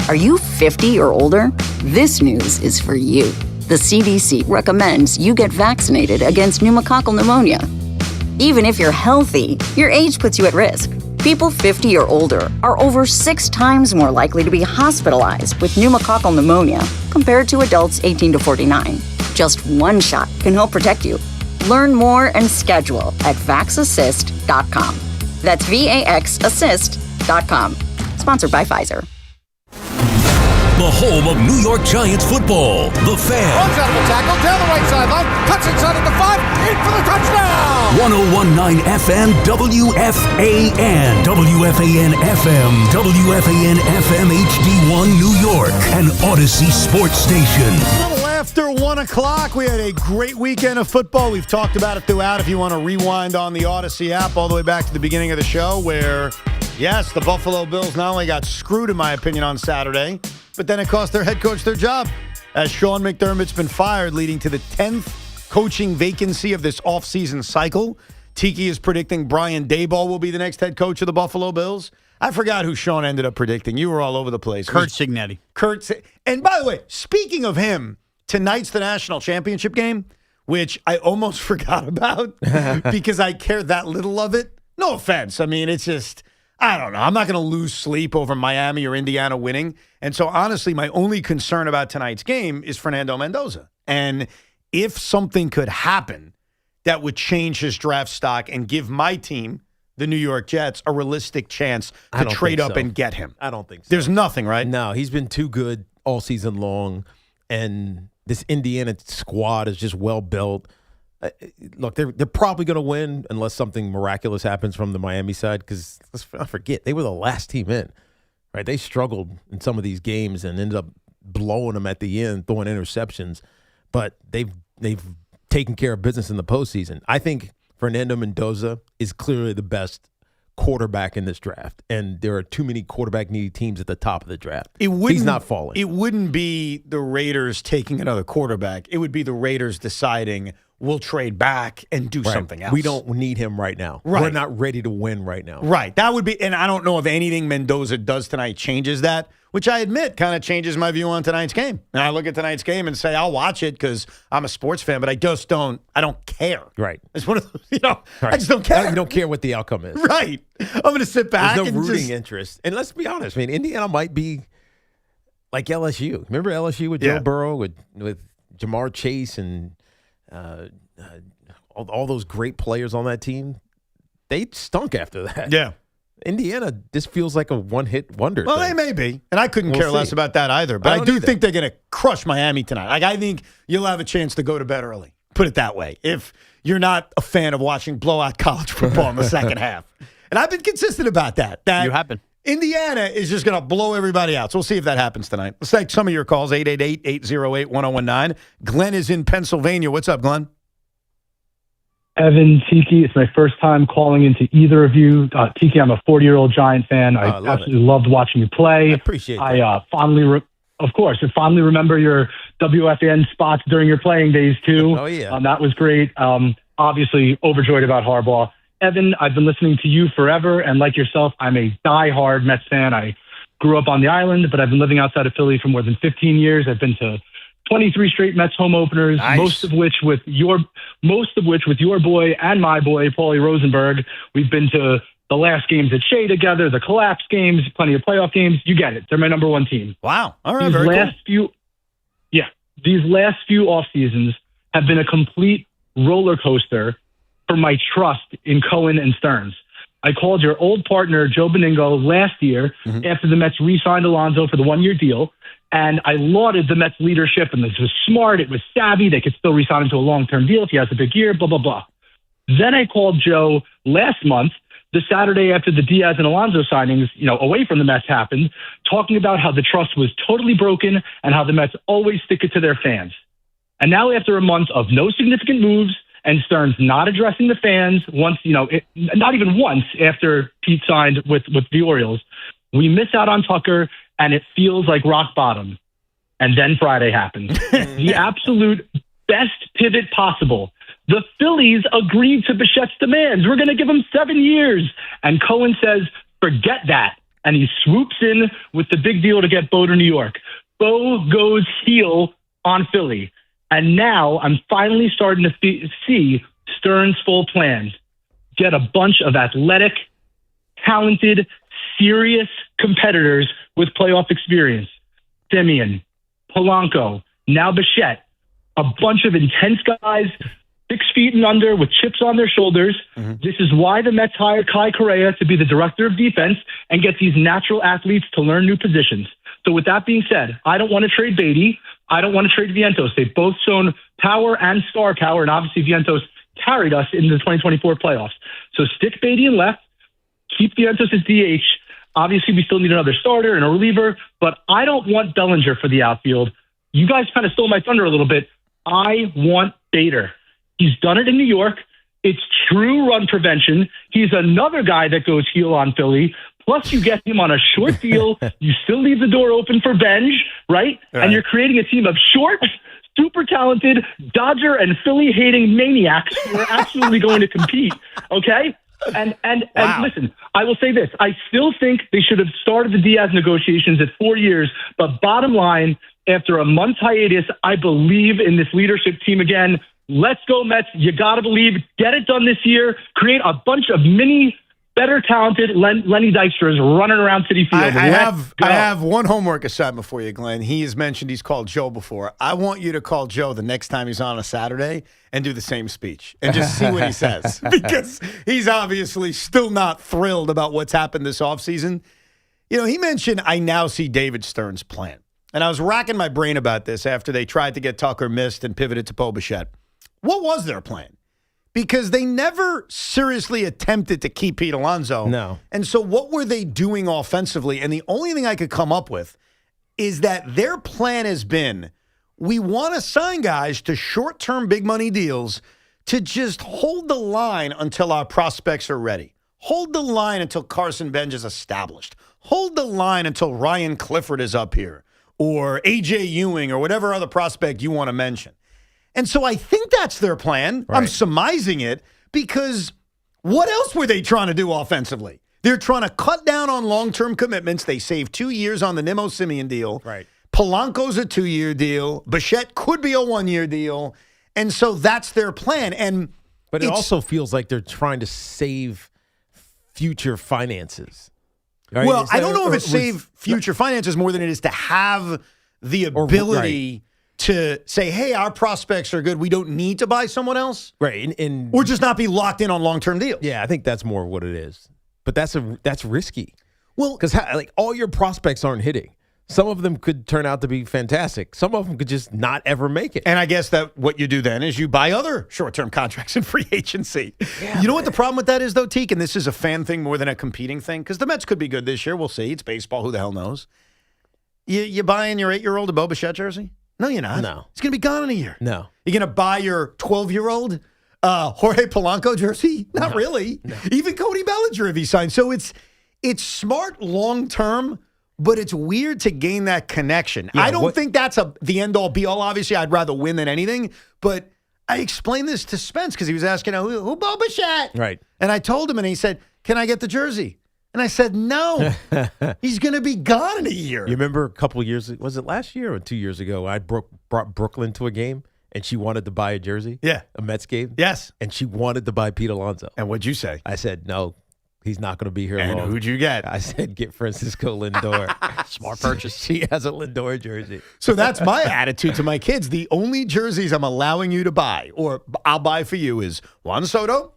Speaker 24: Are you 50 or older? This news is for you. The CDC recommends you get vaccinated against pneumococcal pneumonia. Even if you're healthy, your age puts you at risk. People 50 or older are over 6 times more likely to be hospitalized with pneumococcal pneumonia compared to adults 18 to 49. Just one shot can help protect you. Learn more and schedule at vaxassist.com. That's VAXassist.com. Sponsored by Pfizer.
Speaker 1: the home of New York Giants football. The Fan.
Speaker 2: Runs out of the tackle, down the right sideline, cuts inside at the 5, in for the touchdown!
Speaker 1: 1019 FM WFAN. WFAN FM. WFAN FM HD1 New York. An Odyssey sports station.
Speaker 4: A little after 1 o'clock, we had a great weekend of football. We've talked about it throughout. If you want to rewind on the Odyssey app all the way back to the beginning of the show where, yes, the Buffalo Bills not only got screwed, in my opinion, on Saturday, but then it cost their head coach their job, as Sean McDermott's been fired, leading to the 10th coaching vacancy of this offseason cycle. Tiki is predicting Brian Daboll will be the next head coach of the Buffalo Bills. I forgot who Sean ended up predicting. You were all over the place.
Speaker 5: Curt Cignetti.
Speaker 4: And by the way, speaking of him, tonight's the national championship game, which I almost forgot about because I care that little of it. No offense. I mean, it's just, I don't know. I'm not going to lose sleep over Miami or Indiana winning. And so, honestly, my only concern about tonight's game is Fernando Mendoza. And if something could happen that would change his draft stock and give my team, the New York Jets, a realistic chance to trade up and get him.
Speaker 3: I don't think so.
Speaker 4: There's nothing, right?
Speaker 3: No, he's been too good all season long. And this Indiana squad is just well built. Look, they're probably going to win unless something miraculous happens from the Miami side, because let's not forget, they were the last team in. Right? They struggled in some of these games and ended up blowing them at the end, throwing interceptions. But they've taken care of business in the postseason. I think Fernando Mendoza is clearly the best quarterback in this draft, and there are too many quarterback-needy teams at the top of the draft. He's not falling.
Speaker 4: It wouldn't be the Raiders taking another quarterback. It would be the Raiders deciding we'll trade back and do something else.
Speaker 3: We don't need him right now.
Speaker 4: Right.
Speaker 3: We're not ready to win right now.
Speaker 4: Right. That would be, and I don't know if anything Mendoza does tonight changes that, which I admit kind of changes my view on tonight's game. And I look at tonight's game and say, I'll watch it because I'm a sports fan, but I don't care.
Speaker 3: Right.
Speaker 4: It's one of those, I just don't care.
Speaker 3: You don't care what the outcome is.
Speaker 4: Right. I'm going to sit back.
Speaker 3: There's no
Speaker 4: and
Speaker 3: rooting interest. And let's be honest, I mean, Indiana might be like LSU. Remember LSU with Joe Burrow, with Jamar Chase and all those great players on that team? They stunk after that.
Speaker 4: Yeah.
Speaker 3: Indiana, this feels like a one-hit wonder.
Speaker 4: Well,
Speaker 3: thing.
Speaker 4: they may be. And I couldn't care less about that either. But I do think they're going to crush Miami tonight. Like, I think you'll have a chance to go to bed early. Put it that way. If you're not a fan of watching blowout college football in the second half. And I've been consistent about that.
Speaker 5: You have been.
Speaker 4: Indiana is just going to blow everybody out. So we'll see if that happens tonight. Let's take some of your calls, 888-808-1019. Glenn is in Pennsylvania. What's up, Glenn?
Speaker 17: Evan, Tiki, it's my first time calling into either of you. Tiki, I'm a 40-year-old Giant fan. I absolutely loved watching you play.
Speaker 3: I appreciate that.
Speaker 17: I fondly remember your WFAN spots during your playing days, too.
Speaker 3: Oh, yeah.
Speaker 17: That was great. Obviously, overjoyed about Harbaugh. Evan, I've been listening to you forever, and like yourself, I'm a diehard Mets fan. I grew up on the island, but I've been living outside of Philly for more than 15 years. I've been to 23 straight Mets home openers,
Speaker 4: nice.
Speaker 17: most of which with your boy and my boy, Paulie Rosenberg. We've been to the last games at Shea together, the collapse games, plenty of playoff games. You get it. They're my number one team.
Speaker 4: Wow. All right.
Speaker 17: These last few off seasons have been a complete roller coaster for my trust in Cohen and Stearns. I called your old partner, Joe Beningo, last year after the Mets re-signed Alonso for the one-year deal. And I lauded the Mets leadership, and this was smart. It was savvy. They could still re-sign him to a long-term deal if he has a big year, blah, blah, blah. Then I called Joe last month, the Saturday after the Diaz and Alonso signings, away from the Mets happened, talking about how the trust was totally broken and how the Mets always stick it to their fans. And now after a month of no significant moves and Stearns not addressing the fans not even once after Pete signed with the Orioles, we miss out on Tucker, and it feels like rock bottom. And then Friday happens. The absolute best pivot possible. The Phillies agreed to Bichette's demands. We're going to give him 7 years. And Cohen says, forget that. And he swoops in with the big deal to get Bo to New York. Bo goes heel on Philly. And now I'm finally starting to see Stearns' full plans. Get a bunch of athletic, talented, serious competitors with playoff experience. Simeon, Polanco, now Bichette. A bunch of intense guys, 6 feet and under with chips on their shoulders. This is why the Mets hired Kai Correa to be the director of defense and get these natural athletes to learn new positions. So with that being said, I don't want to trade Beatty. I don't want to trade Vientos. They've both shown power and star power, and obviously Vientos carried us into the 2024 playoffs. So stick Beatty in left, keep Vientos as DH. Obviously, we still need another starter and a reliever, but I don't want Bellinger for the outfield. You guys kind of stole my thunder a little bit. I want Bader. He's done it in New York. It's true run prevention. He's another guy that goes heel on Philly. Plus, you get him on a short deal. You still leave the door open for Benj, right? And you're creating a team of short, super talented, Dodger and Philly hating maniacs who are absolutely going to compete, okay? And listen, I will say this. I still think they should have started the Diaz negotiations at 4 years. But bottom line, after a month's hiatus, I believe in this leadership team again. Let's go, Mets. You got to believe. Get it done this year. Create a bunch of better talented Lenny Dykstras running around Citi Field.
Speaker 4: I have one homework assignment for you, Glenn. He has mentioned he's called Joe before. I want you to call Joe the next time he's on a Saturday and do the same speech and just see what he says, because he's obviously still not thrilled about what's happened this offseason. You know, he mentioned, I now see David Stern's plan. And I was racking my brain about this after they tried to get Tucker missed and pivoted to Bo Bichette. What was their plan? Because they never seriously attempted to keep Pete Alonso.
Speaker 3: No.
Speaker 4: And so what were they doing offensively? And the only thing I could come up with is that their plan has been, we want to sign guys to short-term big money deals to just hold the line until our prospects are ready. Hold the line until Carson Benj is established. Hold the line until Ryan Clifford is up here, or A.J. Ewing, or whatever other prospect you want to mention. And so I think that's their plan. Right. I'm surmising it, because what else were they trying to do offensively? They're trying to cut down on long-term commitments. They saved 2 years on the Nimmo Simeon deal.
Speaker 3: Right.
Speaker 4: Polanco's a 2-year deal. Bichette could be a 1-year deal. And so that's their plan.
Speaker 3: But it also feels like they're trying to save future finances. Right?
Speaker 4: Well, I don't know if it's save future finances more than it is to have the ability to say, hey, our prospects are good. We don't need to buy someone else.
Speaker 3: Right. And
Speaker 4: or just not be locked in on long-term deals.
Speaker 3: Yeah, I think that's more what it is. But that's risky.
Speaker 4: Well,
Speaker 3: because like all your prospects aren't hitting. Some of them could turn out to be fantastic. Some of them could just not ever make it.
Speaker 4: And I guess that what you do then is you buy other short-term contracts in free agency. Yeah, you know what the problem with that is, though, Teak? And this is a fan thing more than a competing thing, because the Mets could be good this year. We'll see. It's baseball. Who the hell knows? You buying your 8-year-old a Bo Bichette jersey? No, you're not.
Speaker 3: No.
Speaker 4: He's going to be gone in a year.
Speaker 3: No.
Speaker 4: You're going to buy your 12-year-old Jorge Polanco jersey? Not really. No. Even Cody Bellinger if he signed. So it's smart long-term, but it's weird to gain that connection. Yeah, I don't think that's the end-all, be-all. Obviously, I'd rather win than anything. But I explained this to Spence because he was asking, who Bo Bichette?
Speaker 3: Right.
Speaker 4: And I told him, and he said, can I get the jersey? And I said, no. He's going to be gone in a year.
Speaker 3: You remember a couple of years, was it last year or 2 years ago, I brought Brooklyn to a game, and she wanted to buy a jersey?
Speaker 4: Yeah.
Speaker 3: A Mets game?
Speaker 4: Yes.
Speaker 3: And she wanted to buy Pete Alonso.
Speaker 4: And what'd you say?
Speaker 3: I said, no. He's not going to be here
Speaker 4: long. And who'd you get?
Speaker 3: I said, get Francisco Lindor.
Speaker 4: Smart purchase.
Speaker 3: She has a Lindor jersey.
Speaker 4: So that's my attitude to my kids. The only jerseys I'm allowing you to buy, or I'll buy for you, is Juan Soto,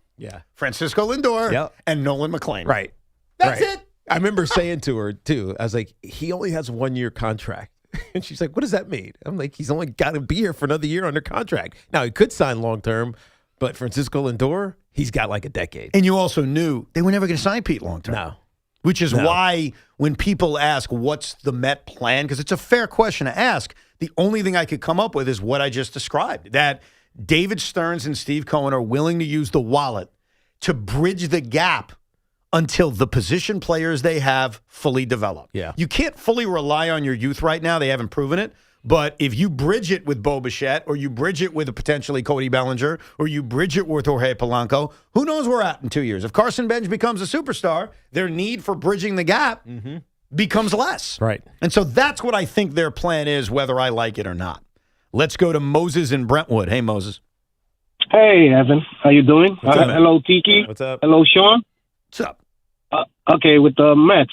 Speaker 4: Francisco Lindor, and Nolan McClain.
Speaker 3: Right.
Speaker 4: That's it.
Speaker 3: I remember saying to her, too, I was like, he only has 1 year contract. And she's like, what does that mean? I'm like, he's only got to be here for another year under contract. Now, he could sign long-term, but Francisco Lindor, he's got like a decade.
Speaker 4: And you also knew they were never going to sign Pete long-term.
Speaker 3: No.
Speaker 4: Which is why when people ask, what's the Met plan? Because it's a fair question to ask. The only thing I could come up with is what I just described, that David Stearns and Steve Cohen are willing to use the wallet to bridge the gap until the position players they have fully develop.
Speaker 3: Yeah.
Speaker 4: You can't fully rely on your youth right now. They haven't proven it. But if you bridge it with Bo Bichette, or you bridge it with a potentially Cody Bellinger, or you bridge it with Jorge Polanco, who knows where we're at in 2 years? If Carson Benj becomes a superstar, their need for bridging the gap becomes less.
Speaker 3: Right.
Speaker 4: And so that's what I think their plan is, whether I like it or not. Let's go to Moses in Brentwood. Hey, Moses.
Speaker 5: Hey, Evan. How you doing? Hello, Tiki.
Speaker 3: What's up?
Speaker 5: Hello, Sean.
Speaker 4: What's up?
Speaker 5: Okay, with the Mets,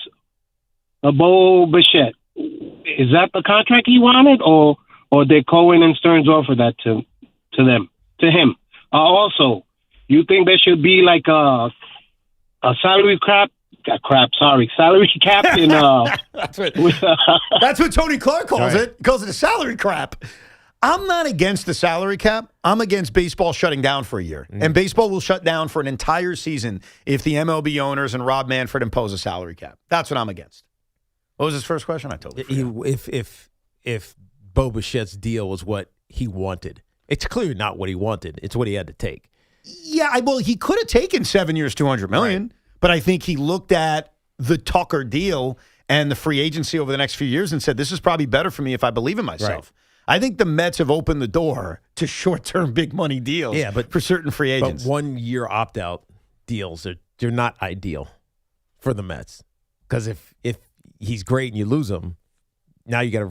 Speaker 5: Bo Bichette, is that the contract he wanted, or did Cohen and Stearns offer that to him? Also, you think there should be like a salary cap crap. Sorry, salary cap in.
Speaker 4: That's what Tony Clark calls it. He calls it a salary crap. I'm not against the salary cap. I'm against baseball shutting down for a year. And baseball will shut down for an entire season if the MLB owners and Rob Manfred impose a salary cap. That's what I'm against. What was his first question? I totally forgot.
Speaker 3: If Bo Bichette's deal was what he wanted, it's clearly not what he wanted. It's what he had to take.
Speaker 4: Yeah, well, he could have taken 7 years, $200 million, right. But I think he looked at the Tucker deal and the free agency over the next few years and said, this is probably better for me if I believe in myself. Right. I think the Mets have opened the door to short-term big money deals for certain free agents.
Speaker 3: But 1 year opt-out deals, they're not ideal for the Mets. Because if he's great and you lose him, now you got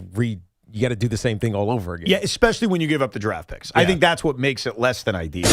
Speaker 3: to do the same thing all over again.
Speaker 4: Yeah, especially when you give up the draft picks. Yeah. I think that's what makes it less than ideal.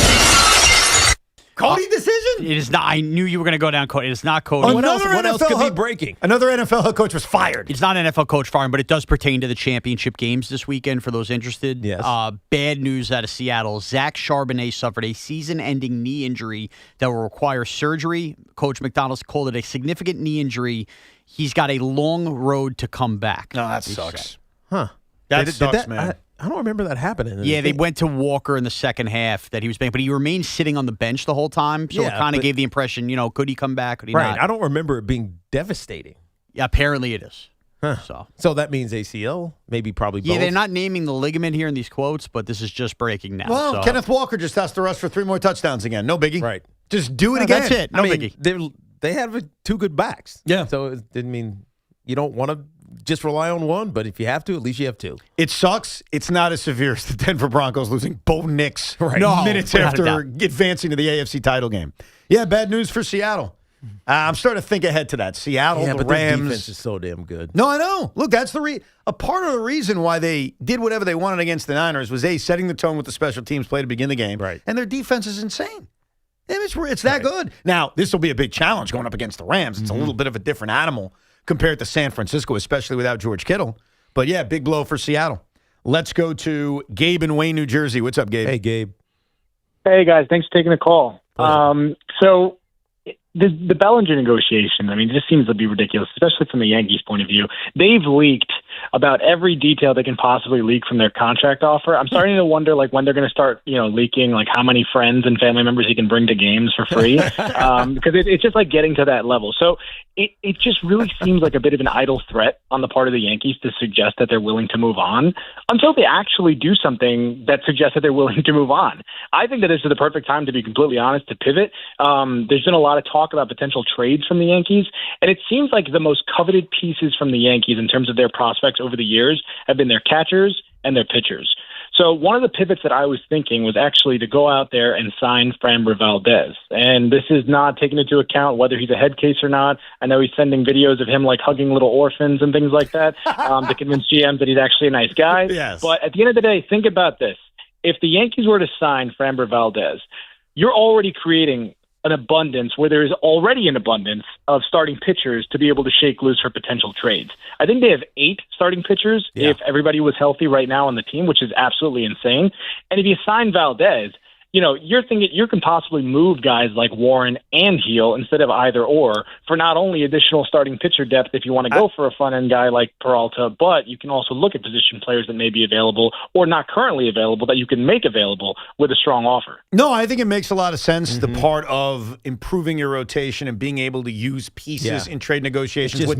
Speaker 4: Cody decision?
Speaker 6: It is not. I knew you were going to go down Cody. It's not Cody.
Speaker 3: What else could be breaking?
Speaker 4: Another NFL head coach was fired.
Speaker 6: It's not an NFL coach firing, but it does pertain to the championship games this weekend for those interested.
Speaker 3: Yes.
Speaker 6: Bad news out of Seattle. Zach Charbonnet suffered a season-ending knee injury that will require surgery. Coach McDonald's called it a significant knee injury. He's got a long road to come back.
Speaker 4: No, that sucks.
Speaker 3: Huh.
Speaker 4: That sucks, man.
Speaker 3: I don't remember that happening.
Speaker 6: Yeah, they went to Walker in the second half that he was playing, but he remained sitting on the bench the whole time, so it kind of gave the impression, could he come back, could he not?
Speaker 3: I don't remember it being devastating.
Speaker 6: Yeah, apparently it is.
Speaker 3: Huh. So that means ACL, probably both.
Speaker 6: Yeah, they're not naming the ligament here in these quotes, but this is just breaking now.
Speaker 4: Well, Kenneth Walker just has to rush for 3 more touchdowns again. No biggie.
Speaker 3: Right.
Speaker 4: Just do it again.
Speaker 6: That's it. No biggie.
Speaker 3: They have 2 good backs.
Speaker 4: Yeah.
Speaker 3: So it didn't mean you don't want to just rely on one, but if you have to, at least you have 2.
Speaker 4: It sucks. It's not as severe as the Denver Broncos losing Bo Nix minutes after advancing to the AFC title game. Yeah, bad news for Seattle. I'm starting to think ahead to that. Seattle, the
Speaker 3: but
Speaker 4: Rams.
Speaker 3: Their defense is so damn good.
Speaker 4: No, I know. Look, that's a part of the reason why they did whatever they wanted against the Niners was setting the tone with the special teams play to begin the game.
Speaker 3: Right.
Speaker 4: And their defense is insane. It's that good. Now, this will be a big challenge going up against the Rams. It's a little bit of a different animal compared to San Francisco, especially without George Kittle. But, yeah, big blow for Seattle. Let's go to Gabe in Wayne, New Jersey. What's up, Gabe?
Speaker 3: Hey, Gabe.
Speaker 7: Hey, guys. Thanks for taking the call. So the Bellinger negotiation, it just seems to be ridiculous, especially from the Yankees' point of view. They've leaked about every detail they can possibly leak from their contract offer. I'm starting to wonder, when they're going to start, leaking, how many friends and family members he can bring to games for free, because it's just getting to that level. So it just really seems like a bit of an idle threat on the part of the Yankees to suggest that they're willing to move on until they actually do something that suggests that they're willing to move on. I think that this is the perfect time, to be completely honest, to pivot. There's been a lot of talk about potential trades from the Yankees, and it seems like the most coveted pieces from the Yankees in terms of their prospects over the years have been their catchers and their pitchers. So one of the pivots that I was thinking was actually to go out there and sign Framber Valdez. And this is not taking into account whether he's a head case or not. I know he's sending videos of him hugging little orphans and things like that to convince GMs that he's actually a nice guy.
Speaker 4: Yes.
Speaker 7: But at the end of the day, think about this. If the Yankees were to sign Framber Valdez, you're already creating an abundance where there is already an abundance of starting pitchers to be able to shake loose for potential trades. I think they have 8 starting pitchers if everybody was healthy right now on the team, which is absolutely insane. And if you sign Valdez, you're thinking you can possibly move guys like Warren and Heel instead of either or for not only additional starting pitcher depth if you want to go for a front-end guy like Peralta, but you can also look at position players that may be available or not currently available that you can make available with a strong offer.
Speaker 4: No, I think it makes a lot of sense. The part of improving your rotation and being able to use pieces in trade negotiations.
Speaker 3: It's just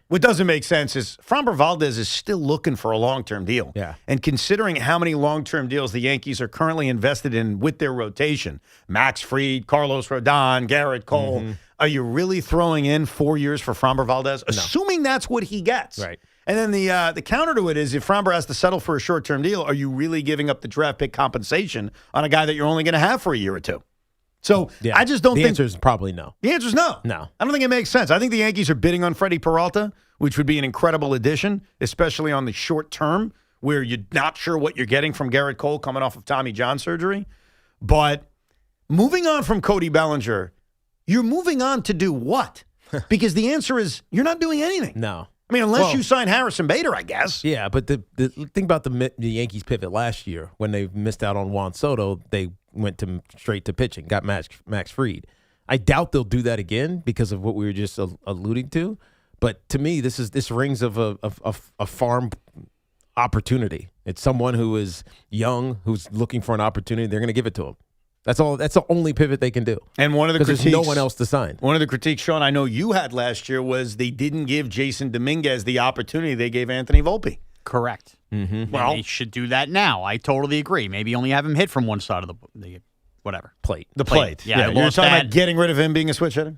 Speaker 4: What doesn't make sense is Framber Valdez is still looking for a long-term deal.
Speaker 3: Yeah.
Speaker 4: And considering how many long-term deals the Yankees are currently invested in with their rotation, Max Fried, Carlos Rodon, Garrett Cole, are you really throwing in 4 years for Framber Valdez? Assuming that's what he gets.
Speaker 3: Right.
Speaker 4: And then the counter to it is if Framber has to settle for a short-term deal, are you really giving up the draft pick compensation on a guy that you're only going to have for a year or two? So I just don't think...
Speaker 3: The answer is probably no.
Speaker 4: The answer is no.
Speaker 3: No.
Speaker 4: I don't think it makes sense. I think the Yankees are bidding on Freddie Peralta, which would be an incredible addition, especially on the short term where you're not sure what you're getting from Garrett Cole coming off of Tommy John surgery. But moving on from Cody Bellinger, you're moving on to do what? Because the answer is you're not doing anything.
Speaker 3: No.
Speaker 4: I mean, unless you sign Harrison Bader, I guess.
Speaker 3: Yeah, but the thing about the Yankees pivot last year when they missed out on Juan Soto, they went straight to pitching, got Max Fried. I doubt they'll do that again because of what we were just alluding to. But to me, this rings of a farm opportunity. It's someone who is young, who's looking for an opportunity. They're going to give it to him. That's all. That's the only pivot they can do.
Speaker 4: And one of the critiques,
Speaker 3: there's no one else to sign.
Speaker 4: One of the critiques, Sean, I know you had last year was they didn't give Jason Dominguez the opportunity they gave Anthony Volpe.
Speaker 6: Correct.
Speaker 3: Mm-hmm.
Speaker 6: Well, they should do that now. I totally agree. Maybe only have him hit from one side of the whatever
Speaker 3: plate.
Speaker 4: The plate.
Speaker 6: Yeah,
Speaker 4: you're talking about getting rid of him being a switch hitter.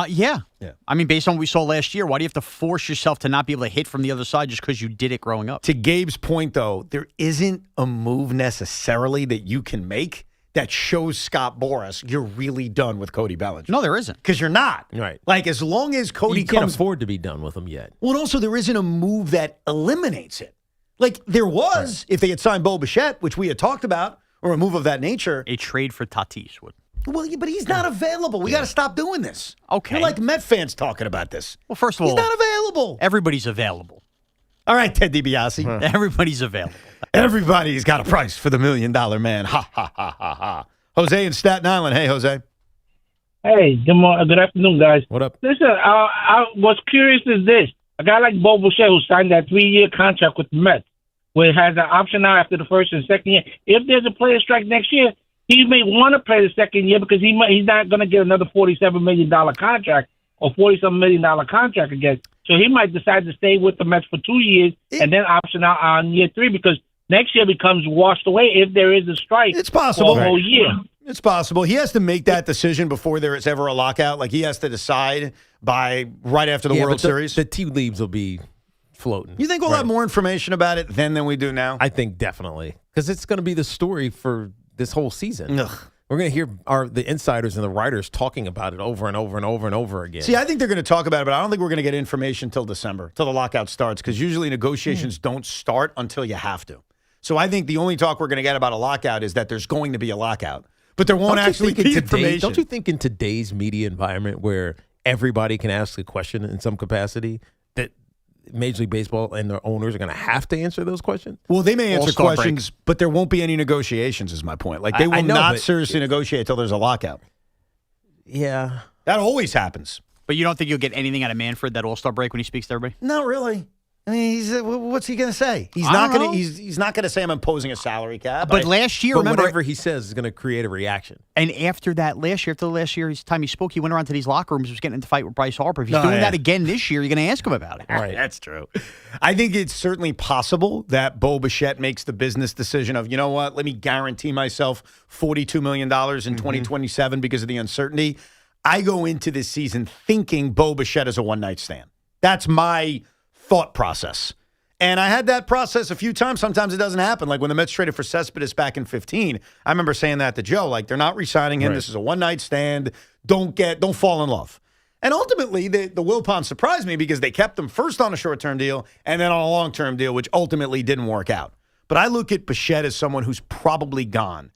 Speaker 6: Yeah. I mean, based on what we saw last year, why do you have to force yourself to not be able to hit from the other side just because you did it growing up?
Speaker 4: To Gabe's point, though, there isn't a move necessarily that you can make that shows Scott Boras you're really done with Cody Bellinger.
Speaker 6: No, there isn't.
Speaker 4: Because you're not.
Speaker 3: Right.
Speaker 4: Like, as long as Cody
Speaker 3: can't afford to be done with him yet.
Speaker 4: Well, and also, there isn't a move that eliminates it. Like, there was, if they had signed Bo Bichette, which we had talked about, or a move of that nature.
Speaker 6: A trade for Tatis would.
Speaker 4: Well, yeah, but he's not available. We got to stop doing this.
Speaker 6: Okay.
Speaker 4: You're like Met fans talking about this.
Speaker 6: Well, first of all,
Speaker 4: he's not available.
Speaker 6: Everybody's available.
Speaker 4: All right, Ted DiBiase.
Speaker 6: Everybody's available.
Speaker 4: Everybody's got a price for the $1 Million Man. Ha, ha, ha, ha, ha. Jose in Staten Island. Hey, Jose.
Speaker 8: Hey, good afternoon, guys.
Speaker 3: What up?
Speaker 8: Listen, I was curious is this. A guy like Bo Bichette who signed that 3-year contract with the Mets, where it has an option now after the first and second year. If there's a player strike next year, he may want to play the second year because he's not going to get another $47 million contract or $47 million contract again. So he might decide to stay with the Mets for 2 years and then option out on year 3 because next year becomes washed away if there is a strike.
Speaker 4: It's possible.
Speaker 8: For a whole year.
Speaker 4: It's possible. He has to make that decision before there is ever a lockout. Like, he has to decide by right after the World Series.
Speaker 3: The tea leaves will be floating.
Speaker 4: You think we'll have more information about it then than we do now?
Speaker 3: I think definitely. Because it's going to be the story for this whole season.
Speaker 4: Ugh.
Speaker 3: We're going to hear the insiders and the writers talking about it over and over and over and over again.
Speaker 4: See, I think they're going to talk about it, but I don't think we're going to get information till December, till the lockout starts, because usually negotiations don't start until you have to. So I think the only talk we're going to get about a lockout is that there's going to be a lockout. But there won't actually be information.
Speaker 3: Don't you think in today's media environment where everybody can ask a question in some capacity that Major League Baseball and their owners are going to have to answer those questions?
Speaker 4: Well, they may answer questions, but there won't be any negotiations is my point. Like, they will not seriously negotiate until there's a lockout.
Speaker 3: Yeah.
Speaker 4: That always happens.
Speaker 6: But you don't think you'll get anything out of Manfred that All-Star break when he speaks to everybody?
Speaker 4: Not really. I mean, what's he going to say? He's not going to. He's not going to say I'm imposing a salary cap.
Speaker 6: But last year, remember,
Speaker 3: whatever he says is going to create a reaction.
Speaker 6: And after the last year's time he spoke, he went around to these locker rooms, was getting into a fight with Bryce Harper. If he's doing that again this year, you're going to ask him about it.
Speaker 4: Right, that's true. I think it's certainly possible that Bo Bichette makes the business decision of, you know what, let me guarantee myself $42 million in 2027 because of the uncertainty. I go into this season thinking Bo Bichette is a one-night stand. That's my thought process. And I had that process a few times. Sometimes it doesn't happen. Like when the Mets traded for Cespedes back in 2015, I remember saying that to Joe, like, they're not re-signing him. Right. This is a one-night stand. Don't fall in love. And ultimately, the Wilpons surprised me because they kept him first on a short-term deal and then on a long-term deal, which ultimately didn't work out. But I look at Bichette as someone who's probably gone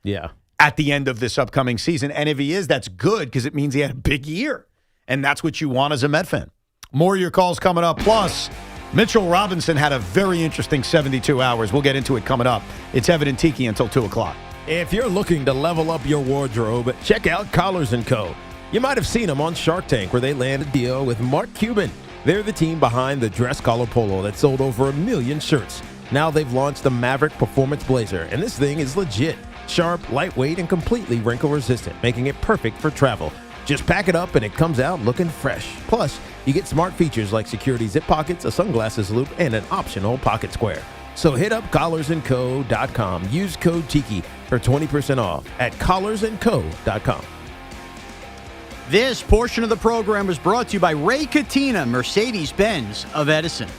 Speaker 4: at the end of this upcoming season. And if he is, that's good because it means he had a big year. And that's what you want as a Met fan. More of your calls coming up. Plus, Mitchell Robinson had a very interesting 72 hours. We'll get into it coming up. It's Evan and Tiki until 2 o'clock.
Speaker 3: If you're looking to level up your wardrobe, check out Collars & Co. You might have seen them on Shark Tank where they landed a deal with Mark Cuban. They're the team behind the dress collar polo that sold over 1 million shirts. Now they've launched the Maverick Performance Blazer, and this thing is legit. Sharp, lightweight, and completely wrinkle-resistant, making it perfect for travel. Just pack it up and it comes out looking fresh. Plus, you get smart features like security zip pockets, a sunglasses loop, and an optional pocket square. So hit up collarsandco.com. Use code Tiki for 20% off at collarsandco.com.
Speaker 6: This portion of the program was brought to you by Ray Katina, Mercedes-Benz of Edison.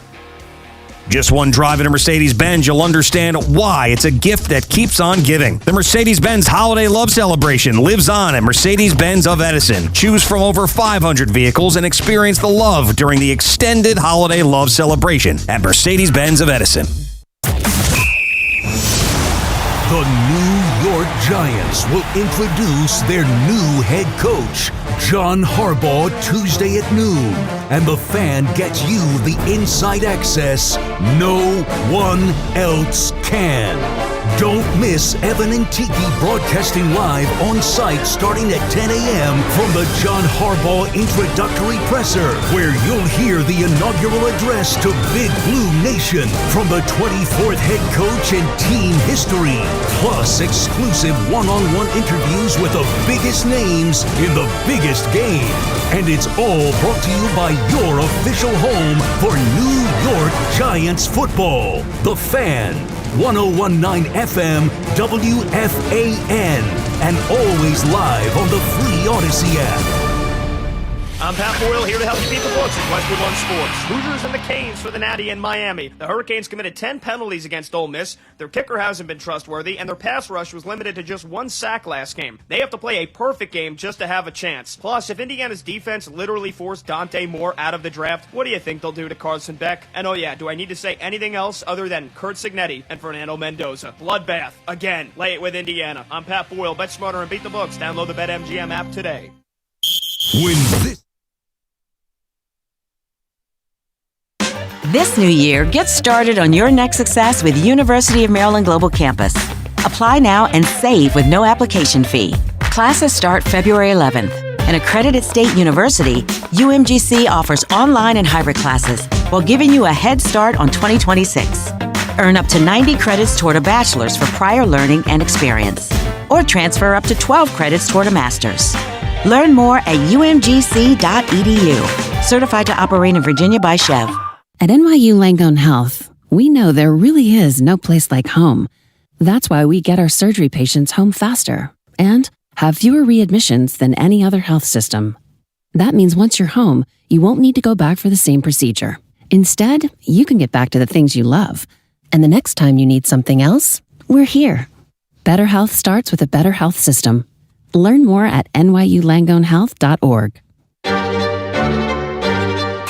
Speaker 9: Just one drive in a Mercedes-Benz, you'll understand why it's a gift that keeps on giving. The Mercedes-Benz Holiday Love Celebration lives on at Mercedes-Benz of Edison. Choose from over 500 vehicles and experience the love during the extended Holiday Love Celebration at Mercedes-Benz of Edison.
Speaker 1: The New York Giants will introduce their new head coach, John Harbaugh, Tuesday at noon. And the Fan gets you the inside access no one else can. Don't miss Evan and Tiki broadcasting live on site starting at 10 a.m. from the John Harbaugh introductory presser, where you'll hear the inaugural address to Big Blue Nation from the 24th head coach in team history, plus exclusive one-on-one interviews with the biggest names in the biggest game. And it's all brought to you by your official home for New York Giants football. The Fan, 101.9 FM, WFAN, and always live on the free Odyssey app.
Speaker 10: I'm Pat Boyle here to help you beat the books in Westwood One Sports. Hoosiers and the Canes for the Natty in Miami. The Hurricanes committed 10 penalties against Ole Miss. Their kicker hasn't been trustworthy, and their pass rush was limited to just 1 sack last game. They have to play a perfect game just to have a chance. Plus, if Indiana's defense literally forced Dante Moore out of the draft, what do you think they'll do to Carson Beck? And oh yeah, do I need to say anything else other than Kurt Cignetti and Fernando Mendoza? Bloodbath. Again, lay it with Indiana. I'm Pat Boyle. Bet smarter and beat the books. Download the BetMGM app today.
Speaker 11: This new year, get started on your next success with University of Maryland Global Campus. Apply now and save with no application fee. Classes start February 11th. An accredited state university, UMGC offers online and hybrid classes while giving you a head start on 2026. Earn up to 90 credits toward a bachelor's for prior learning and experience, or transfer up to 12 credits toward a master's. Learn more at umgc.edu. Certified to operate in Virginia by Chev.
Speaker 18: At NYU Langone Health, we know there really is no place like home. That's why we get our surgery patients home faster and have fewer readmissions than any other health system. That means once you're home, you won't need to go back for the same procedure. Instead, you can get back to the things you love. And the next time you need something else, we're here. Better health starts with a better health system. Learn more at nyulangonehealth.org.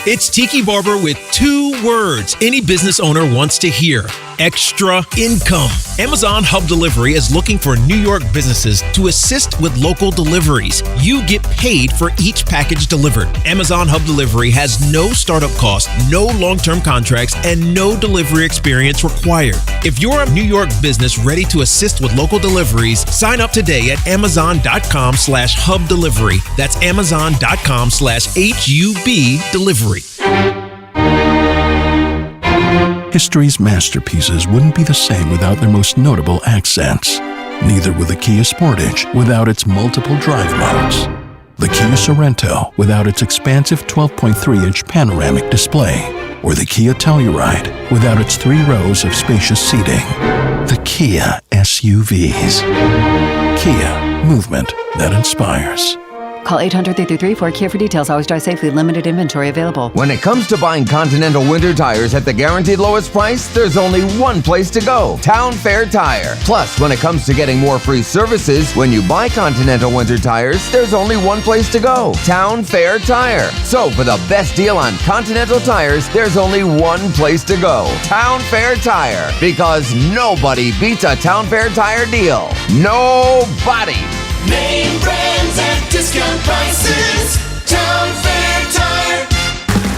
Speaker 19: It's Tiki Barber with 2 words any business owner wants to hear. Extra income. Amazon Hub Delivery is looking for New York businesses to assist with local deliveries. You get paid for each package delivered. Amazon Hub Delivery has no startup cost, no long-term contracts, and no delivery experience required. If you're a New York business ready to assist with local deliveries, sign up today at amazon.com/hub delivery. That's amazon.com/HUB delivery.
Speaker 20: History's masterpieces wouldn't be the same without their most notable accents. Neither would the Kia Sportage without its multiple drive modes. The Kia Sorento without its expansive 12.3-inch panoramic display. Or the Kia Telluride without its 3 rows of spacious seating. The Kia SUVs. Kia, movement that inspires.
Speaker 25: Call 800-333-4KIA for details. Always drive safely. Limited inventory available.
Speaker 26: When it comes to buying Continental winter tires at the guaranteed lowest price, there's only one place to go. Town Fair Tire. Plus, when it comes to getting more free services, when you buy Continental winter tires, there's only one place to go. Town Fair Tire. So, for the best deal on Continental tires, there's only one place to go. Town Fair Tire. Because nobody beats a Town Fair Tire deal. Nobody.
Speaker 27: Name brands at discount prices. Town Fair Tire.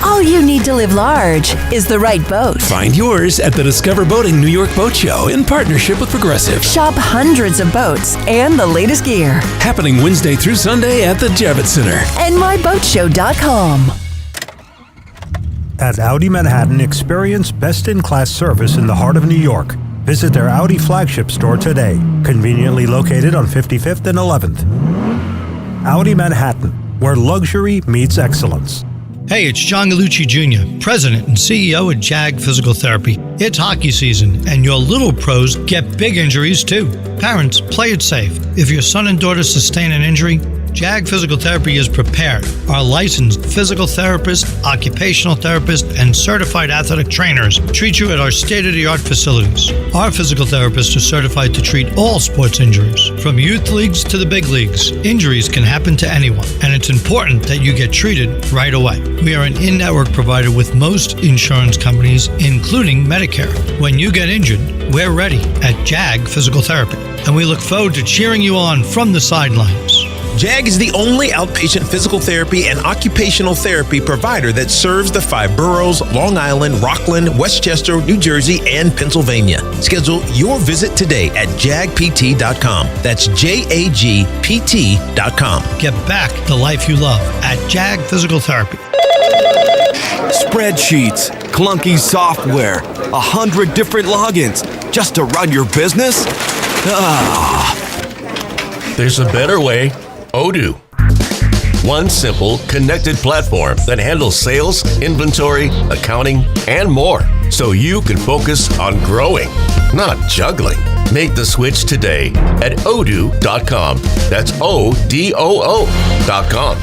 Speaker 31: All you need to live large is the right boat.
Speaker 19: Find yours at the Discover Boating New York Boat Show in partnership with Progressive.
Speaker 31: Shop hundreds of boats and the latest gear.
Speaker 19: Happening Wednesday through Sunday at the Javits Center.
Speaker 31: And myboatshow.com.
Speaker 28: At Audi Manhattan, experience best-in-class service in the heart of New York. Visit their Audi flagship store today, conveniently located on 55th and 11th. Audi Manhattan, where luxury meets excellence.
Speaker 29: Hey, it's John Gallucci Jr., President and CEO at JAG Physical Therapy. It's hockey season, and your little pros get big injuries too. Parents, play it safe. If your son and daughter sustain an injury, JAG Physical Therapy is prepared. Our licensed physical therapists, occupational therapists, and certified athletic trainers treat you at our state-of-the-art facilities. Our physical therapists are certified to treat all sports injuries, from youth leagues to the big leagues. Injuries can happen to anyone, and it's important that you get treated right away. We are an in-network provider with most insurance companies, including Medicare. When you get injured, we're ready at JAG Physical Therapy, and we look forward to cheering you on from the sidelines.
Speaker 19: JAG is the only outpatient physical therapy and occupational therapy provider that serves the 5 boroughs, Long Island, Rockland, Westchester, New Jersey, and Pennsylvania. Schedule your visit today at jagpt.com. That's JAGPT.com.
Speaker 29: Get back the life you love at JAG Physical Therapy.
Speaker 2: Spreadsheets, clunky software, 100 different logins just to run your business?
Speaker 31: There's a better way. Odoo. One simple, connected platform that handles sales, inventory, accounting, and more, so you can focus on growing, not juggling. Make the switch today at odoo.com. That's ODOO.com.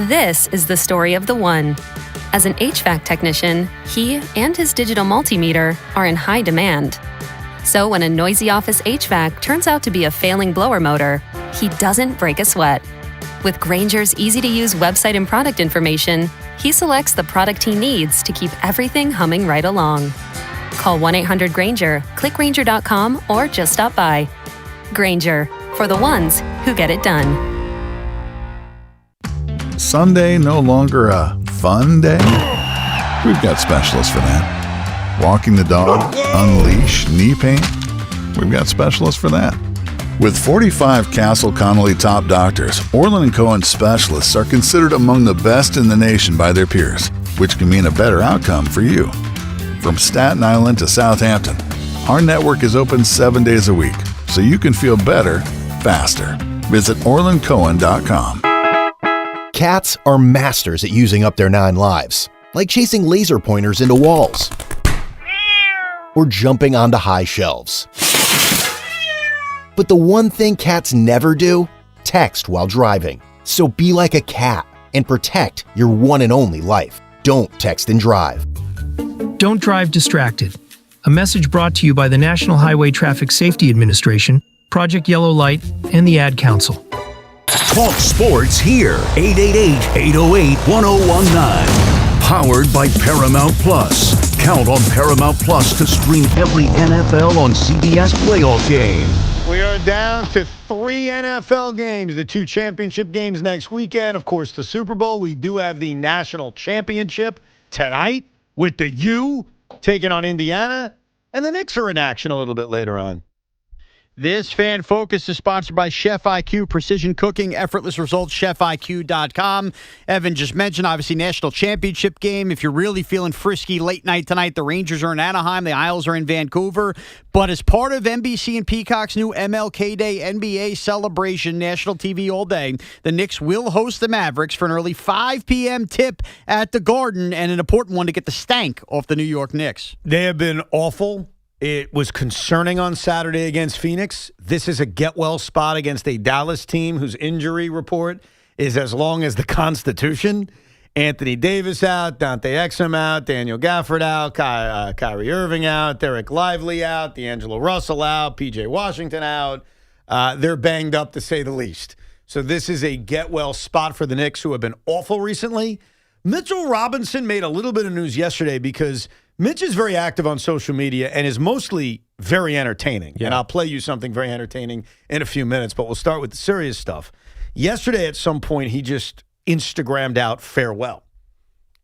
Speaker 12: This is the story of the one. As an HVAC technician, he and his digital multimeter are in high demand. So when a noisy office HVAC turns out to be a failing blower motor, he doesn't break a sweat. With Grainger's easy-to-use website and product information, he selects the product he needs to keep everything humming right along. Call 1-800-GRAINGER, click Grainger.com, or just stop by. Grainger, for the ones who get it done.
Speaker 13: Sunday no longer a fun day? We've got specialists for that. Walking the dog, unleash, knee pain? We've got specialists for that. With 45 Castle Connolly top doctors, Orland & Cohen specialists are considered among the best in the nation by their peers, which can mean a better outcome for you. From Staten Island to Southampton, our network is open 7 days a week, so you can feel better, faster. Visit OrlandCohen.com.
Speaker 14: Cats are masters at using up their 9 lives, like chasing laser pointers into walls or jumping onto high shelves. But the one thing cats never do? Text while driving. So be like a cat and protect your one and only life. Don't text and drive.
Speaker 15: Don't drive distracted. A message brought to you by the National Highway Traffic Safety Administration, Project Yellow Light, and the Ad Council.
Speaker 1: Talk sports here. 888-808-1019. Powered by Paramount Plus. Count on Paramount Plus to stream every NFL on CBS playoff game.
Speaker 4: We are down to 3 NFL games, the 2 championship games next weekend. Of course, the Super Bowl. We do have the national championship tonight with the U taking on Indiana. And the Knicks are in action a little bit later on.
Speaker 6: This Fan Focus is sponsored by Chef IQ, precision cooking, effortless results, chefiq.com. Evan just mentioned, obviously, national championship game. If you're really feeling frisky late night tonight, the Rangers are in Anaheim, the Isles are in Vancouver. But as part of NBC and Peacock's new MLK Day NBA celebration, national TV all day, the Knicks will host the Mavericks for an early 5 p.m. tip at the Garden, and an important one to get the stank off the New York Knicks.
Speaker 4: They have been awful. It was concerning on Saturday against Phoenix. This is a get-well spot against a Dallas team whose injury report is as long as the Constitution. Anthony Davis out, Dante Exum out, Daniel Gafford out, Kyrie Irving out, Derek Lively out, D'Angelo Russell out, P.J. Washington out. They're banged up, to say the least. So this is a get-well spot for the Knicks, who have been awful recently. Mitchell Robinson made a little bit of news yesterday because Mitch is very active on social media and is mostly very entertaining. Yeah. And I'll play you something very entertaining in a few minutes, but we'll start with the serious stuff. Yesterday, at some point, he just Instagrammed out farewell.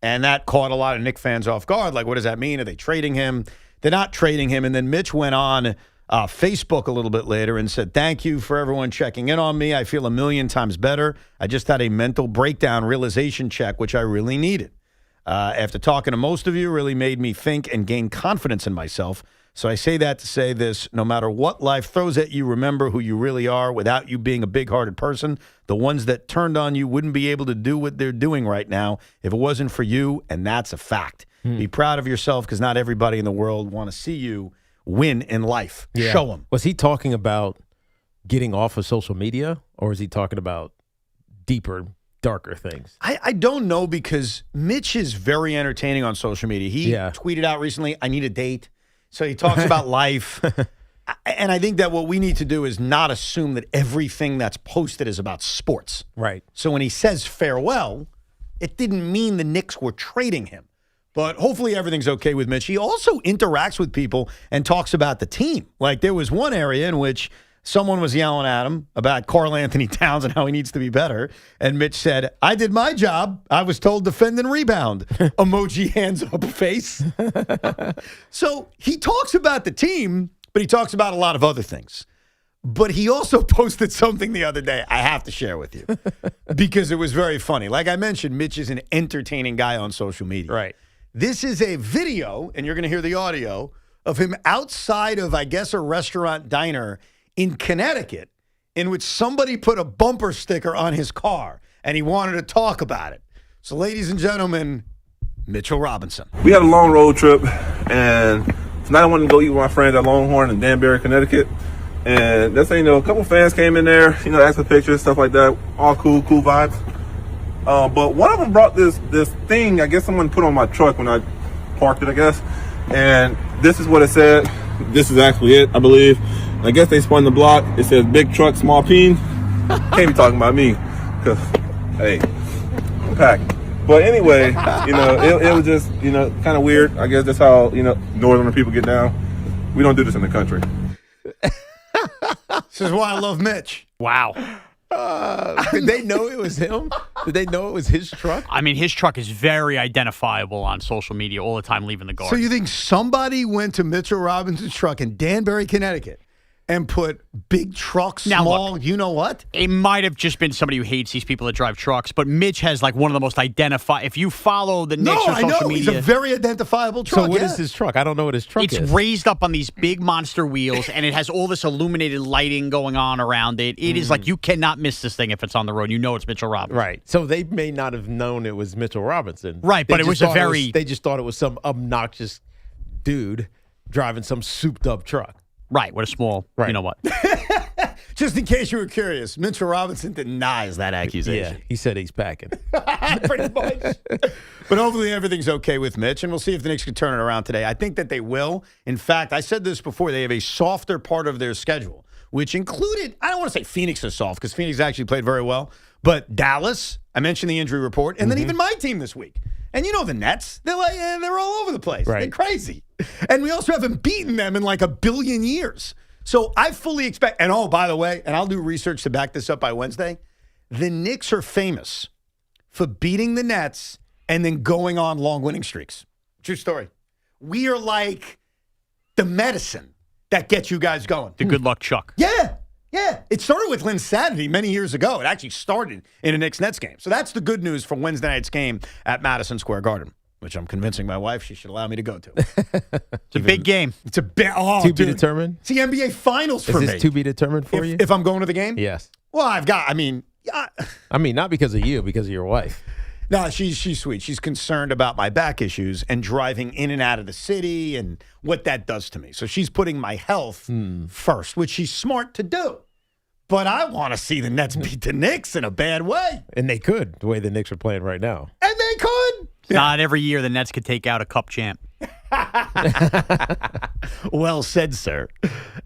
Speaker 4: And that caught a lot of Knicks fans off guard. Like, what does that mean? Are they trading him? They're not trading him. And then Mitch went on Facebook a little bit later and said, "Thank you for everyone checking in on me. I feel 1,000,000 times better. I just had a mental breakdown realization check, which I really needed. After talking to most of you, really made me think and gain confidence in myself. So I say that to say this: no matter what life throws at you, remember who you really are without you being a big-hearted person. The ones that turned on you wouldn't be able to do what they're doing right now if it wasn't for you, and that's a fact. Be proud of yourself, because not everybody in the world want to see you win in life. Yeah. Show them."
Speaker 3: Was he talking about getting off of social media, or is he talking about deeper, darker things?
Speaker 4: I don't know, because Mitch is very entertaining on social media. He tweeted out recently, "I need a date." So he talks about life. And I think that what we need to do is not assume that everything that's posted is about sports.
Speaker 3: Right.
Speaker 4: So when he says farewell, it didn't mean the Knicks were trading him. But hopefully everything's okay with Mitch. He also interacts with people and talks about the team. Like, there was one area in which Someone was yelling at him about Karl Anthony Towns and how he needs to be better. And Mitch said, I did my job. I was told defend and rebound. Emoji hands up face. So he talks about the team, but he talks about a lot of other things. But he also posted something the other day I have to share with you because it was very funny. Like I mentioned, Mitch is an entertaining guy on social media.
Speaker 3: Right.
Speaker 4: This is a video, and you're going to hear the audio, of him outside of, I guess, a restaurant diner in Connecticut in which somebody put a bumper sticker on his car, and he wanted to talk about it. So, ladies and gentlemen, Mitchell Robinson.
Speaker 5: We had a long road trip, and tonight I wanted to go eat with my friends at Longhorn in Danbury, Connecticut. And that's, a couple fans came in there, asked for pictures, stuff like that. All cool vibes. But one of them brought this thing, I guess someone put on my truck when I parked it, I guess. And this is what it said. This is actually it, I believe. I guess they spun the block. It says big truck, small peen. Can't be talking about me. Because, hey, I'm packed. But anyway, it was just, kind of weird. I guess that's how, northern people get down. We don't do this in the country.
Speaker 4: This is why I love Mitch.
Speaker 6: Wow.
Speaker 3: Did they know it was him? Did they know it was his truck?
Speaker 6: I mean, his truck is very identifiable on social media all the time leaving the garden.
Speaker 4: So you think somebody went to Mitchell Robinson's truck in Danbury, Connecticut, and put big truck, small,
Speaker 6: look,
Speaker 4: you know what?
Speaker 6: It might have just been somebody who hates these people that drive trucks, but Mitch has like one of the most if you follow the Knicks on social media.
Speaker 4: He's a very identifiable truck.
Speaker 3: So what is his truck? I don't know what his truck is.
Speaker 6: It's raised up on these big monster wheels, and it has all this illuminated lighting going on around it. It is like you cannot miss this thing if it's on the road. You know it's Mitchell Robinson.
Speaker 3: Right. So they may not have known it was Mitchell Robinson.
Speaker 6: Right, but it was
Speaker 3: they just thought it was some obnoxious dude driving some souped up truck.
Speaker 6: Right, with a small, you know what.
Speaker 4: Just in case you were curious, Mitchell Robinson denies that accusation.
Speaker 3: Yeah, he said he's packing.
Speaker 4: Pretty much. But hopefully everything's okay with Mitch, and we'll see if the Knicks can turn it around today. I think that they will. In fact, I said this before, they have a softer part of their schedule, which included, I don't want to say Phoenix is soft, because Phoenix actually played very well, but Dallas, I mentioned the injury report, and then even my team this week. And you know the Nets, they're all over the place.
Speaker 3: Right.
Speaker 4: They're crazy. And we also haven't beaten them in like a billion years. So I fully expect, and oh, by the way, and I'll do research to back this up by Wednesday, the Knicks are famous for beating the Nets and then going on long winning streaks. True story. We are like the medicine that gets you guys going.
Speaker 6: The good luck Chuck.
Speaker 4: Yeah. It started with Linsanity many years ago. It actually started in a Knicks-Nets game. So that's the good news for Wednesday night's game at Madison Square Garden, which I'm convincing my wife she should allow me to go to.
Speaker 6: It's a big game.
Speaker 4: It's a big
Speaker 3: to be determined?
Speaker 4: It's the NBA Finals for me.
Speaker 3: Is this to be determined for you?
Speaker 4: If I'm going to the game?
Speaker 3: Yes.
Speaker 4: Well,
Speaker 3: I mean, not because of you, because of your wife.
Speaker 4: No, she's sweet. She's concerned about my back issues and driving in and out of the city and what that does to me. So she's putting my health first, which she's smart to do. But I want to see the Nets beat the Knicks in a bad way.
Speaker 3: And they could, the way the Knicks are playing right now.
Speaker 4: And they could.
Speaker 6: Not every year the Nets could take out a cup champ.
Speaker 4: Well said, sir.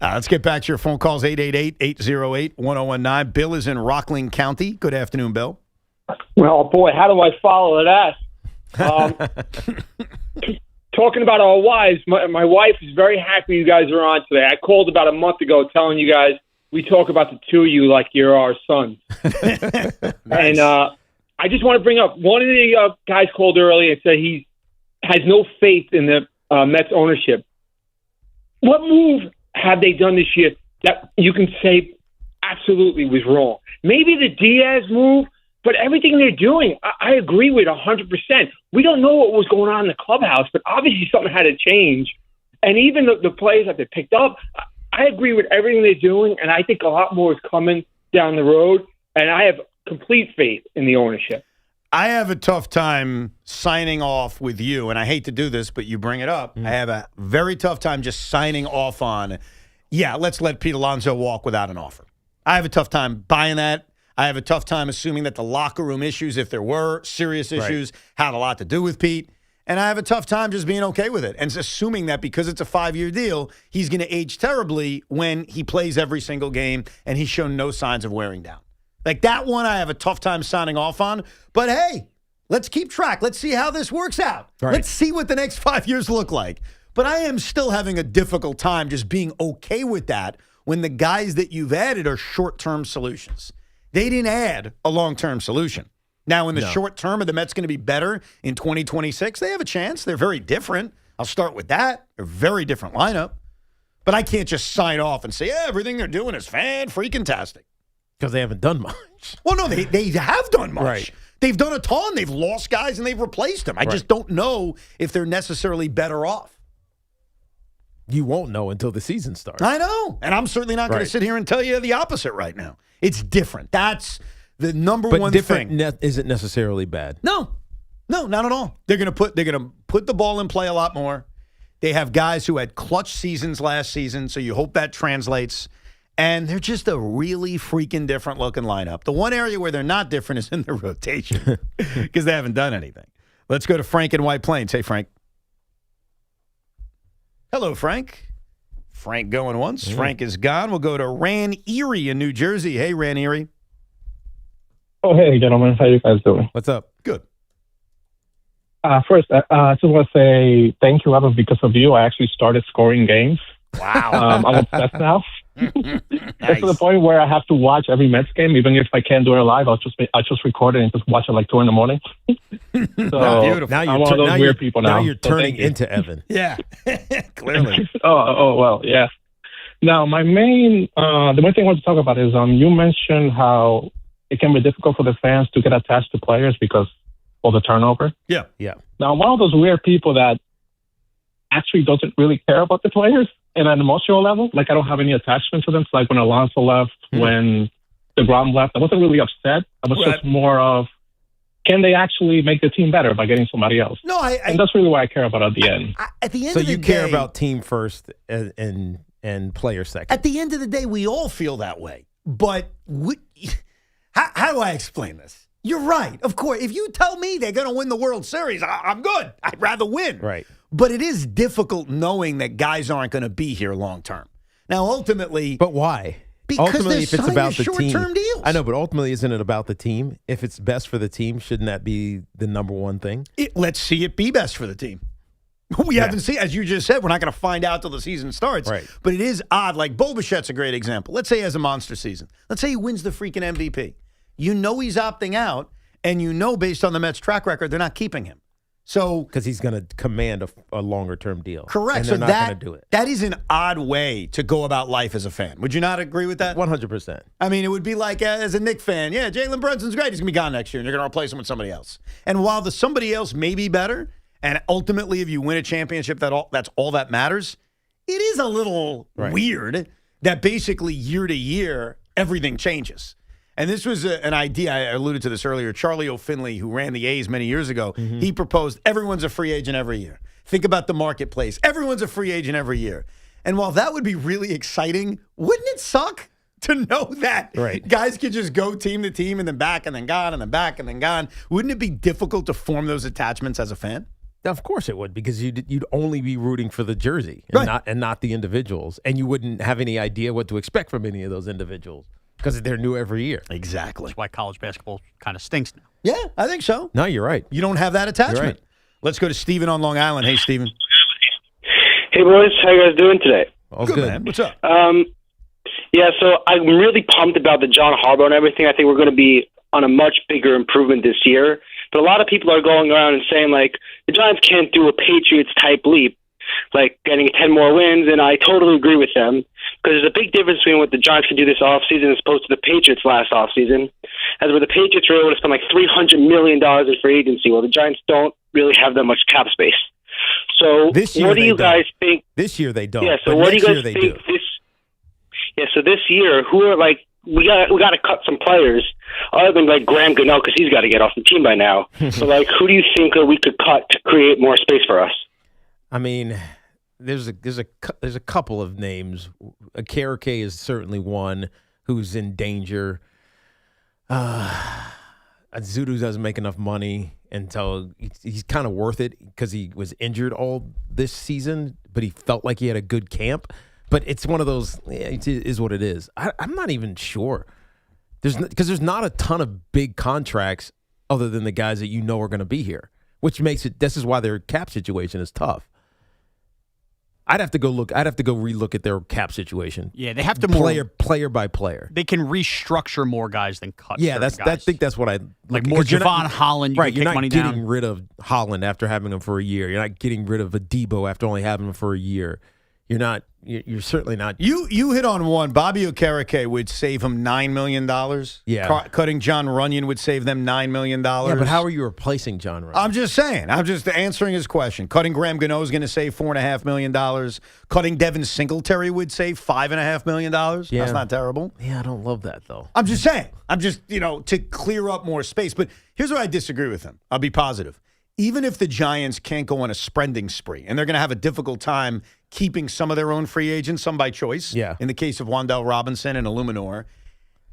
Speaker 4: Let's get back to your phone calls, 888-808-1019. Bill is in Rockland County. Good afternoon, Bill.
Speaker 7: Well, boy, how do I follow that? Talking about our wives, my wife is very happy you guys are on today. I called about a month ago telling you guys we talk about the two of you like you're our sons.
Speaker 4: Nice.
Speaker 7: And I just want to bring up, one of the guys called earlier and said he has no faith in the Mets ownership. What move have they done this year that you can say absolutely was wrong? Maybe the Diaz move, but everything they're doing, I agree with 100%. We don't know what was going on in the clubhouse, but obviously something had to change. And even the players that they picked up, I agree with everything they're doing, and I think a lot more is coming down the road, and I have complete faith in the ownership.
Speaker 4: I have a tough time signing off with you, and I hate to do this, but you bring it up. I have a very tough time just signing off on, let's let Pete Alonso walk without an offer. I have a tough time buying that. I have a tough time assuming that the locker room issues, if there were serious issues, had a lot to do with Pete. And I have a tough time just being okay with it and assuming that because it's a 5-year deal, he's going to age terribly when he plays every single game and he's shown no signs of wearing down. Like that one, I have a tough time signing off on. But hey, let's keep track. Let's see how this works out. Right. Let's see what the next 5 years look like. But I am still having a difficult time just being okay with that when the guys that you've added are short-term solutions. They didn't add a long-term solution. Now, in the short term, are the Mets going to be better in 2026? They have a chance. They're very different. I'll start with that. They're a very different lineup. But I can't just sign off and say, everything they're doing is fan-freaking-tastic.
Speaker 3: Because they haven't done much.
Speaker 4: Well, no, they have done much.
Speaker 3: Right.
Speaker 4: They've done a ton. They've lost guys, and they've replaced them. I just don't know if they're necessarily better off.
Speaker 3: You won't know until the season starts.
Speaker 4: I know. And I'm certainly not going to sit here and tell you the opposite right now. It's different. That's the number one thing.
Speaker 3: But isn't necessarily bad.
Speaker 4: No, not at all. They're going to put the ball in play a lot more. They have guys who had clutch seasons last season, so you hope that translates. And they're just a really freaking different looking lineup. The one area where they're not different is in the rotation because they haven't done anything. Let's go to Frank in White Plains. Hey, Frank. Hello, Frank. Frank going once. Frank is gone. We'll go to Ran Erie in New Jersey. Hey, Ran Erie.
Speaker 8: Oh, hey, gentlemen. How you guys doing?
Speaker 3: What's up?
Speaker 4: Good.
Speaker 8: First, I just want to say thank you, Evan. Because of you, I actually started scoring games.
Speaker 4: Wow.
Speaker 8: I'm obsessed now.
Speaker 4: Nice.
Speaker 8: It's to the point where I have to watch every Mets game, even if I can't do it live. I'll just record it and just watch it like 2 a.m. So
Speaker 4: beautiful.
Speaker 8: Now I'm one of those weird people now.
Speaker 3: Now you're turning into Evan.
Speaker 4: Yeah, clearly.
Speaker 8: Oh, well, yeah. Now, the main thing I want to talk about is you mentioned how it can be difficult for the fans to get attached to players because of the turnover.
Speaker 4: Yeah.
Speaker 8: Now, I'm one of those weird people that actually doesn't really care about the players at an emotional level. Like, I don't have any attachment to them. It's like when Alonso left, when DeGrom left, I wasn't really upset. I was just more of, can they actually make the team better by getting somebody else?
Speaker 4: No,
Speaker 8: and that's really what I care about at the end.
Speaker 4: At the end
Speaker 3: So
Speaker 4: of the
Speaker 3: you
Speaker 4: day,
Speaker 3: care about team first and player second.
Speaker 4: At the end of the day, we all feel that way. But how do I explain this? You're right. Of course, if you tell me they're going to win the World Series, I'm good. I'd rather win.
Speaker 3: Right.
Speaker 4: But it is difficult knowing that guys aren't going to be here long term. Now, ultimately,
Speaker 3: But why?
Speaker 4: because
Speaker 3: ultimately,
Speaker 4: they're
Speaker 3: if it's
Speaker 4: signing
Speaker 3: about the
Speaker 4: short-term
Speaker 3: team,
Speaker 4: deals.
Speaker 3: I know, but ultimately, isn't it about the team? If it's best for the team, shouldn't that be the number one thing?
Speaker 4: Let's see it be best for the team. We haven't seen, as you just said, we're not going to find out till the season starts.
Speaker 3: Right.
Speaker 4: But it is odd. Like Bo Bichette's a great example. Let's say he has a monster season. Let's say he wins the freaking MVP. You know he's opting out, and you know based on the Mets' track record, they're not keeping him. So
Speaker 3: because he's going to command a longer-term deal.
Speaker 4: Correct.
Speaker 3: And
Speaker 4: So
Speaker 3: they're not going to do it.
Speaker 4: that is an odd way to go about life as a fan. Would you not agree with that?
Speaker 3: 100%.
Speaker 4: I mean, it would be like as a Knicks fan, yeah, Jalen Brunson's great. He's going to be gone next year, and you're going to replace him with somebody else. And while the somebody else may be better, and ultimately if you win a championship, that's all that matters, it is a little weird that basically year to year, everything changes. And this was an idea, I alluded to this earlier. Charlie O'Finley, who ran the A's many years ago, he proposed everyone's a free agent every year. Think about the marketplace. Everyone's a free agent every year. And while that would be really exciting, wouldn't it suck to know that guys could just go team to team and then back and then gone and then back and then gone? Wouldn't it be difficult to form those attachments as a fan?
Speaker 3: Of course it would, because you'd only be rooting for the jersey and not the individuals. And you wouldn't have any idea what to expect from any of those individuals. Because they're new every year.
Speaker 4: Exactly.
Speaker 6: That's why college basketball kind of stinks now.
Speaker 4: Yeah, I think so.
Speaker 3: No, you're right.
Speaker 4: You don't have that attachment.
Speaker 3: Right.
Speaker 4: Let's go to Steven on Long Island. Hey, Steven.
Speaker 9: Hey, boys. How you guys doing today?
Speaker 3: All good,
Speaker 4: man. What's up?
Speaker 9: Yeah, so I'm really pumped about the John Harbaugh and everything. I think we're going to be on a much bigger improvement this year. But a lot of people are going around and saying, like, the Giants can't do a Patriots-type leap, like getting 10 more wins, and I totally agree with them. Because there's a big difference between what the Giants can do this offseason as opposed to the Patriots last offseason. As where the Patriots were able to spend like $300 million in free agency, well, the Giants don't really have that much cap space. So what do you guys think?
Speaker 3: This year they don't.
Speaker 9: Yeah, so what do you guys think this? Yeah, so this year, who are like, we got to cut some players other than like Graham Gano because he's got to get off the team by now. So like, who do you think we could cut to create more space for us?
Speaker 3: I mean, there's a couple of names. Akarike is certainly one who's in danger. Zudu doesn't make enough money until he's kind of worth it because he was injured all this season, but he felt like he had a good camp. But it's one of those, it is what it is. I'm not even sure. Because there's not a ton of big contracts other than the guys that you know are going to be here, which makes it, this is why their cap situation is tough. I'd have to go look. I'd have to go relook at their cap situation.
Speaker 6: Yeah, they have to
Speaker 3: player by player.
Speaker 6: They can restructure more guys than cut.
Speaker 3: Yeah,
Speaker 6: guys.
Speaker 3: I think that's what I
Speaker 6: like more Javon Holland.
Speaker 3: Right, you're not
Speaker 6: money
Speaker 3: getting
Speaker 6: down.
Speaker 3: rid of Holland after having him for a year. You're not getting rid of a Debo after only having him for a year. You're not. You're certainly not.
Speaker 4: You hit on one. Bobby Okereke would save him $9 million.
Speaker 3: Yeah.
Speaker 4: Cutting John Runyon would save them $9 million.
Speaker 3: Yeah, but how are you replacing John Runyon?
Speaker 4: I'm just saying. I'm just answering his question. Cutting Graham Gano is going to save $4.5 million. Cutting Devin Singletary would save $5.5 million.
Speaker 3: Yeah.
Speaker 4: That's not terrible.
Speaker 3: Yeah, I don't love that, though.
Speaker 4: I'm just saying. I'm just, to clear up more space. But here's where I disagree with him. I'll be positive. Even if the Giants can't go on a spending spree, and they're going to have a difficult time keeping some of their own free agents, some by choice, in the case of Wan'Dale Robinson and Illuminor,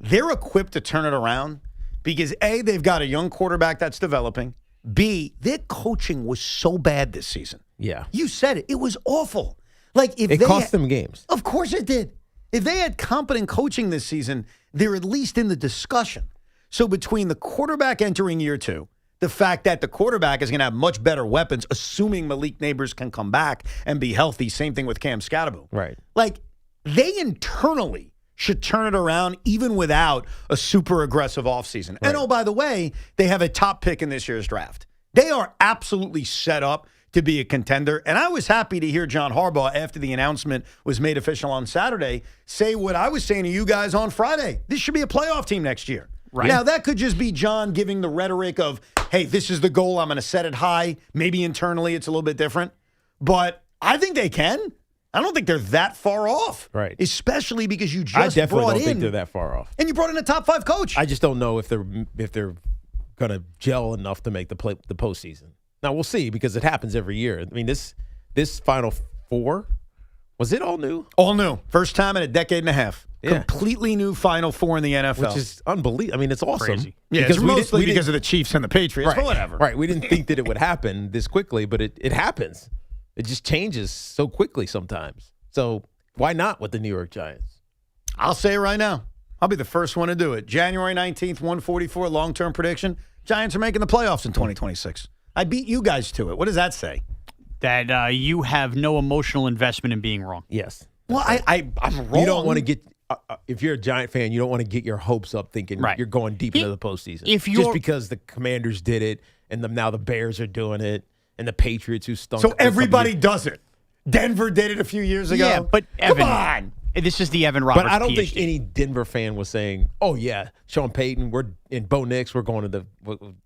Speaker 4: they're equipped to turn it around because, A, they've got a young quarterback that's developing. B, their coaching was so bad this season.
Speaker 3: Yeah.
Speaker 4: You said it. It was awful. Like if
Speaker 3: it
Speaker 4: they
Speaker 3: cost them games.
Speaker 4: Of course it did. If they had competent coaching this season, they're at least in the discussion. So between the quarterback entering year 2, the fact that the quarterback is going to have much better weapons, assuming Malik Neighbors can come back and be healthy. Same thing with Cam Scatterbo.
Speaker 3: Right.
Speaker 4: Like, they internally should turn it around even without a super aggressive offseason. Right. And, oh, by the way, they have a top pick in this year's draft. They are absolutely set up to be a contender. And I was happy to hear John Harbaugh, after the announcement was made official on Saturday, say what I was saying to you guys on Friday. This should be a playoff team next year. Right. Now, that could just be John giving the rhetoric of, hey, this is the goal. I'm going to set it high. Maybe internally it's a little bit different. But I think they can. I don't think they're that far off.
Speaker 3: Right.
Speaker 4: Especially because you just
Speaker 3: I definitely
Speaker 4: brought
Speaker 3: don't
Speaker 4: in.
Speaker 3: think they're that far off.
Speaker 4: And you brought in a top 5 coach.
Speaker 3: I just don't know if they're going to gel enough to make the postseason. Now, we'll see because it happens every year. I mean, this Final Four, was it all new?
Speaker 4: All new. First time in a decade and a half.
Speaker 3: Yeah.
Speaker 4: Completely new Final Four in the NFL.
Speaker 3: Which is unbelievable. I mean, it's awesome.
Speaker 4: Crazy. Yeah, because mostly because of the Chiefs and the Patriots,
Speaker 3: right,
Speaker 4: but whatever.
Speaker 3: Right. We didn't think that it would happen this quickly, but it happens. It just changes so quickly sometimes. So why not with the New York Giants?
Speaker 4: I'll say it right now. I'll be the first one to do it. January 19th, 144, long-term prediction. Giants are making the playoffs in 2026. I beat you guys to it. What does that say?
Speaker 6: That you have no emotional investment in being wrong.
Speaker 3: Yes.
Speaker 4: Well, I'm wrong.
Speaker 3: You don't want to get if you're a Giant fan, you don't want to get your hopes up thinking you're going deep into the postseason. Just because the Commanders did it and now the Bears are doing it and the Patriots who stunk.
Speaker 4: So everybody does it. Denver did it a few years ago.
Speaker 6: Yeah, but
Speaker 4: Come
Speaker 6: Evan,
Speaker 4: on.
Speaker 6: This is the Evan Roberts.
Speaker 3: But I don't
Speaker 6: PhD.
Speaker 3: think any Denver fan was saying, "Oh yeah, Sean Payton, we're in Bo Nix, we're going to the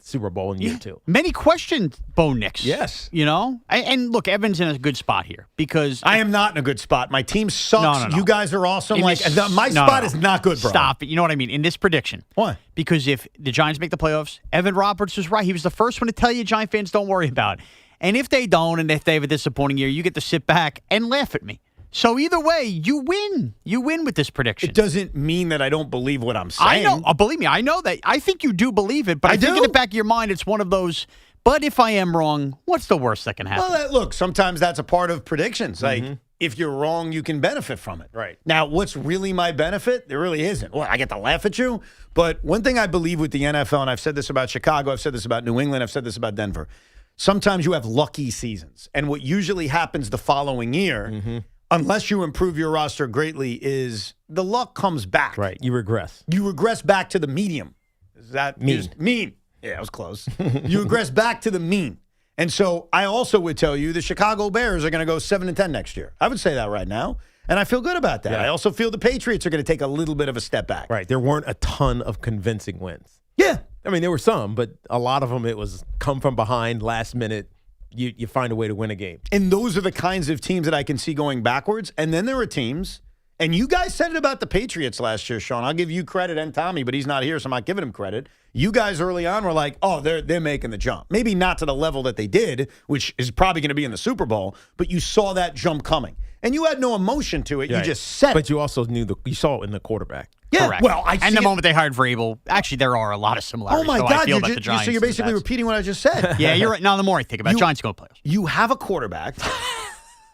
Speaker 3: Super Bowl in year 2."
Speaker 6: Many questioned Bo Nix.
Speaker 3: Yes,
Speaker 6: and look, Evan's in a good spot here because
Speaker 4: I am not in a good spot. My team sucks.
Speaker 6: No.
Speaker 4: You guys are awesome. My spot is not good, bro.
Speaker 6: Stop it. You know what I mean? In this prediction.
Speaker 4: Why?
Speaker 6: Because if the Giants make the playoffs, Evan Roberts was right. He was the first one to tell you Giant fans don't worry about it. And if they don't, and if they have a disappointing year, you get to sit back and laugh at me. So either way, you win. You win with this prediction.
Speaker 4: It doesn't mean that I don't believe what I'm saying.
Speaker 6: I know. Believe me, I know that. I think you do believe it, but I think in the back of your mind, it's one of those, but if I am wrong, what's the worst that can happen?
Speaker 4: Well, look, sometimes that's a part of predictions. Like, if you're wrong, you can benefit from it.
Speaker 3: Right.
Speaker 4: Now, what's really my benefit? There really isn't. Well, I get to laugh at you. But one thing I believe with the NFL, and I've said this about Chicago, I've said this about New England, I've said this about Denver, sometimes you have lucky seasons. And what usually happens the following year, unless you improve your roster greatly, is the luck comes back.
Speaker 3: Right. You regress.
Speaker 4: You regress back to the medium. Is that
Speaker 3: mean?
Speaker 4: Mean. Yeah, I was close. You regress back to the mean. And so I also would tell you the Chicago Bears are going to go 7-10 next year. I would say that right now. And I feel good about that.
Speaker 3: Yeah.
Speaker 4: I also feel the Patriots are going to take a little bit of a step back.
Speaker 3: Right. There weren't a ton of convincing wins.
Speaker 4: Yeah.
Speaker 3: I mean, there were some, but a lot of them it was come from behind, last minute. You find a way to win a game.
Speaker 4: And those are the kinds of teams that I can see going backwards. And then there are teams, and you guys said it about the Patriots last year, Sean. I'll give you credit and Tommy, but he's not here, so I'm not giving him credit. You guys early on were like, oh, they're making the jump. Maybe not to the level that they did, which is probably going to be in the Super Bowl, but you saw that jump coming. And you had no emotion to it. Right. You just said it.
Speaker 3: But you also knew you saw it in the quarterback.
Speaker 4: Yeah,
Speaker 6: correct.
Speaker 4: Well,
Speaker 6: and the moment they hired Vrabel, actually, there are a lot of similarities.
Speaker 4: Oh my
Speaker 6: so
Speaker 4: God!
Speaker 6: I feel about the Giants
Speaker 4: so you're basically repeating what I just said.
Speaker 6: Yeah, you're right. Now, the more I think about it, Giants go playoffs.
Speaker 4: You have a quarterback,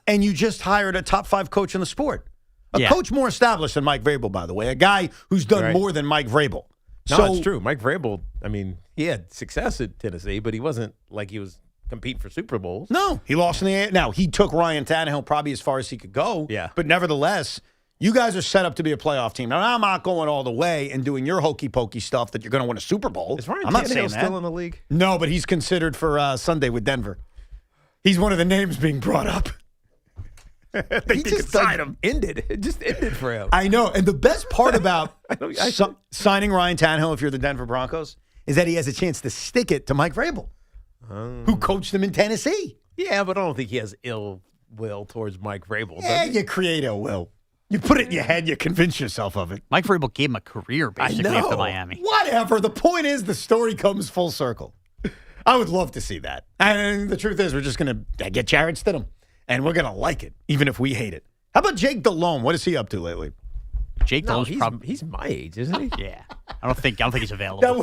Speaker 4: and you just hired a top 5 coach in the sport. A coach more established than Mike Vrabel, by the way. A guy who's done more than Mike Vrabel.
Speaker 3: No, it's true. Mike Vrabel, I mean, he had success at Tennessee, but he wasn't like he was compete for Super Bowls.
Speaker 4: No, he lost in the. Now he took Ryan Tannehill probably as far as he could go.
Speaker 3: Yeah,
Speaker 4: but nevertheless, you guys are set up to be a playoff team. Now I'm not going all the way and doing your hokey pokey stuff that you're going to win a Super Bowl.
Speaker 3: Is Ryan
Speaker 4: I'm not
Speaker 3: Tannehill
Speaker 4: saying that.
Speaker 3: still in the league?
Speaker 4: No, but he's considered for Sunday with Denver. He's one of the names being brought up.
Speaker 3: He just signed him. It just ended for him.
Speaker 4: I know. And the best part about signing Ryan Tannehill, if you're the Denver Broncos, is that he has a chance to stick it to Mike Vrabel, who coached him in Tennessee.
Speaker 3: Yeah, but I don't think he has ill will towards Mike Vrabel.
Speaker 4: Yeah, you create ill will. You put it in your head, you convince yourself of it.
Speaker 6: Mike Vrabel gave him a career, basically, after Miami.
Speaker 4: Whatever. The point is, the story comes full circle. I would love to see that. And the truth is, we're just going to get Jarrett Stidham. And we're going to like it, even if we hate it. How about Jake Delhomme? What is he up to lately?
Speaker 6: Jake Delhomme's
Speaker 3: he's my age, isn't he?
Speaker 6: Yeah. I don't think he's available.
Speaker 4: That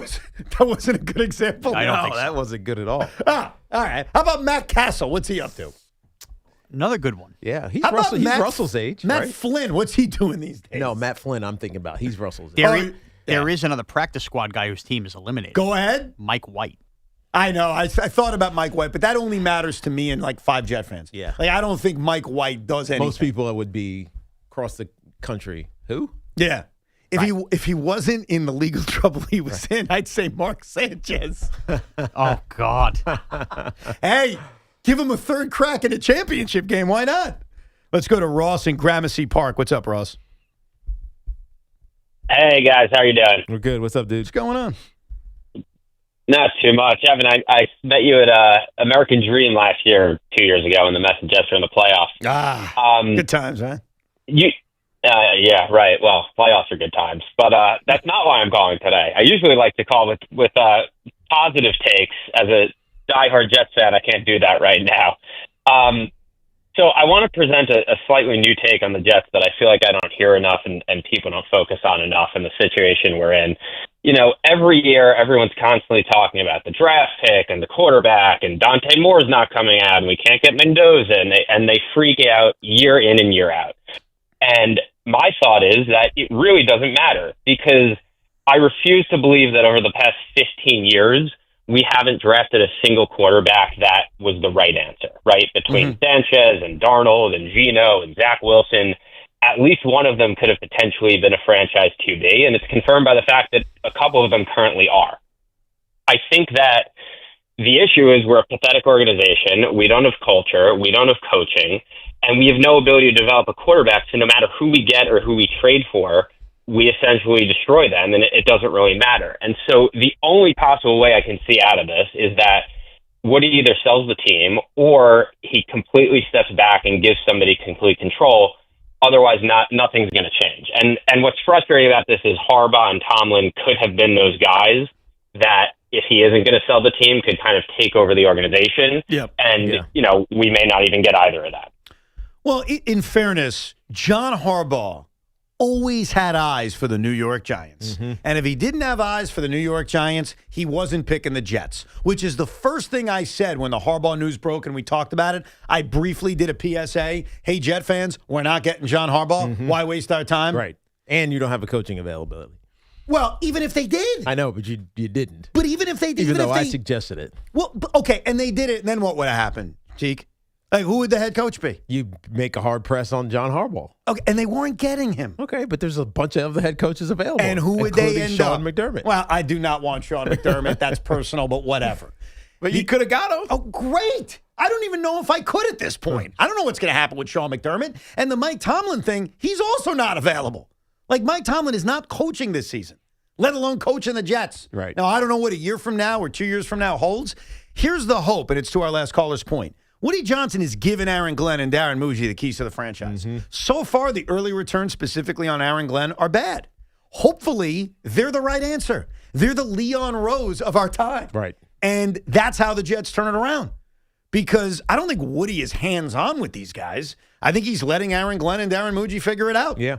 Speaker 4: wasn't a good example.
Speaker 6: I don't think so.
Speaker 3: That wasn't good at all.
Speaker 4: All right. How about Matt Castle? What's he up to?
Speaker 6: Another good one.
Speaker 3: Yeah, he's Russell's age.
Speaker 4: Matt
Speaker 3: right?
Speaker 4: Flynn, what's he doing these days?
Speaker 3: No, Matt Flynn, I'm thinking about. He's Russell's age.
Speaker 6: There is another practice squad guy whose team is eliminated.
Speaker 4: Go ahead.
Speaker 6: Mike White.
Speaker 4: I know. I thought about Mike White, but that only matters to me and like 5 Jet fans.
Speaker 3: Yeah.
Speaker 4: Like, I don't think Mike White does anything.
Speaker 3: Most people that would be across the country. Who?
Speaker 4: Yeah. If he wasn't in the legal trouble he was in, I'd say Mark Sanchez.
Speaker 6: Oh, God.
Speaker 4: Hey, give him a third crack in a championship game. Why not? Let's go to Ross in Gramercy Park. What's up, Ross?
Speaker 10: Hey, guys. How you doing?
Speaker 3: We're good. What's up, dude?
Speaker 4: What's going on?
Speaker 10: Not too much. Evan, I met you at American Dream last year, 2 years ago, when the Mets and Jets were in the playoffs.
Speaker 4: Good times, huh?
Speaker 10: Yeah, right. Well, playoffs are good times, but that's not why I'm calling today. I usually like to call with positive takes. As a diehard Jets fan, I can't do that right now. So I want to present a slightly new take on the Jets that I feel like I don't hear enough and people don't focus on enough in the situation we're in. You know, every year, everyone's constantly talking about the draft pick and the quarterback, and Dante Moore's not coming out, and we can't get Mendoza, and they freak out year in and year out. And my thought is that it really doesn't matter, because I refuse to believe that over the past 15 years, we haven't drafted a single quarterback that was the right answer, right? Between Sanchez and Darnold and Geno and Zach Wilson, at least one of them could have potentially been a franchise QB, and it's confirmed by the fact that a couple of them currently are. I think that the issue is we're a pathetic organization. We don't have culture. We don't have coaching. And we have no ability to develop a quarterback, so no matter who we get or who we trade for, we essentially destroy them, and it doesn't really matter. And so the only possible way I can see out of this is that Woody either sells the team or he completely steps back and gives somebody complete control. Otherwise, nothing's going to change. And what's frustrating about this is Harbaugh and Tomlin could have been those guys that, if he isn't going to sell the team, could kind of take over the organization.
Speaker 4: Yep.
Speaker 10: And, you know, we may not even get either of that.
Speaker 4: Well, in fairness, John Harbaugh always had eyes for the New York Giants. And if he didn't have eyes for the New York Giants, he wasn't picking the Jets, which is the first thing I said when the Harbaugh news broke and we talked about it. I briefly did a PSA. Hey, Jet fans, we're not getting John Harbaugh. Why waste our time?
Speaker 3: Right. And you don't have a coaching availability.
Speaker 4: Well, even if they did.
Speaker 3: I know, but you didn't.
Speaker 4: But even if they did.
Speaker 3: Even though I suggested it.
Speaker 4: Well, okay, and they did it, and then what would have happened, Cheek? Like, who would the head coach be?
Speaker 3: You make a hard press on John Harbaugh.
Speaker 4: Okay, and they weren't getting him.
Speaker 3: Okay, but there's a bunch of other head coaches available.
Speaker 4: And who would they end
Speaker 3: Sean
Speaker 4: up?
Speaker 3: McDermott.
Speaker 4: Well, I do not want Sean McDermott. That's personal, but whatever.
Speaker 3: But you could have got him.
Speaker 4: Oh, great. I don't even know if I could at this point. I don't know what's going to happen with Sean McDermott. And the Mike Tomlin thing, he's also not available. Like, Mike Tomlin is not coaching this season, let alone coaching the Jets.
Speaker 3: Right.
Speaker 4: Now, I don't know what a year from now or 2 years from now holds. Here's the hope, and it's to our last caller's point. Woody Johnson has given Aaron Glenn and Darren Muji the keys to the franchise. So far, the early returns, specifically on Aaron Glenn, are bad. Hopefully, they're the right answer. They're the Leon Rose of our time.
Speaker 3: Right.
Speaker 4: And that's how the Jets turn it around. Because I don't think Woody is hands-on with these guys. I think he's letting Aaron Glenn and Darren Muji figure it out.
Speaker 3: Yeah.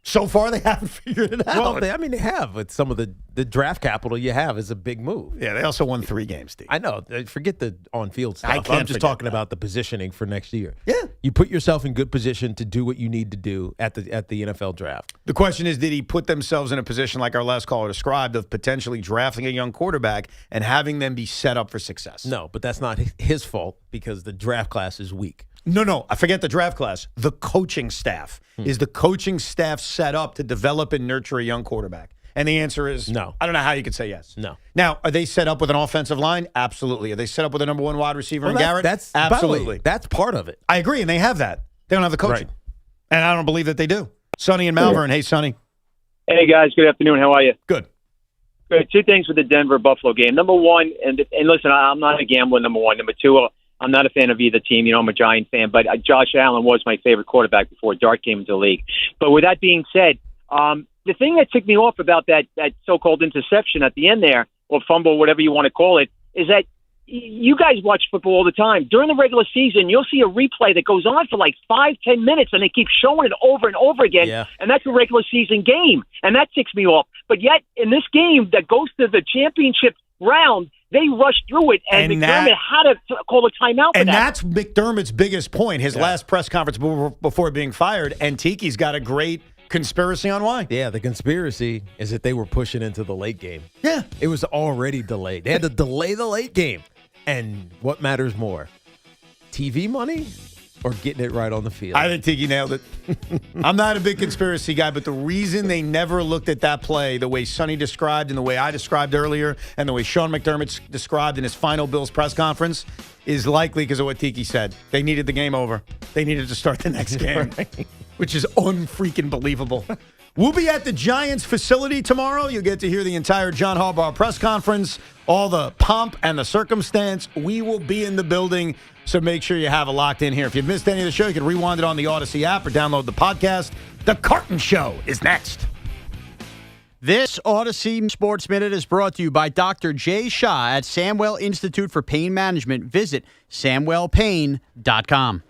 Speaker 4: So far, they haven't figured it out.
Speaker 3: Well, they have. With some of the draft capital you have is a big move.
Speaker 4: Yeah, they also won 3 games, Steve.
Speaker 3: I know. Forget the on-field stuff.
Speaker 4: I'm
Speaker 3: just talking about the positioning for next year.
Speaker 4: Yeah.
Speaker 3: You put yourself in good position to do what you need to do at the NFL draft.
Speaker 4: The question is, did he put themselves in a position like our last caller described of potentially drafting a young quarterback and having them be set up for success?
Speaker 3: No, but that's not his fault because the draft class is weak.
Speaker 4: No, I forget the draft class. The coaching staff. Is the coaching staff set up to develop and nurture a young quarterback? And the answer is
Speaker 3: no.
Speaker 4: I don't know how you could say yes.
Speaker 3: No.
Speaker 4: Now, are they set up with an offensive line? Absolutely. Are they set up with a number 1 wide receiver in Garrett?
Speaker 3: That's
Speaker 4: absolutely.
Speaker 3: That's part of it.
Speaker 4: I agree, and they have that. They don't have the coaching.
Speaker 3: Right.
Speaker 4: And I don't believe that they do. Sonny and Malvern. Hey, Sonny.
Speaker 11: Hey, guys. Good afternoon. How are you?
Speaker 4: Good.
Speaker 11: Good. 2 things with the Denver-Buffalo game. Number 1, and listen, I'm not a gambler, number 1. Number 2, I'm not a fan of either team. I'm a Giant fan, but Josh Allen was my favorite quarterback before Dart came into the league. But with that being said, the thing that ticked me off about that so-called interception at the end there, or fumble, whatever you want to call it, is that you guys watch football all the time. During the regular season, you'll see a replay that goes on for like 5-10 minutes, and they keep showing it over and over again, and that's a regular season game, and that ticks me off. But yet, in this game that goes to the championship round, they rushed through it, and McDermott had to call a timeout for that.
Speaker 4: And that's McDermott's biggest point, his last press conference before being fired, and Tiki's got a great conspiracy on why.
Speaker 3: Yeah, the conspiracy is that they were pushing into the late game.
Speaker 4: Yeah.
Speaker 3: It was already delayed. They had to delay the late game. And what matters more, TV money or getting it right on the field?
Speaker 4: I think Tiki nailed it. I'm not a big conspiracy guy, but the reason they never looked at that play the way Sonny described and the way I described earlier and the way Sean McDermott described in his final Bills press conference is likely because of what Tiki said. They needed the game over. They needed to start the next game, which is unfreaking believable. We'll be at the Giants facility tomorrow. You'll get to hear the entire John Harbaugh press conference, all the pomp and the circumstance. We will be in the building, so make sure you have it locked in here. If you've missed any of the show, you can rewind it on the Odyssey app or download the podcast. The Carton Show is next.
Speaker 6: This Odyssey Sports Minute is brought to you by Dr. Jay Shah at Samwell Institute for Pain Management. Visit samwellpain.com.